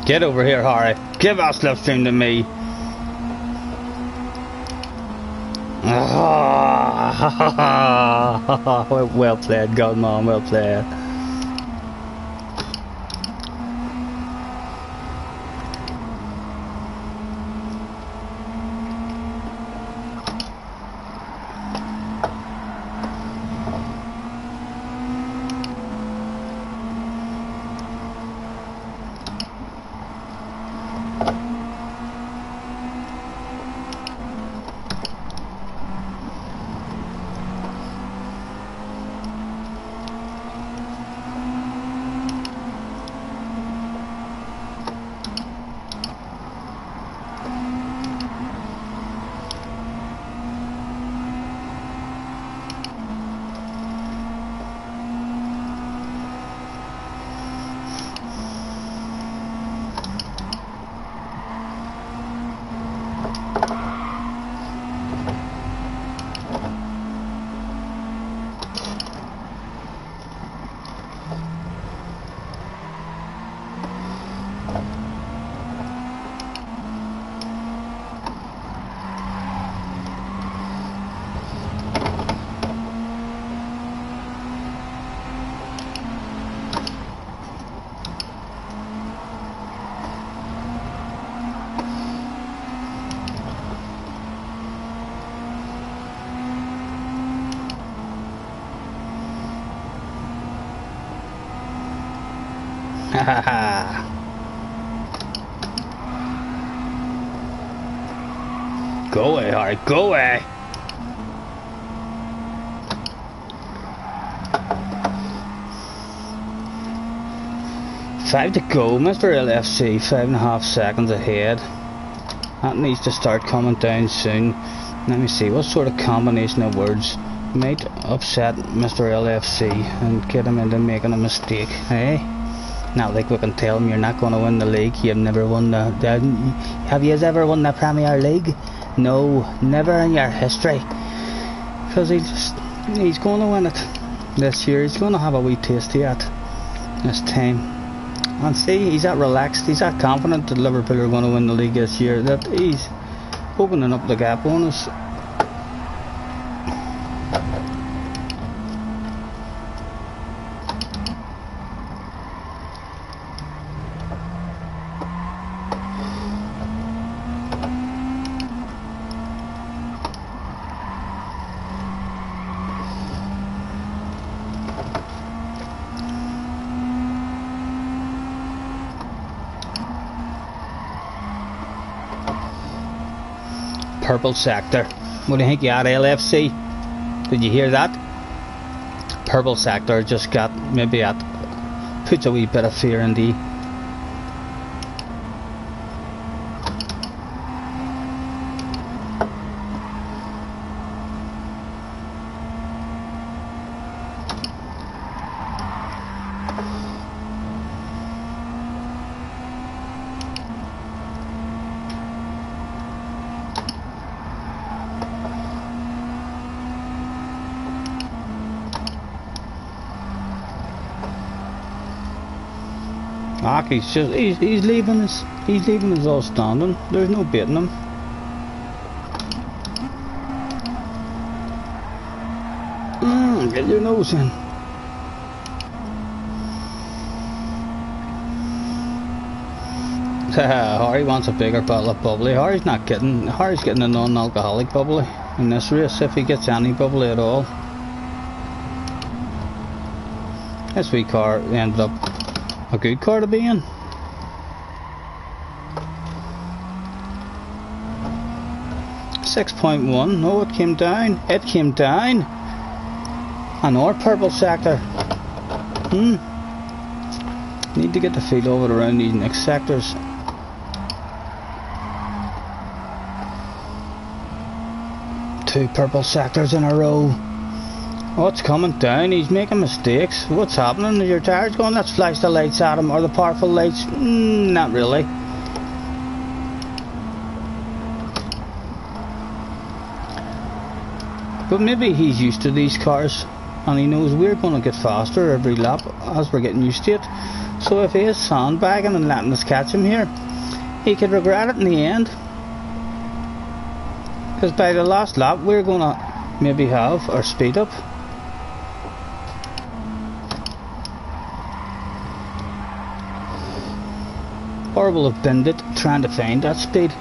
Speaker 1: Get over here, Harry. Give us livestream to me. Well played, Godmom, well played. Go away, Harry, go away! Five to go, Mr. LFC, 5.5 seconds ahead. That needs to start coming down soon. Let me see, what sort of combination of words might upset Mr. LFC and get him into making a mistake, eh? Not like we can tell him you're not going to win the league. You've never won the... Have you ever won the Premier League? No, never in your history. Because he just He's going to win it this year. He's going to have a wee tasty at this time. And see, he's that relaxed, he's that confident that Liverpool are going to win the league this year, that he's opening up the gap on us. Purple sector. What do you think you had, LFC? Did you hear that? Purple sector just got, maybe that puts a wee bit of fear in the he's leaving us all standing. There's no baiting him. Get your nose in. Harry wants a bigger bottle of bubbly. Harry's not kidding. Harry's getting a non-alcoholic bubbly in this race, if he gets any bubbly at all. This wee car ended up a good car to be in. .1. No, it came down. It came down. Another purple sector. Need to get the feel of it around these next sectors. Two purple sectors in a row. Oh, it's coming down. He's making mistakes. What's happening? Is your tires going? Let's flash the lights at him. Or the powerful lights? Not really. But maybe he's used to these cars, and he knows we're going to get faster every lap as we're getting used to it. So if he is sandbagging and letting us catch him here, he could regret it in the end. Because by the last lap we're going to maybe have our speed up. Or we'll have binned it trying to find that speed.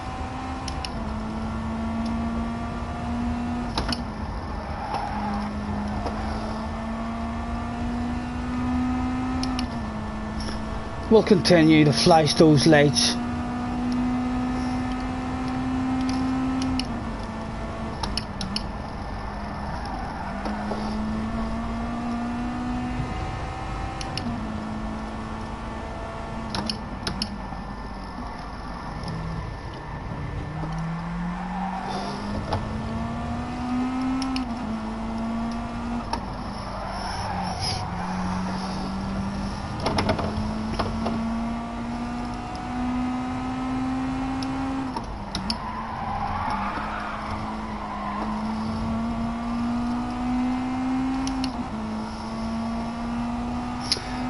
Speaker 1: We'll continue to flash those lights.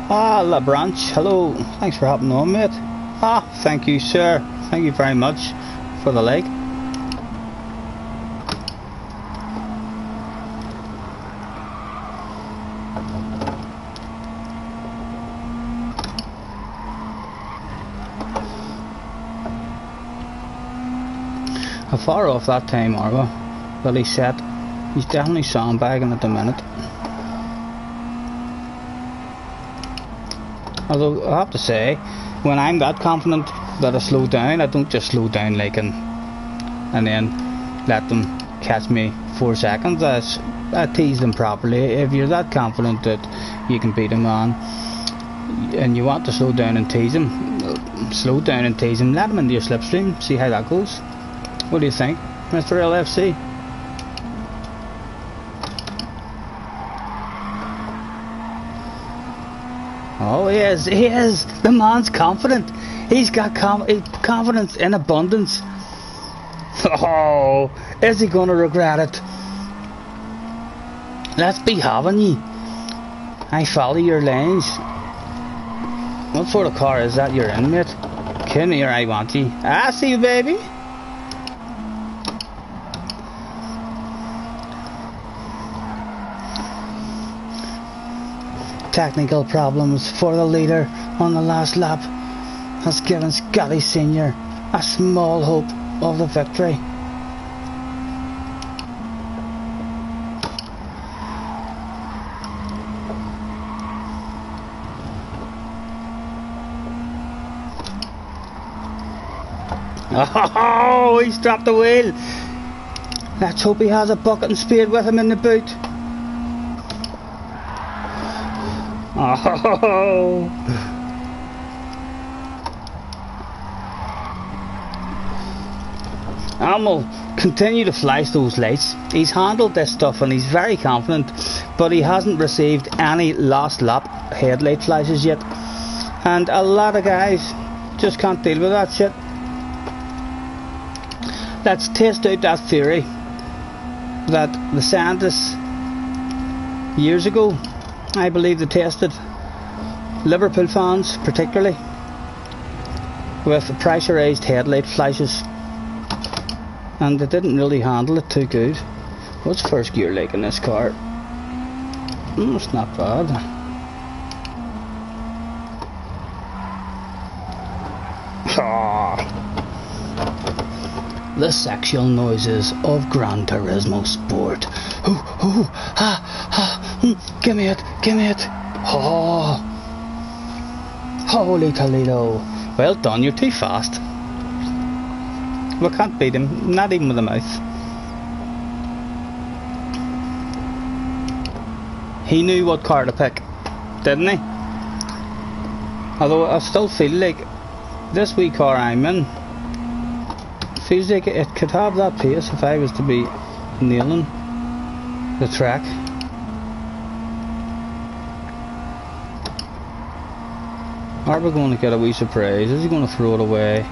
Speaker 1: Ah, La Branch, hello, thanks for hopping on, mate. Ah, thank you, sir, thank you very much for the like. How far off that time are we? Well, he said he's definitely sandbagging at the minute. Although I have to say, when I'm that confident that I slow down, I don't just slow down like and then let them catch me 4 seconds. I tease them properly. If you're that confident that you can beat a man and you want to slow down and tease him, let him into your slipstream, see how that goes. What do you think, Mr. LFC? Oh, he is. The man's confident. He's got confidence in abundance. Oh, is he going to regret it? Let's be having ye. I follow your lines. What sort of car is that you're in, mate? Come here, I want ye. I see you, baby. Technical problems for the leader on the last lap has given Scottie Sr. a small hope of the victory. Oh, he's dropped the wheel. Let's hope he has a bucket and spade with him in the boot. Oh. Am will continue to flash those lights. He's handled this stuff and he's very confident, but he hasn't received any last lap headlight flashes yet. And a lot of guys just can't deal with that shit. Let's test out that theory that the scientists years ago, I believe, they tested Liverpool fans particularly with pressurised headlight flashes, and they didn't really handle it too good. What's first gear like in this car? It's not bad. The sexual noises of Gran Turismo Sport. Ooh, ooh, ha, ha, give me it, give me it. Oh, holy Toledo. Well done, you're too fast. We can't beat him, not even with a mouth. He knew what car to pick, didn't he? Although I still feel like this wee car I'm in feels like it could have that pace if I was to be nailing the track. Are we going to get a wee surprise? Is he going to throw it away?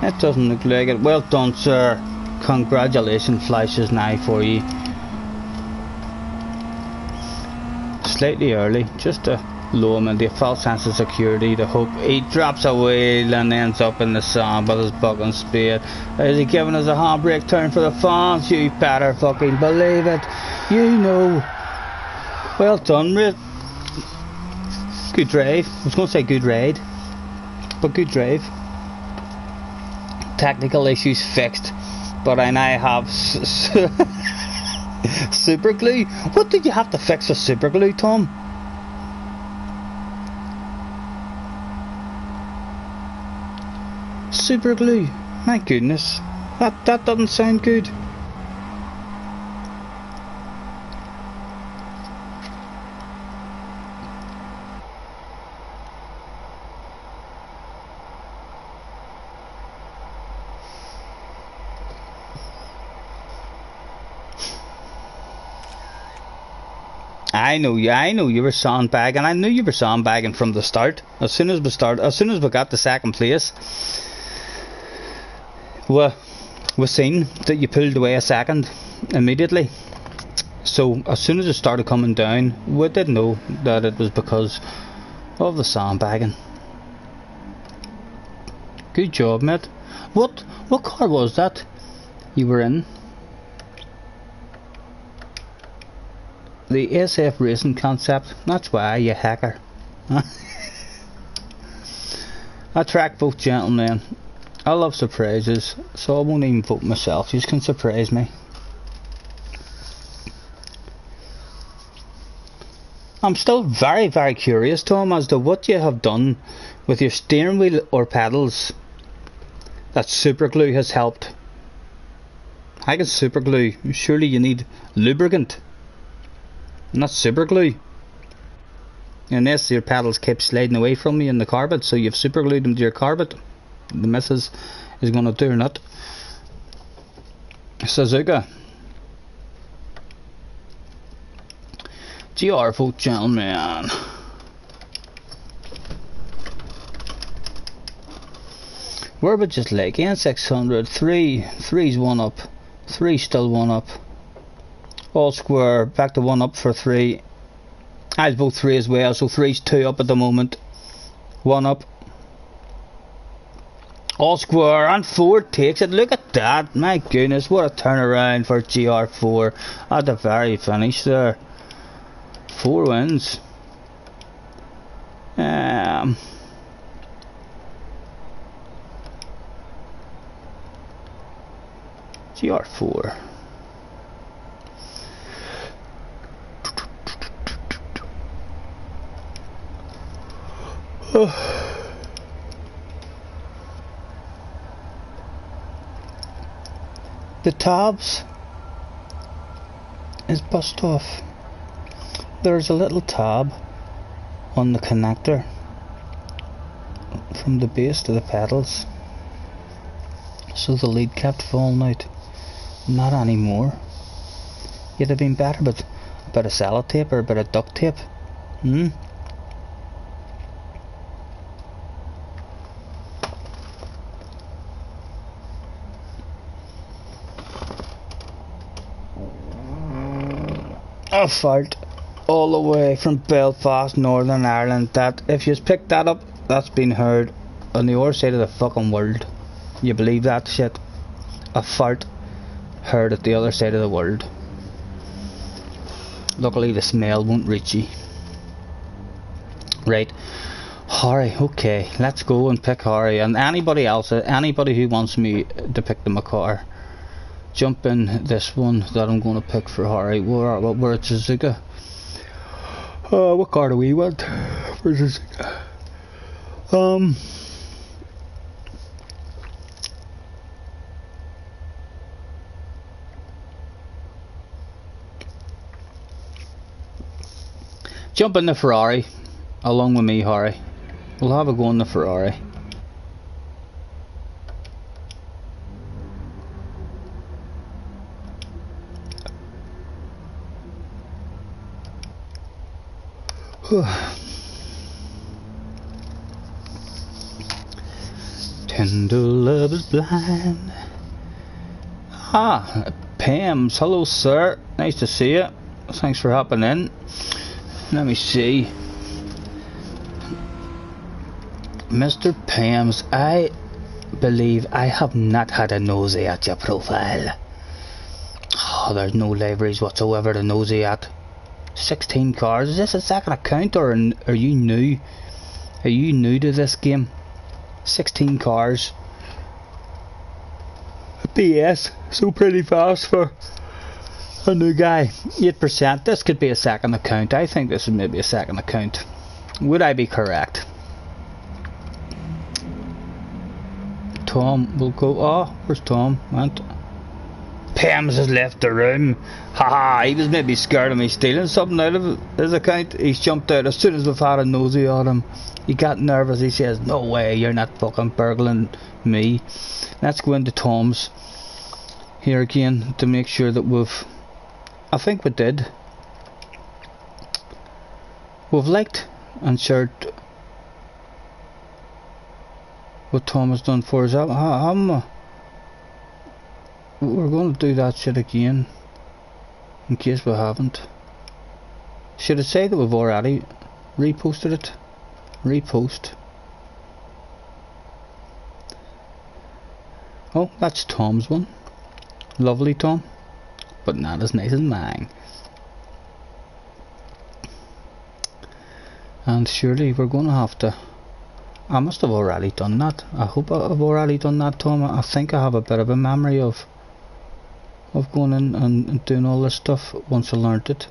Speaker 1: It doesn't look like it. Well done, sir. Congratulations, flashes now for you. Slightly early, just to low him into a false sense of security, to hope he drops a wheel and ends up in the sand with his bucket and spade. Is he giving us a handbrake turn for the fans? You better fucking believe it. You know. Well done, mate. Good drive. I was going to say good ride, but good drive. Technical issues fixed, but I now have super glue. What did you have to fix with super glue, Tom? Super glue. My goodness, that doesn't sound good. I know you were sandbagging. I knew you were sandbagging from the start. As soon as we got the second place, we seen that you pulled away a second immediately. So as soon as it started coming down, we did know that it was because of the sandbagging. Good job, mate. What car was that you were in? The SF Racing concept. That's why, you hacker. I track both gentlemen. I love surprises, so I won't even vote myself. You can surprise me. I'm still very, very curious, Tom, as to what you have done with your steering wheel or pedals that super glue has helped. I can super glue. Surely you need lubricant, not super glue. Unless your pedals keep sliding away from you in the carpet, so you've super glued them to your carpet. The missus is going to do or not. Suzuka. GR vote, gentlemen. Where would just like N600 3's one up 3 still 1 up. All square, back to 1 up for 3. I'll vote 3 as well, so 3's 2 up at the moment. 1 up. All square, and 4 takes it. Look at that, my goodness, what a turnaround for GR4 at the very finish there. 4 wins. GR4. The tabs is bust off. There's a little tab on the connector from the base to the pedals, so the lead kept falling out. Not anymore. You'd have been better with a bit of sellotape or a bit of duct tape. A fault all the way from Belfast, Northern Ireland. That if you picked that up, that's been heard on the other side of the fucking world. You believe that shit? A fart heard at the other side of the world. Luckily the smell won't reach you. Right, Harry, okay, let's go and pick Harry, and anybody else, anybody who wants me to pick them a car, jump in this one that I'm going to pick for Harry. We're at Suzuka. What car do we want for Suzuka? Jump in the Ferrari along with me, Harry. We'll have a go in the Ferrari. Tender love is blind. Pam's. Hello, sir. Nice to see you. Thanks for hopping in. Let me see. Mr. Pams, I believe I have not had a nosy at your profile. Oh, there's no liveries whatsoever to nosy at. 16 cars. Is this a second account, or are you new? Are you new to this game? 16 cars. BS. So pretty fast for a new guy. 8%. This could be a second account. I think this is maybe a second account. Would I be correct? Tom will go. Oh, where's Tom? Went. Pams has left the room. Haha, he was maybe scared of me stealing something out of his account. He's jumped out as soon as we've had a nosy on him. He got nervous. He says, no way, you're not fucking burgling me. Let's go into Tom's here again to make sure that we've... I think we did. We've liked and shared what Tom has done for us. We're going to do that shit again, in case we haven't. Should I say that we've already reposted it? Repost. Oh, that's Tom's one. Lovely, Tom, but not as nice as mine. And surely we're going to have to... I must have already done that. I hope I've already done that, Tom. I think I have a bit of a memory of going in and doing all this stuff once I learned it.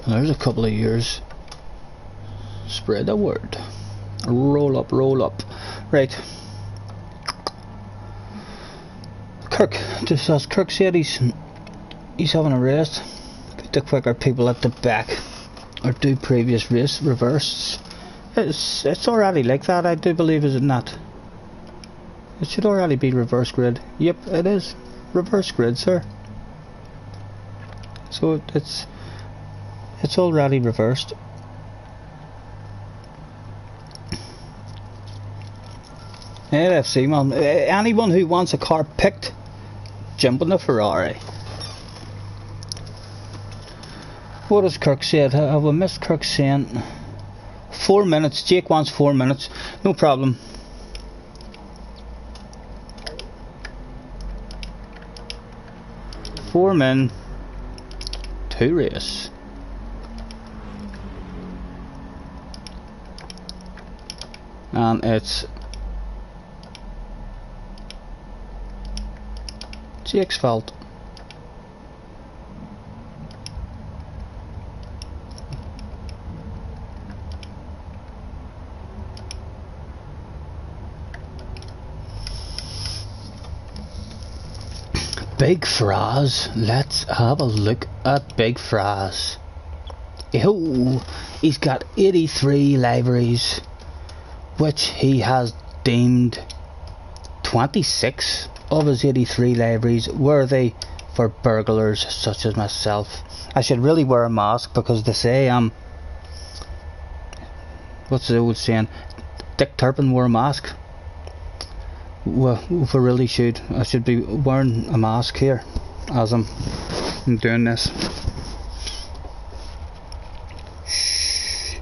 Speaker 1: And there's a couple of years. Spread the word. Roll up, roll up. Right. Kirk, just as Kirk said, he's having a rest. Put the quicker people at the back, or do previous race reverses. It's already like that, I do believe, is it not? It should already be reverse grid. Yep, it is reverse grid, sir. So it's already reversed. LFC man, anyone who wants a car picked, jump on the Ferrari. What has Kirk said? Have we missed Kirk saying 4 minutes? Jake wants 4 minutes. No problem. Four men, 2 race. And it's Jake's fault. Big Fraz, let's have a look at Big Fraz. Oh, he's got 83 liveries, which he has deemed 26 of his 83 liveries worthy for burglars such as myself. I should really wear a mask because they say what's the old saying? Dick Turpin wore a mask. Well, if I really should, I should be wearing a mask here as I'm doing this. Shh.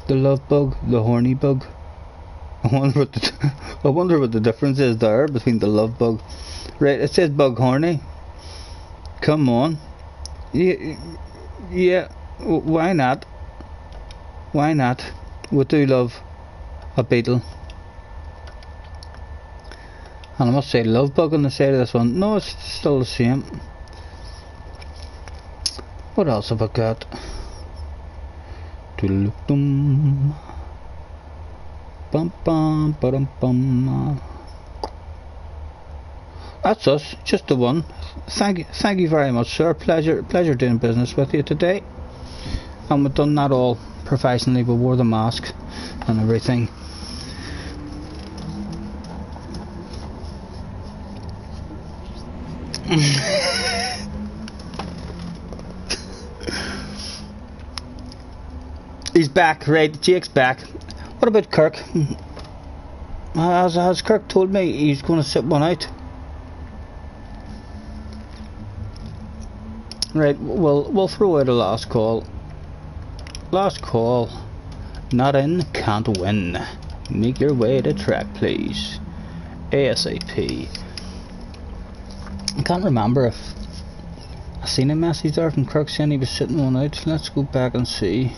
Speaker 1: The love bug, the horny bug. I wonder what the difference is there between the love bug. Right, it says bug horny. Come on. Yeah. Why not? Why not? We do love a beetle. And I must say love bug on the side of this one. No, it's still the same. What else have I got? Bum bum ba bum. That's us, just the one. Thank you very much, sir. Pleasure doing business with you today. And we've done that all professionally. We wore the mask and everything. He's back, right? Jake's back. What about Kirk? Has Kirk told me he's going to sit one out? Right, we'll throw out a last call. Last call. Not in, can't win. Make your way to track, please. ASAP. I can't remember if I seen a message there from Kirk saying he was sitting one out. Let's go back and see.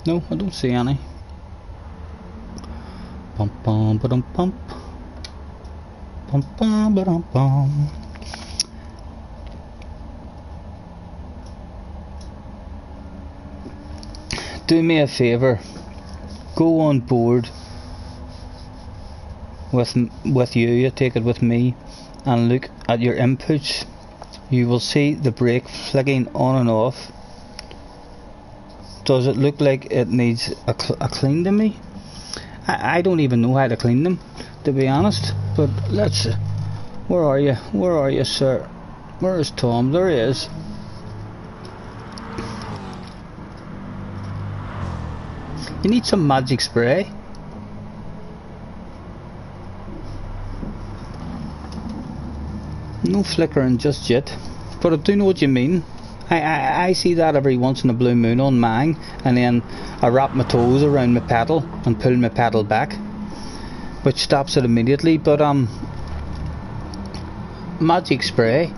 Speaker 1: No, I don't see any. Bum bum ba dum bum. Bum bum ba dum bum. Do me a favour. Go on board with you. Take it with me, and look at your inputs. You will see the brake flicking on and off. Does it look like it needs a clean to me? I don't even know how to clean them, to be honest. But let's. Where are you? Where are you, sir? Where is Tom? There he is. You need some magic spray. No flickering just yet, but I do know what you mean. I see that every once in a blue moon on mine, and then I wrap my toes around my pedal and pull my pedal back, which stops it immediately. But magic spray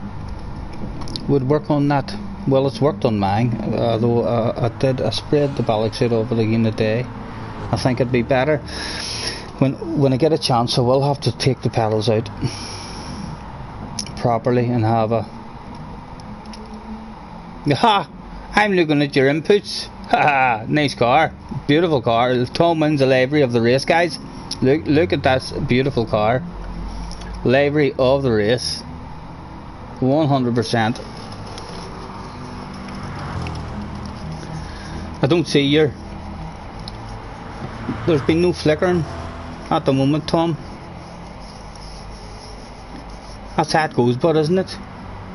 Speaker 1: would work on that. Well, it's worked on mine, although I sprayed the Balaxite over it again today. I think it'd be better when I get a chance. I will have to take the pedals out properly and have a. Ha! I'm looking at your inputs. Ha! Nice car, beautiful car. Tom wins the livery of the race, guys. Look at that beautiful car. Livery of the race. 100%. I don't see you. There's been no flickering. at the moment, Tom. That's how it goes, but isn't it?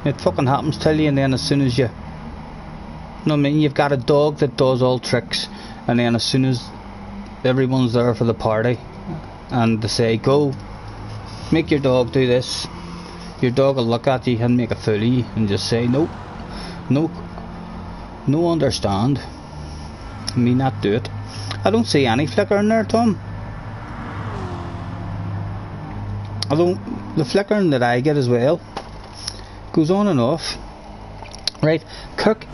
Speaker 1: It fucking happens to you, and then as soon as you... No, I mean, you've got a dog that does all tricks, and then as soon as everyone's there for the party, and they say, go, make your dog do this, your dog will look at you and make a fool of you, and just say, nope, no, no understand, me not do it. I don't see any flicker in there, Tom. Although the flickering that I get as well goes on and off. Right, Kirk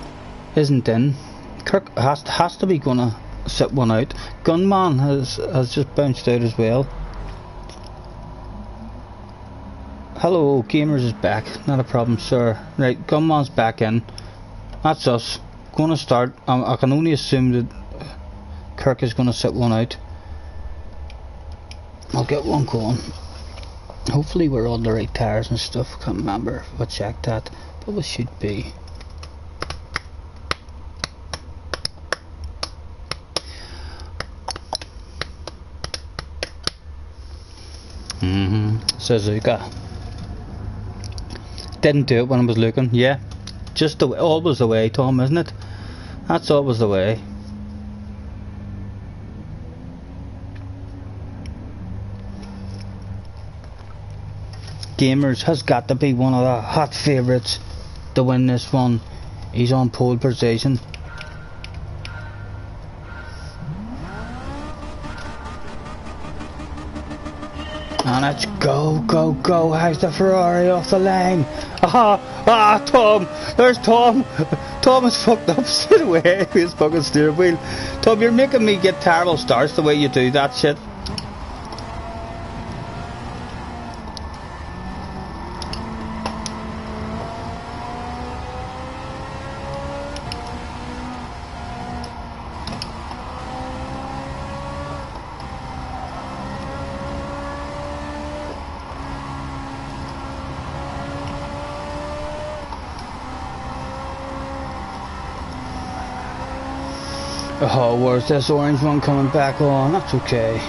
Speaker 1: isn't in. Kirk has to be gonna sit one out. Gunman has just bounced out as well. Hello, Gamers is back. Not a problem, sir. Right, Gunman's back in. That's us. Gonna start. I can only assume that Kirk is gonna sit one out. I'll get one going. Hopefully we're on the right tires and stuff. Can't remember if I checked that, but we should be. Suzuka. Didn't do it when I was looking. Yeah, just always the way, Tom, isn't it? That's always the way. Gamers has got to be one of the hot favourites to win this one. He's on pole position. And it's go, go, go. How's the Ferrari off the line? Tom. There's Tom. Tom is fucked up straight away with his fucking steering wheel. Tom, you're making me get terrible starts the way you do that shit. Oh, where's this orange one coming back on? That's okay.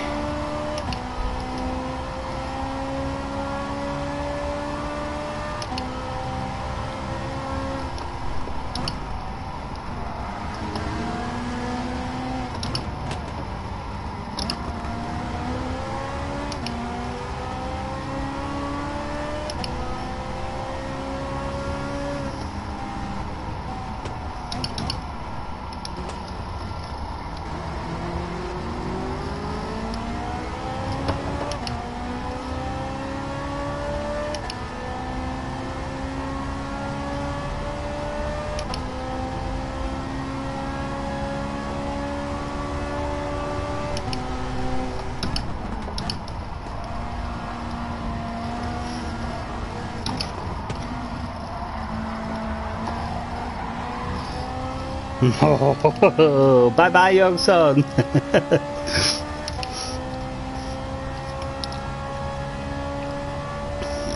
Speaker 1: Oh, bye bye, young son.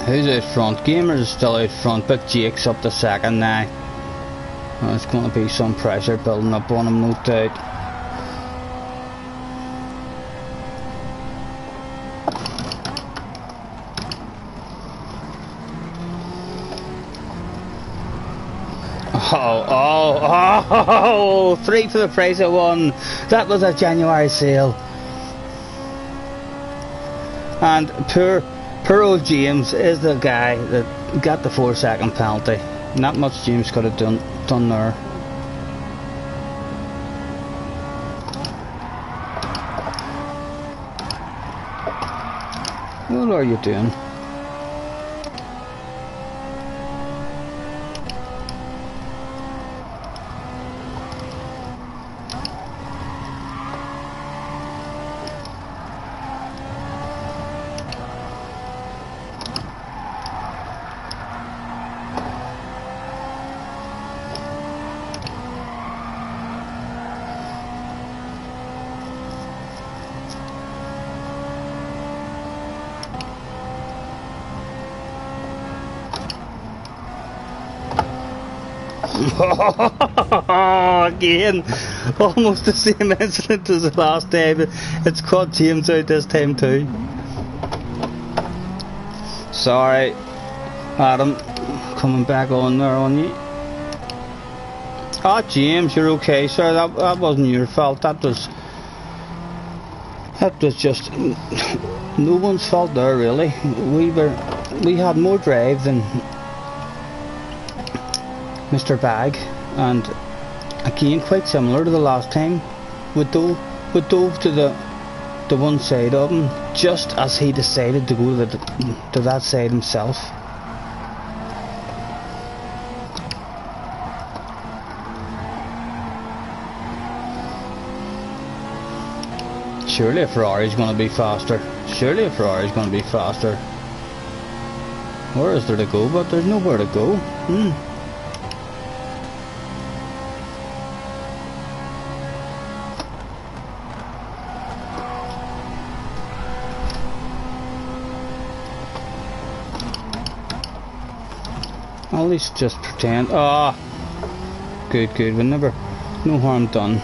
Speaker 1: Who's out front? Gamers is still out front, but Jake's up the second now. Oh, it's going to be some pressure building up on him, no doubt. Oh, 3 for the price of 1. That was a January sale. And poor old James is the guy that got the 4-second penalty. Not much James could have done there. What are you doing? Again, almost the same incident as the last time. It's caught James out this time too. Sorry, Adam, coming back on there on you. Ah, James, you're okay, sir. That wasn't your fault. That was just no one's fault there, really. We had more drive than Mr. Bag, and again, quite similar to the last time. We dove to the one side of him just as he decided to go to that side himself. Surely a Ferrari's going to be faster. Surely a Ferrari's going to be faster. Where is there to go? But there's nowhere to go. At least just pretend. Ah, good. No harm done.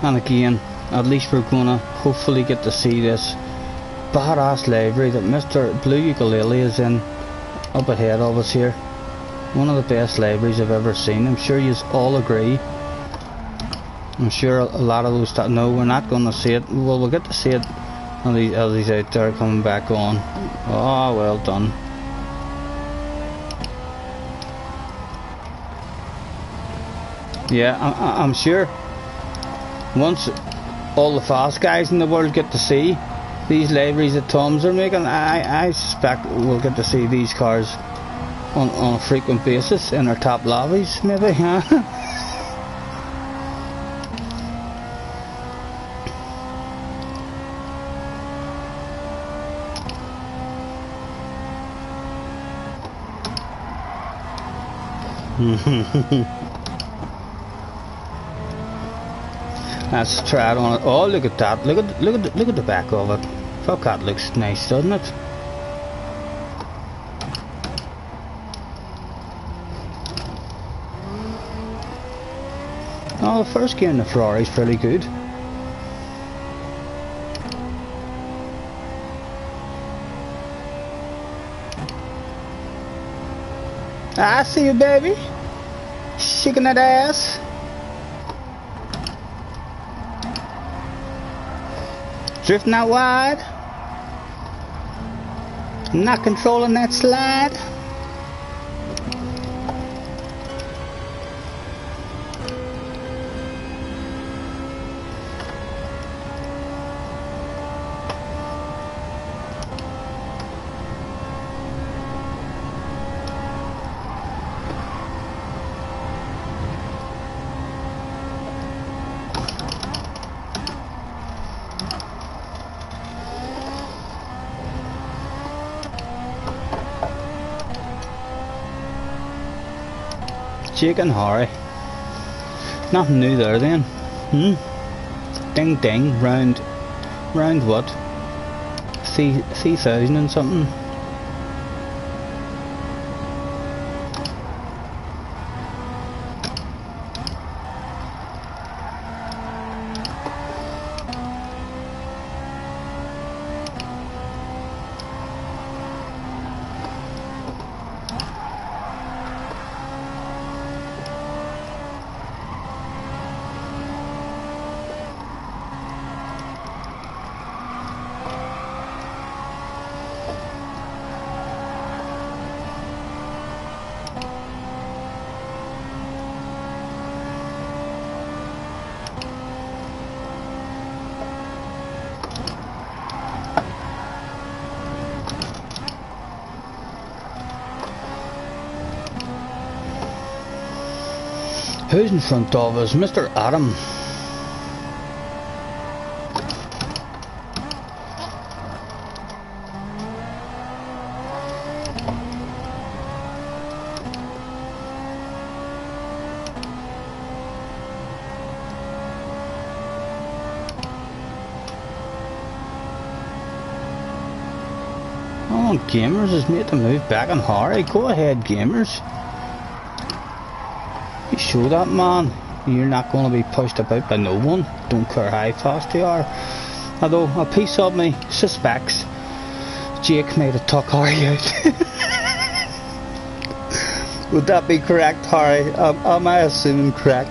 Speaker 1: And again, at least we're gonna hopefully get to see this badass livery that Mr. Blue Ukulele is in up ahead of us here. One of the best liveries I've ever seen. I'm sure you all agree. I'm sure a lot of those that know we're not gonna see it. Well, we'll get to see it as he's out there coming back on. Oh, well done. Yeah, I'm sure once all the fast guys in the world get to see these liveries that Toms are making, I suspect we'll get to see these cars on a frequent basis in our top lobbies, maybe, huh? Let's try it on it. Oh, look at that! Look at the back of it. Fuck, that looks nice, doesn't it? Oh, the first gear in the Ferrari's fairly good. I see you, baby. Shaking that ass. Drifting out wide. Not controlling that slide. Chicken Harry. Nothing new there then. Ding ding, round what? 3,000 and something. Who's in front of us? Mr. Adam. on, Gamers has made the move back on Harry. Go ahead, Gamers. You show that man you're not going to be pushed about by no one. Don't care how fast you are. Although a piece of me suspects Jake might have took Harry out. Would that be correct, Harry? Am I assuming correct?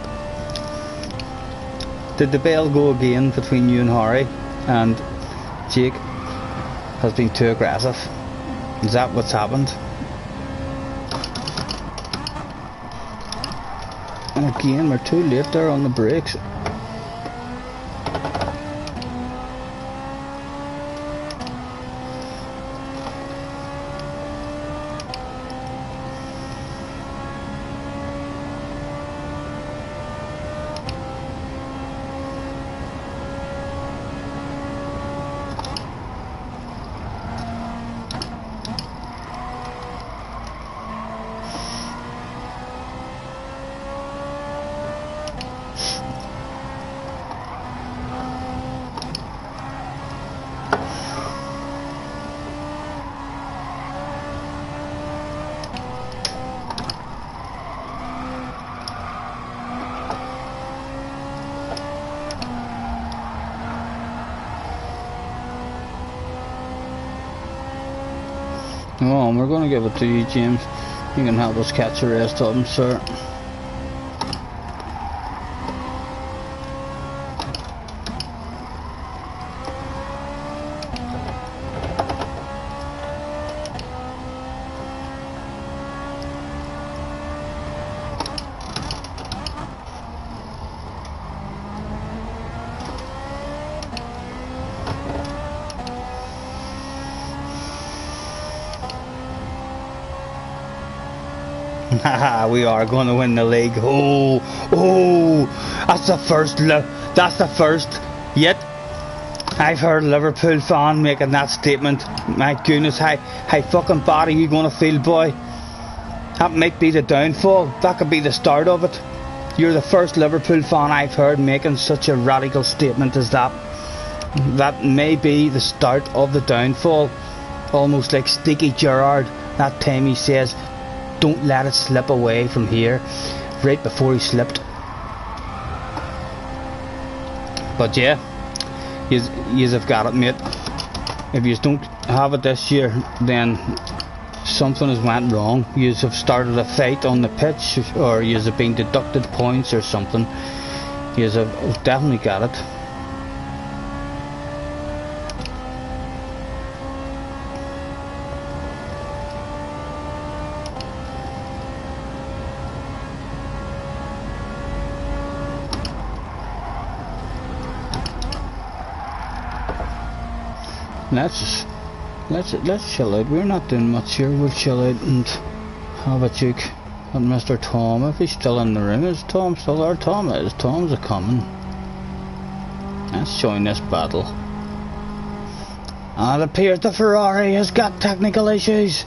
Speaker 1: Did the bell go again between you and Harry, and Jake has been too aggressive? Is that what's happened? And again, we're too late there on the brakes. Oh, we're going to give it to you, James. You can help us catch the rest of them, sir. Haha, we are going to win the league. Oh, that's the first. That's the first yet I've heard a Liverpool fan making that statement. My goodness, how fucking bad are you going to feel, boy? That might be the downfall. That could be the start of it. You're the first Liverpool fan I've heard making such a radical statement as that. That may be the start of the downfall. Almost like Sticky Gerrard that time he says, "Don't let it slip away from here," right before he slipped. But yeah, yous have got it, mate. If yous don't have it this year, then something has went wrong. Yous have started a fight on the pitch, or yous have been deducted points or something. Yous have definitely got it. Let's chill out. We're not doing much here. We'll chill out and have a joke at Mr. Tom. If he's still in the room, is Tom still there? Tom is. Tom's a coming. Let's join this battle. And it appears the Ferrari has got technical issues.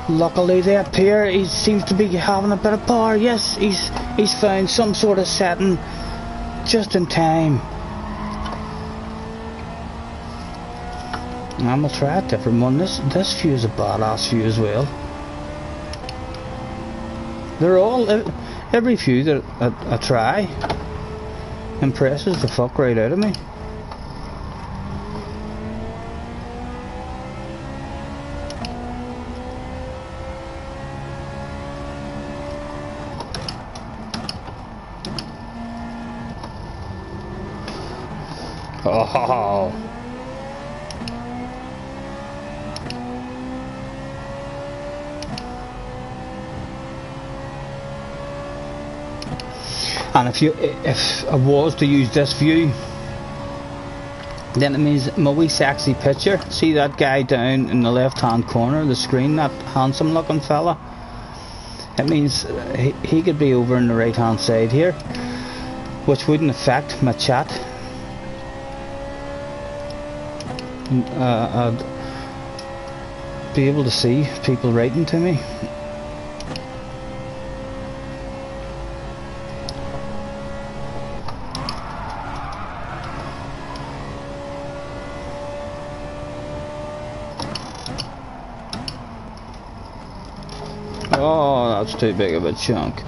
Speaker 1: Luckily they appear he seems to be having a bit of power. Yes, he's found some sort of setting just in time. I'm gonna try a different one. This view is a badass view as well. They're all, every view that I try impresses the fuck right out of me. Oh. And if I was to use this view, then it means my wee sexy picture. See that guy down in the left hand corner of the screen, that handsome looking fella? It means he could be over on the right hand side here, which wouldn't affect my chat. I'd be able to see people writing to me. Oh, that's too big of a chunk.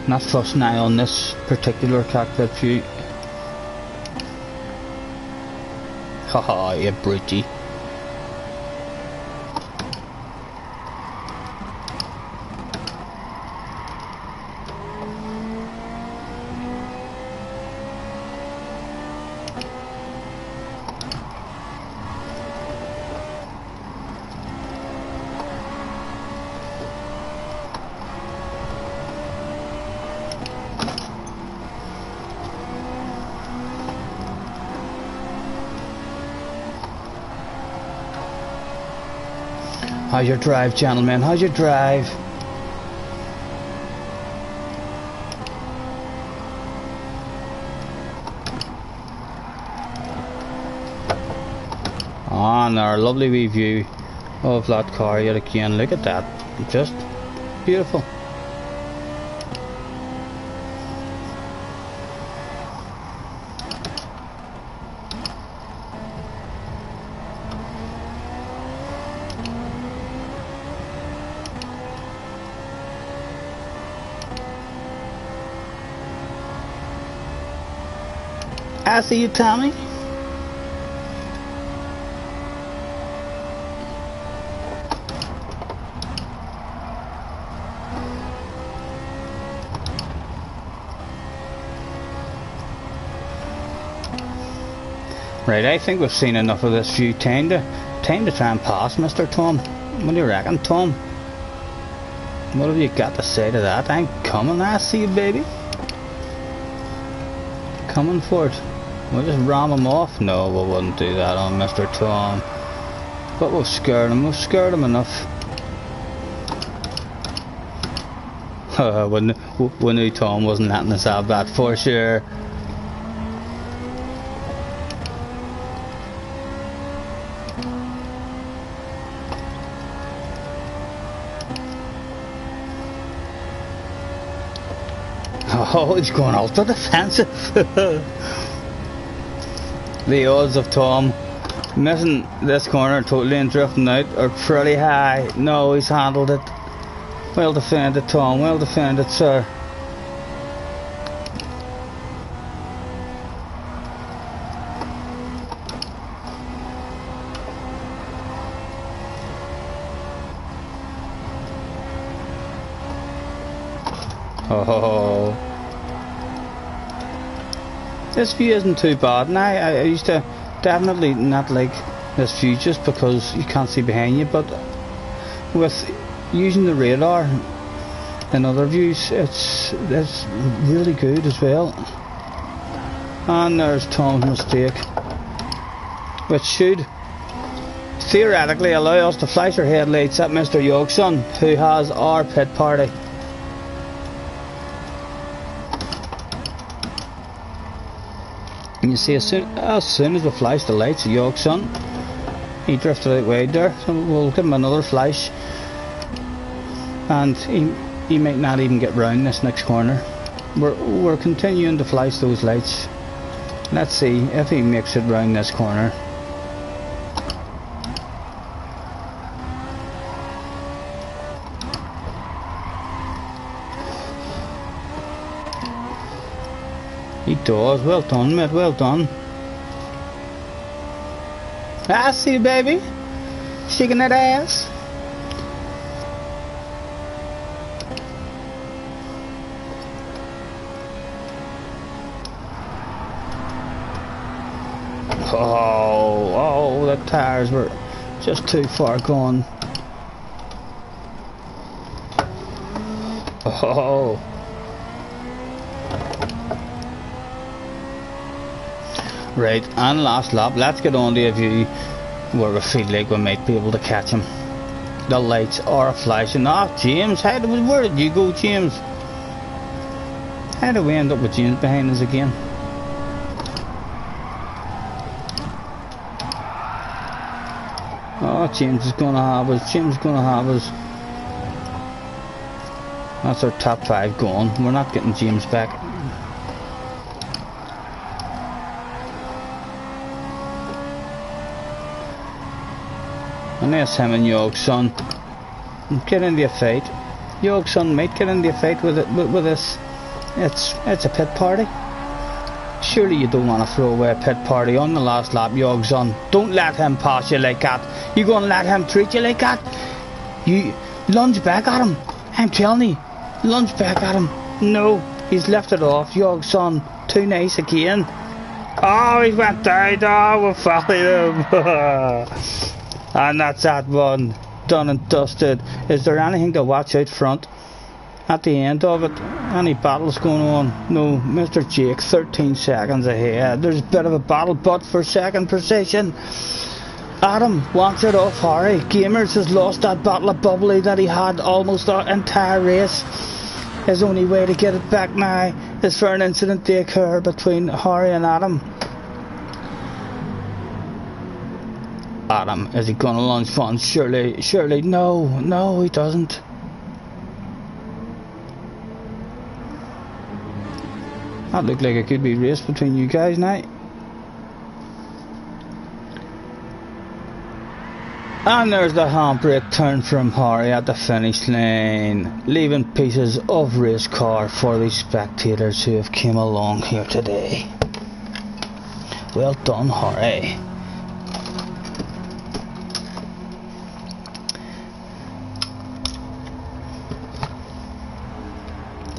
Speaker 1: Not fussing eye on this particular cockpit view. Haha, you brutey. How's your drive, gentlemen? How's your drive? Oh, and our lovely review of that car yet again. Look at that. Just beautiful. I see you, Tommy. Right, I think we've seen enough of this view. Time to try and pass, Mr. Tom. What do you reckon, Tom? What have you got to say to that? I'm coming, I see you, baby. Coming for it. We'll just ram him off? No, we wouldn't do that on Mr. Tom. But we've scared him. We've scared him enough. we knew Tom wasn't letting us have that for sure. Oh, he's going ultra defensive. The odds of Tom missing this corner totally and drifting out are pretty high. No, he's handled it. Well defended, Tom. Well defended, sir. Oh. This view isn't too bad now. I used to definitely not like this view just because you can't see behind you, but with using the radar and other views, it's really good as well. And there's Tom's mistake, which should theoretically allow us to flash our headlights at Mr. Yogson, who has our pit party. And you see, as soon as we flash the lights of Yogson, he drifted out wide there, so we'll give him another flash, and he might not even get round this next corner. We're continuing to flash those lights. Let's see if he makes it round this corner. He does. Well done, mate. Well done. I see you, baby. Shaking that ass. Oh, the tires were just too far gone. Oh. Right, and last lap, let's get on to a view where we feel like we might be able to catch him. The lights are flashing. Oh, James, where did you go, James? How did we end up with James behind us again? Oh, James is going to have us. James is going to have us. That's our top 5 gone. We're not getting James back. And there's him and Yogson. Get into a fight. Yogson, mate, get into a fight with this. It's a pit party. Surely you don't want to throw away a pit party on the last lap, Yogson. Don't let him pass you like that. You gonna let him treat you like that? You lunge back at him. I'm telling you, lunge back at him. No, he's left it off. Yogson, too nice again. Oh, he went down. Oh, we followed him. And that's that one. Done and dusted. Is there anything to watch out front? At the end of it, any battles going on? No, Mr. Jake, 13 seconds ahead. There's a bit of a battle, but for second position, Adam wants it off Harry. Gamers has lost that bottle of bubbly that he had almost the entire race. His only way to get it back now is for an incident to occur between Harry and Adam. Adam, is he gonna launch fun? Surely, no, he doesn't. That looked like it could be a race between you guys now. And there's the handbrake turn from Harry at the finish lane, leaving pieces of race car for the spectators who have came along here today. Well done, Harry.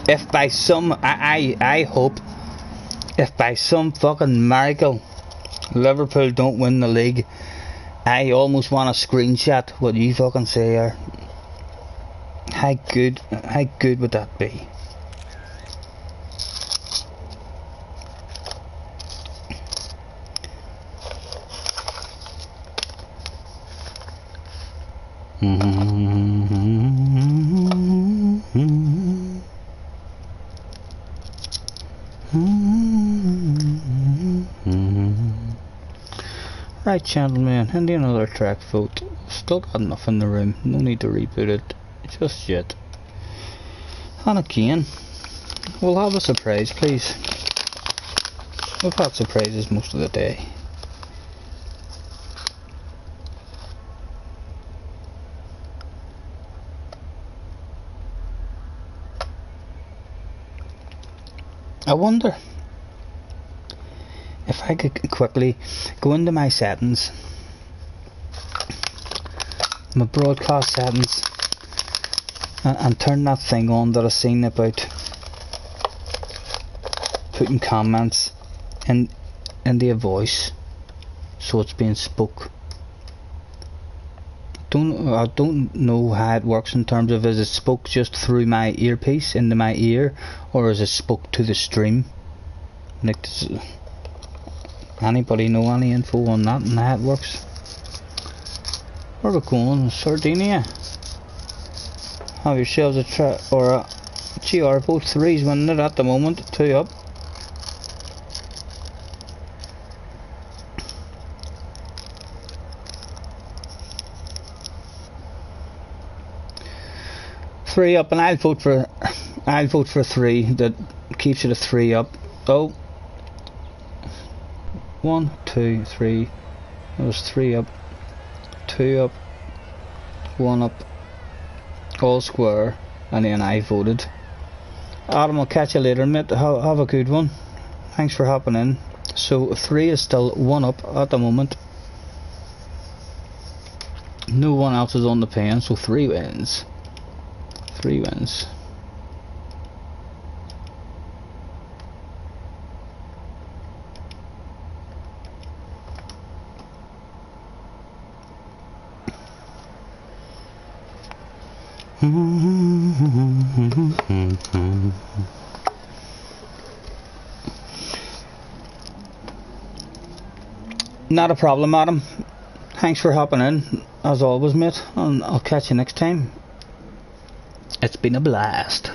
Speaker 1: If by some, I hope, if by some fucking miracle Liverpool don't win the league, I almost want to screenshot what you fucking say here. How good would that be? Right, gentlemen, and another track vote. Still got enough in the room, no need to reboot it just yet. And again, we'll have a surprise, please. We've had surprises most of the day. I wonder if I could quickly go into my settings, my broadcast settings, and turn that thing on that I've seen about putting comments in the voice, so it's being spoke. I don't know how it works in terms of, is it spoke just through my earpiece into my ear, or is it spoke to the stream? Like, anybody know any info on that and how it works? Where are we going? Sardinia. Have yourselves a try, or a GR, both threes winning it at the moment, 2 up. Three up, and I'll vote for 3. That keeps it a 3 up. Oh, 1, 2, 3. That was 3 up, 2 up, 1 up, all square, and then I voted. Adam, I'll catch you later, mate. Have a good one. Thanks for hopping in. So 3 is still 1 up at the moment. No one else is on the pen, so 3 wins. 3 wins. Not a problem, Adam. Thanks for hopping in, as always, mate, and I'll catch you next time. It's been a blast.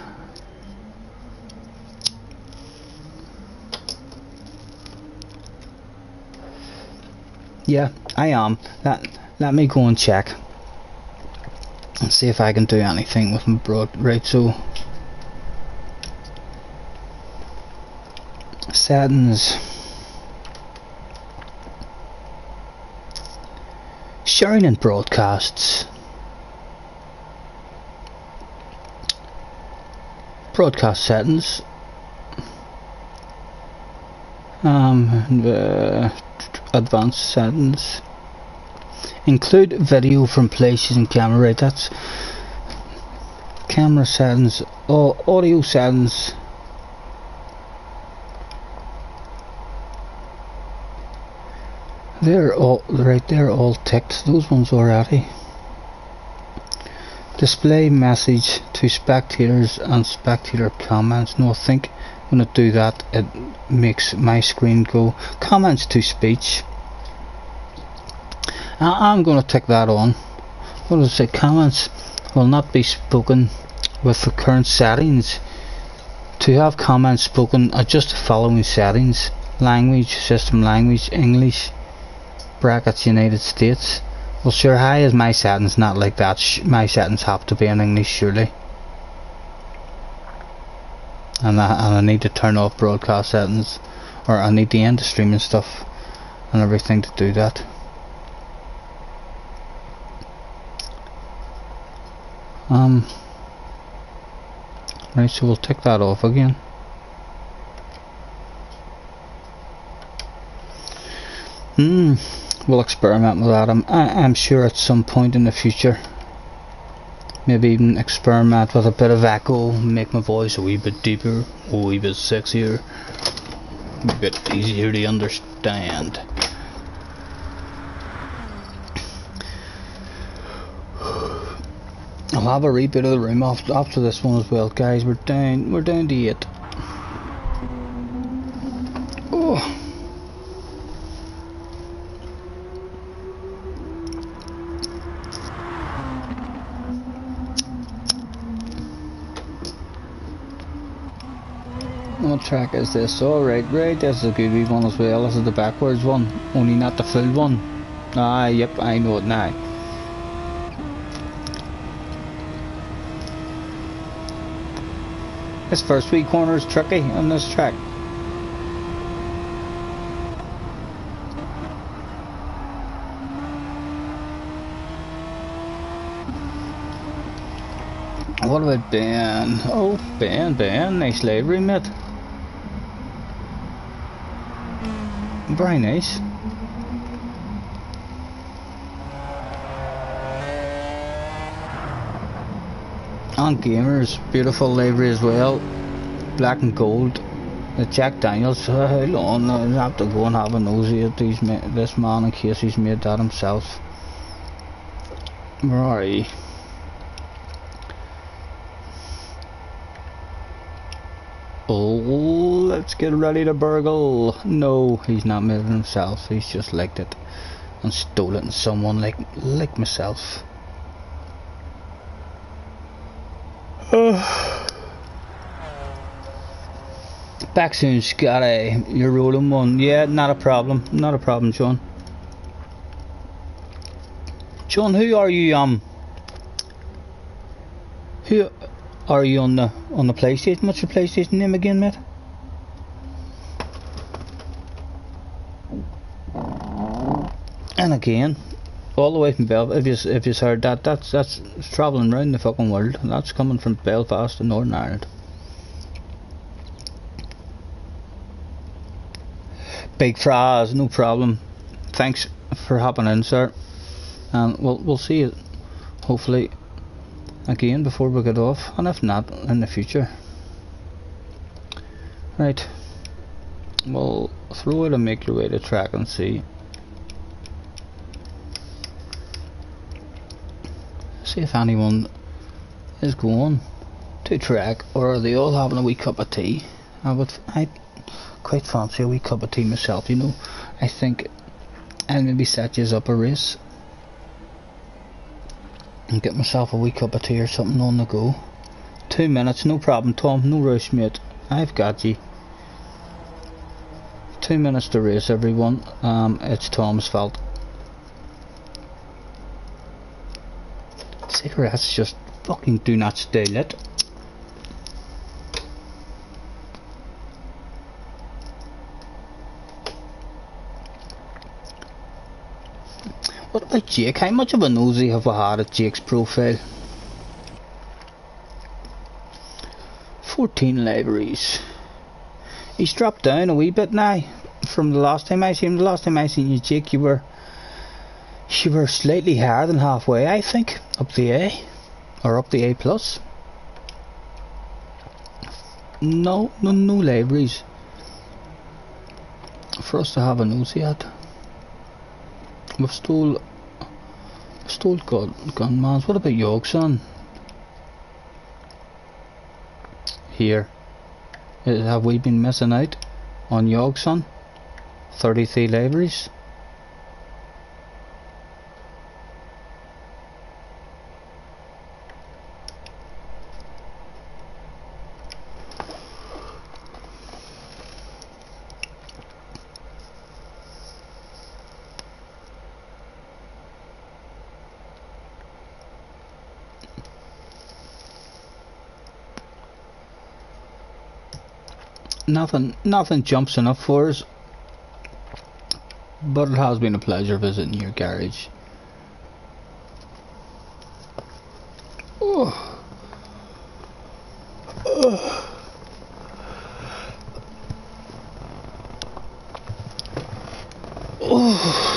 Speaker 1: Yeah, I am. Let me go and check and see if I can do anything with my broad. Right, so settings. sharing in broadcasts. Broadcast settings. Advanced settings. Include video from places in camera. Right, that's camera settings. Audio settings. They're all right. They're all ticked. Those ones already. Display message to spectators and spectator comments. No, I think when I do that, it makes my screen go. Comments to speech. I'm going to tick that on. What does it say? Comments will not be spoken with the current settings. To have comments spoken, adjust the following settings: language, system language, English, brackets, United States. Well, sure, how is my settings not like that? My settings have to be in English, surely. And I need to turn off broadcast settings, or I need to end the streaming stuff and everything to do that. Right, so we'll tick that off again. We'll experiment with that. I'm sure at some point in the future, maybe even experiment with a bit of echo, make my voice a wee bit deeper, a wee bit sexier, a bit easier to understand. I'll have a reboot of the room after this one as well, guys. We're down to 8. Oh. What track is this? Alright, right, this is a good wee one as well. This is the backwards one, only not the full one. Yep, I know it now. This first wee corner is tricky on this track. What about Ben? Oh, Ben, nice livery, mate. Very nice. And Gamers, beautiful livery as well. Black and gold. The Jack Daniels, how long? I have to go and have a nosy at this man in case he's made that himself. Where are you? Oh, let's get ready to burgle. No, he's not made it himself. He's just licked it and stole it in someone like myself. Back soon, Scottie. You're rolling one. Yeah, not a problem. Not a problem, John. John, who are you? Who are you on the PlayStation? What's your PlayStation name again, mate? And again, all the way from Belfast. If you heard that, that's travelling around the fucking world. That's coming from Belfast in Northern Ireland. Big Fraz, no problem. Thanks for hopping in, sir. And we'll see you hopefully again before we get off, and if not, in the future. Right, we'll throw it and make your way to track and see if anyone is going to track, or are they all having a wee cup of tea. I quite fancy a wee cup of tea myself, you know. I think I'll maybe set you up a race and get myself a wee cup of tea or something on the go. 2 minutes, no problem, Tom, no rush, mate. I've got you. 2 minutes to race, everyone. It's Tom's fault. Cigarettes just fucking do not stay lit. What about Jake? How much of a nosy have I had at Jake's profile? 14 libraries. He's dropped down a wee bit now from the last time I seen him. The last time I seen you, Jake, you were slightly higher than halfway, I think, up the A, or up the A plus. No libraries for us to have a nosy at. We've stole gunmans. What about Yorkson? Here. Have we been missing out on Yorkson? 33 libraries. Nothing jumps enough for us, but it has been a pleasure visiting your garage. Oh. Oh. Oh.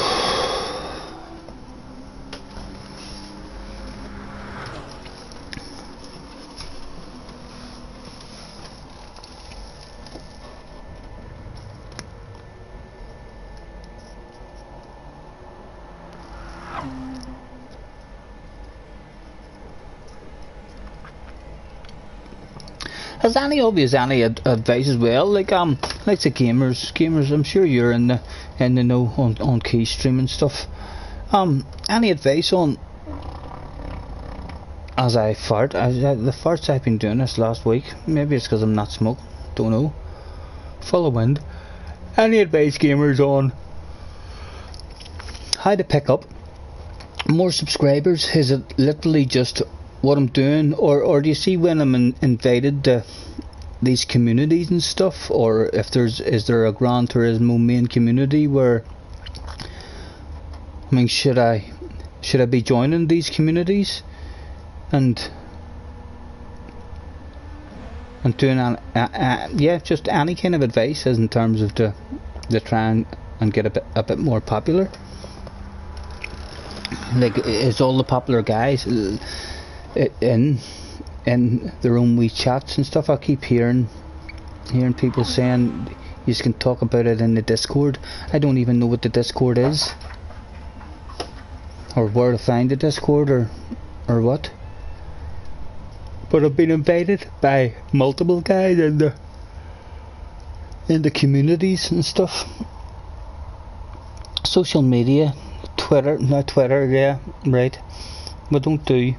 Speaker 1: Has any of you any advice as well? Like the gamers. I'm sure you're in the know on key stream and stuff. Any advice on? As I fart, the farts I've been doing this last week. Maybe it's because I'm not smoking. Don't know. Full of wind. Any advice, gamers, on how to pick up more subscribers? Is it literally just what I'm doing, or do you see when I'm invited to these communities and stuff, or if is there a Gran Turismo main community where, I mean, should I be joining these communities and doing just any kind of advice as in terms of to try and get a bit more popular? Like, is all the popular guys in their own wee chats and stuff? I keep hearing people saying you can talk about it in the Discord. I don't even know what the Discord is, or where to find the Discord, or what. But I've been invited by multiple guys in the communities and stuff. Social media, Twitter, yeah, right. But don't do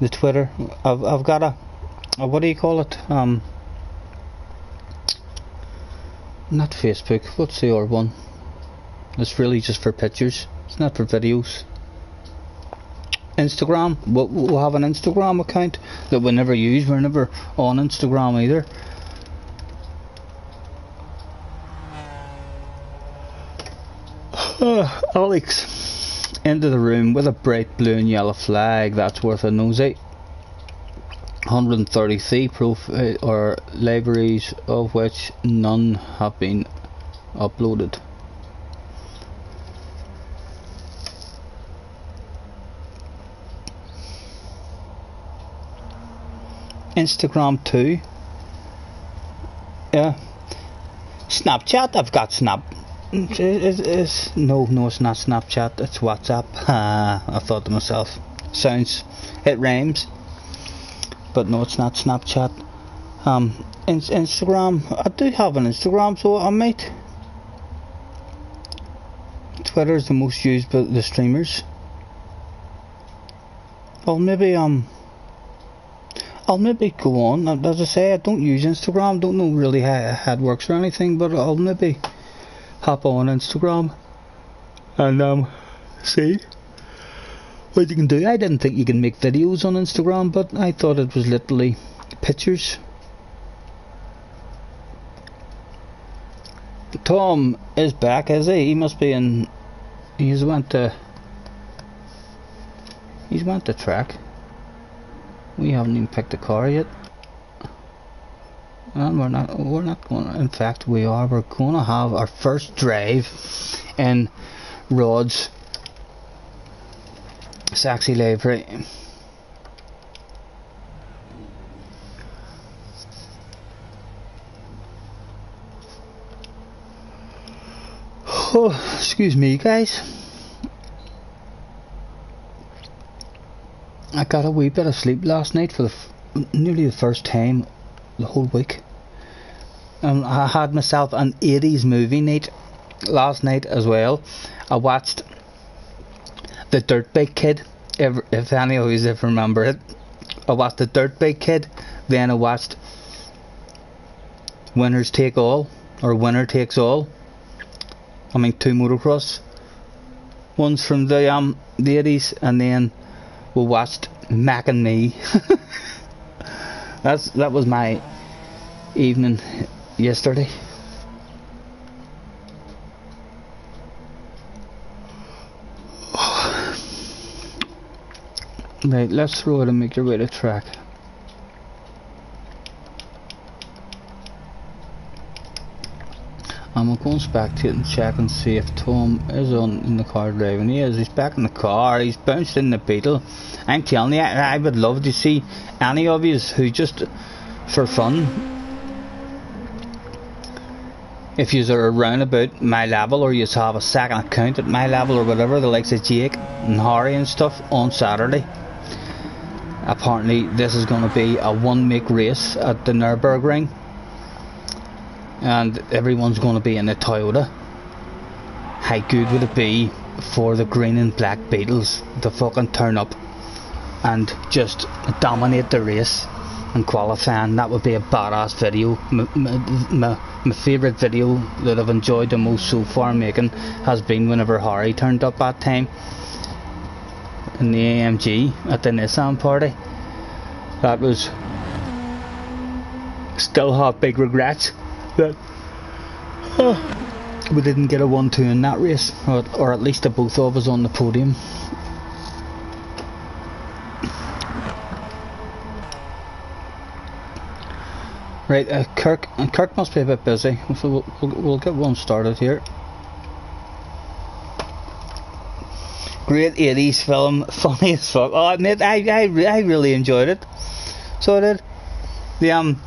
Speaker 1: the Twitter. I've got a what do you call it? Not Facebook. What's the other one? It's really just for pictures. It's not for videos. Instagram. We'll have an Instagram account that we never use. We're never on Instagram either. Alex, into the room with a bright blue and yellow flag. That's worth a nosy. 133 profile or libraries, of which none have been uploaded. Instagram too. Yeah. Snapchat. I've got Snap. No, it's not Snapchat. It's WhatsApp. I thought to myself, it rhymes, but no, it's not Snapchat. Instagram. I do have an Instagram, so I might. Twitter is the most used by the streamers. I'll maybe go on. As I say, I don't use Instagram. Don't know really how it works or anything, but I'll maybe hop on Instagram and see what you can do. I didn't think you can make videos on Instagram, but I thought it was literally pictures. Tom is back, is he? He must be in. He's went to He's went the track. We haven't even picked the car yet. And we're not going to, in fact we are, we're going to have our first drive in Rod's sexy livery. Oh, excuse me guys. I got a wee bit of sleep last night for nearly the first time the whole week. I had myself an 80s movie night last night as well. I watched The Dirtbag Kid, if any of you ever remember it. I watched The Dirtbag Kid, then I watched Winners Take All, or Winner Takes All. I mean, two motocross ones from the 80s, and then we watched Mac and Me. That was my evening yesterday. Right, let's throw it and make your way to track. I'm going to spectate and check and see if Tom is in the car driving. He is. He's back in the car. He's bounced in the Beetle. I'm telling you, I would love to see any of you who just for fun, if you are around about my level, or you have a second account at my level or whatever, the likes of Jake and Harry and stuff, on Saturday. Apparently this is going to be a one-make race at the Nürburgring, and everyone's going to be in a Toyota. How good would it be for the green and black Beetles to fucking turn up and just dominate the race and qualifying? That would be a badass video. My favourite video that I've enjoyed the most so far making has been whenever Harry turned up that time in the AMG at the Nissan party. That was, still have big regrets that we didn't get a 1-2 in that race, or at least the both of us on the podium. Right, Kirk must be a bit busy, so we'll get one started here. Great 80s film, funny as fuck. Oh, mate, I really enjoyed it. So I did. The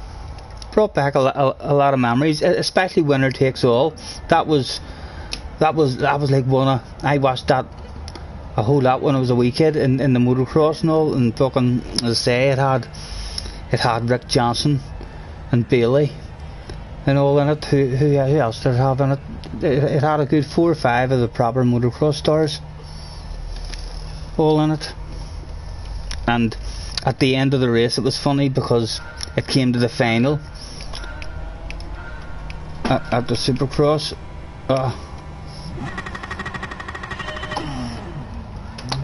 Speaker 1: brought back a lot of memories, especially Winner Takes All. That was like one of, I watched that a whole lot when I was a wee kid in the motocross and all, and fucking, as I say, it had Rick Johnson and Bailey and all in it. Who else did it have in it? It had a good 4 or 5 of the proper motocross stars all in it. And at the end of the race, it was funny because it came to the final at the Supercross.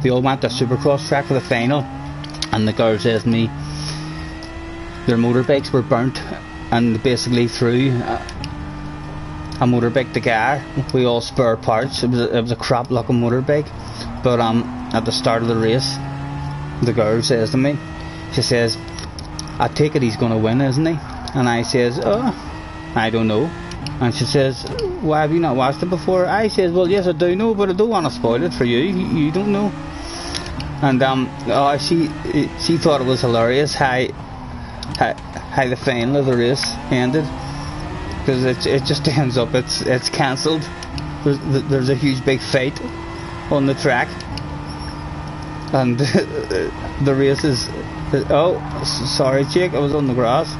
Speaker 1: They all went to Supercross track for the final, and the girl says to me their motorbikes were burnt, and they basically threw a motorbike together with all spare parts. It was a crap looking motorbike, but at the start of the race, the girl says to me, she says, I take it he's going to win, isn't he? And I says, I don't know. And she says, why have you not watched it before? I says, well, yes, I do know, but I don't want to spoil it for you. You don't know. And she thought it was hilarious how the final of the race ended, because it just ends up it's cancelled. There's a huge big fight on the track, and the race is, sorry Jake, I was on the grass.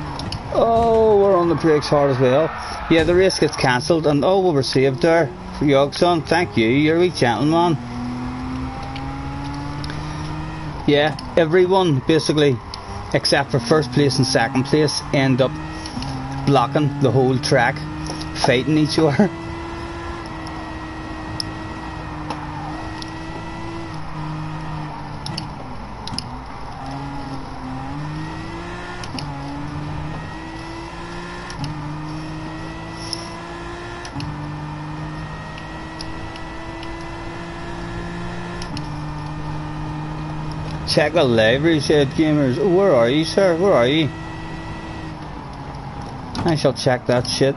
Speaker 1: We're on the brakes hard as well. Yeah, the race gets cancelled, and we were saved there for Yogson. Thank you, you're a wee gentleman. Yeah, everyone basically except for first place and second place end up blocking the whole track, fighting each other. Check the library, said Gamers. Oh, where are you, sir? Where are you? I shall check that shit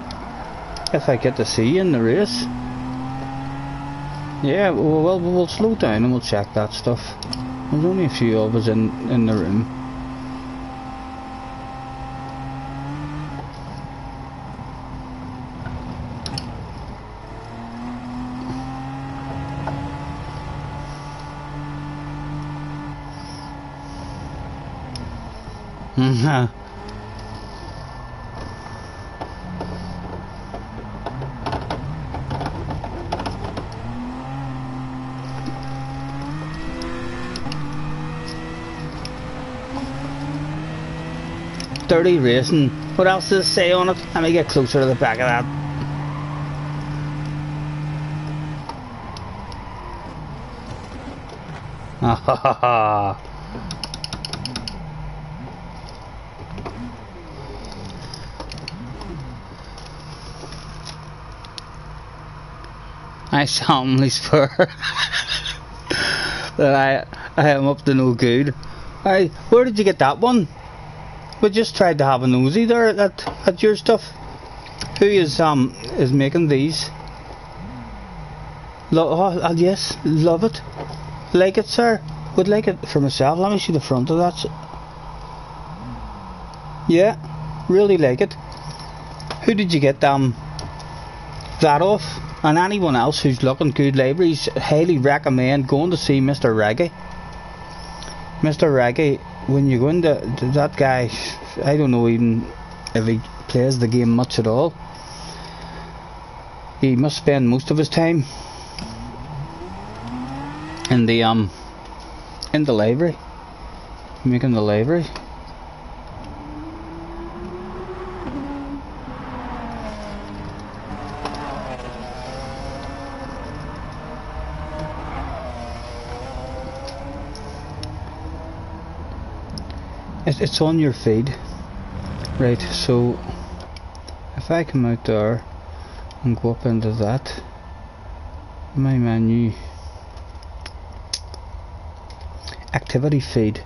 Speaker 1: if I get to see you in the race. Yeah, well, we'll slow down and we'll check that stuff. There's only a few of us in the room. Mm-hmm. Dirty racing. What else does it say on it? Let me get closer to the back of that. Ah ha ha ha. I solemnly swear that I am up to no good. Where did you get that one? We just tried to have a nosy there at your stuff. Who is making these? Yes, love it. Like it, sir. Would like it for myself. Let me see the front of that. Yeah, really like it. Who did you get that off? And anyone else who's looking good libraries, highly recommend going to see Mr. Reggae. Mr. Reggae, when you go into that guy, I don't know even if he plays the game much at all. He must spend most of his time in the library, making the library. It's on your feed, right? So if I come out there and go up into that, my menu, activity feed,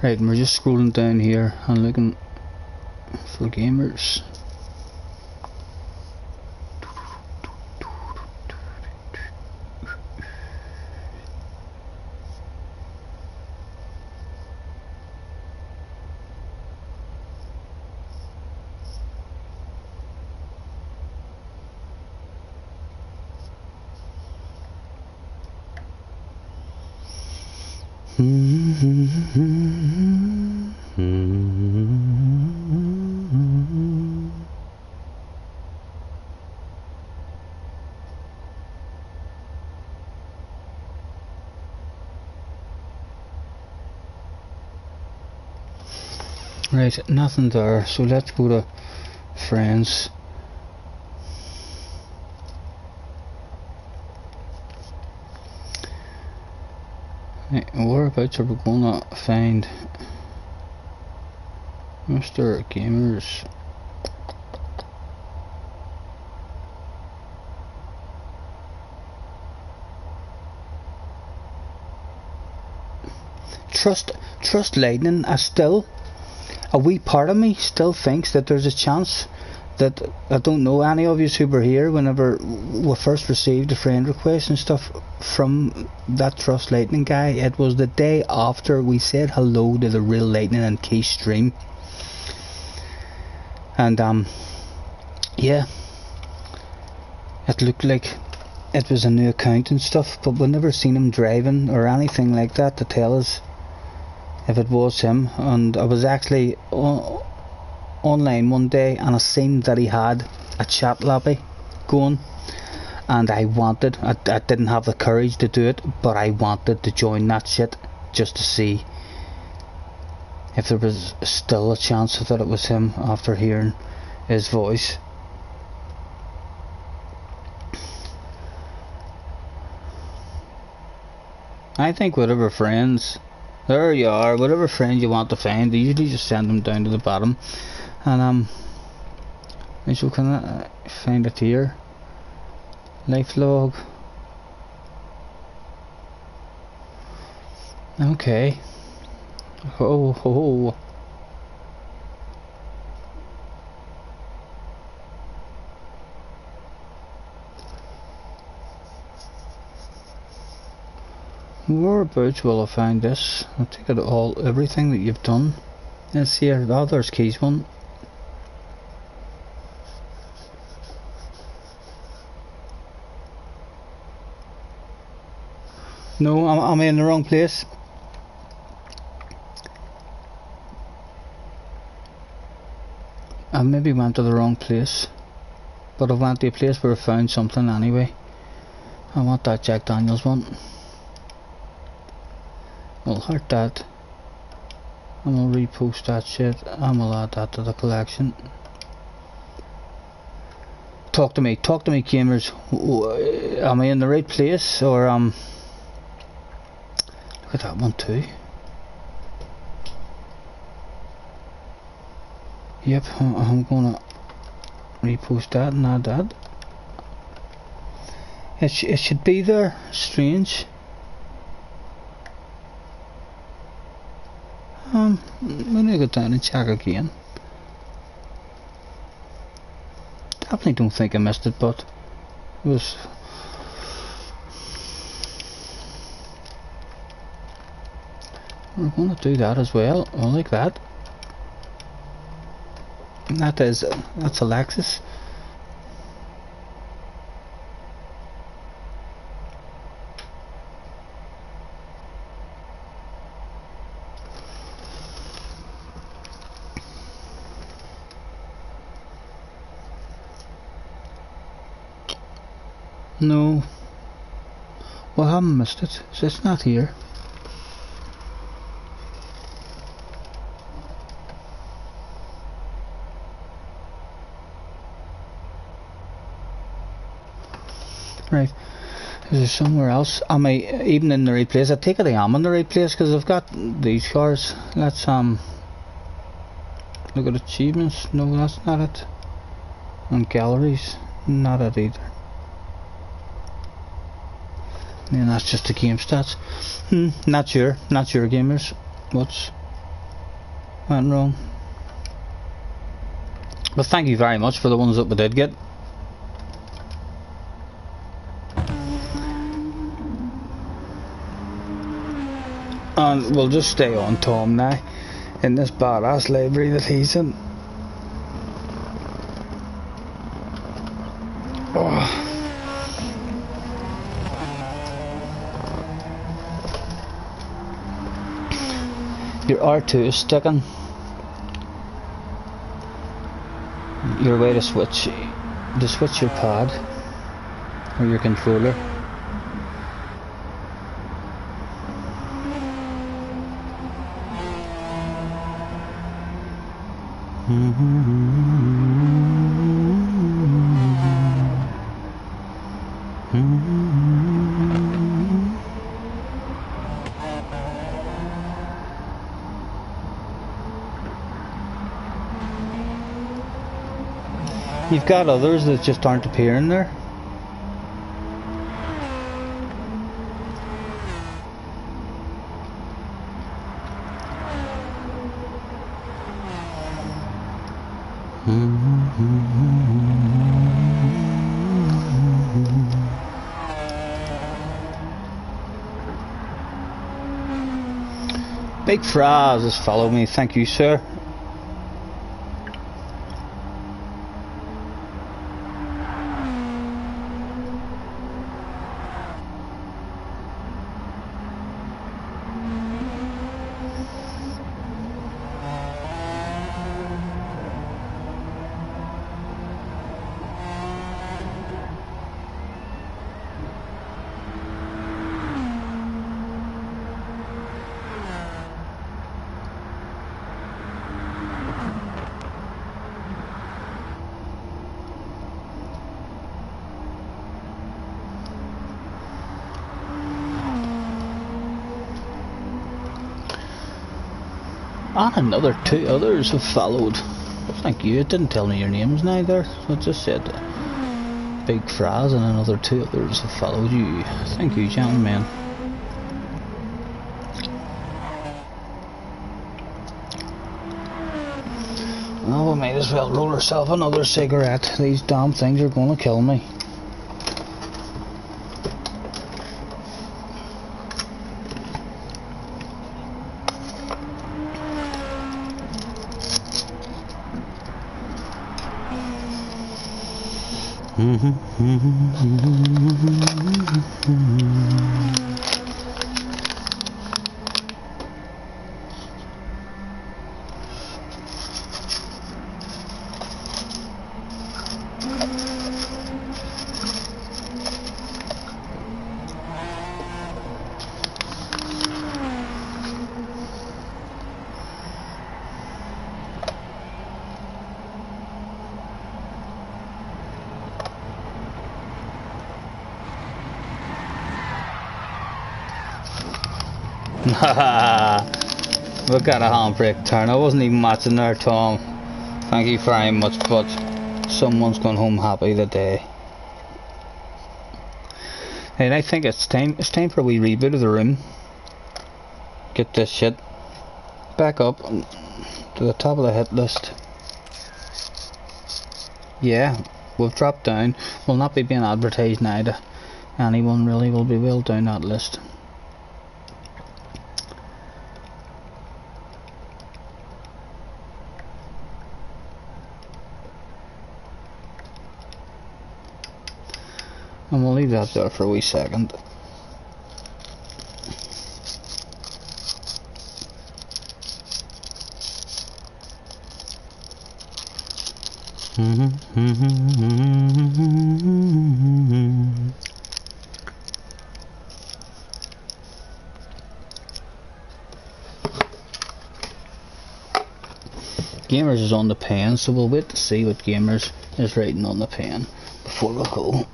Speaker 1: right, and we're just scrolling down here and looking for gamers. Right, nothing there, so let's go to friends. Right, whereabouts are we gonna find Mr. Gamers? Trust Lightning. A wee part of me still thinks that there's a chance that, I don't know, any of you who were here whenever we first received a friend request and stuff from that Trust Lightning guy. It was the day after we said hello to the Real Lightning and Key stream, and yeah, it looked like it was a new account and stuff, but we never seen him driving or anything like that to tell us if it was him. And I was actually online one day and I seen that he had a chat lobby going, and I didn't have the courage to do it, but I wanted to join that shit just to see if there was still a chance that it was him after hearing his voice. I think whatever friends, there you are, whatever friend you want to find, you usually just send them down to the bottom, and And so can I find it here? Life log. Okay. Oh, oh. Whereabouts will I find this? I'll take it all, everything that you've done. Let's see here. Oh, there's keys one. No, I'm in the wrong place. I maybe went to the wrong place, but I went to a place where I found something anyway. I want that Jack Daniels one. We'll hurt that. And we'll repost that shit, and we'll add that to the collection. Talk to me gamers. Am I in the right place, or look at that one too. Yep, I'm gonna repost that and add that. It should be there. Strange. I'm gonna go down and check again. Definitely don't think I missed it, but it was. We're gonna do that as well. I like that. And that's Alexis. No. Well, I haven't missed it, so it's not here. Right. Is there somewhere else? Am I even in the right place? I take it I am in the right place because I've got these cars. Let's look at achievements. No, that's not it. And galleries, not it either. And that's just the game stats. Not sure gamers. What's went wrong? But thank you very much for the ones that we did get. And we'll just stay on Tom now in this badass library that he's in. Oh. Your R2 is sticking. Your way to switch your pad or your controller. You've got others that just aren't appearing there. Big Fraz has followed me, thank you sir. And another 2 others have followed. Thank you. It didn't tell me your names neither. So it just said Big Fraz and another 2 others have followed you. Thank you, gentlemen. Well, we might as well roll ourselves another cigarette. These damn things are gonna kill me. Haha, we got a handbrake turn. I wasn't even matching there, Tom. Thank you very much, but someone's gone home happy today. And I think it's time for a wee reboot of the room. Get this shit back up to the top of the hit list. Yeah, we've dropped down. We'll not be being advertised now to anyone really. Will be well down that list. And we'll leave that there for a wee second. Gamers is on the pen, so we'll wait to see what Gamers is writing on the pen before we go.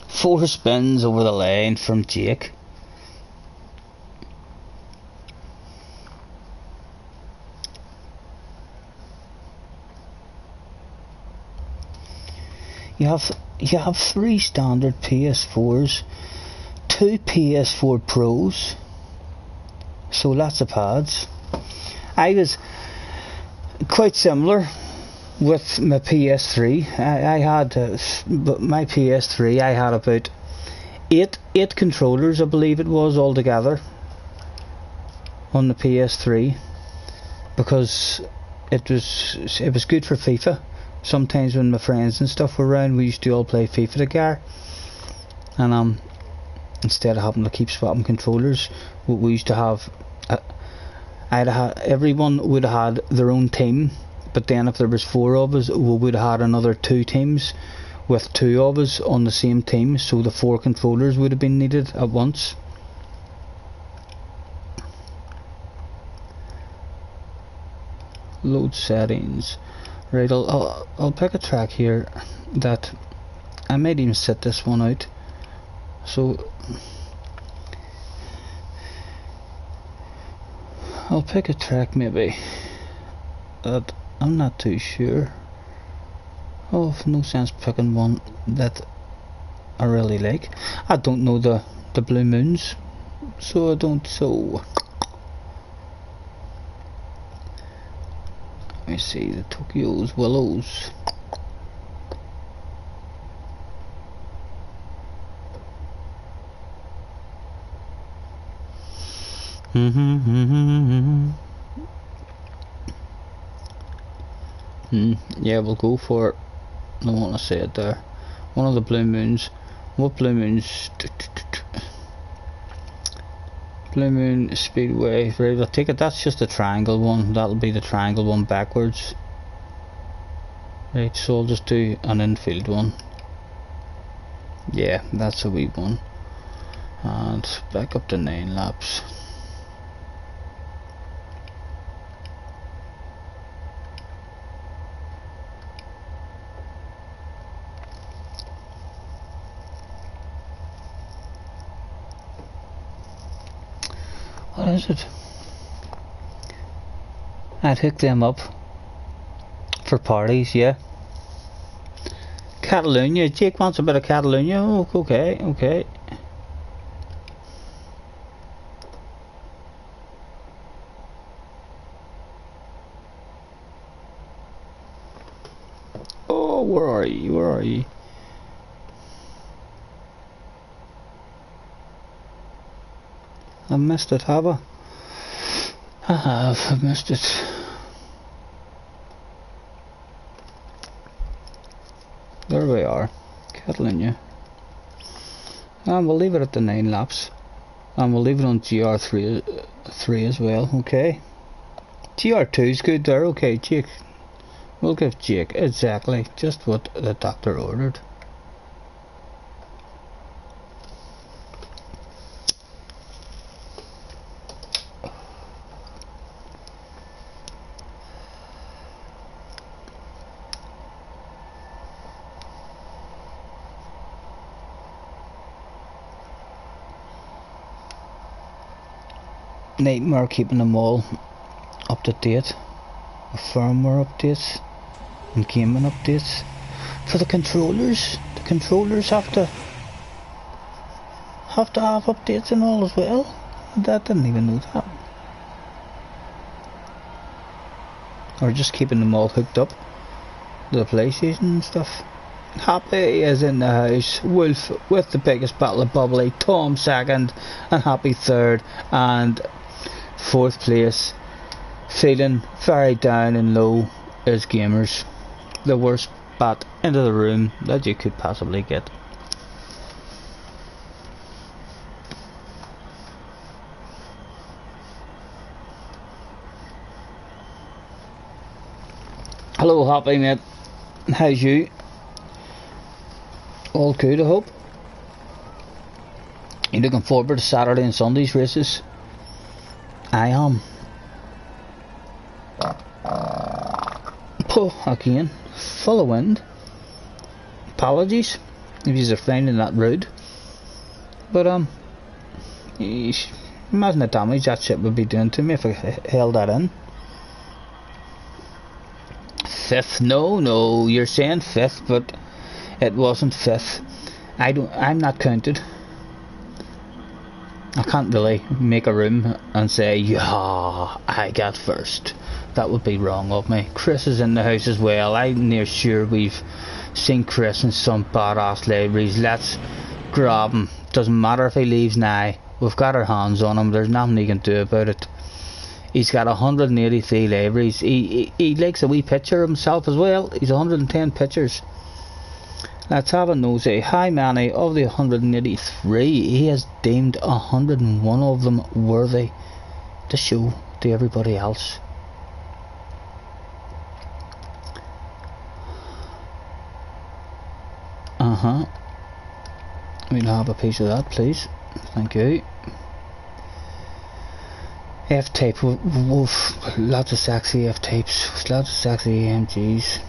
Speaker 1: 4 spins over the line from Jake. You have 3 standard PS4s, 2 PS4 Pros, so lots of pads. I was quite similar with my PS3. I had my PS3. I had about eight controllers, I believe it was, altogether on the PS3, because it was good for FIFA. Sometimes when my friends and stuff were around, we used to all play FIFA together, and instead of having to keep swapping controllers, we used to have everyone would have had their own team. But then if there was 4 of us, we would have had another 2 teams with 2 of us on the same team, so the 4 controllers would have been needed at once. Load settings. Right, I'll pick a track here that I might even set this one out. So I'll pick a track maybe that I'm not too sure. Oh, no sense picking one that I really like. I don't know the Blue Moons, so I don't. So let me see the Tokyo's Willows. Yeah, we'll go for it. I don't want to say it there. One of the Blue Moons. What Blue Moons? Blue Moon Speedway. Right, I'll take it. That's just a triangle one. That'll be the triangle one backwards. Right, so I'll just do an infield one. Yeah, that's a wee one. And back up to 9 laps. What is it? I'd hook them up for parties, yeah. Catalonia. Jake wants a bit of Catalonia. Oh, okay, okay. Oh, where are you? Where are you? I missed it, have I? I have. I missed it. There we are. Catalonia. And we'll leave it at the 9 laps. And we'll leave it on GR3 as well, okay? GR2 is good there, okay, Jake. We'll give Jake exactly just what the doctor ordered. Nightmare keeping them all up to date. Firmware updates and gaming updates for the controllers. The controllers have to have updates and all as well. That didn't even know that. Or just keeping them all hooked up to the PlayStation and stuff. Happy is in the house. Wolf with the biggest battle of bubbly. Tom second and Happy third and fourth place. Feeling very down and low is Gamers. The worst bat into the room that you could possibly get. Hello Happy mate, how's you? All good I hope. You looking forward to Saturday and Sunday's races? I am. Oh, again, full of wind. Apologies if you are finding that rude. But imagine the damage that shit would be doing to me if I held that in. Fifth? No, you're saying fifth, but it wasn't fifth. I'm not counted. I can't really make a room and say, yeah, I got first. That would be wrong of me. Chris is in the house as well. I'm near sure we've seen Chris in some badass libraries. Let's grab him. Doesn't matter if he leaves now. We've got our hands on him. There's nothing he can do about it. He's got 183 libraries. He likes a wee picture of himself as well. He's 110 pictures. Let's have a nosy. How many of the 183 he has deemed 101 of them worthy to show to everybody else? We'll have a piece of that, please. Thank you. F-tape. Woof. Lots of sexy F-tapes. Lots of sexy AMGs.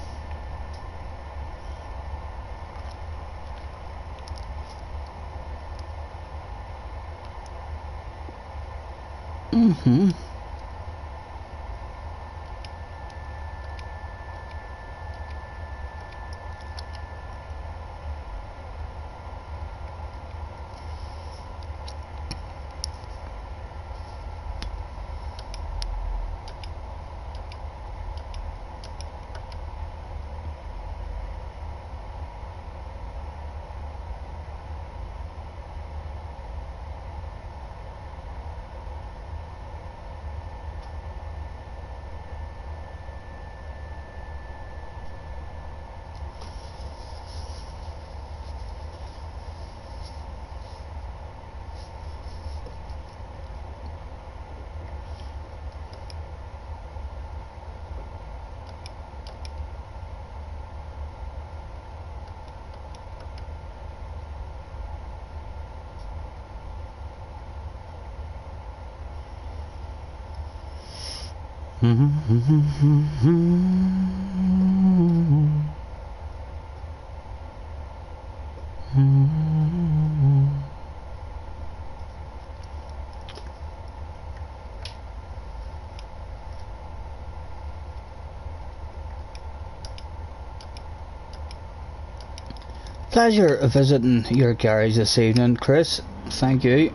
Speaker 1: pleasure visiting your garage this evening, Chris. Thank you.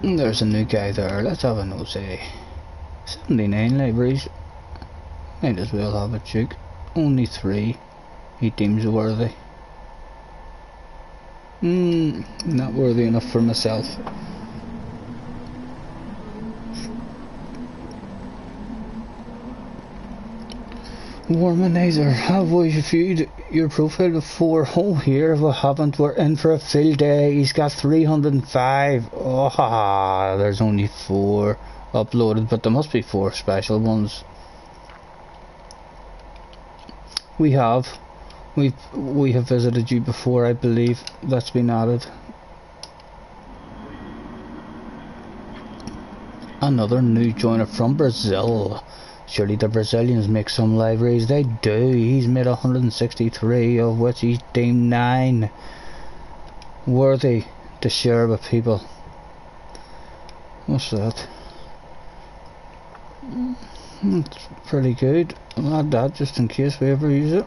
Speaker 1: There's a new guy there. Let's have a nosy. 79 libraries. Might as well have a Duke. Only 3 he deems worthy. Not worthy enough for myself. Womanizer, have we viewed your profile before? Oh, here we haven't. We're in for a field day. He's got 305. Oh, there's only 4 uploaded, but there must be 4 special ones. We have visited you before, I believe. That's been added. Another new joiner from Brazil. Surely the Brazilians make some libraries. They do. He's made 163, of which he's deemed 9 worthy to share with people. What's that? It's pretty good. I'll add that just in case we ever use it.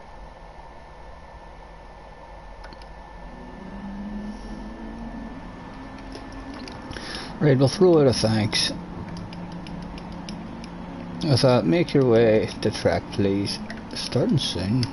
Speaker 1: Right, we'll throw out a thanks. I thought, make your way to track, please. Starting soon.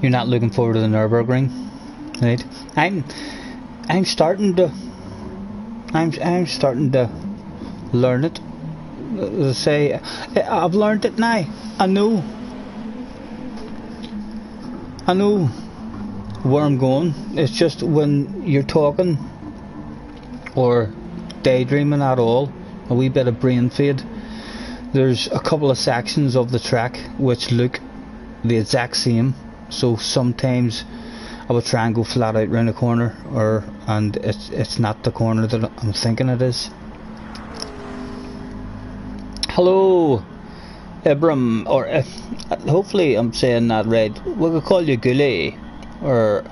Speaker 1: You're not looking forward to the Nürburgring, right? I'm starting to learn it. Say, I've learned it now. I know where I'm going. It's just when you're talking or daydreaming at all, a wee bit of brain fade, there's a couple of sections of the track which look the exact same. So sometimes I would try and go flat out round a corner, and it's not the corner that I'm thinking it is. Hello, Ibram, or hopefully I'm saying that right. We could call you Gully, or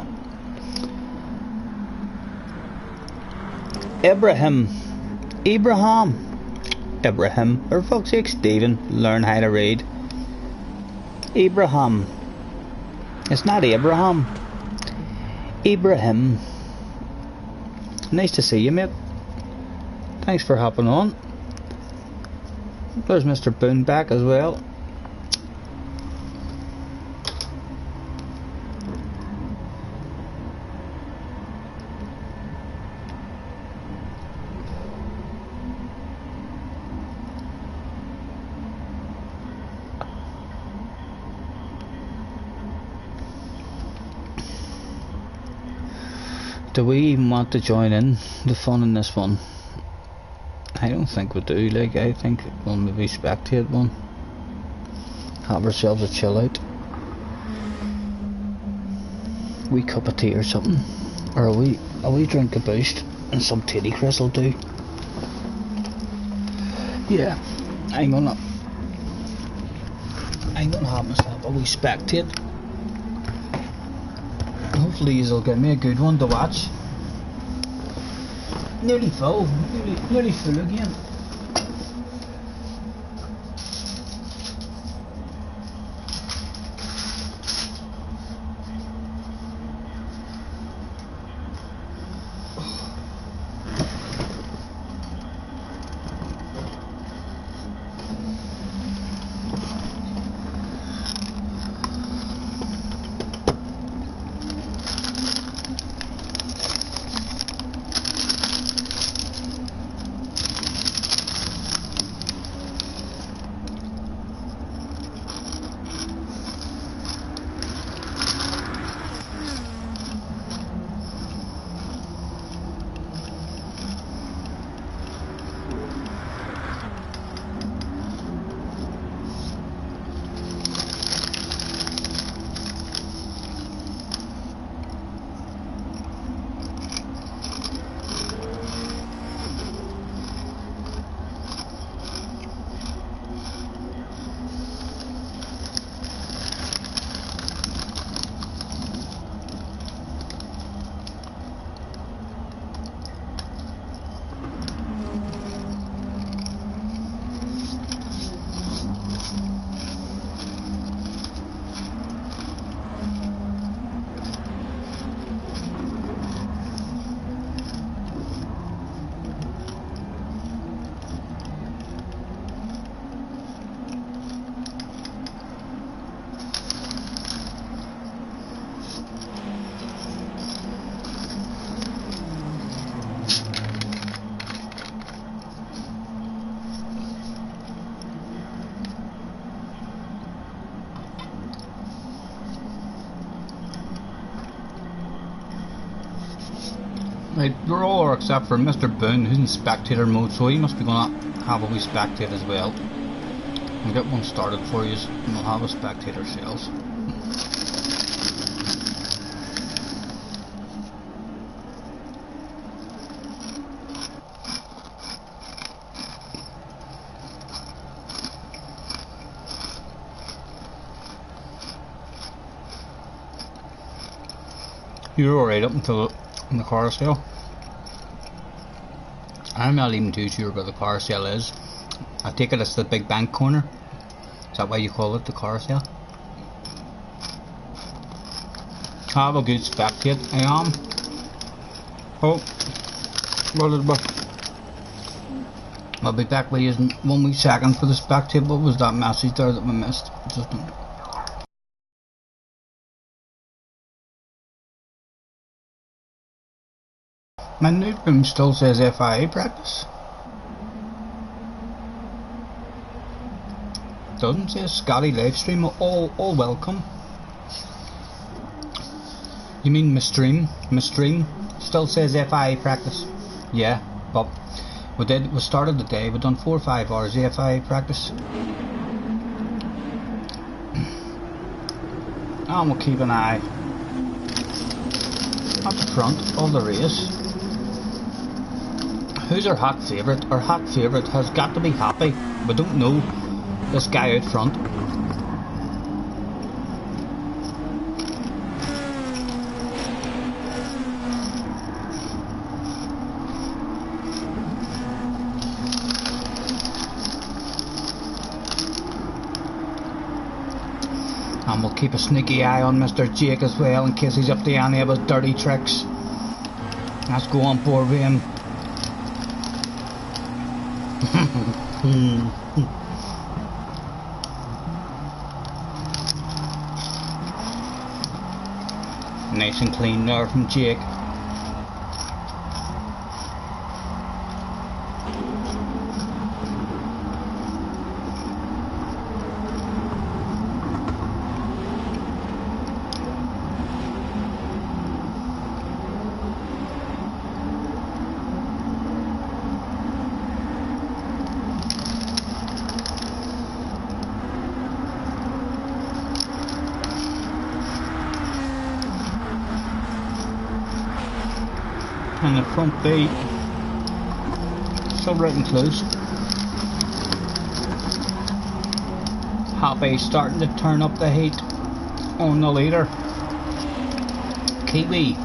Speaker 1: Ibrahim, or for fuck's sake, Stephen. Learn how to read. Ibrahim. It's not Abraham. Ibrahim. Nice to see you, mate. Thanks for hopping on. There's Mr. Boone back as well. Do we even want to join in the fun in this one? I don't think we do. Like, I think we'll maybe spectate one, have ourselves a chill out, wee cup of tea or something, or a wee drink of boost, and some titty Chris will do. Yeah, I'm gonna have myself a wee spectate. Hopefully you'll give me a good one to watch. Nearly full again. Right, they're all except for Mr. Boone, who's in spectator mode, so he must be gonna have a wee spectate as well. I'll get one started for you, and we'll have a spectator sales. You're alright up until the car sale. I'm not even too sure where the car sale is. I take it it's the big bank corner. Is that why you call it the car sale? Have a good spectate. I am. Oh, what is it? I'll be back with you in 1 wee second for the spectate. What was that message there that we missed? Just a minute. My notebook still says FIA practice. Doesn't say Scottie livestream. All welcome. You mean my stream? My stream still says FIA practice. Yeah, but we started the day. We done 4 or 5 hours of FIA practice. And we'll keep an eye at the front of the race. Who's our hot favourite? Our hot favourite has got to be Happy. We don't know this guy out front. And we'll keep a sneaky eye on Mr. Jake as well in case he's up to any of his dirty tricks. Let's go on board with him. Nice and clean there from Jake. And the front B still right and close. Happy starting to turn up the heat on the leader. Kiwi.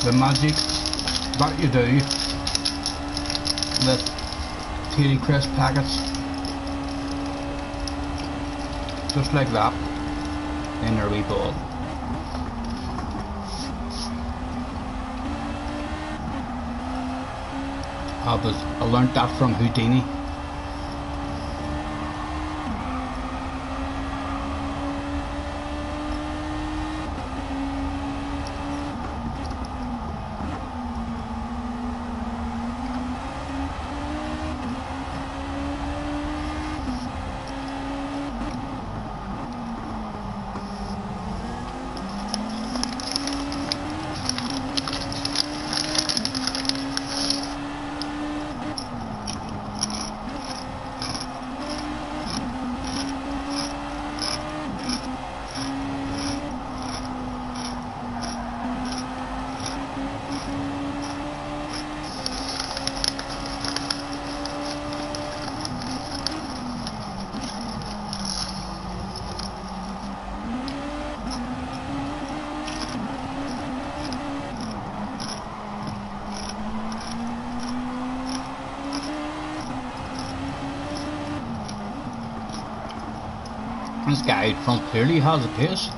Speaker 1: The magic that you do with Teddy Crisp packets, just like that, in their wee bowl. I learnt that from Houdini. This guy in front clearly has a pace.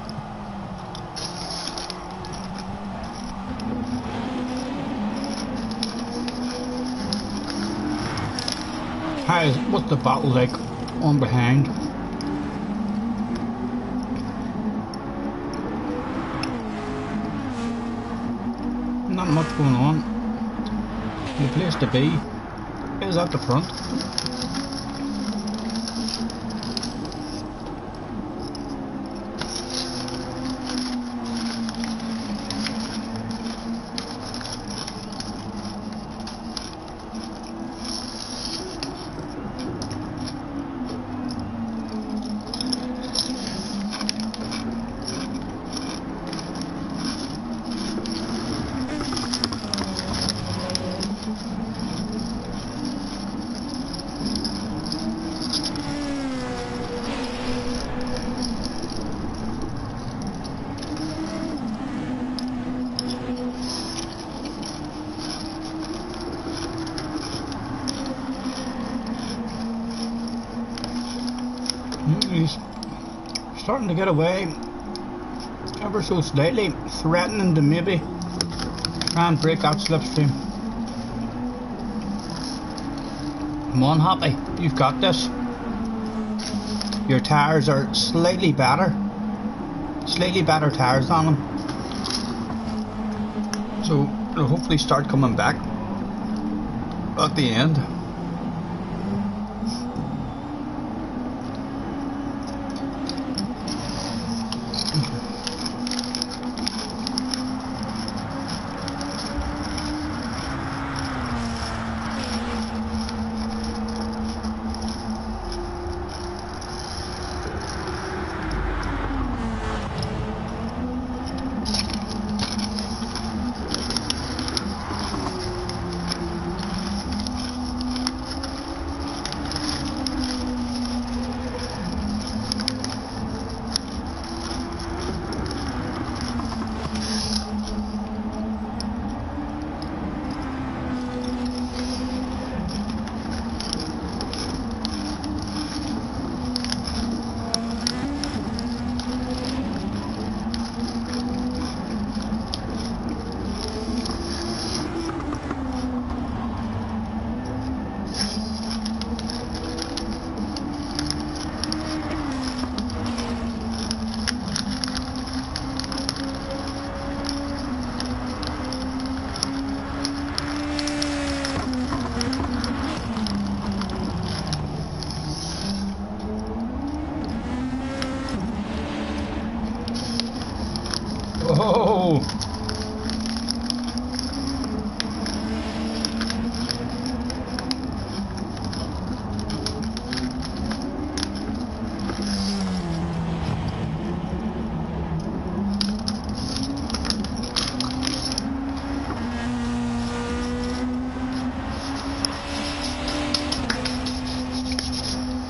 Speaker 1: What's the battle like on behind? Not much going on. The place to be is at the front. He's starting to get away ever so slightly, threatening to maybe try and break that slipstream. Come on, Happy, you've got this. Your tyres are slightly better tyres on them, so they'll hopefully start coming back at the end. Oh!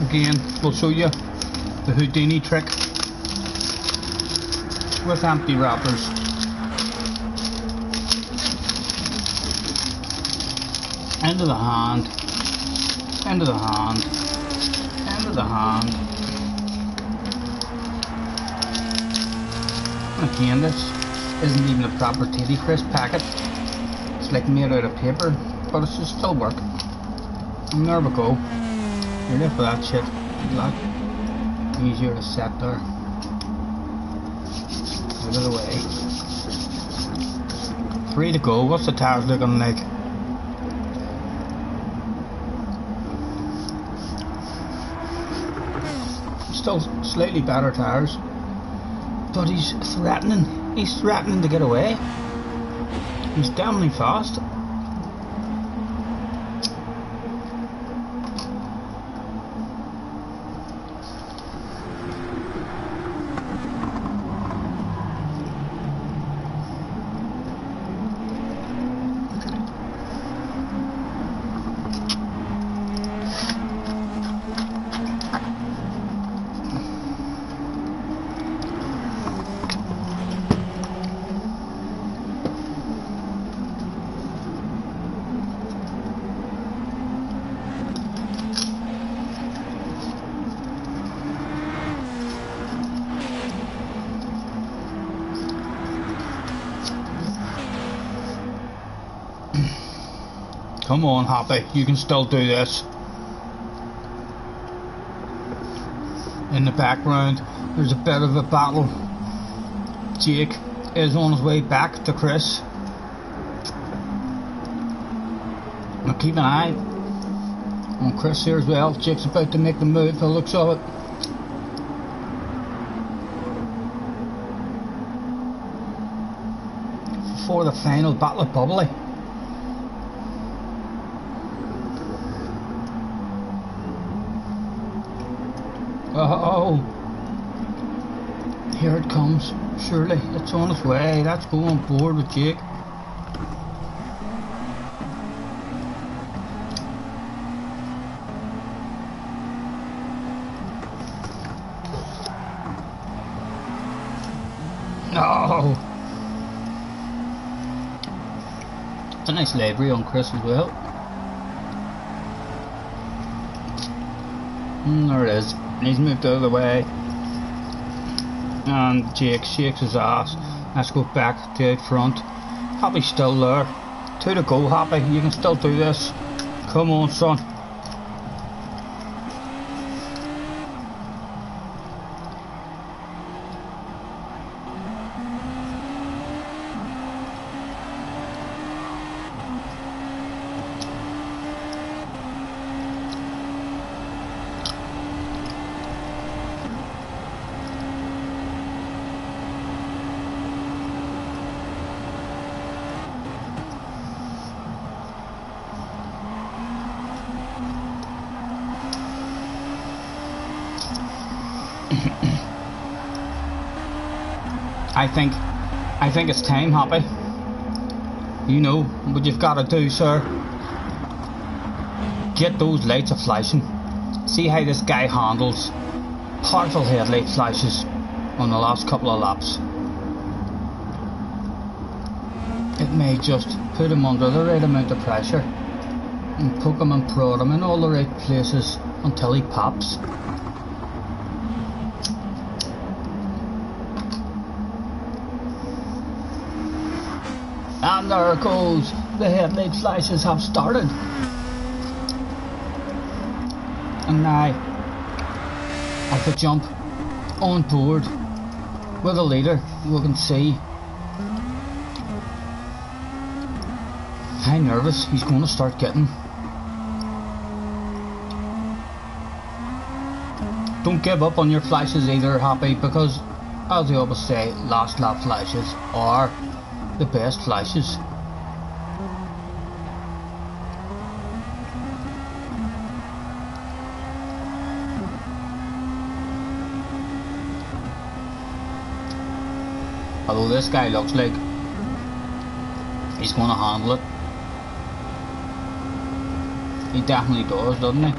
Speaker 1: Again, we'll show you the Houdini trick with empty wrappers. Into the hand, into the hand, into the hand. Again, this isn't even a proper Teddy Crisp packet. It's like made out of paper, but it should still work. And there we go. You're there for that shit. A lot easier to set there. Out of the way. 3 to go. What's the tires looking like? Still slightly better tires, but he's threatening. He's threatening to get away. He's damnably fast. Come on, Happy, you can still do this. In the background, there's a bit of a battle. Jake is on his way back to Chris. Now keep an eye on Chris here as well. Jake's about to make the move, the looks of it. For the final battle of Bubbly. Oh, here it comes. Surely it's on its way. Let's go on board with Jake. No. It's a nice livery on Chris as well. There it is. He's moved out of the way. And Jake shakes his ass. Let's go back to out front. Happy's still there. 2 to go, Happy. You can still do this. Come on, son. I think it's time, Happy. You know what you've got to do, sir. Get those lights a flashing. See how this guy handles powerful headlight flashes on the last couple of laps. It may just put him under the right amount of pressure and poke him and prod him in all the right places until he pops. And there it goes. The headlight flashes have started. And now, at the jump, on board with the leader, we can see how nervous he's going to start getting. Don't give up on your flashes either, Happy, because as they always say, last lap flashes are the best flashes. Although this guy looks like he's going to handle it. He definitely does, doesn't he?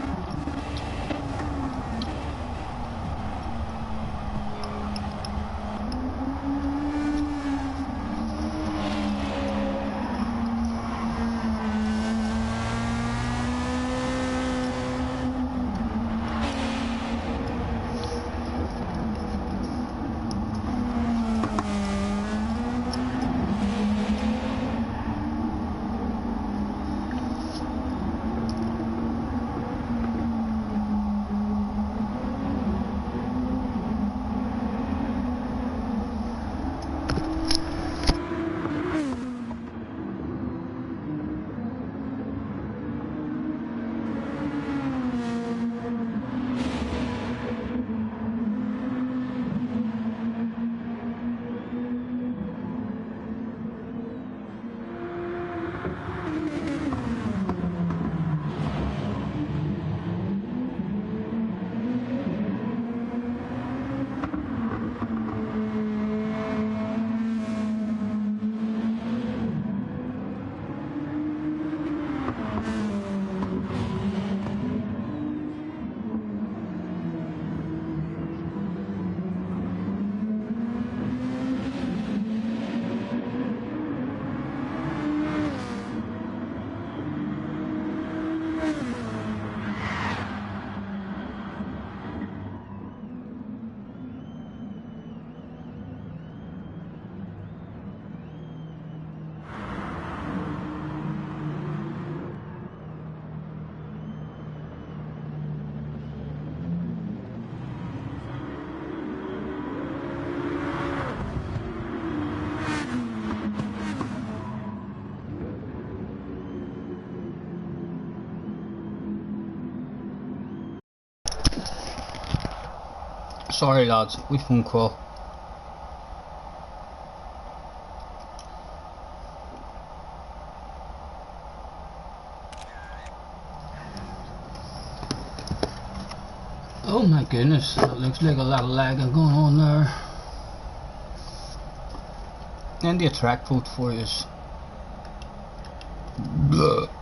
Speaker 1: Sorry lads, we phone call. Oh my goodness, that looks like a lot of lagging going on there. And the track vote for you.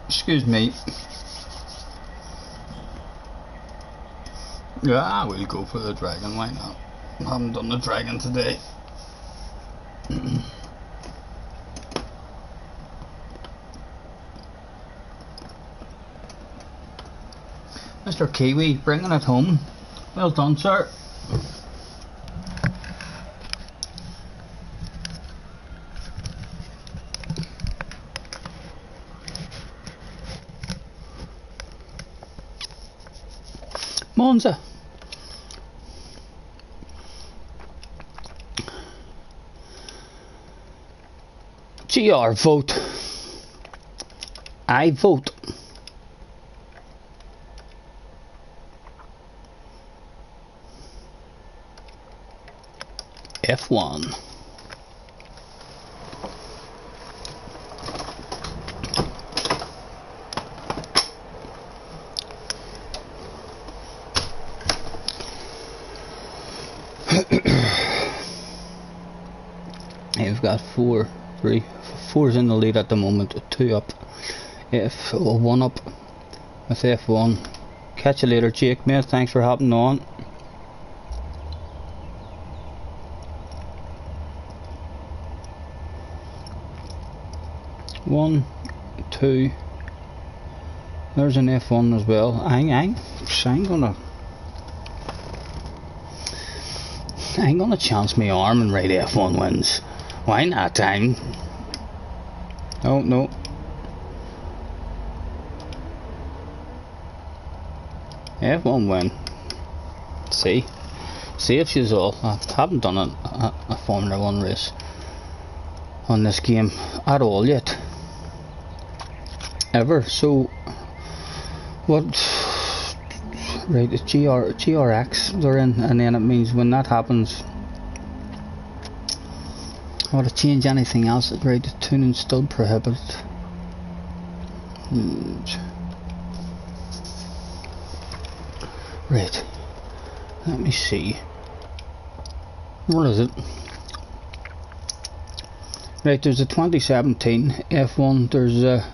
Speaker 1: Excuse me. Yeah, we'll go for the dragon, why not? I haven't done the dragon today. Mr. Kiwi, bringing it home. Well done, sir. Monza. GR vote. I vote. F1. We've got 4's in the lead at the moment, 2 up, one up with F1. Catch you later, Jake, mate. Thanks for hopping on. One, 2. There's an F1 as well. I'm gonna chance my arm and ride F1 wins. Why not? Oh no. F1 win. See if she's all. I haven't done a Formula 1 race on this game at all yet. Ever. So what? Right, it's GRX they're in, and then it means when that happens, I want to change anything else. Right, the tuning still prohibited. Right, let me see. What is it? Right, there's a 2017 F1. There's a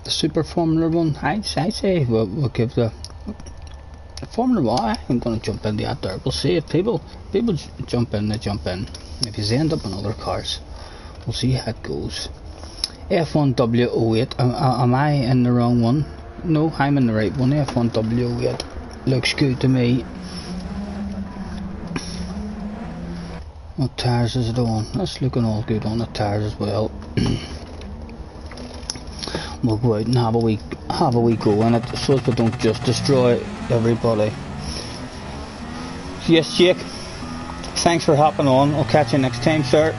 Speaker 1: Super Formula 1. I say we'll give the Formula 1. I'm going to jump in that there. We'll see if people jump in. They jump in. If you end up in other cars, we'll see how it goes. F1W08. Am I in the wrong one? No, I'm in the right one. F1W08 looks good to me. What tires is it on? That's looking all good on the tires as well. We'll go out and have a wee go in it, so that we don't just destroy everybody. Yes, Jake. Thanks for hopping on. I'll catch you next time, sir.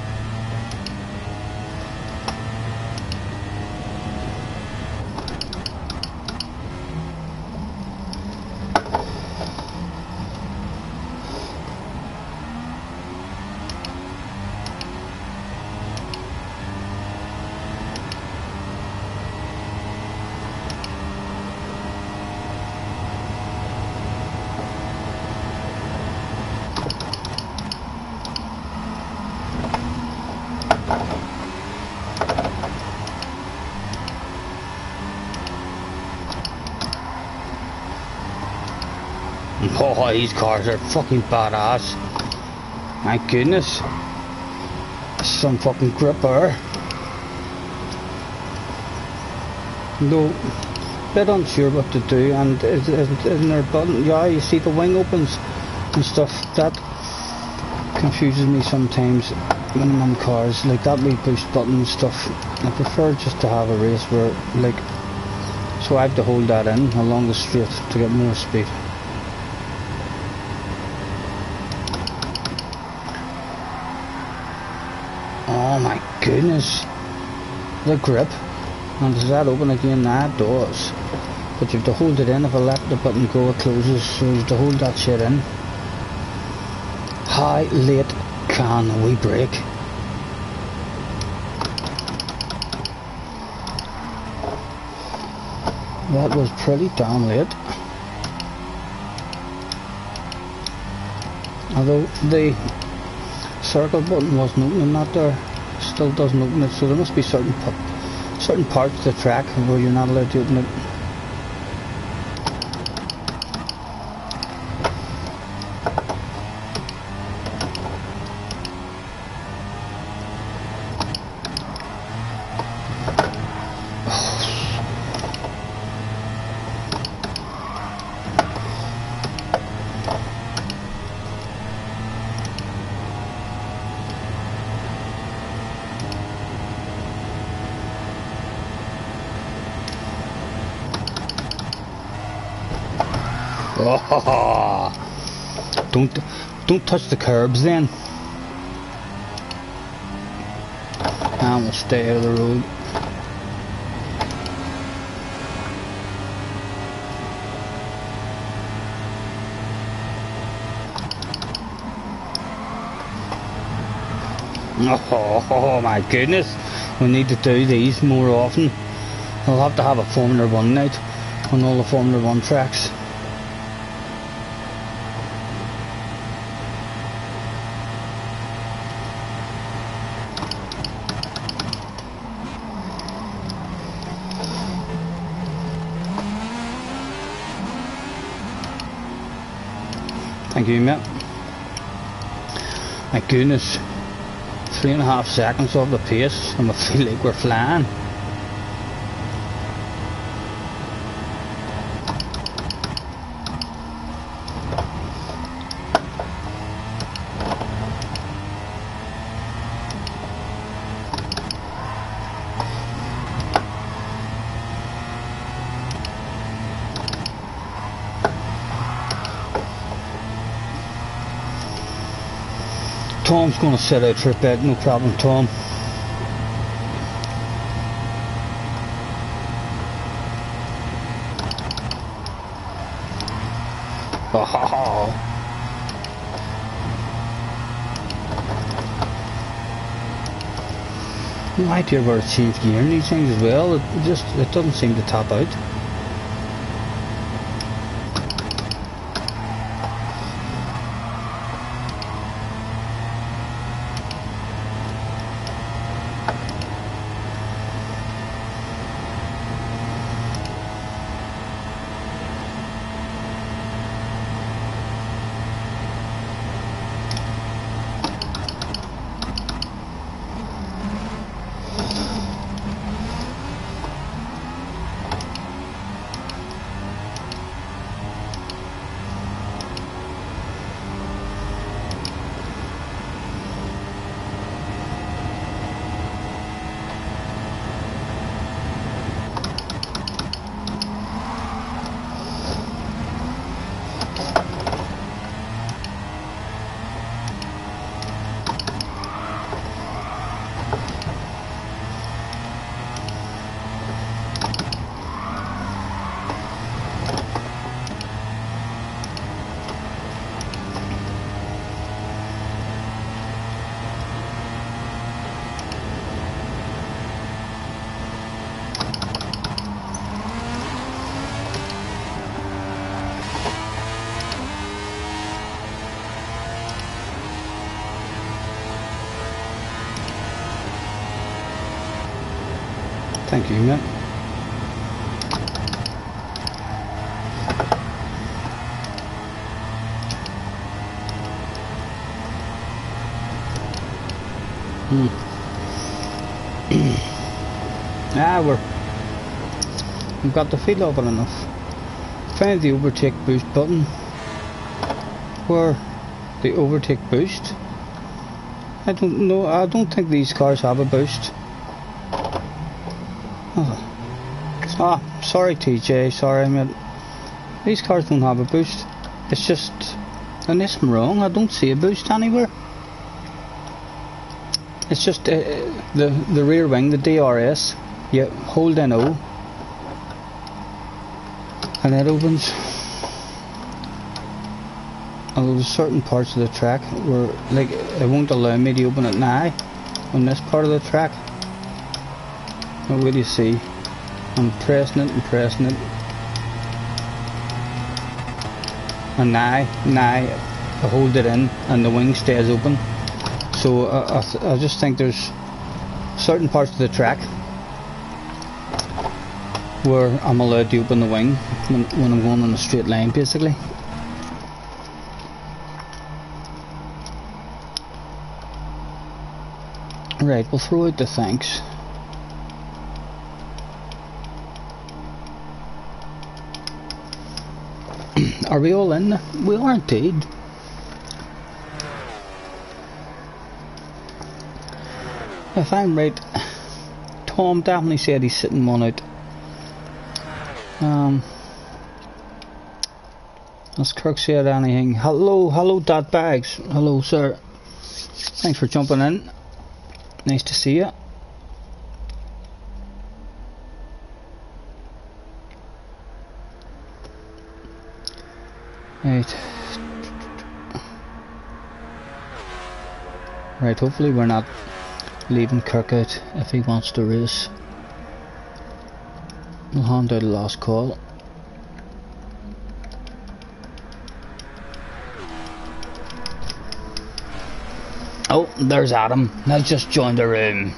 Speaker 1: Oh, these cars are fucking badass. My goodness. Some fucking gripper. No, bit unsure what to do, and isn't there a button? Yeah, you see the wing opens and stuff. That confuses me sometimes when I'm on cars. Like that wee push button and stuff. I prefer just to have a race where, like, so I have to hold that in along the straight to get more speed. Oh my goodness, the grip. And does that open again? That does. But you have to hold it in. If I let the button go, it closes, so you have to hold that shit in. How late can we brake? That was pretty damn late. Although the circle button wasn't opening that there, still doesn't open it, so there must be certain parts of the track where you're not allowed to open it. Oh, don't touch the curbs then. And we'll stay out of the road. Oh my goodness, we need to do these more often. I'll have to have a Formula 1 night on all the Formula 1 tracks. Thank you, mate. My goodness, 3.5 seconds off the pace and I feel like we're flying. Tom's going to sit out for a bit, no problem, Tom. Oh. Right here where it's changed gear in these things as well, it doesn't seem to top out. Thank you, mate. We've got the feel of it enough. Find the overtake boost button. Where the overtake boost? I don't know. I don't think these cars have a boost. Sorry TJ, sorry mate. These cars don't have a boost. It's just, unless I'm wrong, I don't see a boost anywhere. It's just the rear wing, the DRS. You hold in O. and it opens. Although there's certain parts of the track where, like, it won't allow me to open it now on this part of the track. Now, what do you see? I'm pressing it and pressing it, and now I hold it in and the wing stays open. So I just think there's certain parts of the track where I'm allowed to open the wing when I'm going on a straight line, basically. Right, we'll throw out the thanks. Are we all in? We are indeed. If I'm right, Tom definitely said he's sitting one out. Has Kirk said anything? Hello, Dad Bags. Hello, sir. Thanks for jumping in. Nice to see you. Right, hopefully we're not leaving Kirk out if he wants to race. We'll hand out a last call. Oh, there's Adam. Has just joined the room.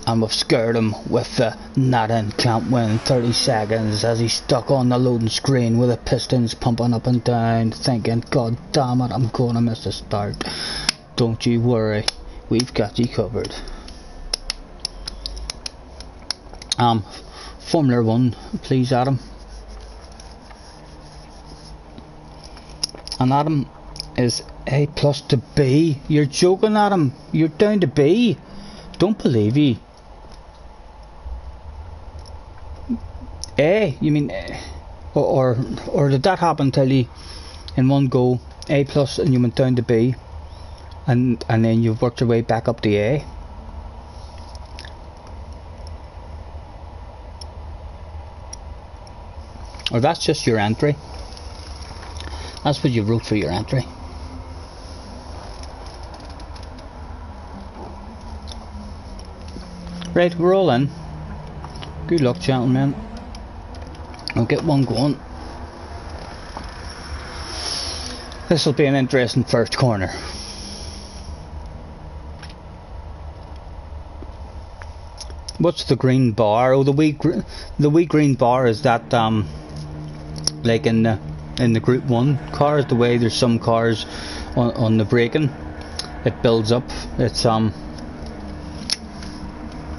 Speaker 1: And we've scared him with the not in, can't win 30 seconds as he's stuck on the loading screen with the pistons pumping up and down, thinking, God damn it, I'm gonna miss the start. Don't you worry, we've got you covered. Formula 1, please, Adam. And Adam is A plus to B. You're joking, Adam. You're down to B. Don't believe you. A? You mean A? Or did that happen till you in one go A plus and you went down to B and then you've worked your way back up to A? Or that's just your entry? That's what you wrote for your entry. Right, we're all in. Good luck, gentlemen. I'll get one going. This will be an interesting first corner. What's the green bar? Oh, the wee green bar is that like in the Group 1 cars, the way there's some cars on the braking, it builds up. It's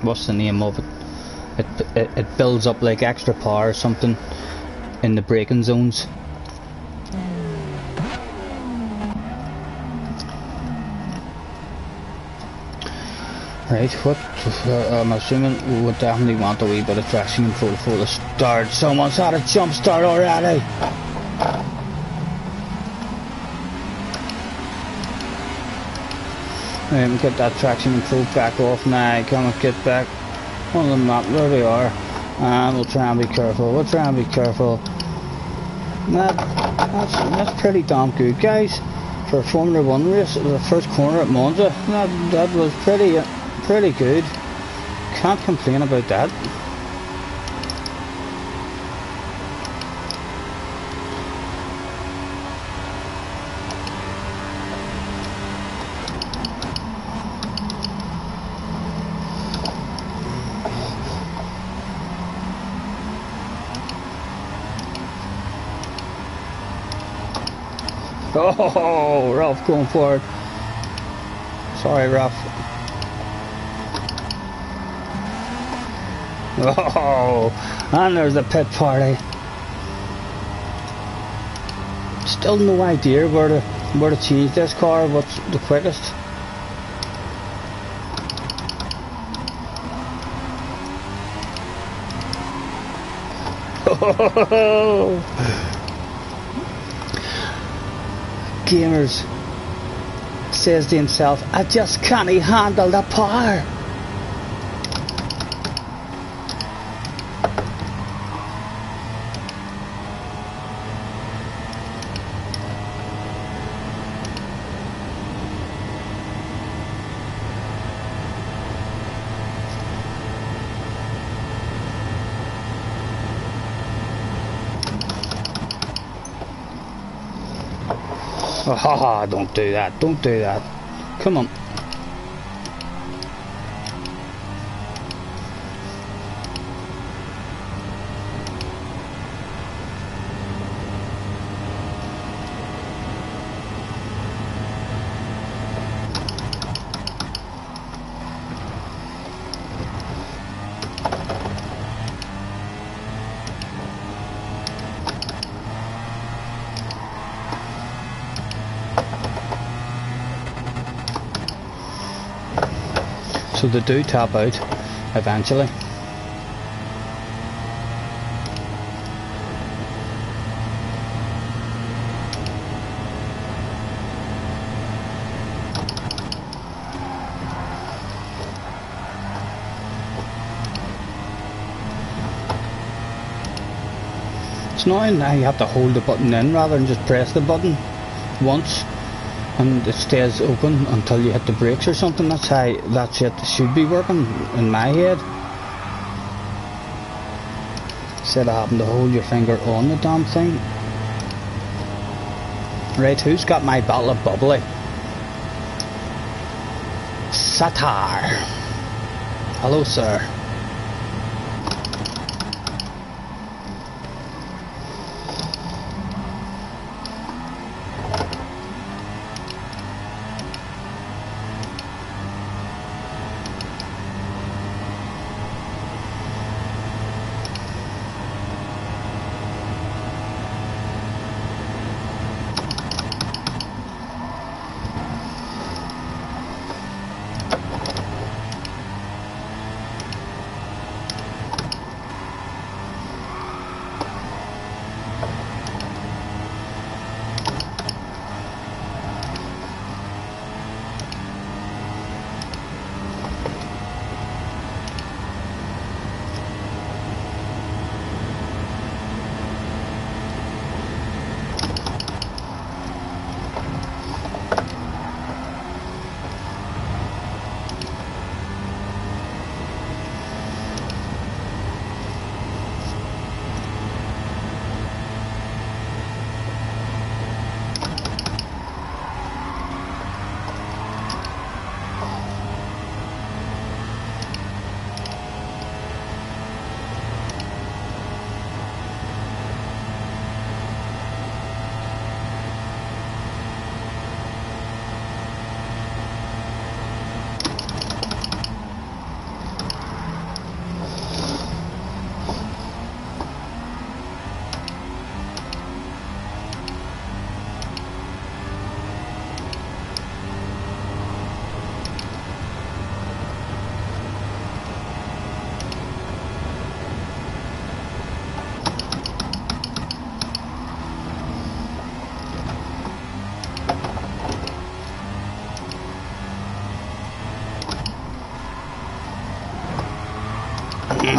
Speaker 1: what's the name of it? It builds up like extra power or something in the braking zones. Right, what I'm assuming we would definitely want a wee bit of traction control before the start. Someone's had a jump start already. Get that traction control back off now. Come on, get back on the map. There we are. And we'll try and be careful. We'll try and be careful. That's pretty damn good, guys. For a Formula 1 race, the first corner at Monza, that was pretty good. Can't complain about that. Oh, Ralph going forward. Sorry, Ralph. Oh, and there's the pit party. Still no idea where to change this car. What's the quickest? Oh. Gamers says to himself, I just can't handle the power. Oh, don't do that, don't do that. Come on. So they do tap out eventually. It's annoying now you have to hold the button in rather than just press the button once and it stays open until you hit the brakes or something. That's how that shit should be working in my head. Instead of having to hold your finger on the damn thing. Right, who's got my bottle of bubbly? Satar. Hello, sir.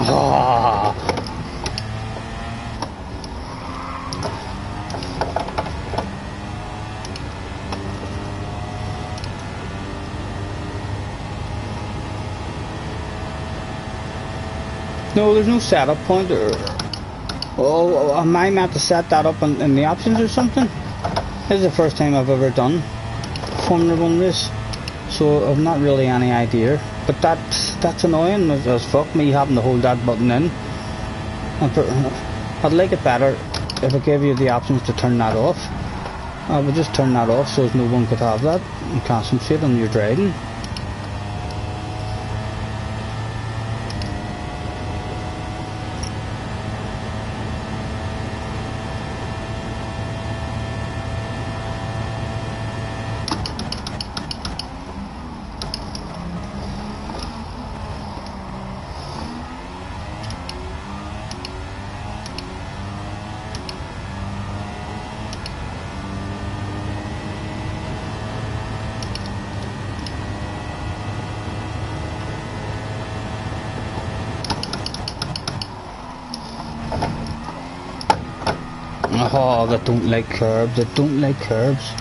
Speaker 1: Oh. No, there's no setup point. Oh, am I meant to set that up in the options or something? This is the first time I've ever done Formula 1 race, so I've not really any idea. But that's annoying as fuck, me having to hold that button in. I'd like it better if it gave you the options to turn that off. I would just turn that off so as no one could have that and concentrate on your driving. Oh, they don't like curbs, they don't like curbs.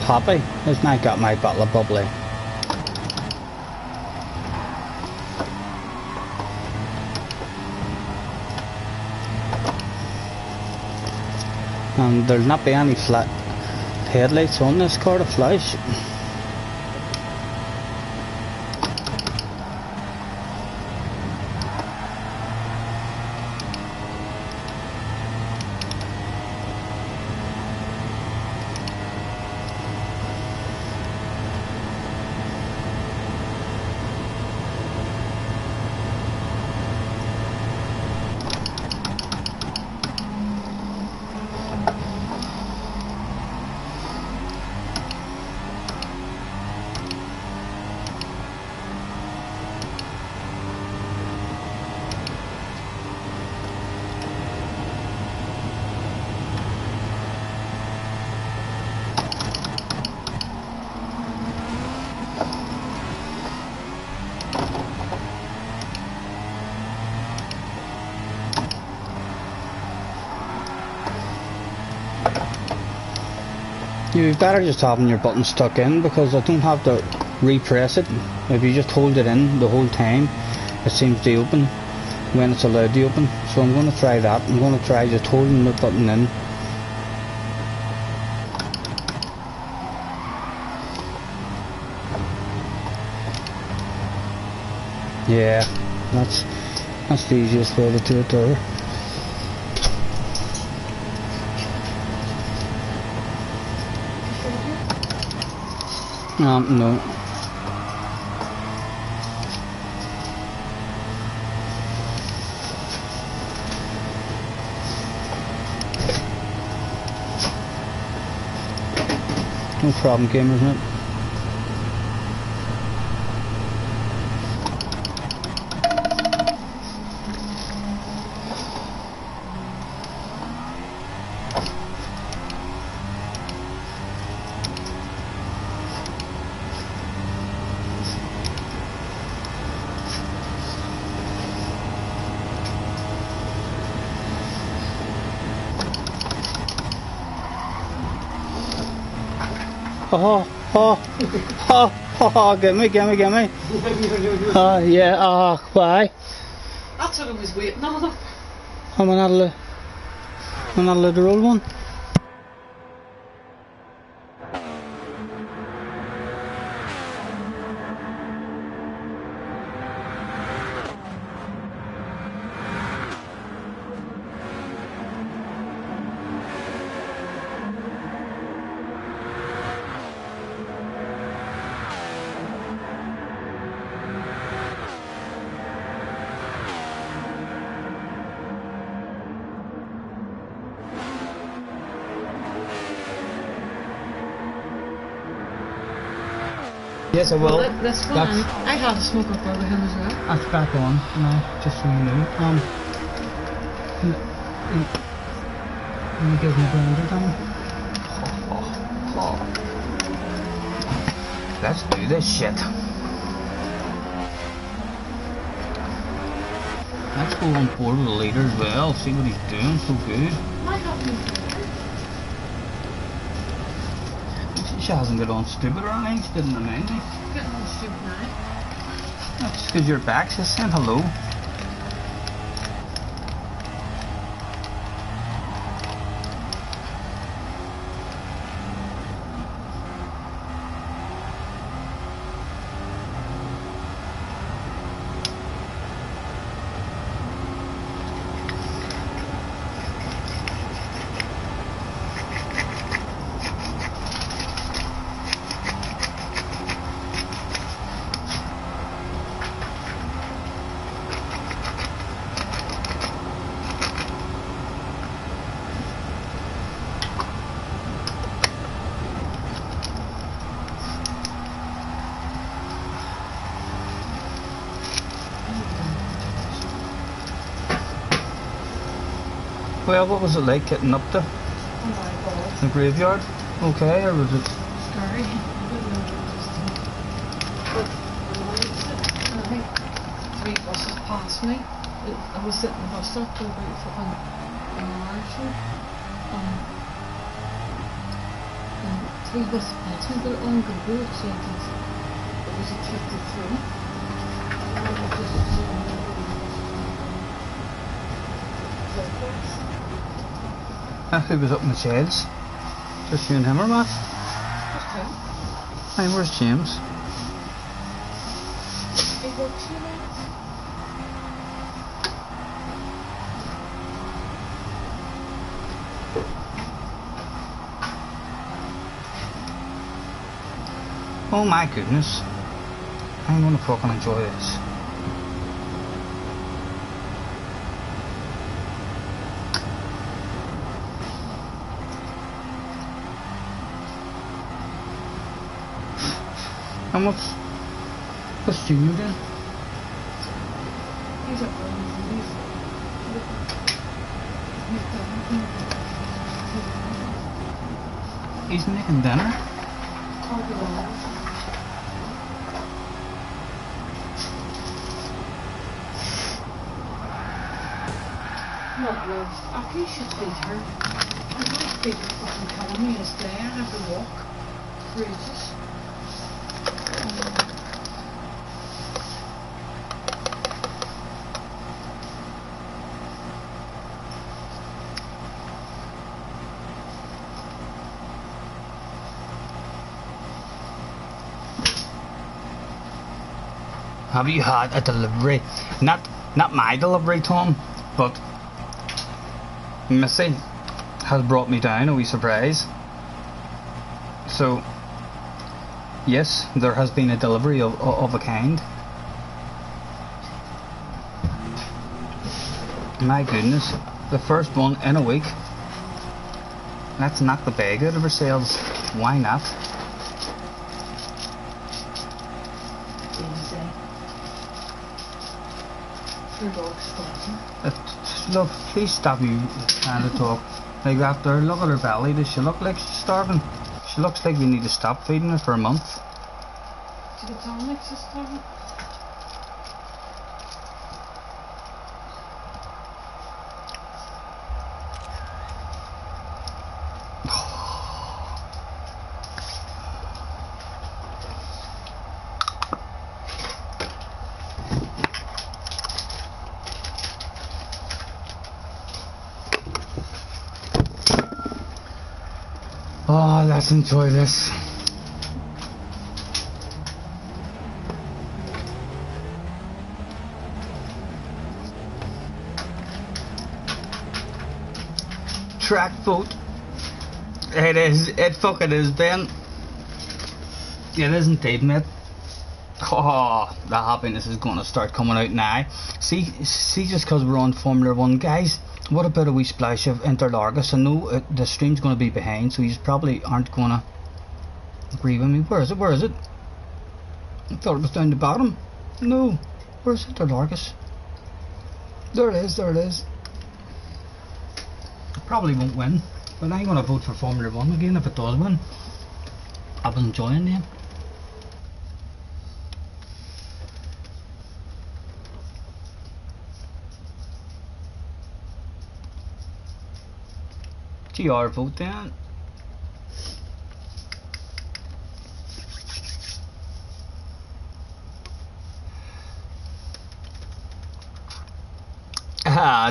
Speaker 1: happy. It's not got my bottle of bubbly. And there'll not be any flat headlights on this car to flash. You've better just having your button stuck in, because I don't have to repress it. If you just hold it in the whole time, it seems to open when it's allowed to open. So I'm going to try that. I'm going to try just holding the button in. Yeah, that's the easiest way to do it there. No. No problem, gamers, mate. Get me. Yeah, why?
Speaker 2: That's what I was waiting on.
Speaker 1: I'm not allowed to roll one. Yes, I will.
Speaker 2: Well, this one, I had a smoke up over him as well.
Speaker 1: That's back on now, just so you know. Let me give my grinder down. Let's do this shit. Let's go on board with the leader as well, see what he's doing, so good. She hasn't got on stupid or anything, she didn't remind me.
Speaker 2: Getting on stupid now.
Speaker 1: That's because your back's just saying hello. Well, what was it like getting up to the graveyard? Okay, or was it?
Speaker 2: Scary. I think 3 buses passed me. I was sitting in the bus stop for about fucking an hour or so. And 3 buses past me, but on Google it said it was a 53.
Speaker 1: Who was up in the sheds? Just you and him or what?
Speaker 2: Okay.
Speaker 1: Hey, where's James?
Speaker 2: He works here now.
Speaker 1: Oh my goodness. I'm gonna fucking enjoy this. And what's Junior doing?
Speaker 2: He's up there.
Speaker 1: He's making dinner?
Speaker 2: Not love. After you should feed her. I might feed her fucking telling me it's there. I have to walk for ages.
Speaker 1: Have you had a delivery? Not my delivery, Tom, but Missy has brought me down a wee surprise. So yes, there has been a delivery of a kind. My goodness, the first one in a week. Let's knock the bag out of ourselves. Why not?
Speaker 2: Your dog's starving.
Speaker 1: Look, please stop you trying to talk like that there. Look at her belly. Does she look like she's starving? She looks like we need to stop feeding her for a month.
Speaker 2: She gets on like she's starving.
Speaker 1: Oh, let's enjoy this. Track boat. It is. It fucking is, Ben. It is indeed, mate. Oh, the happiness is going to start coming out now. See, just because we're on Formula 1, guys. What about a wee splash of Interlargus? I know the stream's going to be behind, so you probably aren't going to agree with me. Where is it? Where is it? I thought it was down the bottom. No. Where's Interlargus? There it is, there it is. I probably won't win, but I'm going to vote for Formula 1 again if it does win. I've been enjoying them. GR vote then.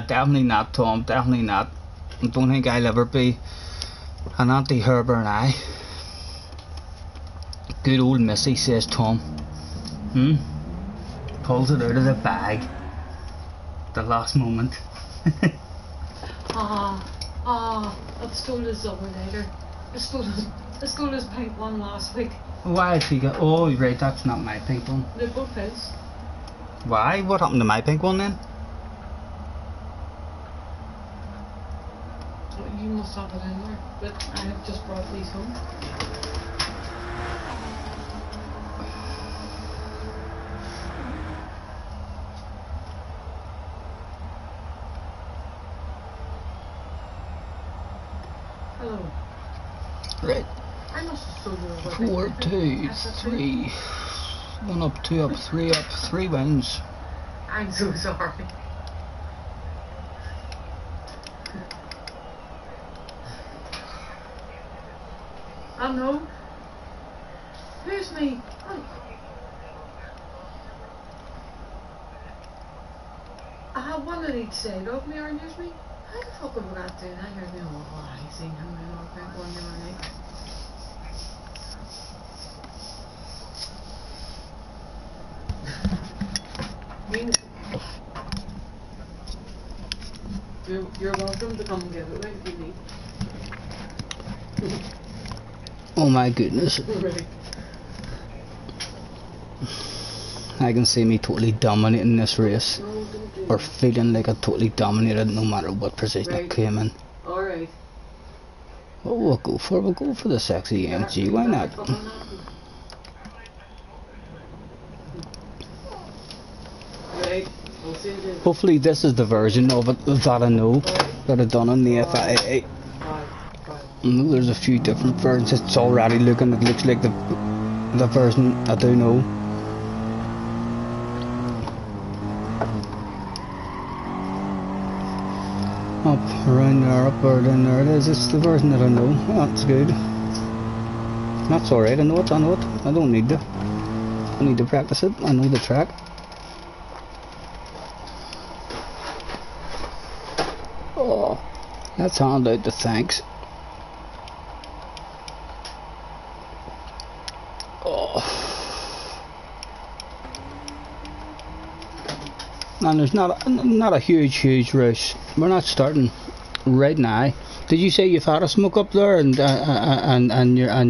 Speaker 1: Definitely not, Tom, definitely not. I don't think I'll ever be an anti-Herber and I. Good old Missy, says Tom. Pulls it out of the bag. The last moment.
Speaker 2: I stole his other later. I stole his pink one last week.
Speaker 1: Why did he go? Oh, right, that's not my pink one.
Speaker 2: They're both his.
Speaker 1: Why? What happened to my pink one then?
Speaker 2: You must have it in there, but I have just brought these home. Hello.
Speaker 1: Right.
Speaker 2: I must have stolen your
Speaker 1: 4, 2, 3. 1 up, 2 up, 3 up, 3 wins.
Speaker 2: I'm so sorry. I know. Where's me? I have one on each side of me, aren't you? How the fuck have I got to do that? I heard me all I sing him and all that one the other night. You're welcome to come and get it if you need.
Speaker 1: Oh my goodness.
Speaker 2: Right.
Speaker 1: I can see me totally dominating this race.
Speaker 2: No, don't do
Speaker 1: Or
Speaker 2: that.
Speaker 1: feeling like I totally dominated no matter what position I
Speaker 2: Right.
Speaker 1: came in.
Speaker 2: Alright.
Speaker 1: Oh, we'll go for the sexy AMG, why not?
Speaker 2: Right. I'll see you then.
Speaker 1: Hopefully this is the version of it that I know that I've done on the FIA.
Speaker 2: Bye.
Speaker 1: I know there's a few different versions. It's already looking, it looks like the version I do know. Up, around there, up or down there it is. It's the version that I know. Oh, that's good. That's alright, I know it. I don't need to. I need to practice it. I know the track. Oh, let's hand out the thanks. Oh. And there's not a huge rush. We're not starting right now. Did you say you've had a smoke up there and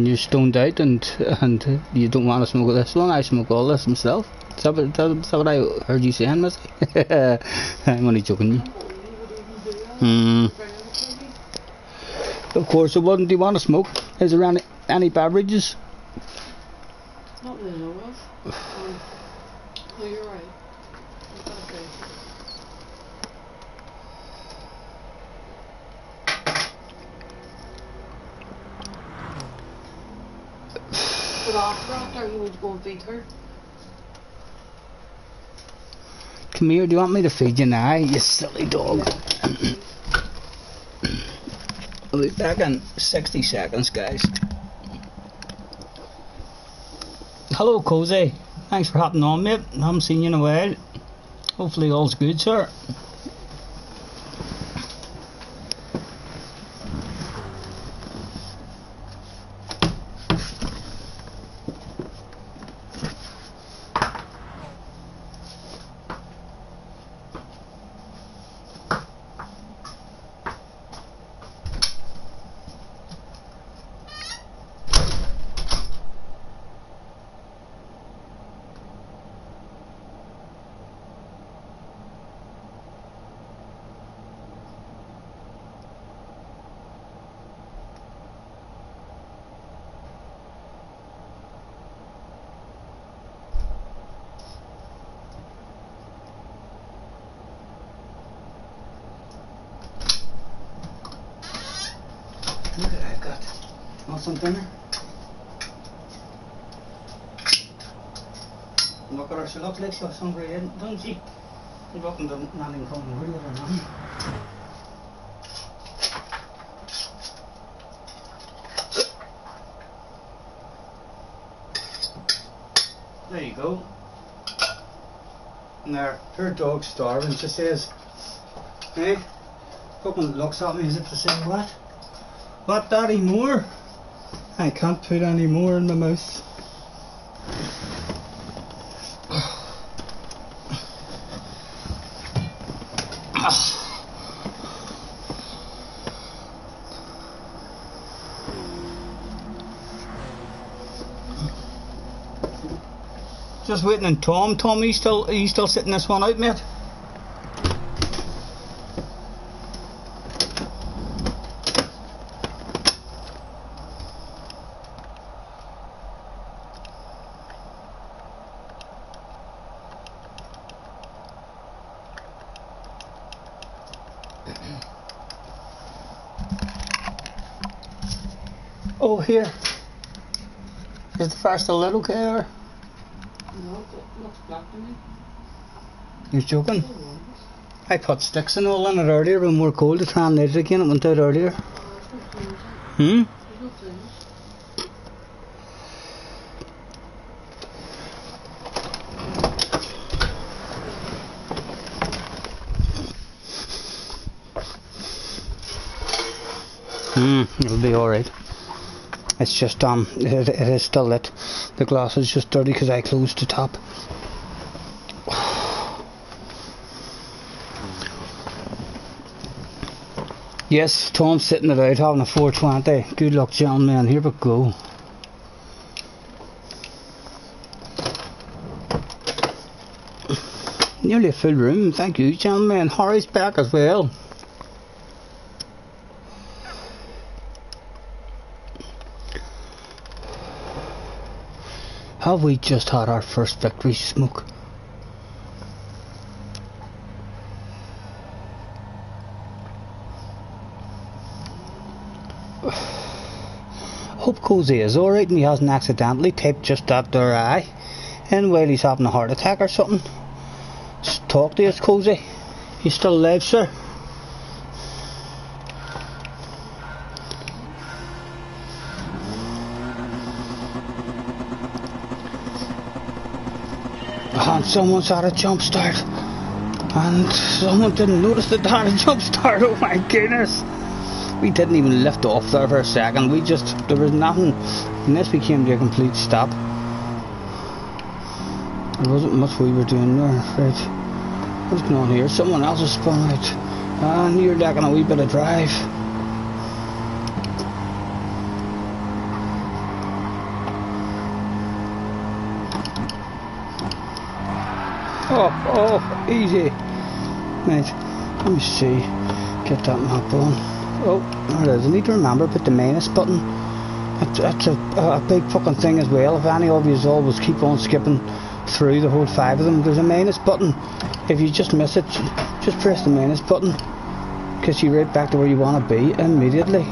Speaker 1: you're stoned out and you don't want to smoke this one? I smoke all this myself. Is that what I heard you saying, Missy? I'm only joking you. Of course I wouldn't. Do you want to smoke? Is there any beverages?
Speaker 2: Not that I know of. No, you're right. Okay. But after you would go and feed her.
Speaker 1: Come here, do you want me to feed you now, you silly dog?
Speaker 2: Yeah.
Speaker 1: I'll be back in 60 seconds, guys. Hello, Cozy. Thanks for hopping on, mate. I haven't seen you in a while. Hopefully all's good, sir. Look at that, I've got. Want some dinner? Look at her, she looks like she was hungry, doesn't she? You're welcome to not even come and read it or nothing. There you go. And there, her dog's starving, she says. Hey? Fucking looks at me as if to say, what? What, daddy, more? I can't put any more in my mouth. Just waiting on Tom. Tom, he's still sitting this one out, mate. Oh, here. Is the fire still lit okay, or?
Speaker 2: No, it looks black to me.
Speaker 1: You're joking? I put sticks and all in it earlier when we were cold to try and light it again. It went out earlier. Hmm?
Speaker 2: There's no flames.
Speaker 1: It'll be alright. It's just it is still lit. The glass is just dirty because I closed the top. Yes, Tom's sitting it out having a 420. Good luck, gentlemen. Here we go. Nearly a full room. Thank you, gentlemen. Harry's back as well. Have we just had our first victory smoke? Hope Cozy is alright and he hasn't accidentally taped just that there eye in while he's having a heart attack or something. Just talk to us, Cozy. You still alive, sir? And someone's had a jump start. And someone didn't notice that they had a jump start. Oh my goodness. We didn't even lift off there for a second. There was nothing. And this became to a complete stop. There wasn't much we were doing there. Right. What's going on here? Someone else has spun out. And you're lacking a wee bit of drive. Oh, easy. Right, let me see. Get that map on. Oh, there it is. I need to remember, put the minus button. That's a big fucking thing as well. If any of you always keep on skipping through the whole 5 of them, there's a minus button. If you just miss it, just press the minus button. Gets you right back to where you want to be immediately.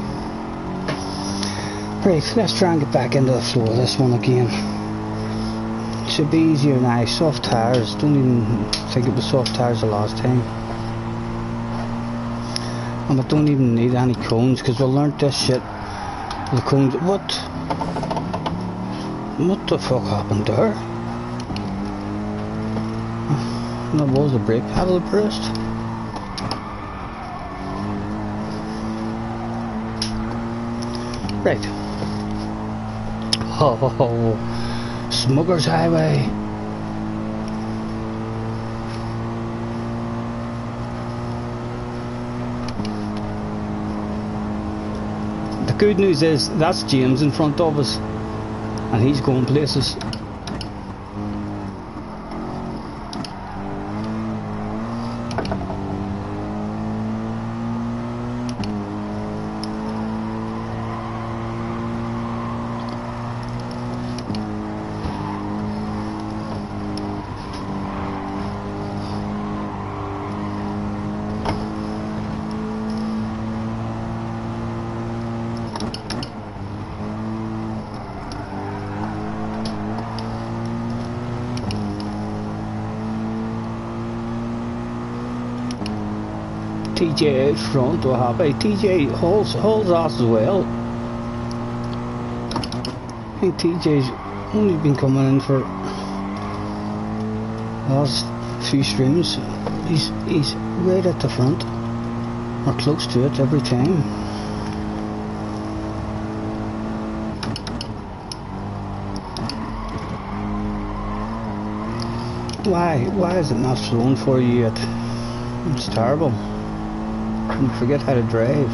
Speaker 1: Right, let's try and get back into the flow of this one again. Should be easier now. Soft tires. Don't even think it was soft tires the last time. And I don't even need any cones because we learnt this shit. The cones. What the fuck happened there? That was a brake pedal burst. Right. Oh, Smuggler's Highway. The good news is that's James in front of us, and he's going places. TJ out front, we're happy. TJ holds us as well. I think TJ's only been coming in for the last few streams. He's right at the front, or close to it every time. Why is it not slowing for you yet? It's terrible. You forget how to drive.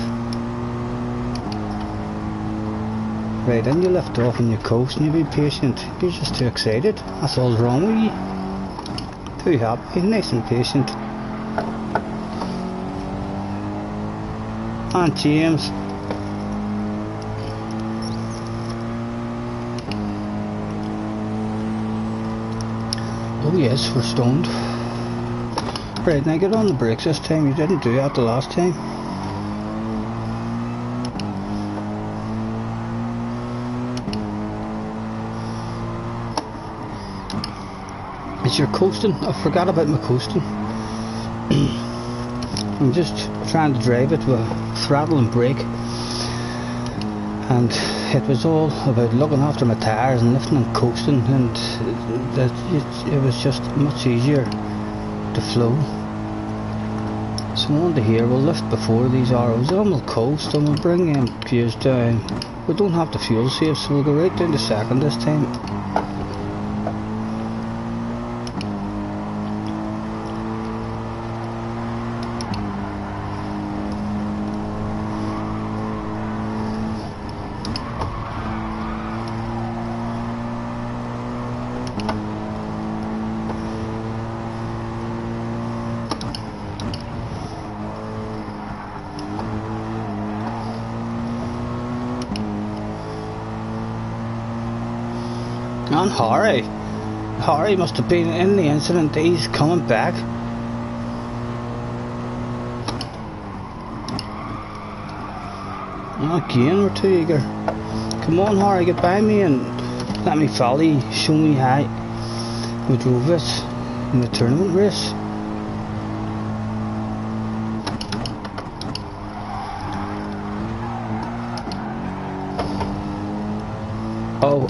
Speaker 1: Right, and you lift off and you coast and you be patient. You're just too excited. That's all's wrong with you. Too happy, nice and patient. And James. Oh yes, we're stoned. Right, now get on the brakes this time. You didn't do that the last time. Is your coasting? I forgot about my coasting. I'm just trying to drive it with throttle and brake. And it was all about looking after my tyres and lifting and coasting, and it was just much easier to flow. So on to here, we'll lift before these arrows and we'll coast and we'll bring gears down. We don't have to fuel save, so we'll go right down to second this time. And Harry must have been in the incident. He's coming back. Again, we're too eager. Come on, Harry, get by me and let me follow you. Show me how we drove this in the tournament race.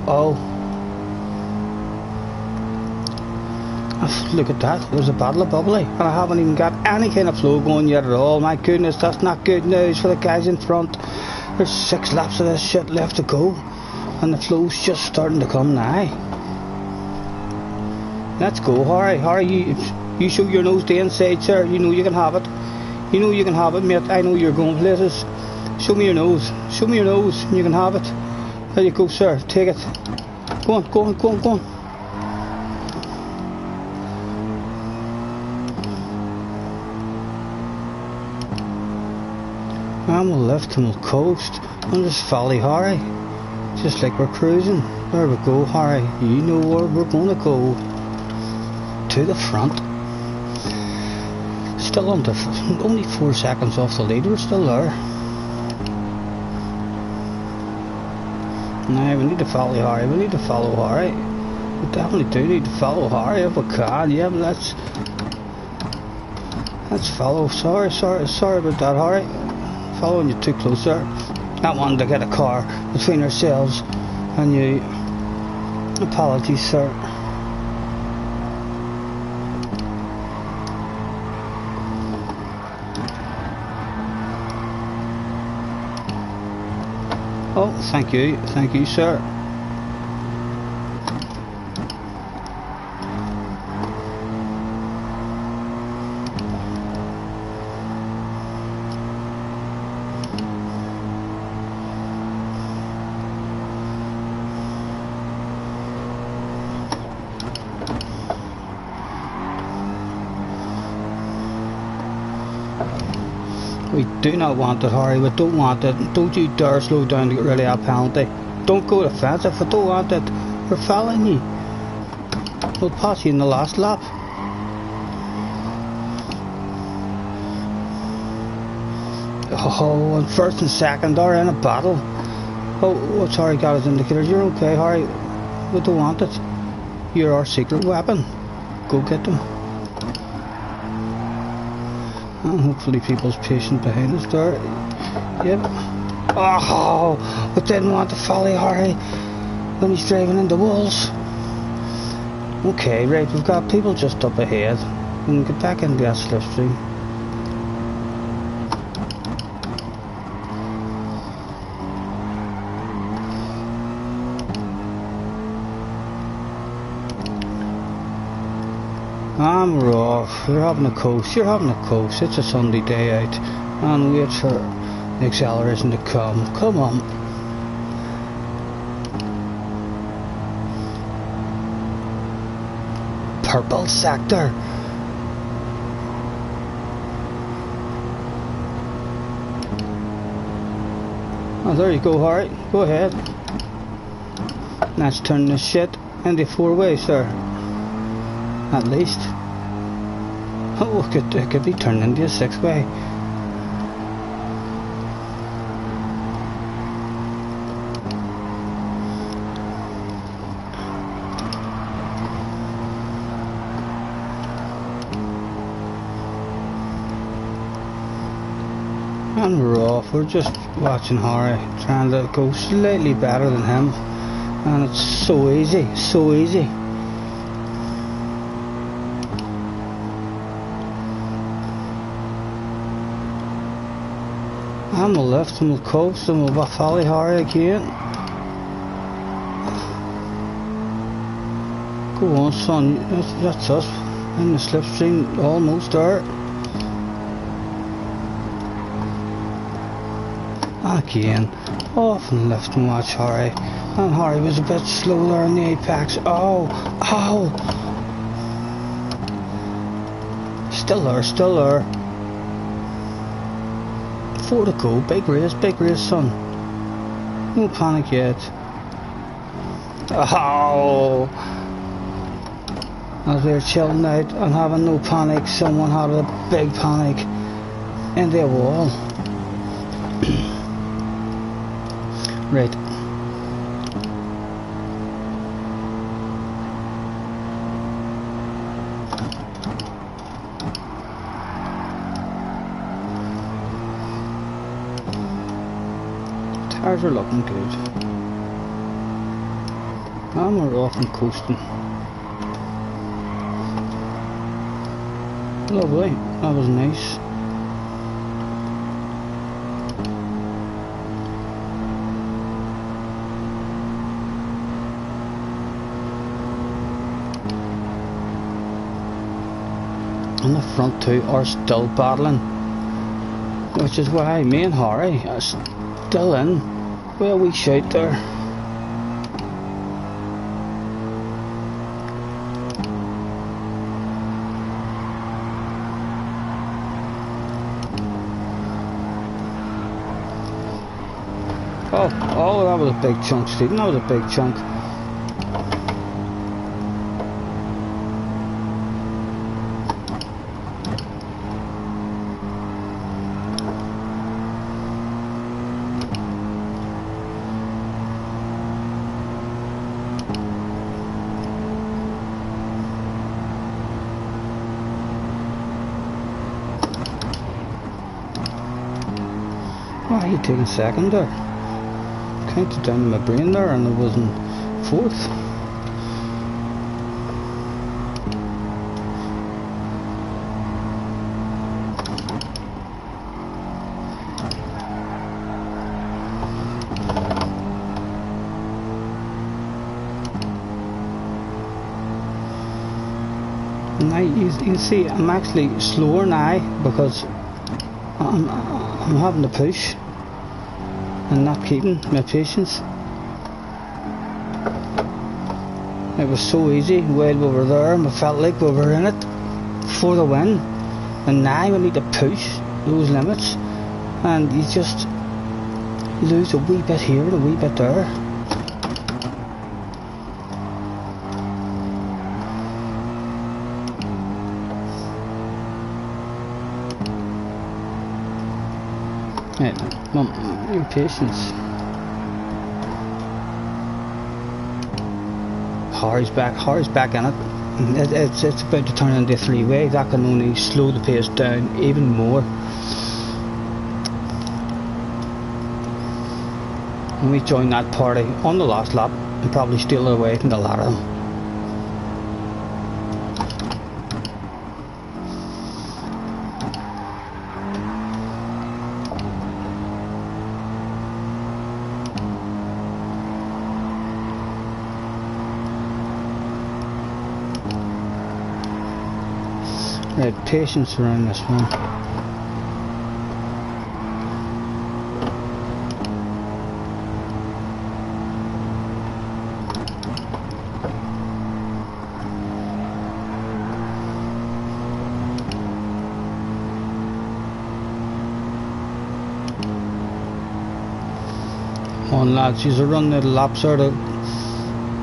Speaker 1: Oh. Look at that, there's a bottle of bubbly and I haven't even got any kind of flow going yet at all. My goodness, that's not good news for the guys in front. There's 6 laps of this shit left to go and the flow's just starting to come now. Let's go, Harry, you show your nose to the inside, sir. You know you can have it. You know you can have it, mate. I know you're going places. Show me your nose and you can have it. There you go, sir, take it. Go on. And we'll lift and we'll coast and just follow Harry, just like we're cruising. There we go, Harry, you know where we're going to go. To the front. Still under, only 4 seconds off the lead, we're still there. Now we need to follow Harry, we definitely do need to follow Harry if we can. Yeah, but let's follow. Sorry about that, Harry. Following you too close there. Not wanting to get a car between ourselves and you. Apologies, sir. Oh, thank you, sir. We do not want it, Harry. We don't want it. Don't you dare slow down to get rid of that penalty. Don't go defensive. We don't want it. We're following you. We'll pass you in the last lap. Oh, and first and second are in a battle. Oh, what's Harry got his indicators? You're okay, Harry. We don't want it. You're our secret weapon. Go get them. And hopefully people's patient behind us there. Yep. Oh, we didn't want to follow Harry when he's driving into walls. Okay, right, we've got people just up ahead. We can get back into that slipstream. And we're off. You're having a coast. It's a Sunday day out. And wait for the acceleration to come. Come on. Purple sector. Oh, there you go, Harry. Go ahead. Let's turn this shit into 4-way, sir. At least. Oh, it could be turned into a 6-way. And we're off. We're just watching Harry trying to go slightly better than him. And it's so easy, so easy. And we'll lift and we'll coast and we'll follow Harry again. Go on, son, that's us in the slipstream, almost there. Again, off and lift and watch Harry. And Harry was a bit slow there in the apex. Oh, ow! Still there. 4 to go, big race, son. No panic yet. Oh! As we were chilling out and having no panic, someone had a big panic in their wall. Right. Tires are looking good. And we're off and coasting. Lovely, that was nice. And the front two are still battling, which is why me and Harry are still in. Well, we shout there. Oh, that was a big chunk, Stephen. That was a big chunk. Why are you taking second there? Counted down in my brain there and it wasn't fourth. Now you can see I'm actually slower now because I'm having to push and not keeping my patience. It was so easy while we were there and we felt like we were in it for the win, and now we need to push those limits and you just lose a wee bit here and a wee bit there. Right, your patience. Harry's back in it. It's about to turn into a three-way. That can only slow the pace down even more. And we join that party on the last lap and probably steal it away from the ladder. Right, patience around this one. Come on lads, you're running the laps there to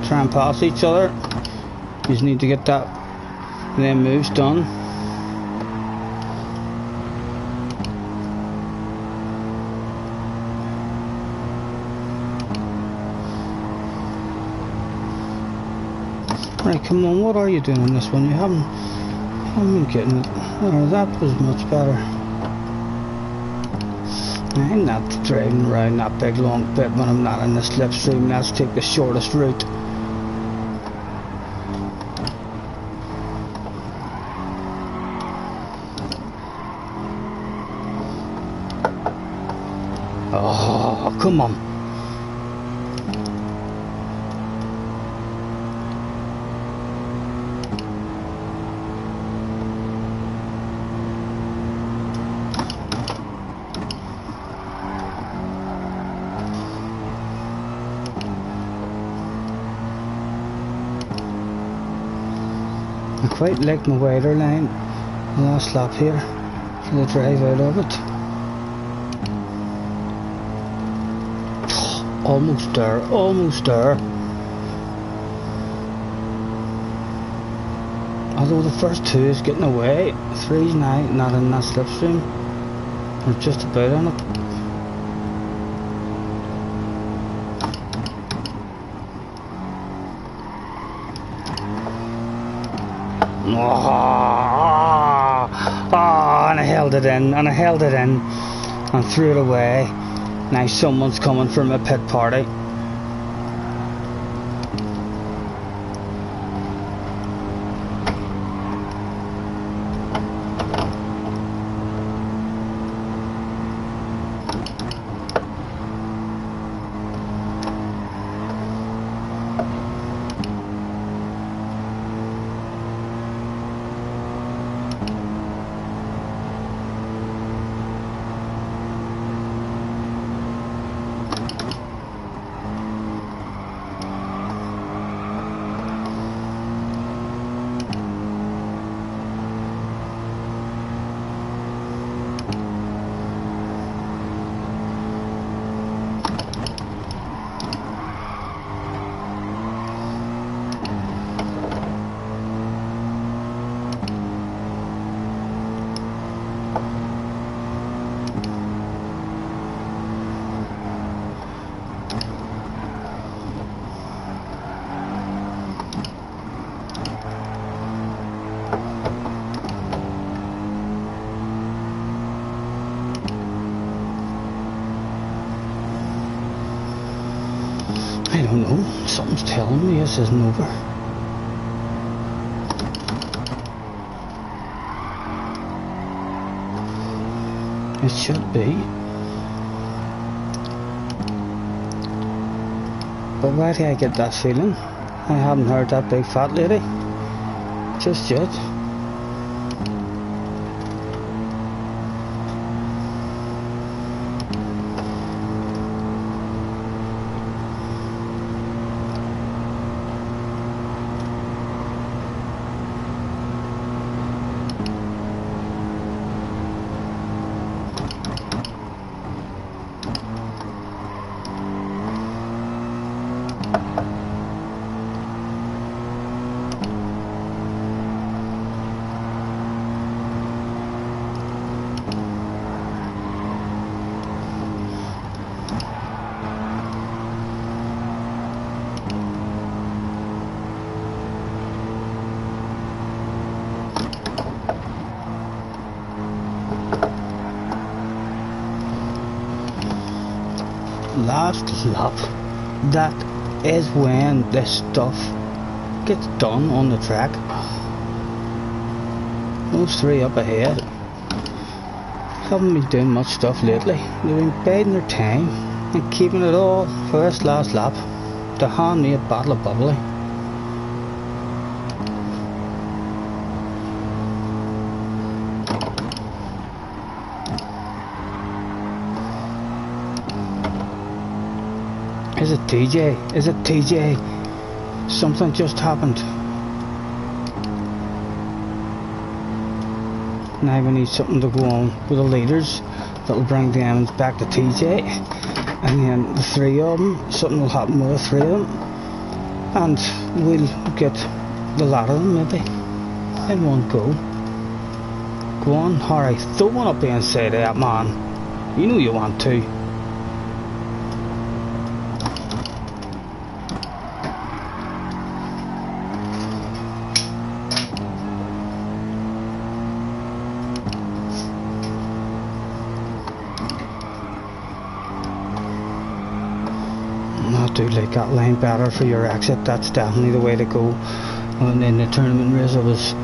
Speaker 1: try and pass each other. You just need to get that them moves done. Right, come on, what are you doing on this one? You haven't been getting it. Oh, that was much better. I'm not driving around that big long bit when I'm not in the slipstream. Let's take the shortest route. Oh, come on. I quite like my wider line, the last lap here, for the drive out of it. Almost there, almost there. Although the first two is getting away, 3's not in that slipstream, or just about on it. And I held it in, and and threw it away. Now someone's coming from a pit party. I don't know, something's telling me this isn't over. It should be. But why do I get that feeling? I haven't heard that big fat lady just yet. Last lap, that is when this stuff gets done on the track. Those three up ahead haven't been doing much stuff lately. They've been biding their time and keeping it all for this last lap to hand me a bottle of bubbly. Is it TJ? Is it TJ? Something just happened. Now we need something to go on with the leaders that'll bring the Emmons back to TJ, and then the three of them, something will happen with the three of them, and we'll get the lot of them maybe in one go. Go on, Harry, throw one up there and say that, man. You know you want to. I do like that line better for your exit. That's definitely the way to go. And in the tournament race I was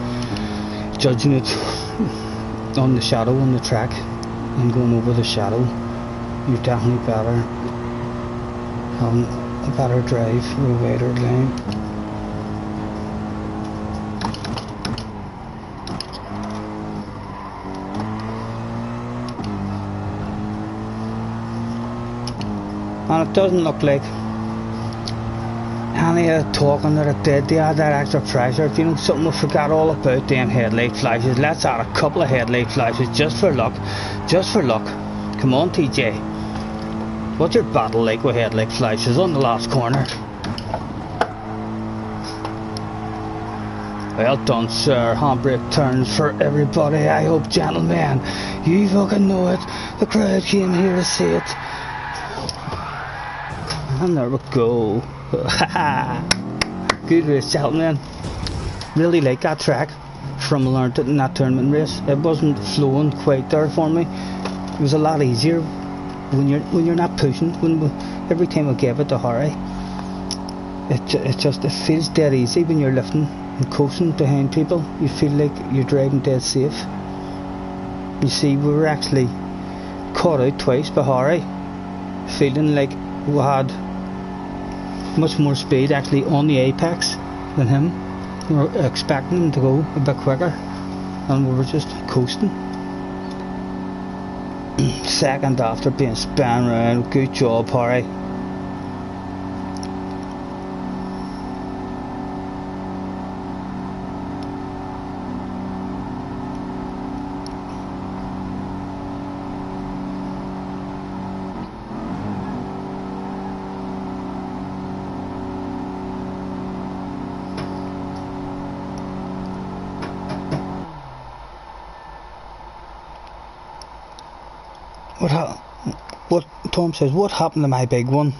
Speaker 1: judging it on the shadow on the track and going over the shadow, you're definitely better having a better drive with a wider lane. And it doesn't look like any of the talking that it did to add that extra pressure. You know, something we forgot all about, them headlight flashes. Let's add a couple of headlight flashes just for luck. Just for luck. Come on, TJ. What's your battle like with headlight flashes on the last corner? Well done, sir. Handbrake turns for everybody. I hope, gentlemen, you fucking know it. The crowd came here to see it. And there we go. Good race, gentlemen. Really like that track from I learned it in that tournament race. It wasn't flowing quite there for me. It was a lot easier when you're not pushing. Every time I gave it to Harry, it feels dead easy when you're lifting and coasting behind people. You feel like you're driving dead safe. You see, we were actually caught out twice by Harry, feeling like we had much more speed actually on the apex than him. We were expecting him to go a bit quicker, and we were just coasting. Second after being spun around. Good job, Harry. What Tom says, what happened to my big one?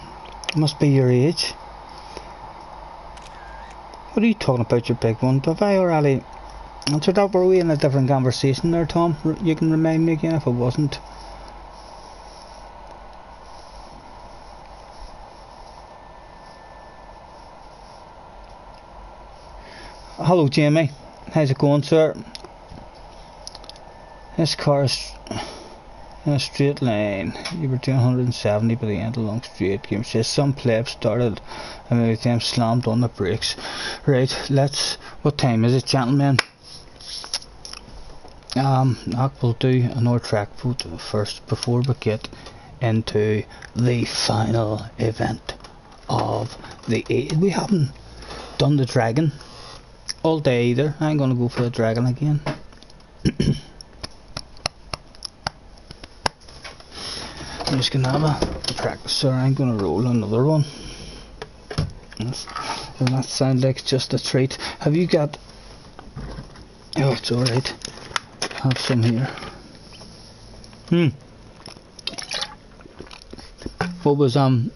Speaker 1: Must be your age. What are you talking about, your big one? Have I already answered that? Were we in a different conversation there, Tom? You can remind me again if it wasn't. Hello, Jamie. How's it going, sir? This car is in a straight line. You were doing 170 by the end of the long straight. Game says some plebs started and maybe them slammed on the brakes. Right, what time is it, gentlemen? We'll do another track vote first before we get into the final event of the 8. We haven't done the dragon all day either. I'm gonna go for the dragon again. I'm just gonna have a practice, sir. I'm gonna roll another one. Doesn't that sound like just a treat? Have you got... Oh, it's alright. Have some here. What was when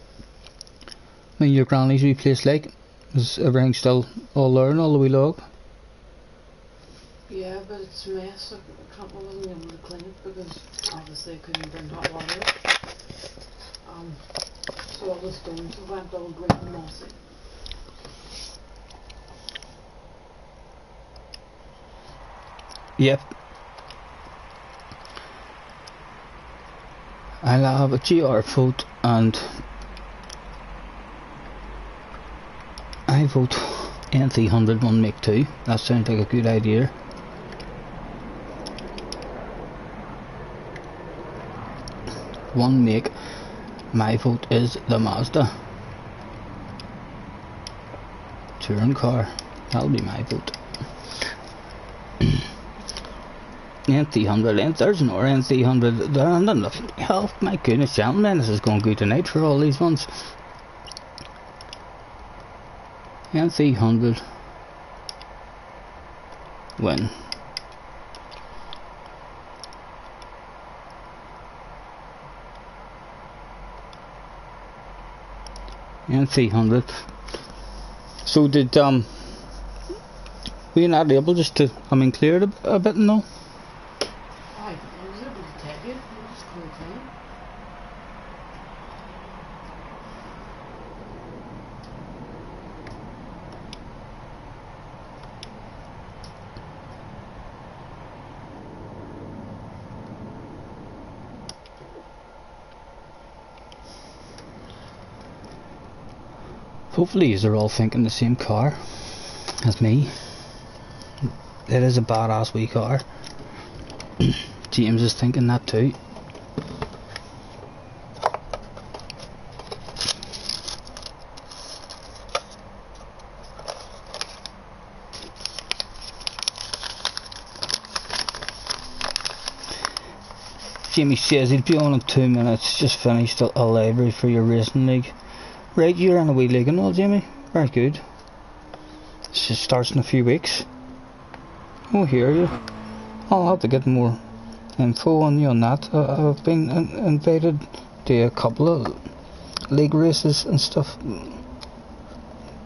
Speaker 1: your granny's replaced like? Is everything still all there and all the wee log?
Speaker 2: Yeah, but it's a mess. I wasn't able to clean it because obviously I couldn't bring hot water out. So all the stones went all green and mossy.
Speaker 1: Yep. I'll have a GR vote, and I vote NC100 1 make 2. That sounds like a good idea. One make. My vote is the Mazda touring car. That'll be my vote. NC100, there's no NC100 there, and then oh my goodness, gentlemen, this is going good tonight for all these ones. NC100 win. NC100. So did were you not able just to clear it a bit and all?
Speaker 2: I was able to take it. It was cool clean.
Speaker 1: Hopefully they're all thinking the same car as me. It is a badass wee car. James is thinking that too. Jamie says he'd be on in 2 minutes. Just finished a library for your racing league. Right, you're in a wee league and all, Jamie. Very good. It starts in a few weeks. Oh, hear you. I'll have to get more info on you on that. I've been invited to a couple of league races and stuff,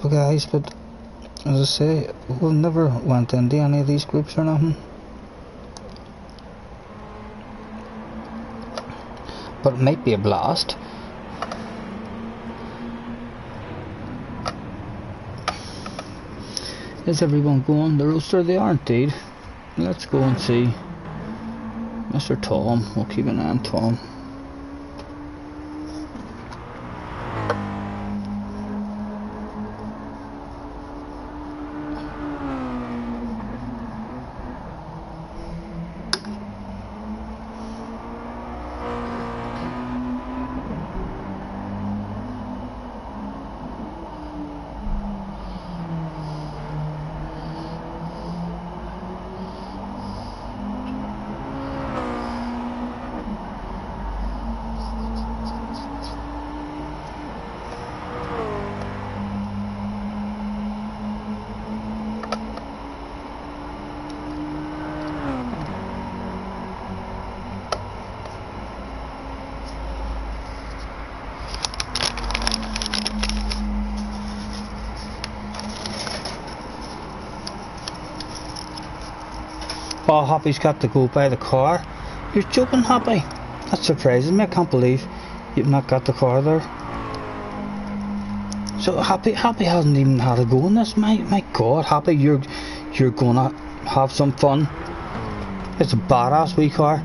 Speaker 1: guys, but as I say, we've never went into any of these groups or nothing. But it might be a blast. Is everyone going? The roaster, they are indeed. Let's go and see Mr. Tom. We'll keep an eye on Tom. Oh, Happy's got to go by the car. You're joking, Happy? That surprises me. I can't believe you've not got the car there. So Happy hasn't even had a go in this. My God, Happy, you're gonna have some fun. It's a badass wee car.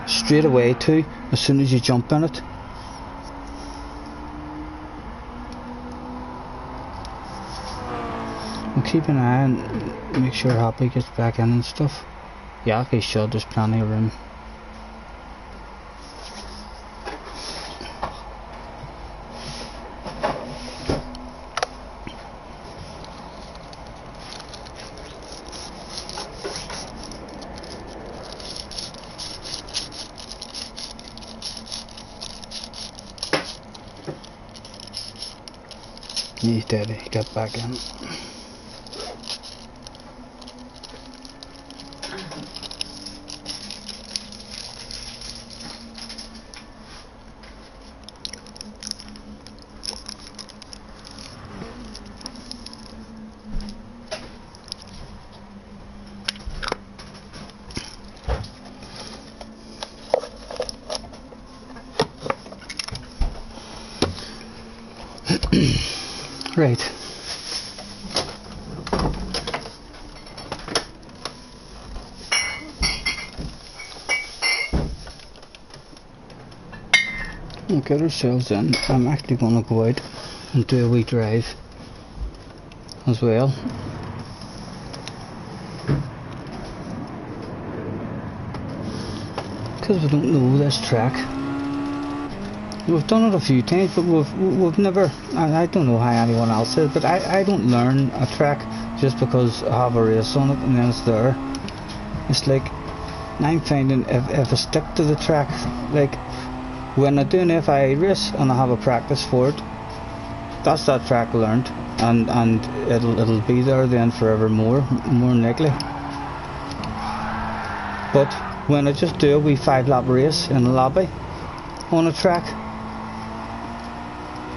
Speaker 1: Straight away too, as soon as you jump in it. We'll keep an eye and make sure Happy gets back in and stuff. Yeah, he should, there's plenty of room. He's dead, he got back in. Right. We'll get ourselves in. I'm actually going to go out and do a wee drive as well. Because we don't know this track. We've done it a few times, but we've never, I don't know how anyone else is, but I don't learn a track just because I have a race on it and then it's there. It's like, I'm finding if I stick to the track, like when I do an FIA race and I have a practice for it, that's that track learned, and it'll be there then forevermore, more than likely. But when I just do a wee 5-lap race in a lobby on a track,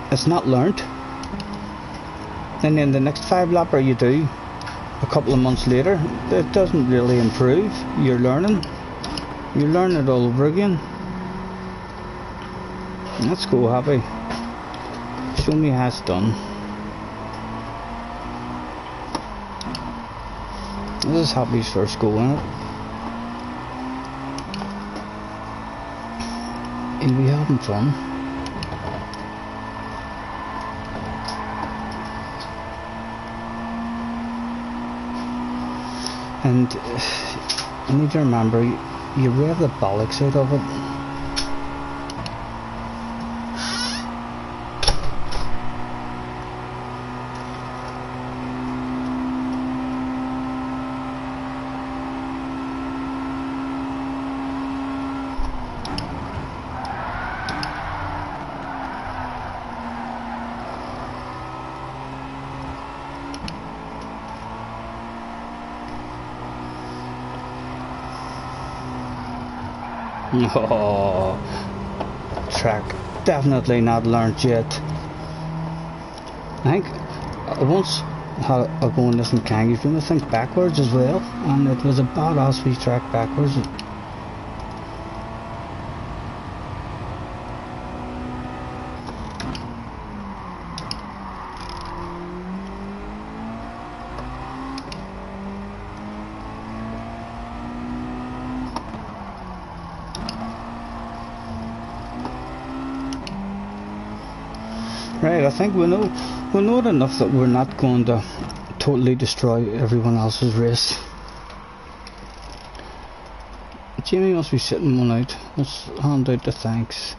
Speaker 1: it's not learnt, and then the next 5-lapper you do a couple of months later, it doesn't really improve. You're learning it all over again. Let's go, Happy. Show me how it's done. This is Happy's first go in it. he'll be having fun. And you need to remember, you rev the bollocks out of it. Oh, track definitely not learned yet. I think I once had a go in this in Kangi's room, I think backwards as well, and it was a badass wee track backwards. Right, I think we know it enough that we're not going to totally destroy everyone else's race. Jamie must be sitting one out. Let's hand out the thanks.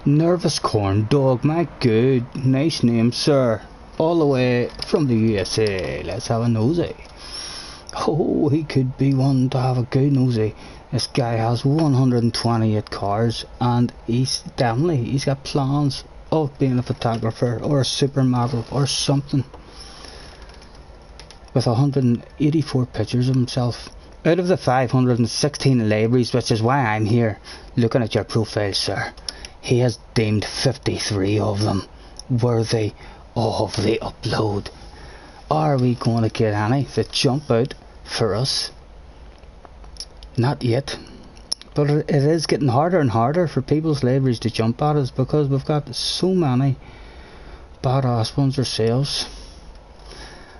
Speaker 1: Nervous Corn Dog, my good, nice name, sir. All the way from the USA. Let's have a nosy. Oh, he could be one to have a good nosy. This guy has 128 cars, and he's got plans of being a photographer or a supermodel or something. With 184 pictures of himself. Out of the 516 libraries, which is why I'm here looking at your profile, sir, he has deemed 53 of them worthy of the upload. Are we going to get any that jump out for us? Not yet, but it is getting harder and harder for people's libraries to jump at us because we've got so many badass ones ourselves.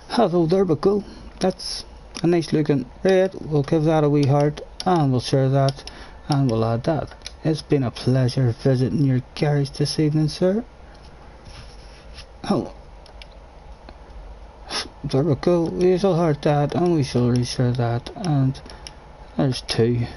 Speaker 1: Hello, there we go. That's a nice looking red. We'll give that a wee heart and we'll share that and we'll add that. It's been a pleasure visiting your garage this evening, sir. Oh, there we go. We shall heart that and we shall reshare that, and there's 2.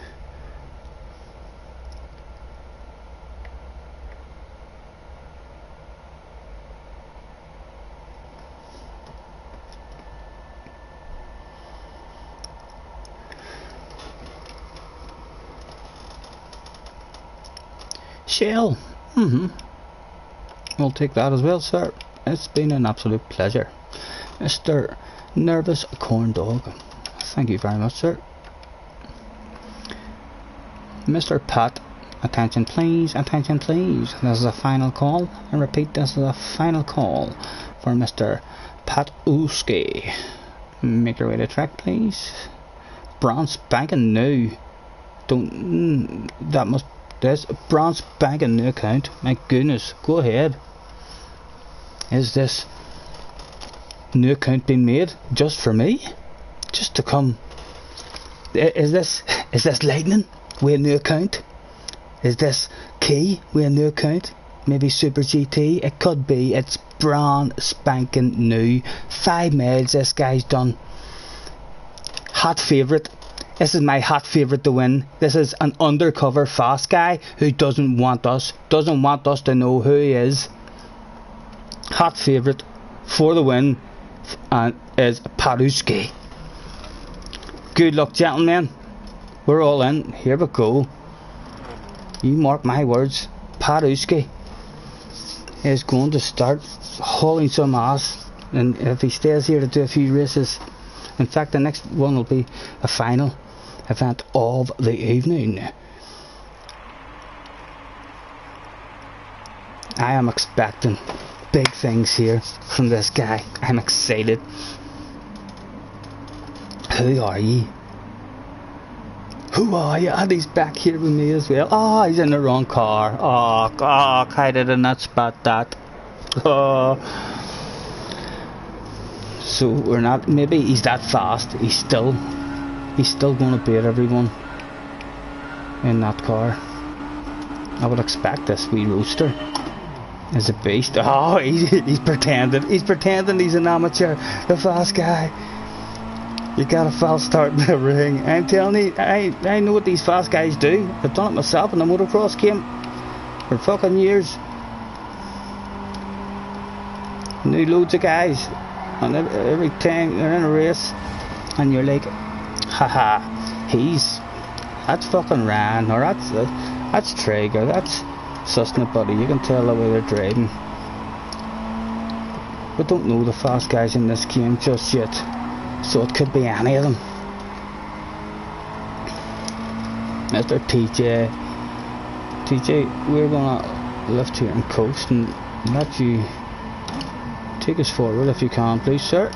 Speaker 1: Shell. We'll take that as well, sir. It's been an absolute pleasure. Mr. Nervous Corn Dog. Thank you very much, sir. Mr. Pat, attention please, attention please. This is a final call. I repeat, this is a final call for Mr. Pat Uski. Make your way to track, please. Brand spanking new. There's a brand spanking new account. My goodness, go ahead. Is this new account being made just for me? Just to come? Is this Lightning with a new account? Is this Key with a new account? Maybe Super GT? It could be. It's brand spanking new. 5 miles this guy's done. Hot favourite. This is my hot favourite to win. This is an undercover fast guy who doesn't want us to know who he is. Hot favourite for the win is Paruski. Good luck, gentlemen. We're all in. Here we go. You mark my words. Paruski is going to start hauling some ass, and if he stays here to do a few races, in fact the next one will be a final event of the evening. I am expecting big things here from this guy. I'm excited. Who are ye? Who are you? And he's back here with me as well. Oh, he's in the wrong car. Oh, I did not spot that. Oh. So we're not. Maybe he's that fast. He's still going to beat everyone in that car. I would expect this wee rooster is a beast. Oh, he's pretending. He's pretending he's an amateur. The fast guy. You got a false start in the ring. I'm telling you, I know what these fast guys do. I've done it myself in the motocross game for fucking years. Knew loads of guys, and every time they're in a race, and you're like, haha, that's fucking Ryan, or that's Traeger, that's Susnett Buddy. You can tell the way they're driving. We don't know the fast guys in this game just yet, so it could be any of them. Mr. TJ, we're gonna lift here and coast and let you take us forward if you can, please, sir.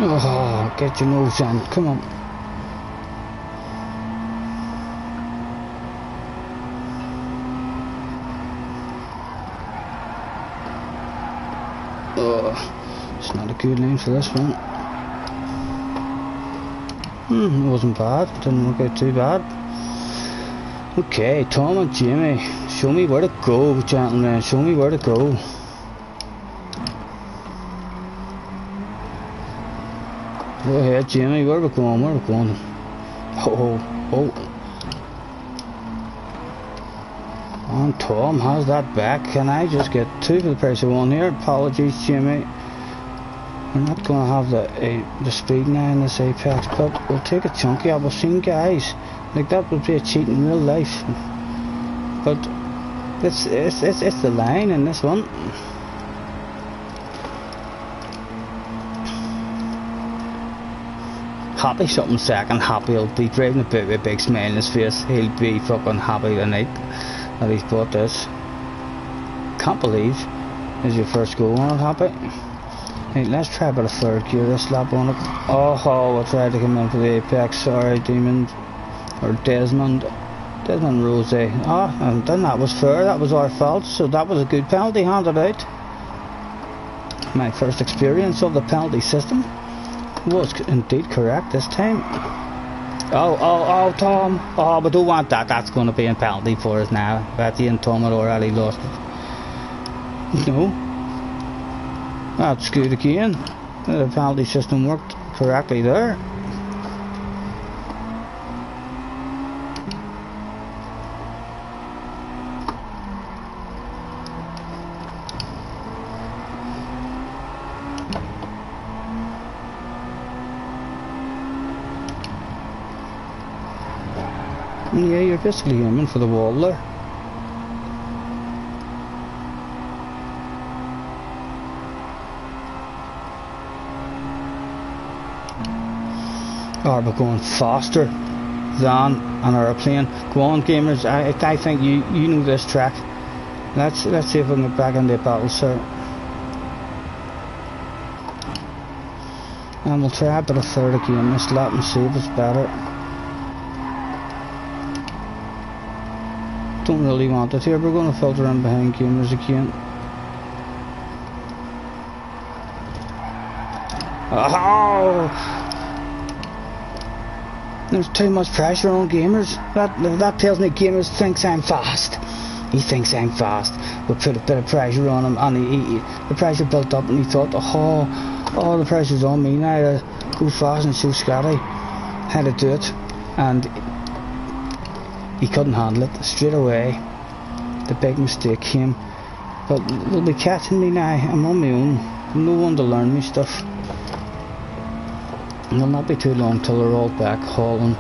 Speaker 1: Oh, get your nose on, come on. Oh, it's not a good lane for this one. It wasn't bad, didn't work out too bad. Okay, Tom and Jimmy, show me where to go, gentlemen, show me where to go. Go ahead, Jimmy, where are we going, where are we going? Oh. And Tom has that back. Can I just get two for the price of one here? Apologies, Jimmy. We're not going to have the speed now in this Apex, but we'll take a chunky. I've seen guys like that would be a cheat in real life, but it's the line in this one. Happy something second. Happy will be driving about with a big smile on his face. He'll be fucking happy tonight that he's bought this. Can't believe is your first go on it, Happy. Hey, let's try about a third gear this lap on it. Oh, I tried to come in for the Apex. Sorry, Demon or Desmond Rose. And then that was fair. That was our fault. So that was a good penalty handed out. My first experience of the penalty system was indeed correct this time. Oh, Tom. Oh, we don't want that. That's going to be a penalty for us now. Betty and Tom had already lost it. No. That's good again. The penalty system worked correctly there. Yeah, you're basically aiming for the wall there. Are we going faster than an airplane? Go on, gamers. I think you know this track. Let's see if we can get back into the battle, sir. And we'll try a bit of third again this lap and see if it's better. Don't really want it here. We're going to filter in behind gamers again. Oh! There's too much pressure on gamers. That tells me gamers thinks I'm fast. He thinks I'm fast. We'll put a bit of pressure on him, and the pressure built up, and he thought, oh, the pressure's on me now to go fast and show Scottie how to do it, and he couldn't handle it. Straight away, the big mistake came. But they'll be catching me now. I'm on my own. No one to learn me stuff. It'll not be too long till they're all back hauling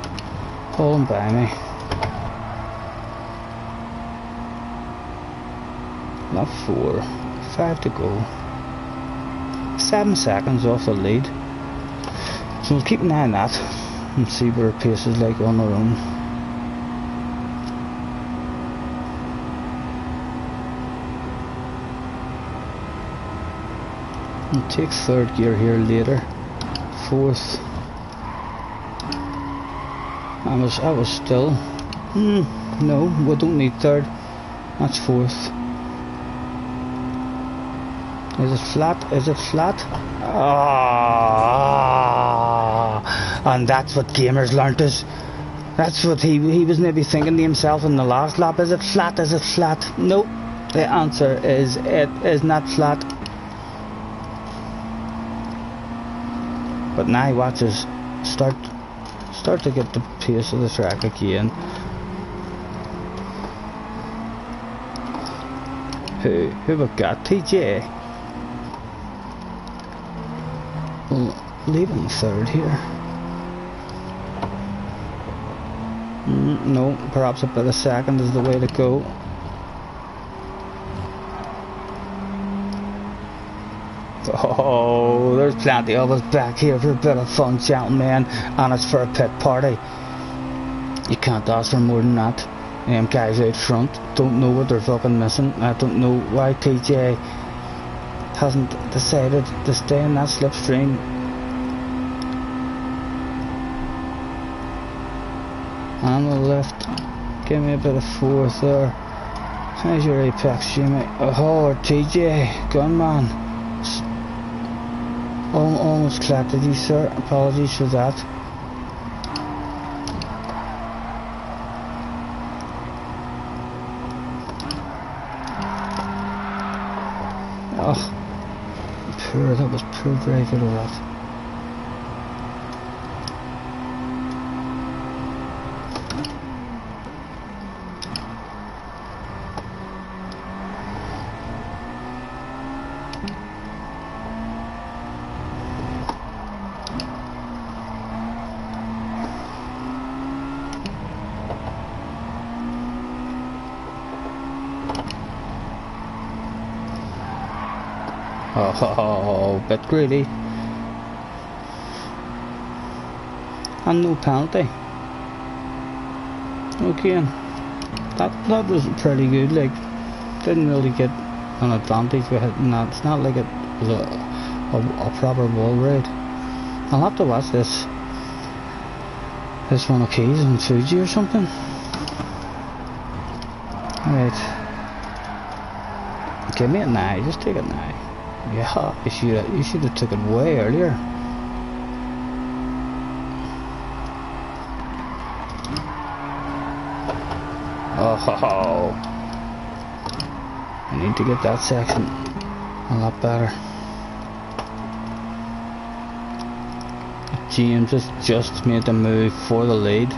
Speaker 1: by me. Not 4, 5 to go. 7 seconds off the lead. So we'll keep an eye on that and see what our pace is like on our own. We'll take 3rd gear here later. 4th. I was still. No, we don't need 3rd. That's 4th. Is it flat? Is it flat? Ah, and that's what gamers learnt us. That's what he was maybe thinking to himself in the last lap. Is it flat? Is it flat? No. The answer is it is not flat. But now watch us start to get the pace of the track again. Who we got? TJ. We'll leave him 3rd here. No, perhaps about a 2nd is the way to go. Oh, there's plenty of us back here for a bit of fun, gentlemen, and it's for a pit party. You can't ask for more than that. Guys out front don't know what they're fucking missing. I don't know why TJ hasn't decided to stay in that slipstream. On the left, give me a bit of 4th there. How's your apex, Jimmy? Oh, TJ, gunman. Almost collected you, sir. Apologies for that. Oh, that was poor, very good of that. Oh, bit greedy. And no penalty. Okay, that was pretty good. Like, didn't really get an advantage with hitting that. It's not like it was a proper ball ride. I'll have to watch this one of Keys on Fuji or something. Right. Give me it now. Just take it now. Yeah, you should have took it way earlier. Oh, I need to get that section a lot better. James has just made the move for the lead.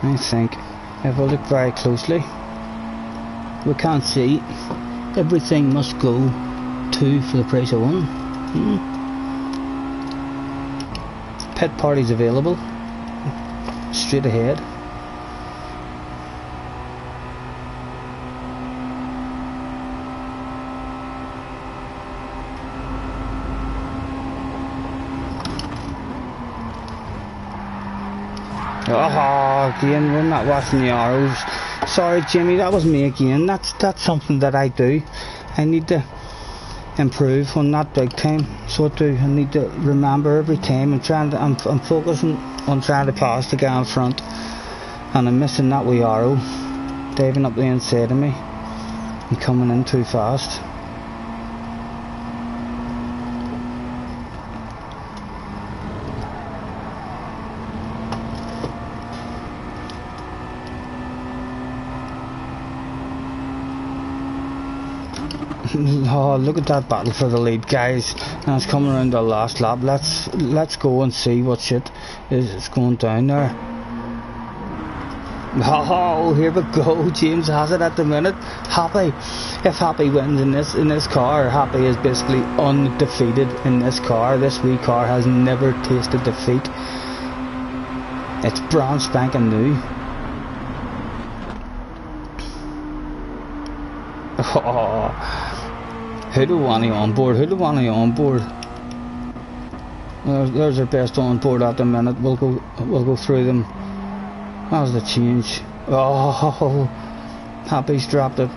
Speaker 1: I think if we look very closely, we can't see. Everything must go 2 for the price of 1. Pit parties available. Straight ahead. Oh, again, we're not watching the arrows. Sorry, Jimmy, that was me again. That's something that I do. I need to improve on that big time. So I do. I need to remember every time. I'm focusing on trying to pass the guy in front, and I'm missing that wee arrow diving up the inside of me and coming in too fast. Oh, look at that battle for the lead, guys. And it's coming around the last lap. Let's go and see what shit is going down there. Oh, here we go. James has it at the minute. Happy. If Happy wins in this car, Happy is basically undefeated in this car. This wee car has never tasted defeat. It's brand spanking new. Oh, who do we want on board? Who do we want on board? There's our best on board at the minute. We'll go through them. How's the change? Oh, Happy's dropped it.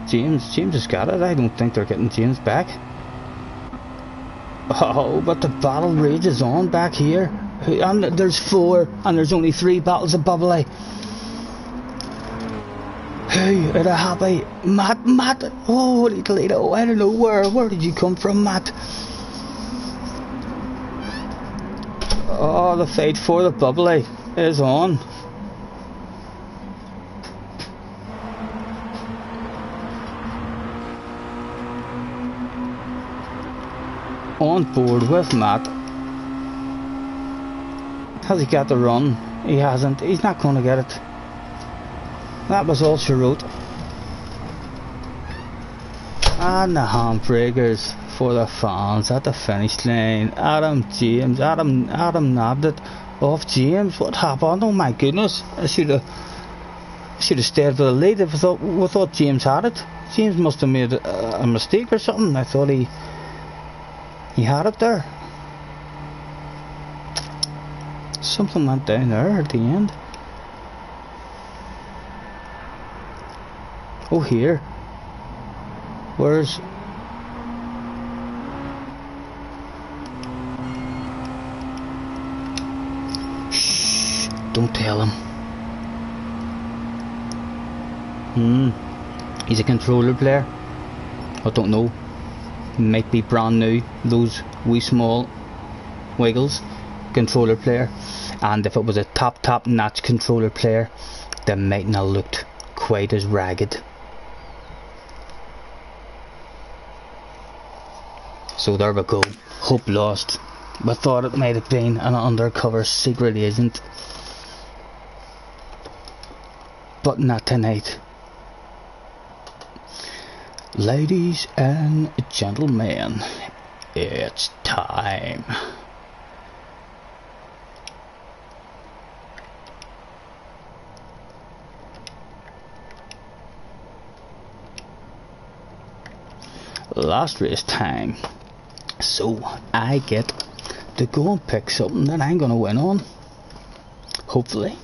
Speaker 1: James has got it. I don't think they're getting James back. Oh, but the battle rages on back here. And there's 4, and there's only 3 battles of bubbly. Hey, are they Happy? Matt. Oh, holy Toledo. I don't know where did you come from, Matt? Oh, the fight for the bubbly is on. On board with Matt. Has he got the run? He hasn't. He's not going to get it. That was all she wrote. And the handbreakers for the fans at the finish line. Adam nabbed it off James. What happened? Oh my goodness! I should have stayed with the lead. We thought James had it. James must have made a mistake or something. I thought he had it there. Something went down there at the end. Oh, here. Where's... Shh, don't tell him. He's a controller player. I don't know. He might be brand new. Those wee small wiggles. Controller player. And if it was a top notch controller player, they mightn't have looked quite as ragged. So there we go. Hope lost. We thought it might have been an undercover secret agent, but not tonight. Ladies and gentlemen, it's time. Last race time. So I get to go and pick something that I'm gonna win on. Hopefully.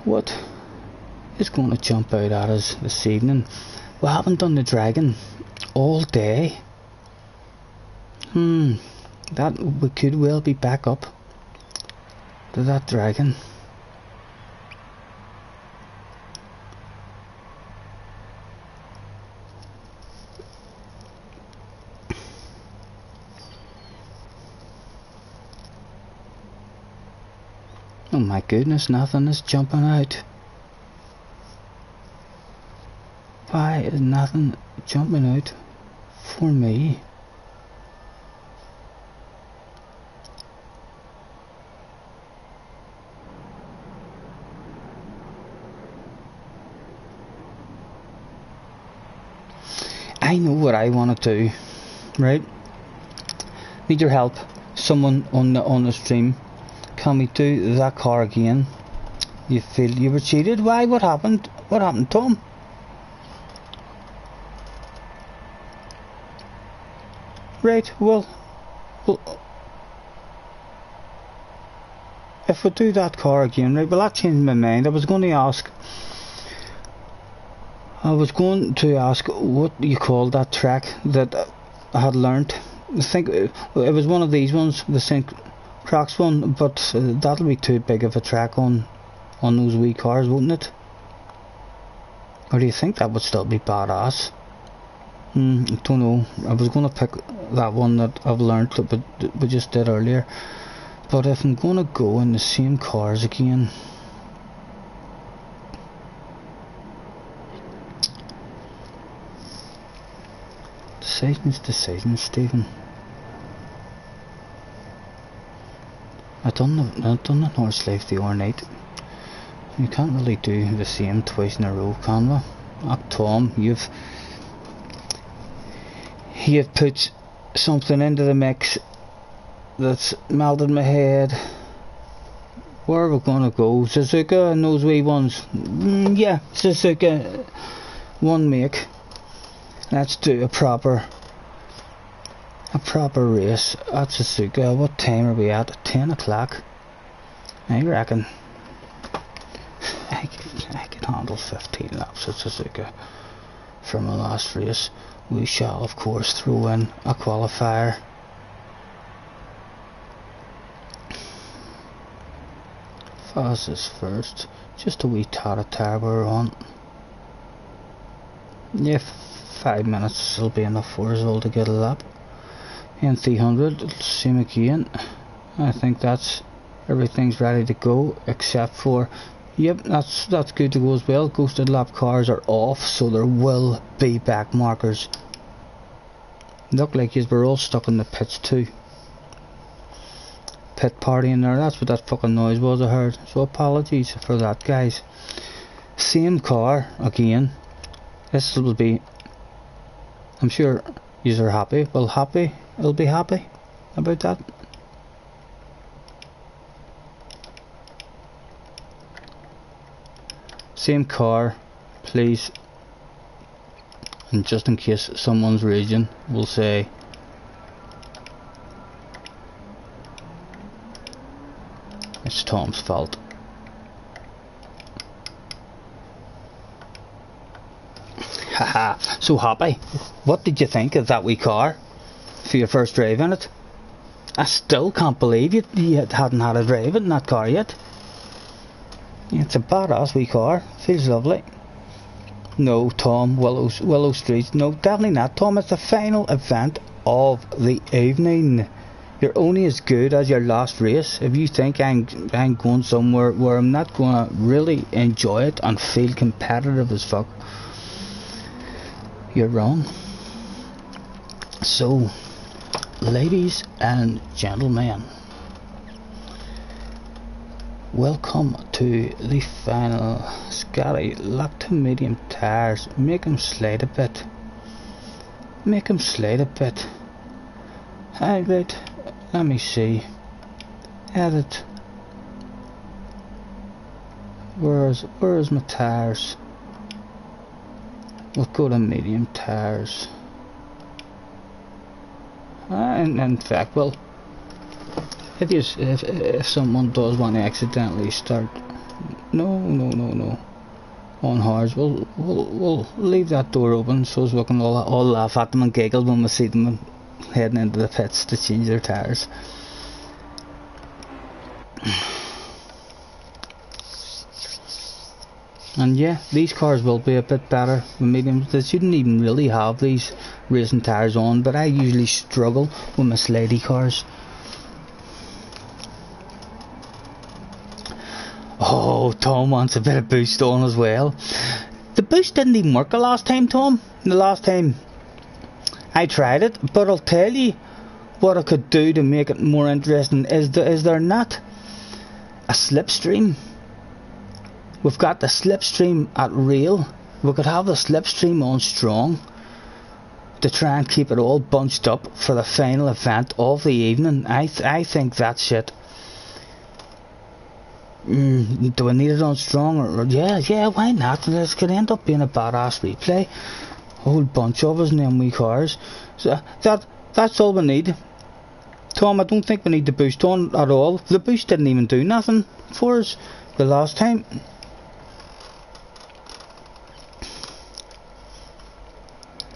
Speaker 1: What is going to jump out at us this evening? We haven't done the dragon all day. That we could well be back up to that dragon. Oh my goodness, nothing is jumping out. Why is nothing jumping out for me? I know what I want to do, right? Need your help. Someone on the stream. Can we do that car again? You feel you were cheated? Why? What happened? What happened, Tom? Right, well, if we do that car again, right, well that changed my mind. I was going to ask what you call that track that I had learnt. I think it was one of these ones, the St. Cracks one, but that'll be too big of a track on those wee cars, wouldn't it? Or do you think that would still be badass? I don't know. I was going to pick that one that I've learnt that we just did earlier. But if I'm gonna go in the same cars again, decisions, Stephen. I done the North Slave the other night. You can't really do the same twice in a row, can we? Tom, you've put something into the mix that's melted my head. Where are we gonna go? Suzuka and those wee ones. Yeah, Suzuka, one make. Let's do a proper race at Suzuka. What time are we at? 10 o'clock. I reckon I can handle 15 laps at Suzuka for my last race. We shall of course throw in a qualifier. Fastest first, just a wee tar we're on. Yeah, 5 minutes will be enough for us all to get a lap. And 300, same again. I think everything's ready to go except for, yep, that's good to go as well. Ghosted lap cars are off, so there will be back markers. Look like we're all stuck in the pits too. Pit party in there, that's what that fucking noise was I heard, so apologies for that, guys. Same car again. This will be, I'm sure yous are happy. Well, I'll be happy about that. Same car, please. And just in case someone's raging, we'll say it's Tom's fault. Haha, so happy. What did you think of that wee car for your first drive in it? I still can't believe you hadn't had a drive in that car yet. It's a badass wee car, feels lovely. No, Tom, Willow Street, no, definitely not, Tom. It's the final event of the evening. You're only as good as your last race. If you think I'm going somewhere where I'm not gonna really enjoy it and feel competitive as fuck, you're wrong. So, ladies and gentlemen, welcome to the final. Scottie, lock to medium tires. Make him slide a bit. Highlight. Let me see. Edit. Where's my tires? We'll go to medium tires. And in fact, well, if someone does want to accidentally start, no, on hards, we'll leave that door open so we can all laugh at them and giggle when we see them heading into the pits to change their tires. And yeah, these cars will be a bit better with mediums. They shouldn't even really have these racing tires on, but I usually struggle with my slidey cars. Oh, Tom wants a bit of boost on as well. The boost didn't even work the last time, Tom. The last time I tried it, but I'll tell you what I could do to make it more interesting. Is there not a slipstream? We've got the slipstream at real. We could have the slipstream on strong to try and keep it all bunched up for the final event of the evening. I think that's it. Do we need it on strong? Or yeah, why not? This could end up being a badass replay. A whole bunch of us in them wee cars. So that's all we need. Tom, I don't think we need the boost on at all. The boost didn't even do nothing for us the last time.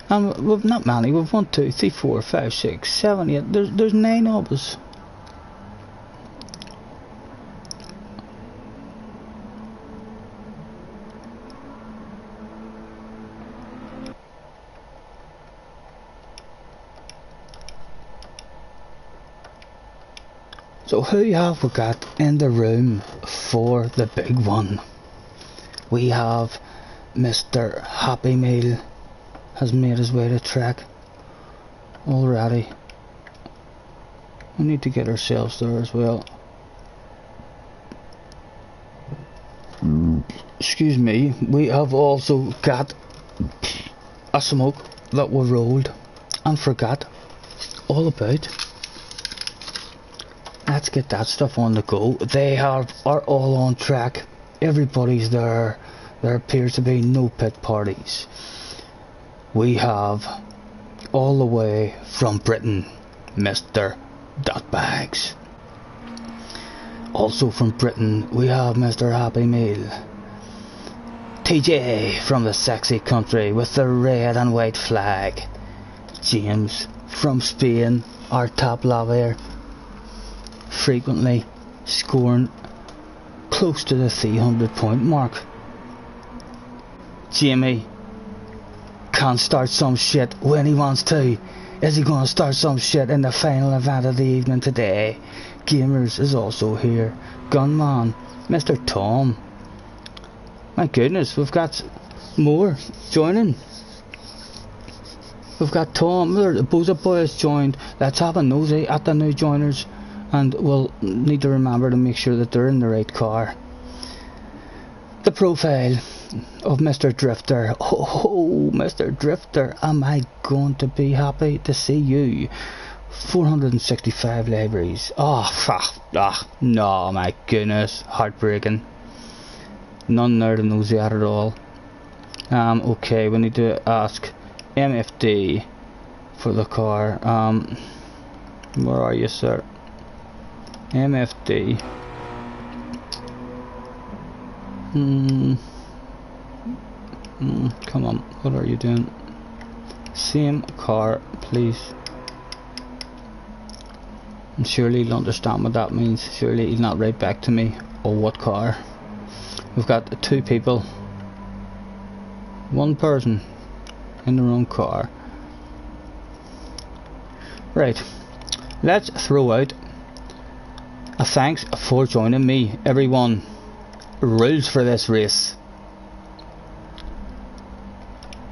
Speaker 1: And we've not many. We've 1, 2, 3, 4, 5, 6, 7, 8. There's 9 of us. So who have we got in the room for the big one? We have Mr. Happy Meal has made his way to track already. We need to get ourselves there as well. Excuse me. We have also got a smoke that we rolled and forgot all about. Let's get that stuff on the go. They are all on track. Everybody's there. There appears to be no pit parties. We have all the way from Britain, Mr. Dotbags. Also from Britain, we have Mr. Happy Meal. TJ from the sexy country with the red and white flag. James from Spain, our top lover, frequently scoring close to the 300 point mark. Jamie can start some shit when he wants to. Is he going to start some shit in the final event of the evening today? Gamers is also here. Gunman, Mr. Tom. My goodness, we've got more joining. We've got Tom, the Boza Boy has joined. Let's have a nosy at the new joiners, and we'll need to remember to make sure that they're in the right car. The profile of Mr. Drifter. Oh, Mr. Drifter, am I going to be happy to see you? 465 libraries. No, my goodness, heartbreaking. None there to nosy at all. Okay, we need to ask MFD for the car. Where are you, sir? MFD. Come on, what are you doing? Same car, please. And surely he'll understand what that means. Surely he'll not write back to me. Oh, what car? We've got two people. One person in the wrong car. Right. Let's throw out a thanks for joining me, everyone. Rules for this race.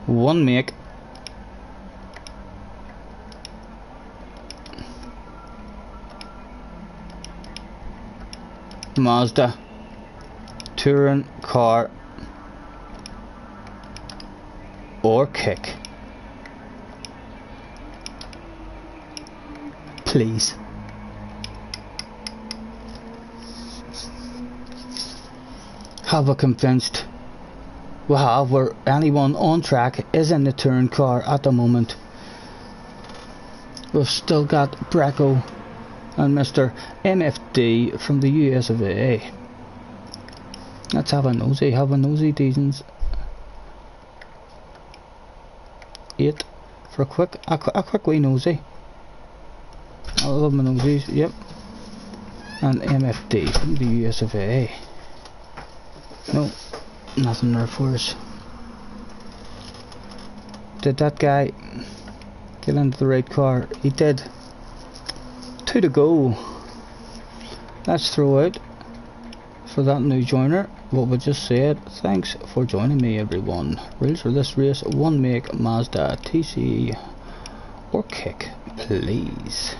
Speaker 1: One make. Mazda touring car or kick, please. Have a convinced we have where anyone on track is in the touring car at the moment. We've still got Braco and Mr. MFD from the US of A. Let's have a nosy, Deasons. 8 for a quick wee nosy. I love my nosies, yep. And MFD from the US of A. No, nothing there for us. Did that guy get into the right car? He did. 2 to go. Let's throw out for that new joiner what we just said. Thanks for joining me, everyone. Rules for this race: one make Mazda TC or kick, please.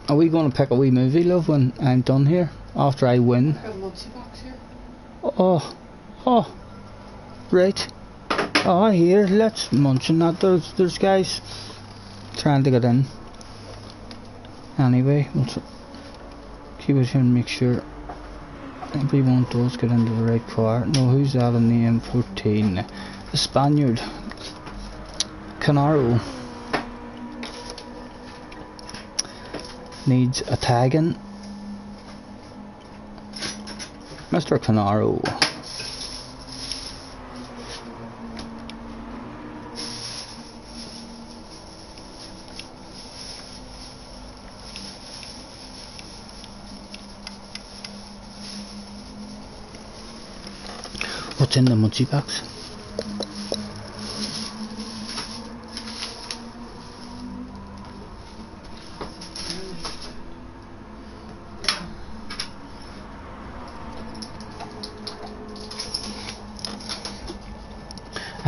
Speaker 1: Are we going to pick a wee movie, love, when I'm done here after I win? Oh, right. Oh, here, let's munch on that. There's guys trying to get in. Anyway, we'll keep it here and make sure everyone does get into the right car. No, who's that in the M14? The Spaniard. Canaro. Needs a tagging. Mr. Canaro. What's in the munchie box?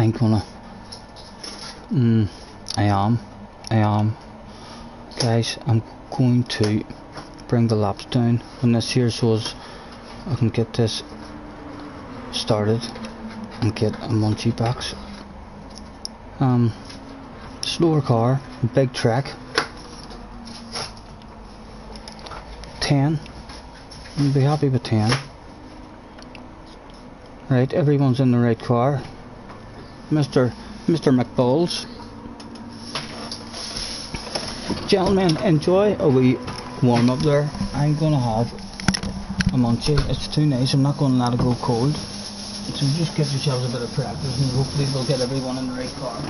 Speaker 1: I'm gonna I am guys, I'm going to bring the laps down on this here so as I can get this started and get a munchie box. Slower car, big track. 10. I'll be happy with 10. Right, everyone's in the right car. Mr. McBalls. Gentlemen, enjoy a wee warm up there. I'm gonna have a munchie. It's too nice, I'm not gonna let it go cold. So just give yourselves a bit of practice and hopefully we'll get everyone in the right car.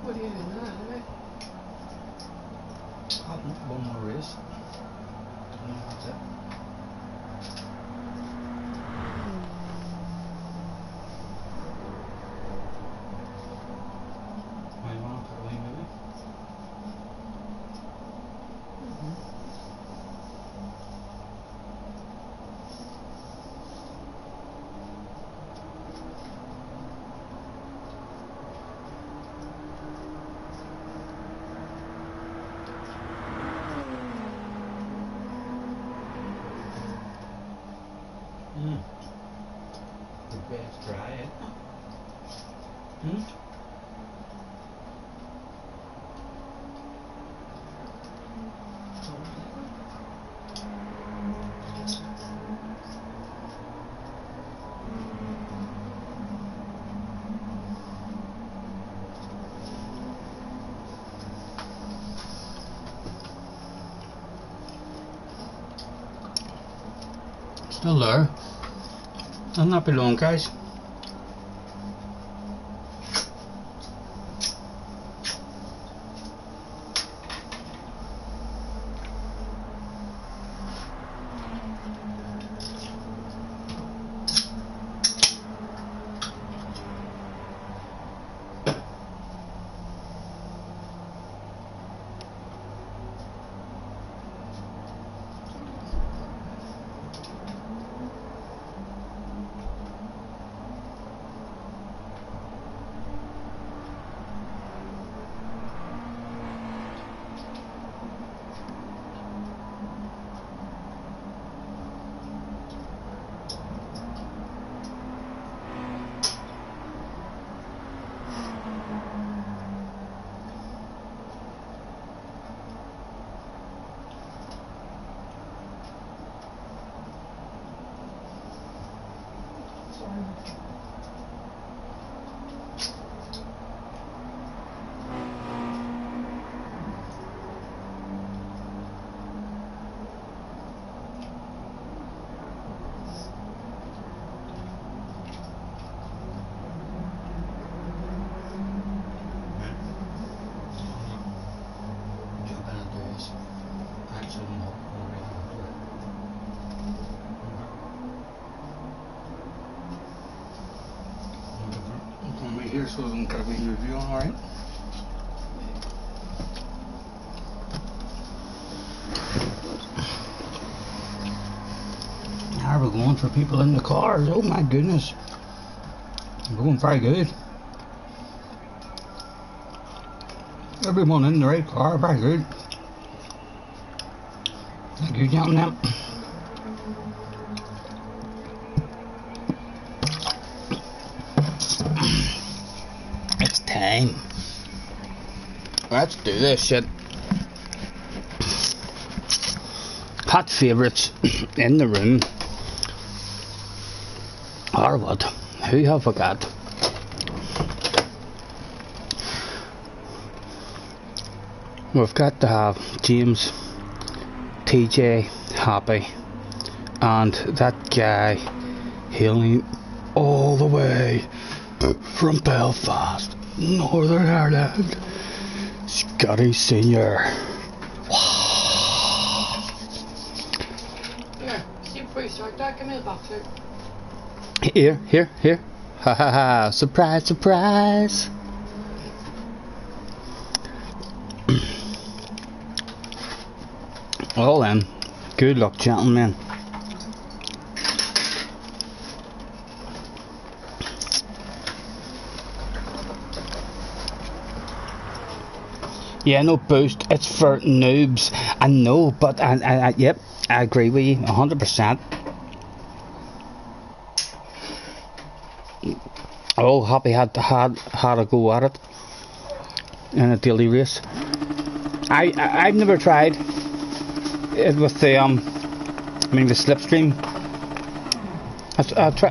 Speaker 2: What are you doing now, anyway?
Speaker 1: One more race. No, that's it. I want to put away maybe. The bed's dry, eh? Still there. I'll not be long, guys. here so I can get a wee review on, alright? How are we going for people in the cars? Oh my goodness. We're going very good. Everyone in the right car, very good. Thank you, gentlemen. It's time. Let's do this shit. Hot favourites in the room. Or what? Who have I got? We've got to have James, TJ, Happy, and that guy hailing all the way from Belfast, Northern Ireland, Scottie Senior.
Speaker 2: Here, see before you start that, give me the box out.
Speaker 1: Here. Ha ha ha, surprise, surprise. Well then, good luck, gentlemen. Yeah, no boost, it's for noobs. I know, but yep, I agree with you 100%. Oh, Happy had a go at it in a daily race. I've never tried it with the the slipstream.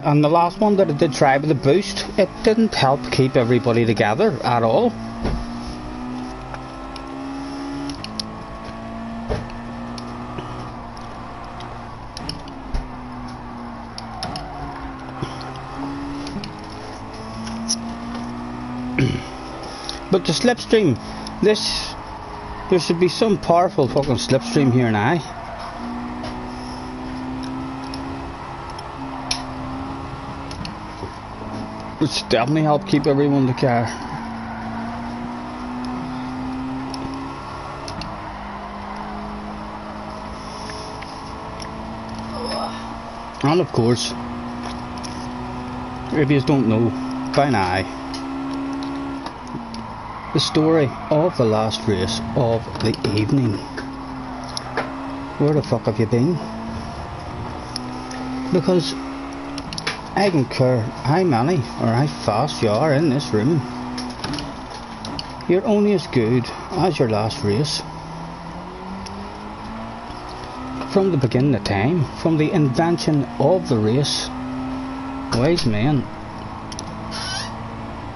Speaker 1: And the last one that I did try with the boost, it didn't help keep everybody together at all. But the slipstream, there should be some powerful fucking slipstream here now. Which definitely help keep everyone in the car. And of course, if you don't know by now, the story of the last race of the evening. Where the fuck have you been? Because I don't care how many or how fast you are in this room, you're only as good as your last race. From the beginning of time, from the invention of the race, wise men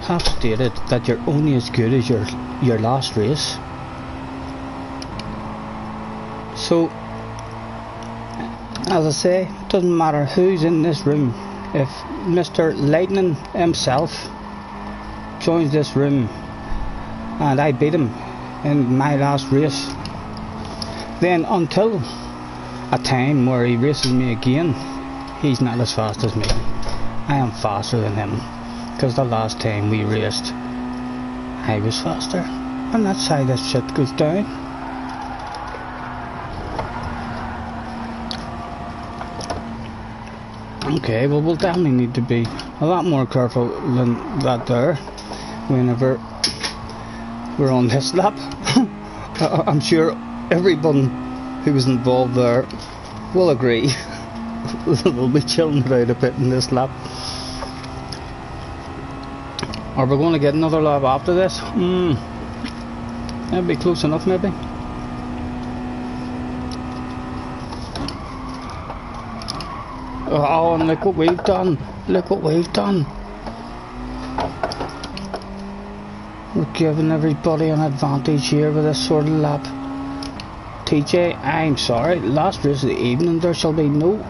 Speaker 1: have stated that you're only as good as your last race. So, as I say, it doesn't matter who's in this room. If Mr. Lightning himself joins this room and I beat him in my last race, then until a time where he races me again, he's not as fast as me. I am faster than him. Because the last time we raced, I was faster. And that's how this shit goes down. Okay, well, we'll definitely need to be a lot more careful than that there whenever we're on this lap. I'm sure everyone who was involved there will agree. We'll be chilling it out a bit in this lap. Are we going to get another lap after this? That'd be close enough, maybe. Oh, and look what we've done. Look what we've done. We're giving everybody an advantage here with this sort of lap. TJ, I'm sorry. Last race of the evening, there shall be no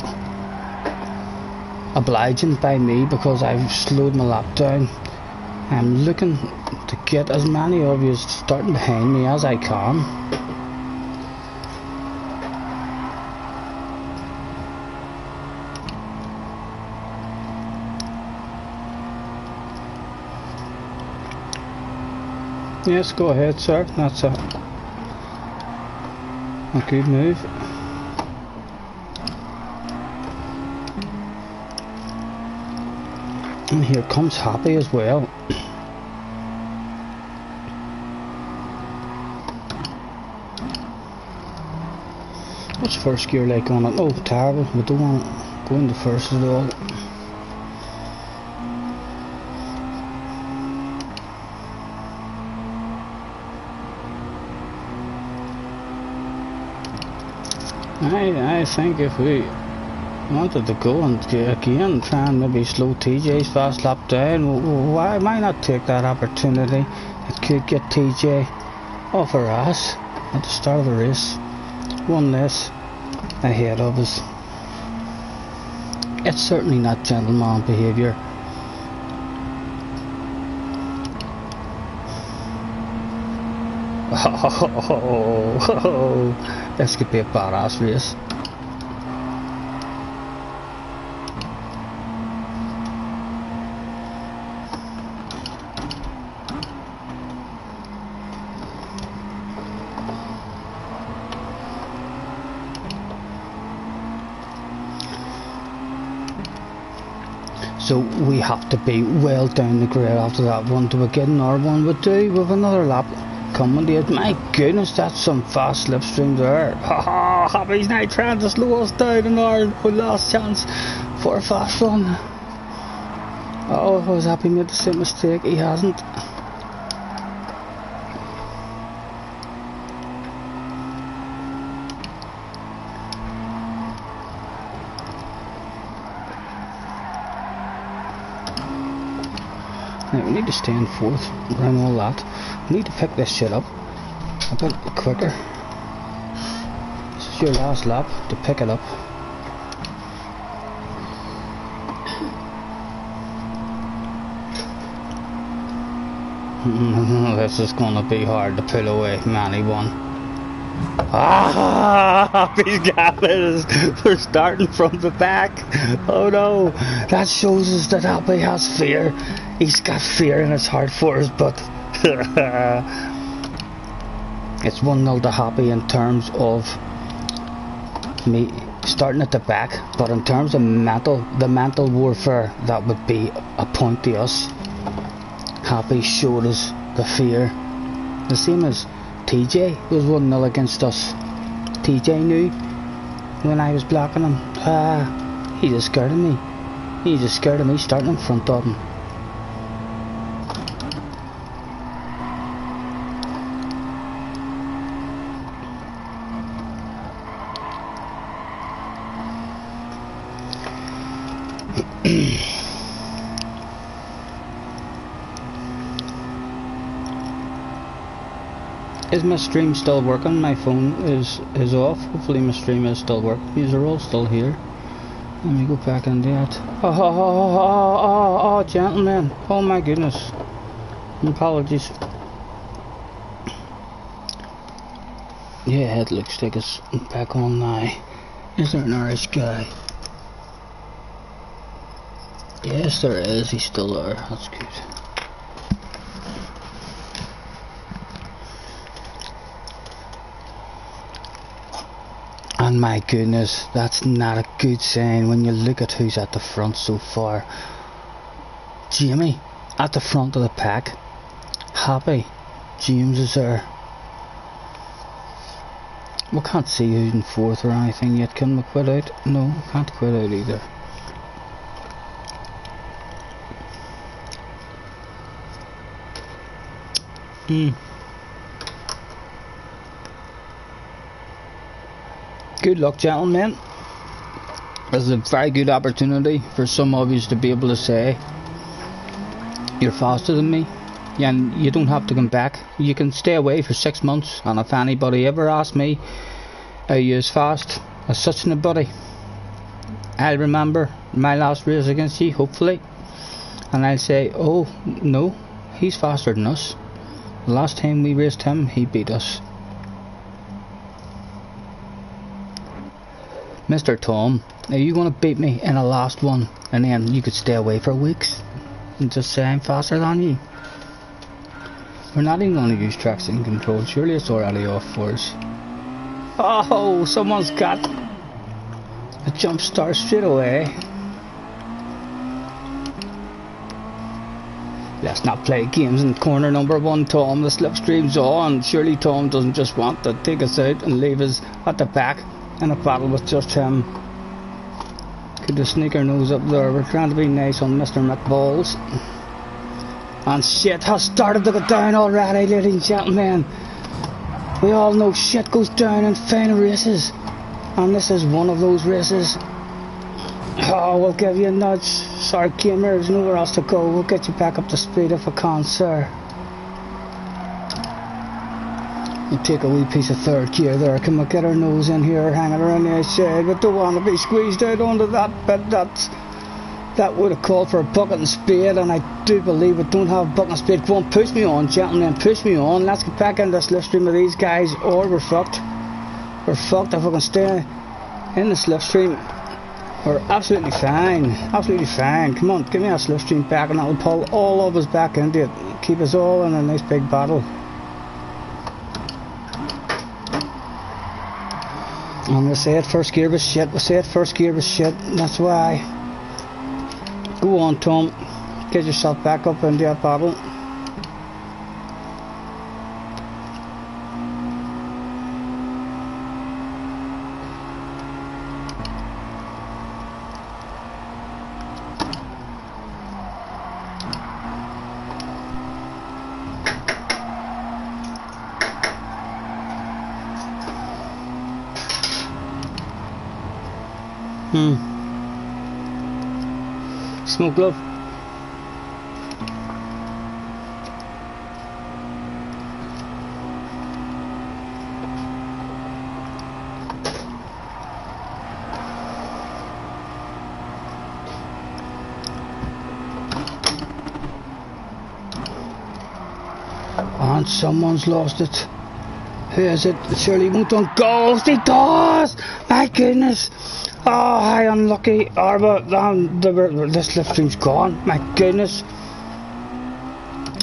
Speaker 1: obliging by me because I've slowed my lap down. I'm looking to get as many of you starting behind me as I can. Yes, go ahead, sir. That's a good move. And here comes Happy as well. What's first gear like on it? Oh, terrible. We don't want to go into first at all. I think if we wanted to go and again try and maybe slow TJ's fast lap down, why not take that opportunity? It could get TJ off her ass at the start of the race. One less ahead of us. It's certainly not gentleman behaviour. Oh, this could be a badass race. So we have to be well down the grid after that one. Do we get another one? We do. We have another lap coming to it. My goodness, that's some fast slipstream there. Haha, Happy's now trying to slow us down in our last chance for a fast run. Oh, I was Happy made the same mistake. He hasn't. Now, we need to stay in fourth around all that. We need to pick this shit up a bit quicker. This is your last lap to pick it up. This is gonna be hard to pull away from anyone. Ah, these guys, we're starting from the back. Oh no, that shows us that Happy has fear. He's got fear in his heart for us, but it's 1-0 to Happy in terms of me starting at the back, but in terms of the mental warfare, that would be a point to us. Happy showed us the fear, the same as TJ was 1-0 against us. TJ knew when I was blocking him. He just scared of me. He just scared of me starting in front of him. Is my stream still working? My phone is off. Hopefully my stream is still working. These are all still here. Let me go back into that. Oh, gentlemen. Oh my goodness. Apologies. Yeah, it looks like it's back on now. Is there an Irish guy? Yes, there is. He's still there. That's good. And my goodness, that's not a good sign when you look at who's at the front so far. Jamie at the front of the pack. Happy. James is there. We can't see who's in fourth or anything yet. Can we quit out? No, we can't quit out either. Good luck, gentlemen. This is a very good opportunity for some of you to be able to say you're faster than me, and you don't have to come back. You can stay away for 6 months, and if anybody ever asks me are you as fast as such and a buddy, I'll remember my last race against you, hopefully, and I'll say, oh no, he's faster than us. The last time we raced him, he beat us. Mr. Tom, are you going to beat me in a last one, and then you could stay away for weeks and just say I'm faster than you? We're not even going to use traction control. Surely it's already off for us. Oh, someone's got a jump start straight away. Let's not play games in corner number 1, Tom. The slipstream's on. Surely Tom doesn't just want to take us out and leave us at the back in a battle with just him. Could just sneak our nose up there. We're trying to be nice on Mr. McBalls. And shit has started to go down already, ladies and gentlemen. We all know shit goes down in final races. And this is one of those races. Oh, we'll give you a nudge. Sorry, gamer, there's nowhere else to go. We'll get you back up to speed if I can, sir. You take a wee piece of third gear there. Can we get our nose in here, hanging around the outside? We don't want to be squeezed out onto that bit. That would have called for a bucket and spade, and I do believe we don't have a bucket and spade. Come on, push me on, gentlemen, push me on. Let's get back into this slipstream with these guys, or we're fucked. We're fucked if we can stay in the slipstream. We're absolutely fine, absolutely fine. Come on, give me our slipstream back and that'll pull all of us back into it. Keep us all in a nice big battle. And we said first gear was shit, that's why. Go on, Tom, get yourself back up into that battle. Smoke glove. And someone's lost it. Who is it? It surely won't on Ghost. He does! My goodness! Oh, hi, unlucky Arba. This slipstream's gone. My goodness.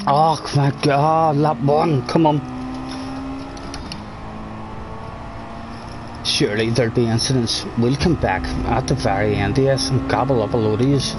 Speaker 1: Oh, my God. Lap 1. Come on. Surely there'll be incidents. We'll come back at the very end of this and gobble up a load of yous.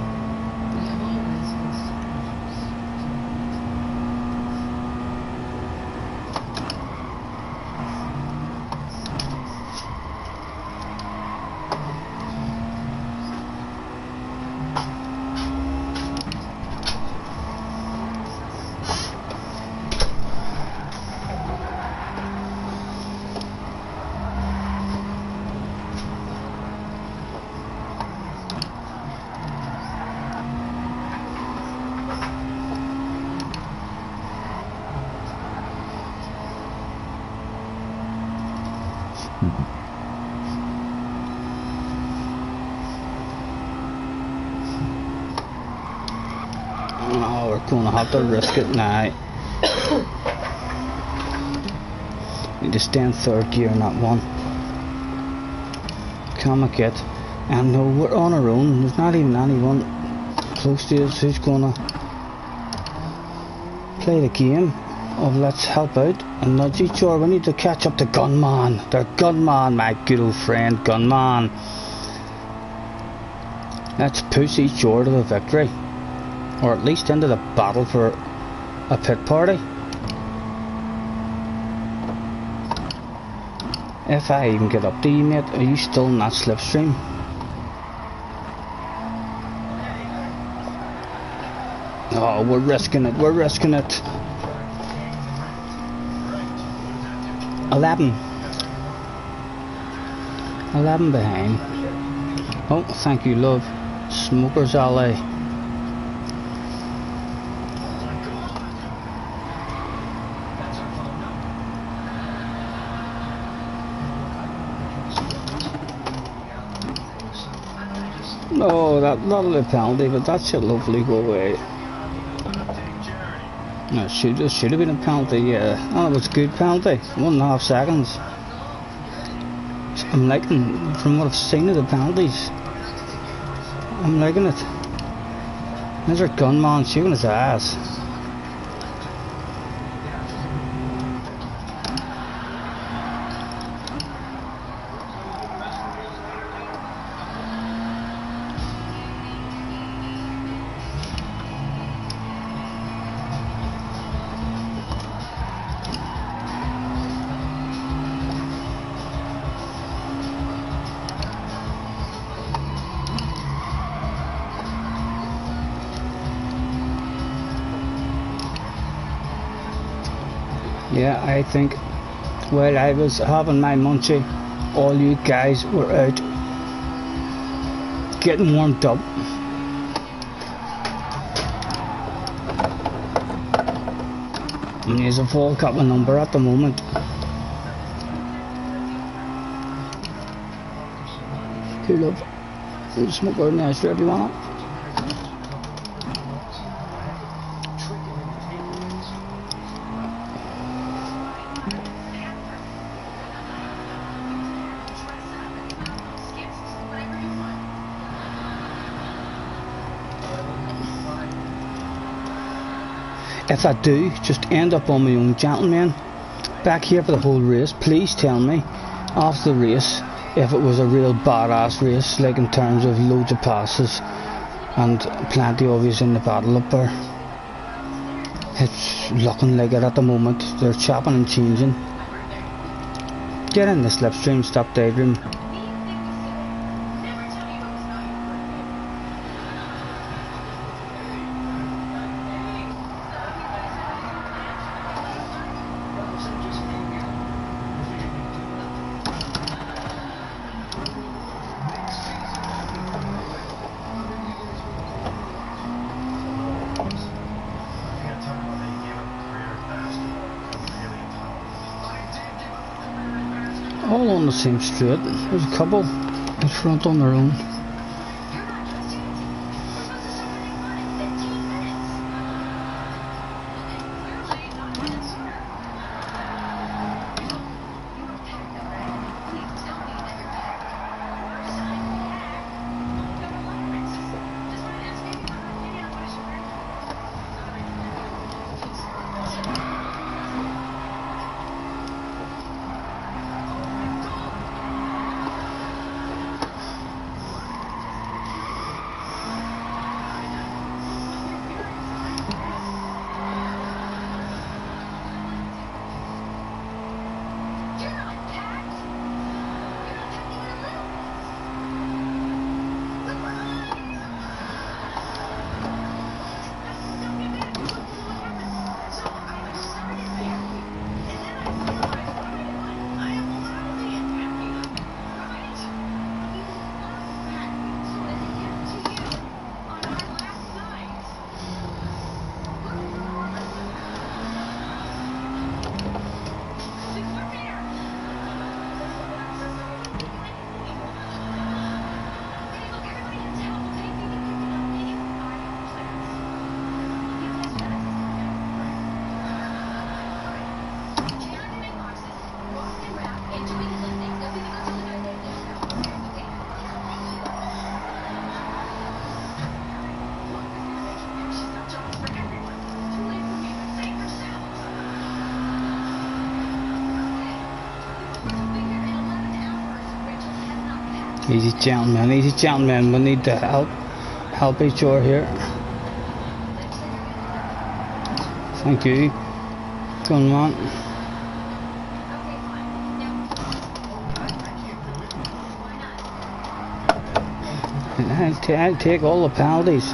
Speaker 1: Oh, we're gonna have to risk it now. Need to stay in third gear in that one. Can I get? And no, we're on our own. There's not even anyone close to us who's gonna play the game of let's help out and nudge each other. We need to catch up to Gunman. The Gunman, my good old friend Gunman. Let's push each other to the victory, or at least into the battle for a pit party. If I even get up to you, mate, are you still in that slipstream? Oh, we're risking it, we're risking it. 11 behind. Oh, thank you, love. Smokers Alley. Oh, that'll be a penalty, but that should hopefully go away. No, it should have been a penalty, yeah. Oh, it was a good penalty. 1.5 seconds. I'm liking, from what I've seen of the penalties, I'm liking it. There's our Gunman shooting his ass. Yeah, I think while I was having my munchie, all you guys were out getting warmed up. And there's a full cup of number at the moment. Cool love. There's a smoke out in there, sure if you want it. If I do just end up on my own, gentlemen, back here for the whole race, please tell me after the race if it was a real badass race, like in terms of loads of passes and plenty of yous in the battle up there. It's looking like it at the moment. They're chopping and changing. Get in the slipstream, stop daydream. All on the same straight. There's a couple in front on their own. Easy gentlemen, we need to help each other here. Thank you. Come on. I'll take all the penalties.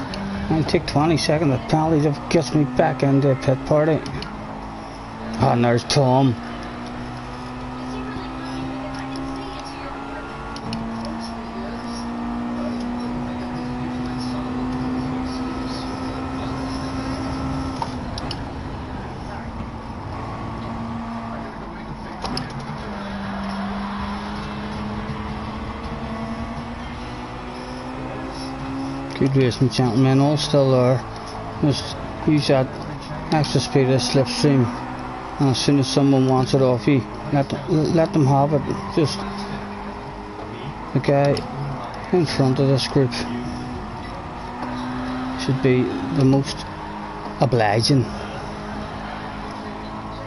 Speaker 1: I'll take 20 seconds of penalties if it gets me back into the pit party. Oh, and there's Tom. Good racing, gentlemen, all still there. Just use that extra speed of the slipstream, and as soon as someone wants it off you, let them have it. Just the guy in front of this group should be the most obliging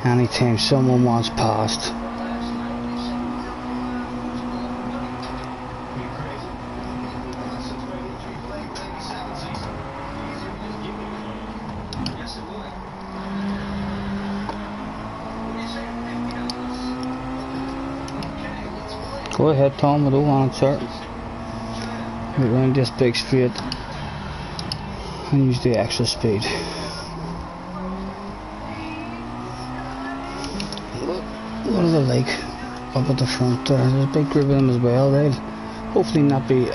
Speaker 1: anytime someone wants past. Go ahead, Tom, I don't want it, sir. Get around this big straight and use the extra speed. What are they like up at the front there? There's a big group of them as well. They'll hopefully not be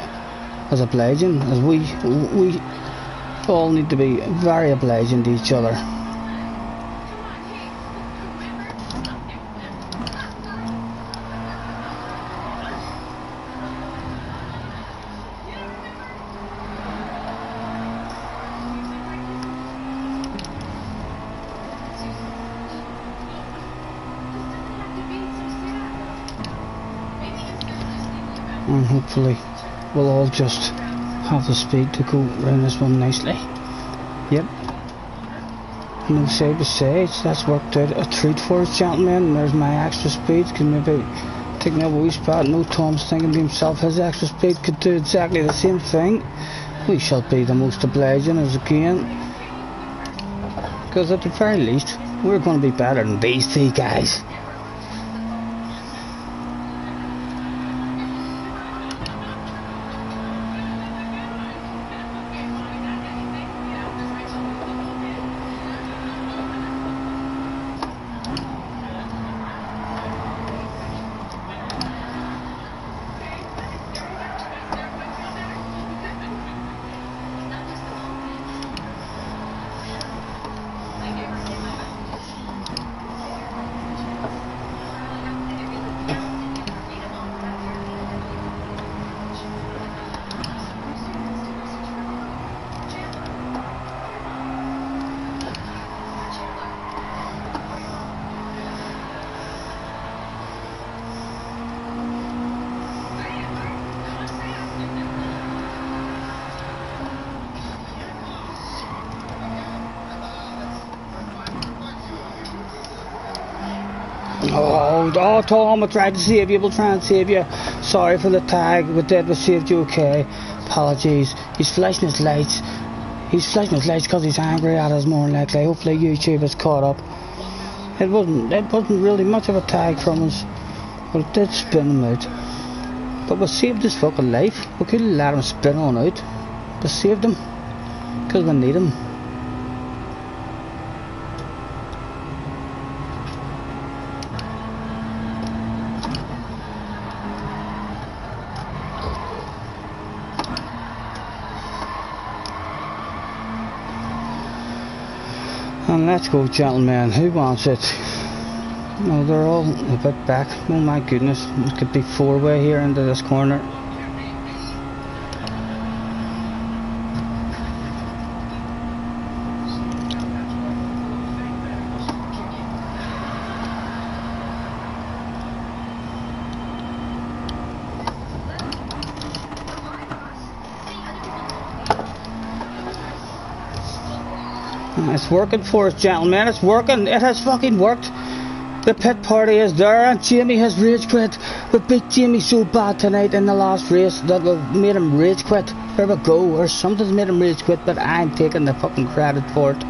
Speaker 1: as obliging as we all need to be very obliging to each other. And hopefully we'll all just have the speed to go round this one nicely. Yep. No side by sides. That's worked out a treat for us, gentlemen. There's my extra speed. Can maybe take me a wee spot. No, Tom's thinking to himself his extra speed could do exactly the same thing. We shall be the most obliging as again, because at the very least we're going to be better than these three guys. Oh, Tom, I tried to save you. We'll try and save you. Sorry for the tag. We did. We saved you, okay? Apologies. He's flashing his lights. He's flashing his lights because he's angry at us more than likely. Hopefully YouTube has caught up. It wasn't really much of a tag from us, but it did spin him out. But we saved his fucking life. We couldn't let him spin on out. We saved him because we need him. And let's go, gentlemen. Who wants it? No, they're all a bit back. Oh my goodness, it could be four-way here into this corner. It's working for us, gentlemen. It's working. It has fucking worked. The pit party is there, and Jamie has rage quit. We beat Jamie so bad tonight in the last race that we've made him rage quit. There we go. Or something's made him rage quit, but I'm taking the fucking credit for it.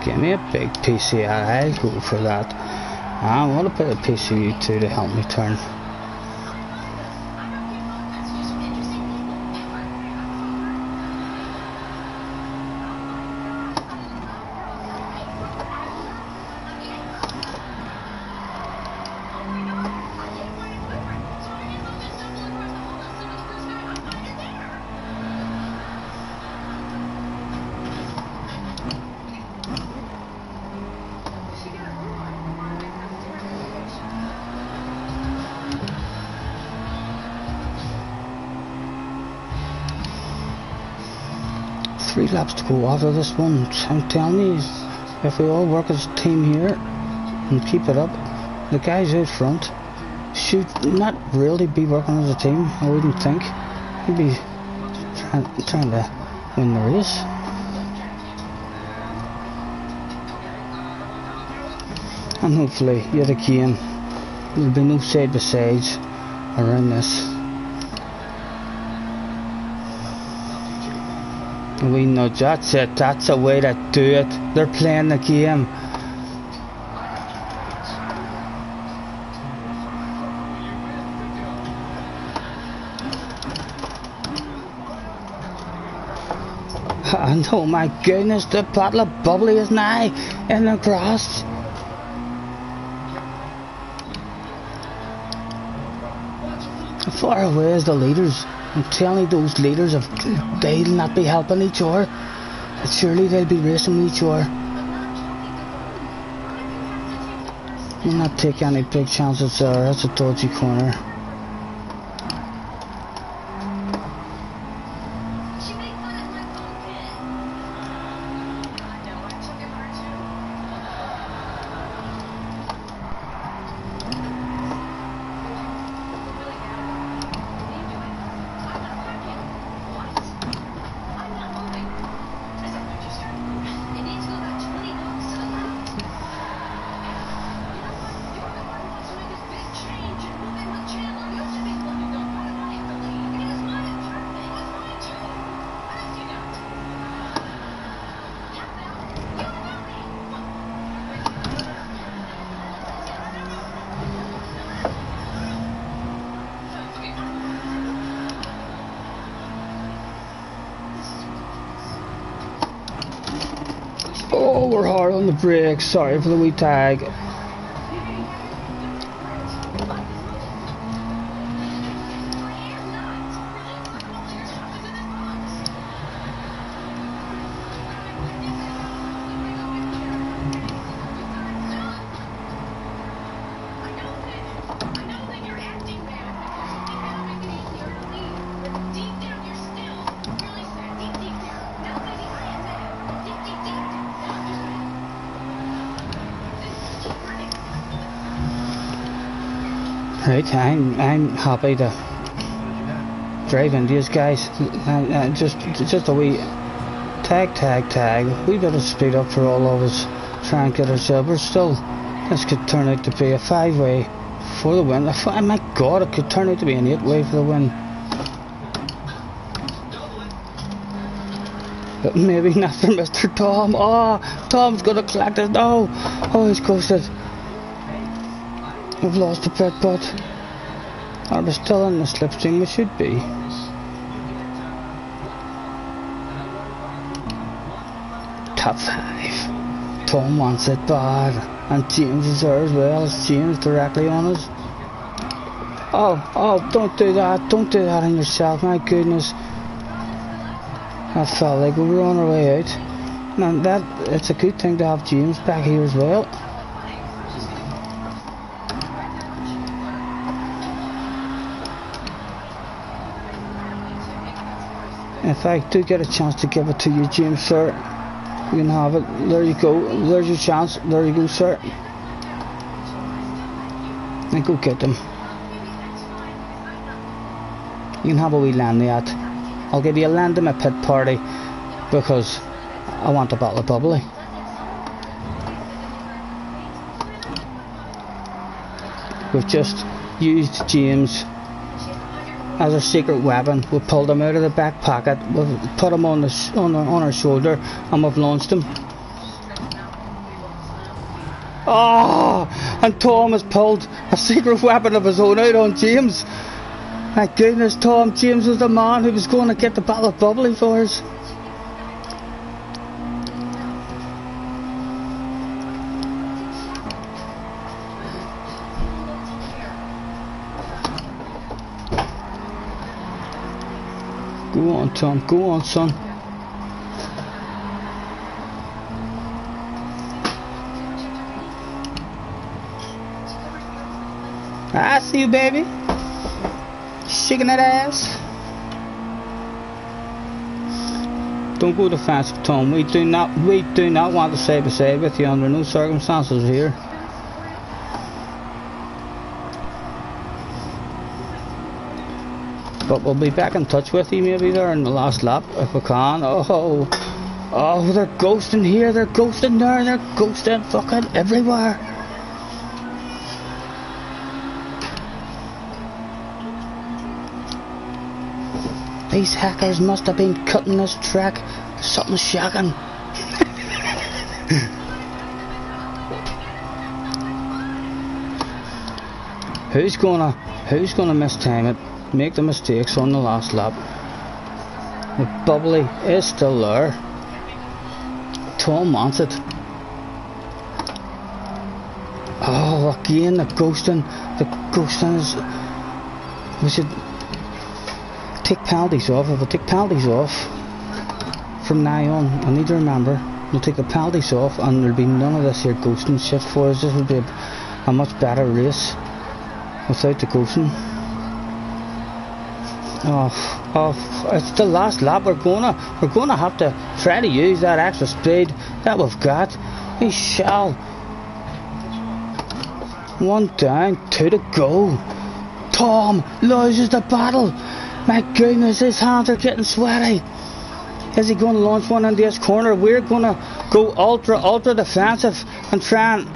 Speaker 1: Give me a big PC, I'll go for that. I want to put a PCU too to help me turn. Three laps to go after this one. I'm telling you, if we all work as a team here and keep it up, the guys out front should not really be working as a team, I wouldn't think. He'd be trying to win the race. And hopefully, yet again, There'll be no side by sides around this. We nudge, that's it, that's the way to do it. They're playing the game. And oh my goodness, the bottle of bubbly is nigh in the grass. Far away as the leaders. I'm telling you, those leaders, they'll not be helping each other. Surely they'll be racing with each other. We'll not take any big chances there. That's a dodgy corner. Oh, we're hard on the brakes. Sorry for the wee tag. Right, I'm happy to drive into these guys. Just a wee tag. We better speed up for all of us. Try and get ourselves. We're still. This could turn out to be a 5-way for the win. Oh my God, it could turn out to be an 8-way for the win. But maybe not for Mr. Tom. Oh, Tom's gonna collect it. No. Oh, he's coasted. We've lost a bit, but are we still in the slipstream? We should be. Top 5. Tom wants it bad, and James is there as well. It's James directly on us. Oh, don't do that. Don't do that on yourself, my goodness. That felt like we were on our way out. And it's a good thing to have James back here as well. If I do get a chance to give it to you, James, sir, you can have it. There you go. There's your chance. There you go, sir. And go get them. You can have a wee landy at. I'll give you a land in my pit party because I want a bottle of bubbly. We've just used James as a secret weapon. We pulled him out of the back pocket, we've put him on our shoulder, and we've launched him. Oh, and Tom has pulled a secret weapon of his own out on James. My goodness, Tom, James was the man who was going to get the bottle of bubbly for us. Go on, Tom. Go on, son. I see you, baby. Shaking that ass. Don't go defensive, Tom. We do not want to side by side with you under no circumstances here. But we'll be back in touch with you maybe there in the last lap if we can. Oh, they're ghosting here, they're ghosting there, they're ghosting fucking everywhere. These hackers must have been cutting this track. Something shocking. Who's gonna mistime it? Make the mistakes on the last lap. The bubbly is still there. Tom wants it. Oh, again the ghosting. The ghosting is. We should take penalties off. If we take penalties off from now on, I need to remember we'll take the penalties off, and there'll be none of this here ghosting shit for us. This will be a much better race without the ghosting. Oh, it's the last lap. We're gonna have to try to use that extra speed that we've got. We shall. 1 down, 2 to go. Tom loses the battle. My goodness, his hands are getting sweaty. Is he going to launch one in this corner? We're going to go ultra defensive and try and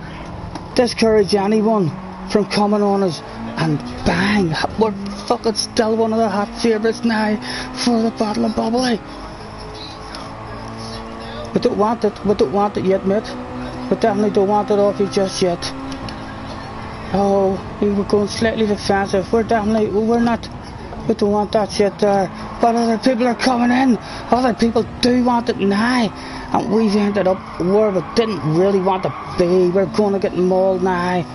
Speaker 1: discourage anyone from coming on us. And bang, we're fucking still one of the hot favourites now for the Battle of Bubbly. We don't want it yet, mate. We definitely don't want it off you just yet. Oh, we were going slightly defensive. We don't want that shit there. But other people are coming in. Other people do want it now. And we've ended up where we didn't really want to be. We're going to get mauled now.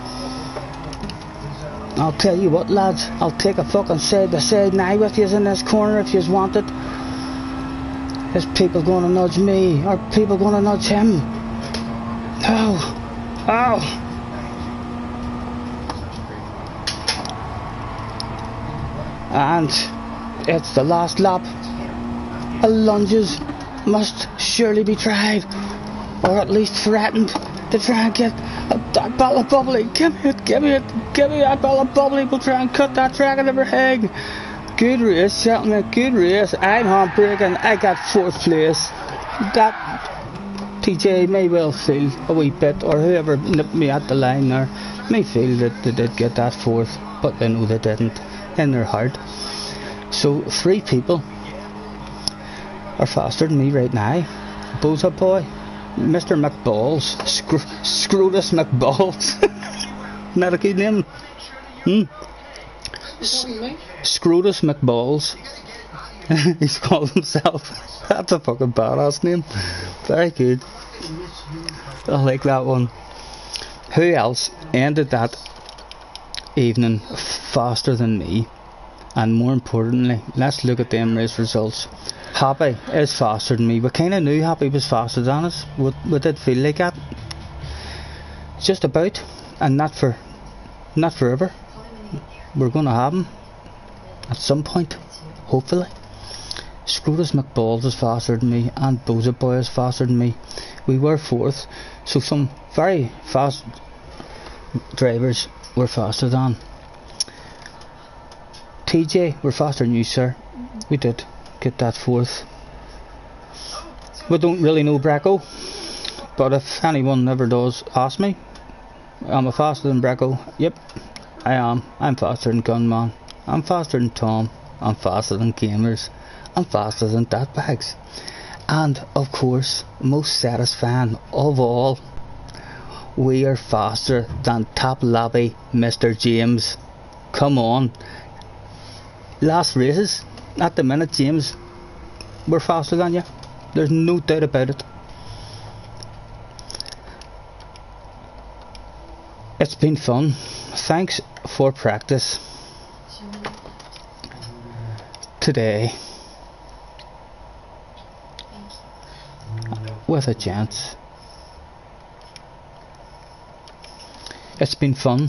Speaker 1: I'll tell you what, lads. I'll take a fucking side by side now with you in this corner if you want it. Is people going to nudge me? Or people going to nudge him? Oh. And it's the last lap. Lunges must surely be tried, or at least threatened, to try and get that Battle of Bubbly. Give me that Battle of Bubbly. We'll try and cut that track in the head. Good race, gentlemen, good race. I'm handbraking. I got 4th place. That TJ may well feel a wee bit, or whoever nipped me at the line there may feel that they did get that 4th, but they know they didn't in their heart. So 3 people are faster than me right now. Boza Boy, Mr. McBalls, Scrotus McBalls. Not a good name. Scrotus McBalls. He's called himself. That's a fucking badass name. Very good. I like that one. Who else ended that evening faster than me? And more importantly, let's look at them race results. Happy is faster than me. We kind of knew Happy was faster than us. We did feel like that. Just about, and not forever. We're going to have him at some point, hopefully. Scrotus McBalls is faster than me, and Boza Boy is faster than me. We were 4th, so some very fast drivers were faster than. TJ, we're faster than you, sir. We did get that 4th. We don't really know Brecco, but if anyone ever does ask me, am I faster than Brecco? Yep, I am. I'm faster than Gunman. I'm faster than Tom. I'm faster than Gamers. I'm faster than Datbags. And of course, most satisfying of all, we are faster than Top Lobby Mr. James. Come on. Last races, at the minute, James, we're faster than you. There's no doubt about it. It's been fun. Thanks for practice today with a chance. It's been fun.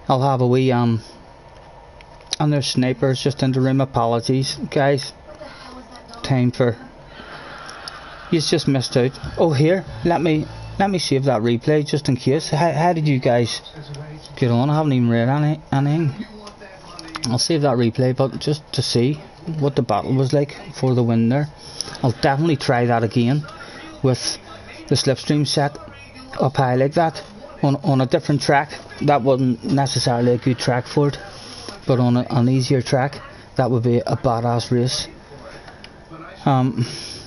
Speaker 1: I'll have a wee and there's snipers just in the room. Apologies, guys. Time for. You just missed out. Oh, here. Let me save that replay just in case. How did you guys get on? I haven't even read anything. I'll save that replay, but just to see what the battle was like for the win there. I'll definitely try that again with the slipstream set up high like that on a different track. That wasn't necessarily a good track for it, but on an easier track that would be a badass race.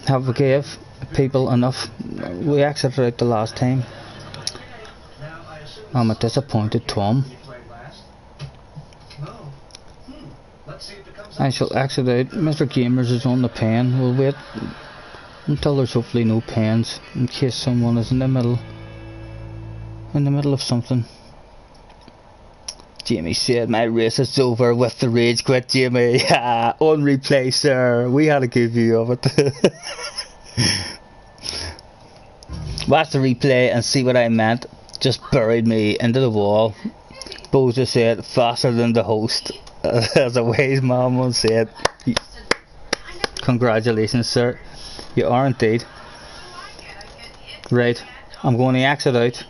Speaker 1: Have we gave people enough? We exited out the last time. I'm a disappointed Tom. I shall exit out. Mr. Gamers is on the pen. We'll wait until there's hopefully no pens, in case someone is in the middle of something. Jamie said my race is over with the rage quit, Jamie. On replay, sir. We had a good view of it. Watch the replay and see what I meant. Just buried me into the wall. Boza said faster than the host. As a wise man once said. Congratulations, sir. You are indeed. Right, I'm going to exit out.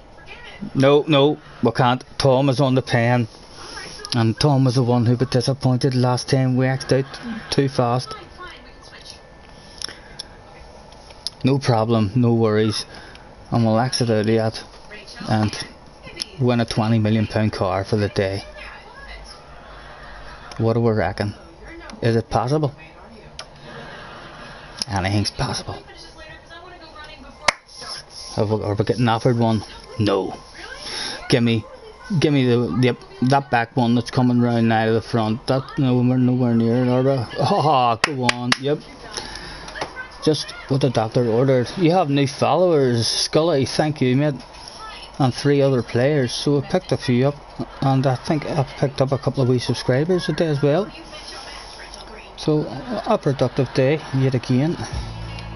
Speaker 1: No, we can't. Tom is on the pen. And Tom was the one who was disappointed last time we exited out too fast. No problem, no worries. And we'll exit out yet and win a £20 million car for the day. What do we reckon? Is it possible? Anything's possible. Are we getting offered one? No. Give me that back one that's coming round now to the front. That no, we're nowhere near it, are we? Oh, go on. Yep. Just what the doctor ordered. You have new followers, Scottie. Thank you, mate. And 3 other players. So I picked a few up, and I think I've picked up a couple of wee subscribers today as well. So a productive day yet again.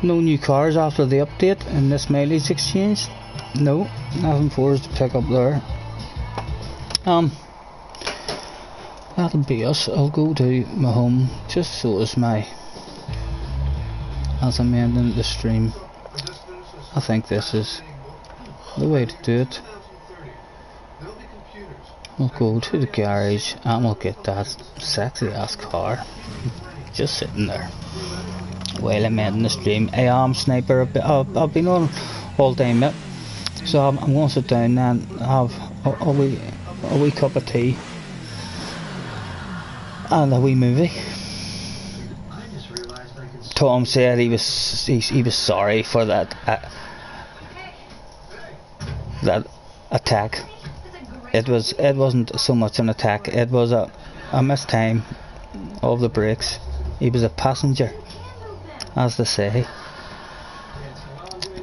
Speaker 1: No new cars after the update in this mileage exchange. No, nothing for us to pick up there. That'll be us. I'll go to my home just so as I'm ending the stream. I think this is the way to do it. We'll go to the garage and we'll get that sexy ass car just sitting there while I'm ending the stream. I am Sniper. I've been on all day, mate. So I'm going to sit down and have a wee cup of tea and a wee movie. Tom said he was sorry for that attack. It wasn't so much an attack. It was a missed time of the brakes. He was a passenger, as they say.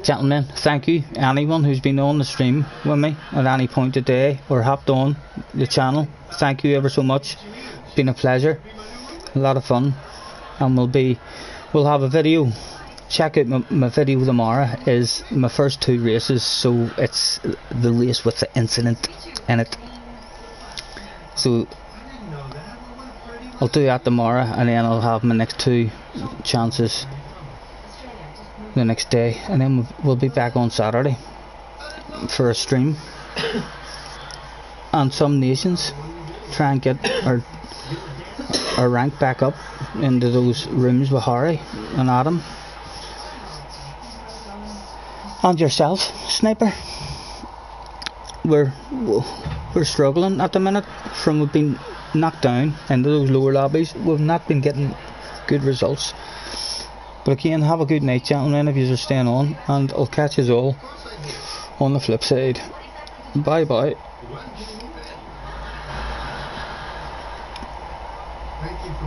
Speaker 1: Gentlemen, thank you. Anyone who's been on the stream with me at any point today or hopped on the channel, thank you ever so much. It's been a pleasure, a lot of fun, and we'll have a video. Check out my video tomorrow. Is my first 2 races, so it's the race with the incident in it. So I'll do that tomorrow, and then I'll have my next 2 chances the next day, and then we'll be back on Saturday for a stream. And some nations try and get our rank back up into those rooms with Harry and Adam and yourself, Sniper. We're struggling at the minute. From we've been knocked down into those lower lobbies, we've not been getting good results. But again, have a good night, gentlemen, if you are staying on, and I'll catch you all on the flip side. Bye bye.